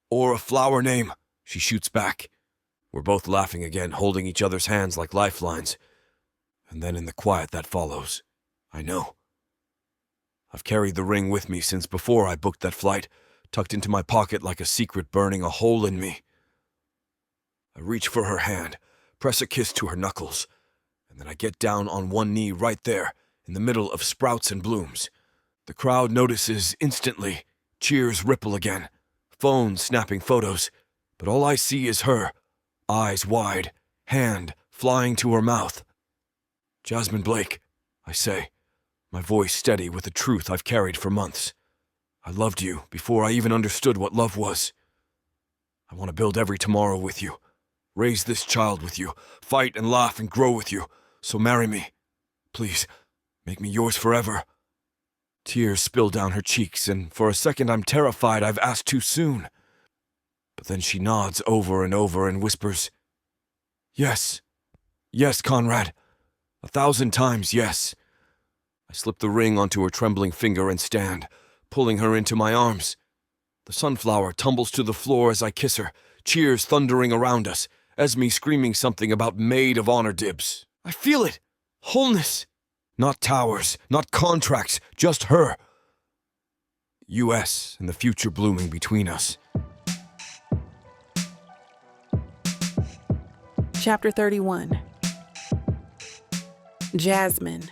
Or a flower name, she shoots back. We're both laughing again, holding each other's hands like lifelines. And then in the quiet that follows, I know. I've carried the ring with me since before I booked that flight, tucked into my pocket like a secret burning a hole in me. I reach for her hand, press a kiss to her knuckles, and then I get down on one knee right there, in the middle of sprouts and blooms. The crowd notices instantly, cheers ripple again, phones snapping photos, but all I see is her, eyes wide, hand flying to her mouth. Jasmine Blake, I say, my voice steady with the truth I've carried for months. I loved you before I even understood what love was. I want to build every tomorrow with you, raise this child with you, fight and laugh and grow with you, so marry me. Please, make me yours forever. Tears spill down her cheeks, and for a second I'm terrified I've asked too soon. But then she nods over and over and whispers, Yes. Yes, Conrad. 1,000 times yes. I slip the ring onto her trembling finger and stand, pulling her into my arms. The sunflower tumbles to the floor as I kiss her, cheers thundering around us, Esme screaming something about maid of honor dibs. I feel it! Wholeness! Not towers, not contracts, just her. U.S. and the future blooming between us. Chapter 31. Jasmine.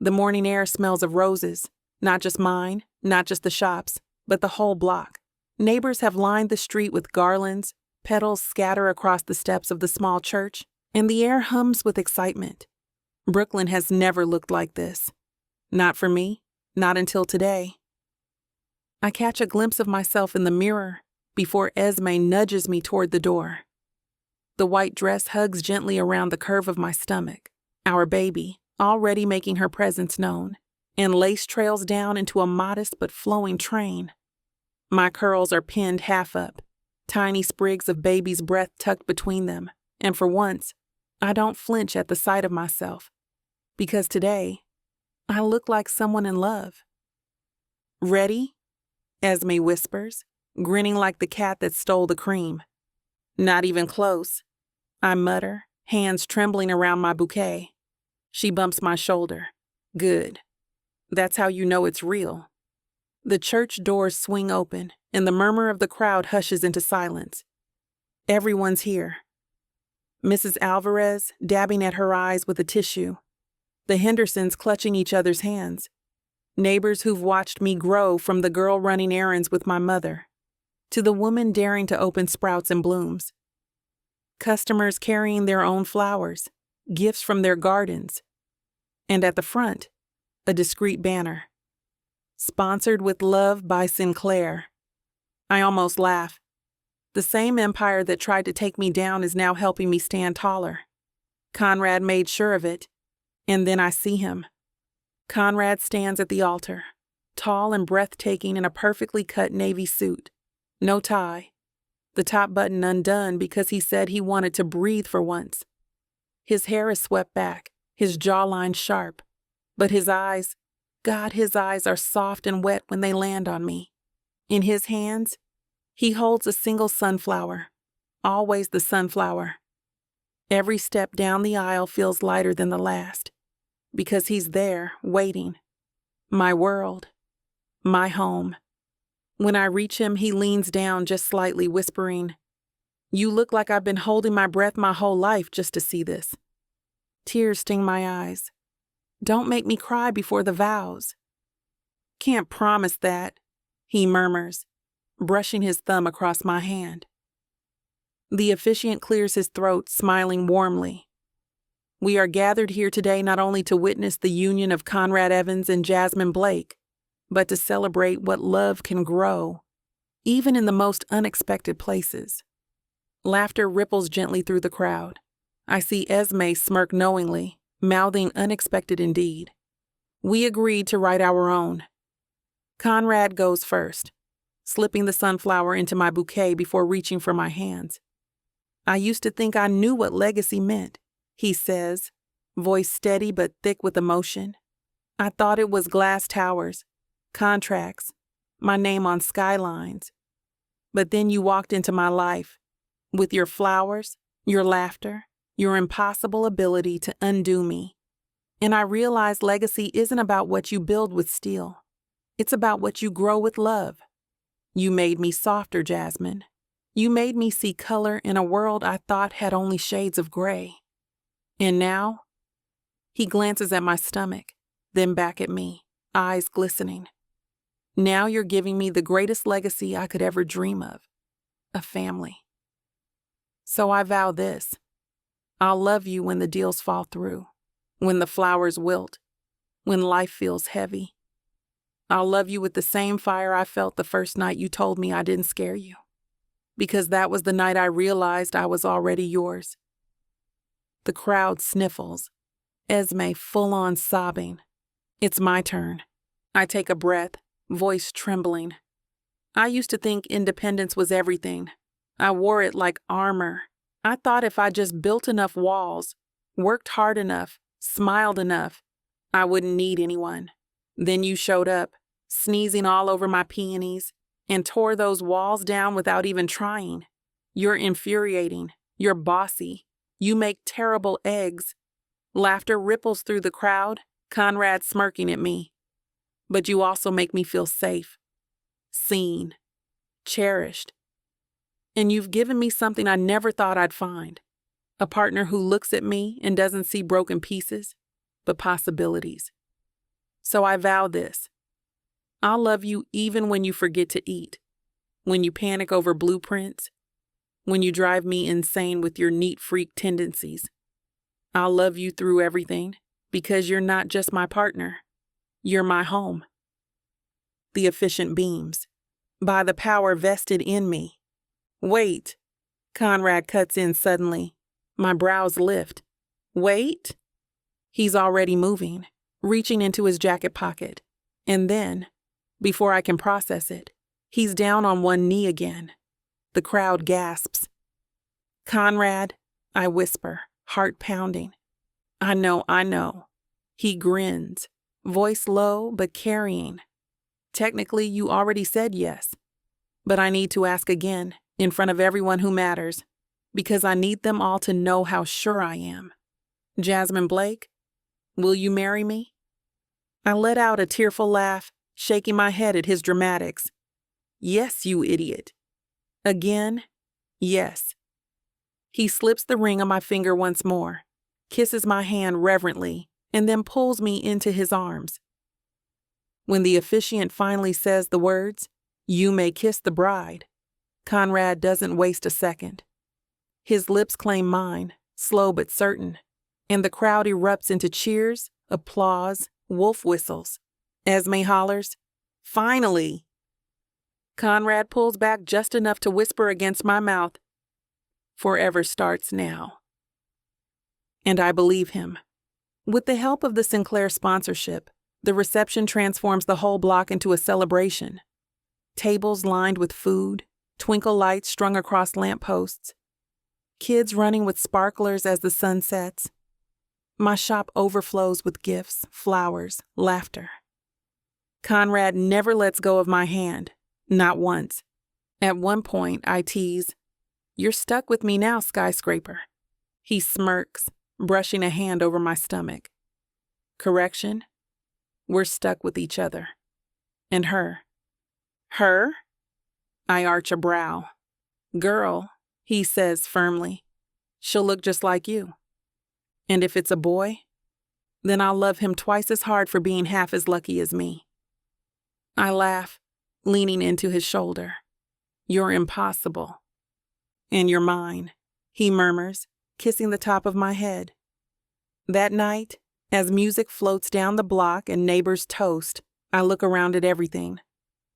The morning air smells of roses, not just mine, not just the shops, but the whole block. Neighbors have lined the street with garlands, petals scatter across the steps of the small church, and the air hums with excitement. Brooklyn has never looked like this. Not for me, not until today. I catch a glimpse of myself in the mirror before Esme nudges me toward the door. The white dress hugs gently around the curve of my stomach, our baby, already making her presence known, and lace trails down into a modest but flowing train. My curls are pinned half up, tiny sprigs of baby's breath tucked between them, and for once, I don't flinch at the sight of myself, because today, I look like someone in love. Ready? Esme whispers, grinning like the cat that stole the cream. Not even close, I mutter, hands trembling around my bouquet. She bumps my shoulder. Good. That's how you know it's real. The church doors swing open, and the murmur of the crowd hushes into silence. Everyone's here. Mrs. Alvarez dabbing at her eyes with a tissue. The Hendersons clutching each other's hands. Neighbors who've watched me grow from the girl running errands with my mother to the woman daring to open sprouts and blooms. Customers carrying their own flowers, gifts from their gardens. And at the front, a discreet banner. Sponsored with love by Sinclair. I almost laugh. The same empire that tried to take me down is now helping me stand taller. Conrad made sure of it. And then I see him. Conrad stands at the altar, tall and breathtaking in a perfectly cut navy suit. No tie. The top button undone because he said he wanted to breathe for once. His hair is swept back, his jawline sharp. But his eyes, God, his eyes are soft and wet when they land on me. In his hands, he holds a single sunflower. Always the sunflower. Every step down the aisle feels lighter than the last. Because he's there, waiting. My world. My home. When I reach him, he leans down just slightly, whispering, "You look like I've been holding my breath my whole life just to see this." Tears sting my eyes. Don't make me cry before the vows. Can't promise that, he murmurs, brushing his thumb across my hand. The officiant clears his throat, smiling warmly. We are gathered here today not only to witness the union of Conrad Evans and Jasmine Blake, but to celebrate what love can grow, even in the most unexpected places. Laughter ripples gently through the crowd. I see Esme smirk knowingly, mouthing unexpected indeed. We agreed to write our own. Conrad goes first, slipping the sunflower into my bouquet before reaching for my hands. I used to think I knew what legacy meant, he says, voice steady but thick with emotion. I thought it was glass towers, contracts, my name on skylines. But then you walked into my life with your flowers, your laughter, your impossible ability to undo me. And I realized legacy isn't about what you build with steel. It's about what you grow with love. You made me softer, Jasmine. You made me see color in a world I thought had only shades of gray. And now, he glances at my stomach, then back at me, eyes glistening. Now you're giving me the greatest legacy I could ever dream of, a family. So I vow this. I'll love you when the deals fall through, when the flowers wilt, when life feels heavy. I'll love you with the same fire I felt the first night you told me I didn't scare you, because that was the night I realized I was already yours. The crowd sniffles, Esme full-on sobbing. It's my turn. I take a breath, voice trembling. I used to think independence was everything. I wore it like armor. I thought if I just built enough walls, worked hard enough, smiled enough, I wouldn't need anyone. Then you showed up, sneezing all over my peonies, and tore those walls down without even trying. You're infuriating. You're bossy. You make terrible eggs. Laughter ripples through the crowd, Conrad smirking at me. But you also make me feel safe, seen, cherished. And you've given me something I never thought I'd find. A partner who looks at me and doesn't see broken pieces, but possibilities. So I vow this. I'll love you even when you forget to eat, when you panic over blueprints, when you drive me insane with your neat freak tendencies. I'll love you through everything because you're not just my partner. You're my home. The efficient beams, by the power vested in me. Wait, Conrad cuts in suddenly. My brows lift. Wait? He's already moving, reaching into his jacket pocket. And then, before I can process it, he's down on one knee again. The crowd gasps. Conrad, I whisper, heart pounding. I know. He grins, voice low but carrying. Technically, you already said yes, but I need to ask again in front of everyone who matters, because I need them all to know how sure I am. Jasmine Blake, will you marry me? I let out a tearful laugh, shaking my head at his dramatics. Yes, you idiot. Again, yes. He slips the ring on my finger once more, kisses my hand reverently, and then pulls me into his arms. When the officiant finally says the words, "You may kiss the bride," Conrad doesn't waste a second. His lips claim mine, slow but certain, and the crowd erupts into cheers, applause, wolf whistles. Esme hollers, "Finally!" Conrad pulls back just enough to whisper against my mouth, "Forever starts now." And I believe him. With the help of the Sinclair sponsorship, the reception transforms the whole block into a celebration. Tables lined with food, twinkle lights strung across lampposts, kids running with sparklers as the sun sets. My shop overflows with gifts, flowers, laughter. Conrad never lets go of my hand, not once. At one point, I tease, "You're stuck with me now, skyscraper." He smirks, brushing a hand over my stomach. Correction, we're stuck with each other. And her. Her? I arch a brow. Girl, he says firmly, she'll look just like you. And if it's a boy, then I'll love him twice as hard for being half as lucky as me. I laugh, leaning into his shoulder. You're impossible. And you're mine, he murmurs, kissing the top of my head. That night, as music floats down the block and neighbors toast, I look around at everything.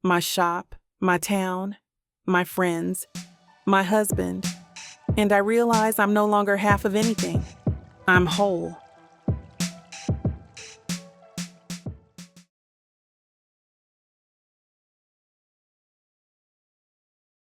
My shop, my town, my friends, my husband, and I realize I'm no longer half of anything. I'm whole.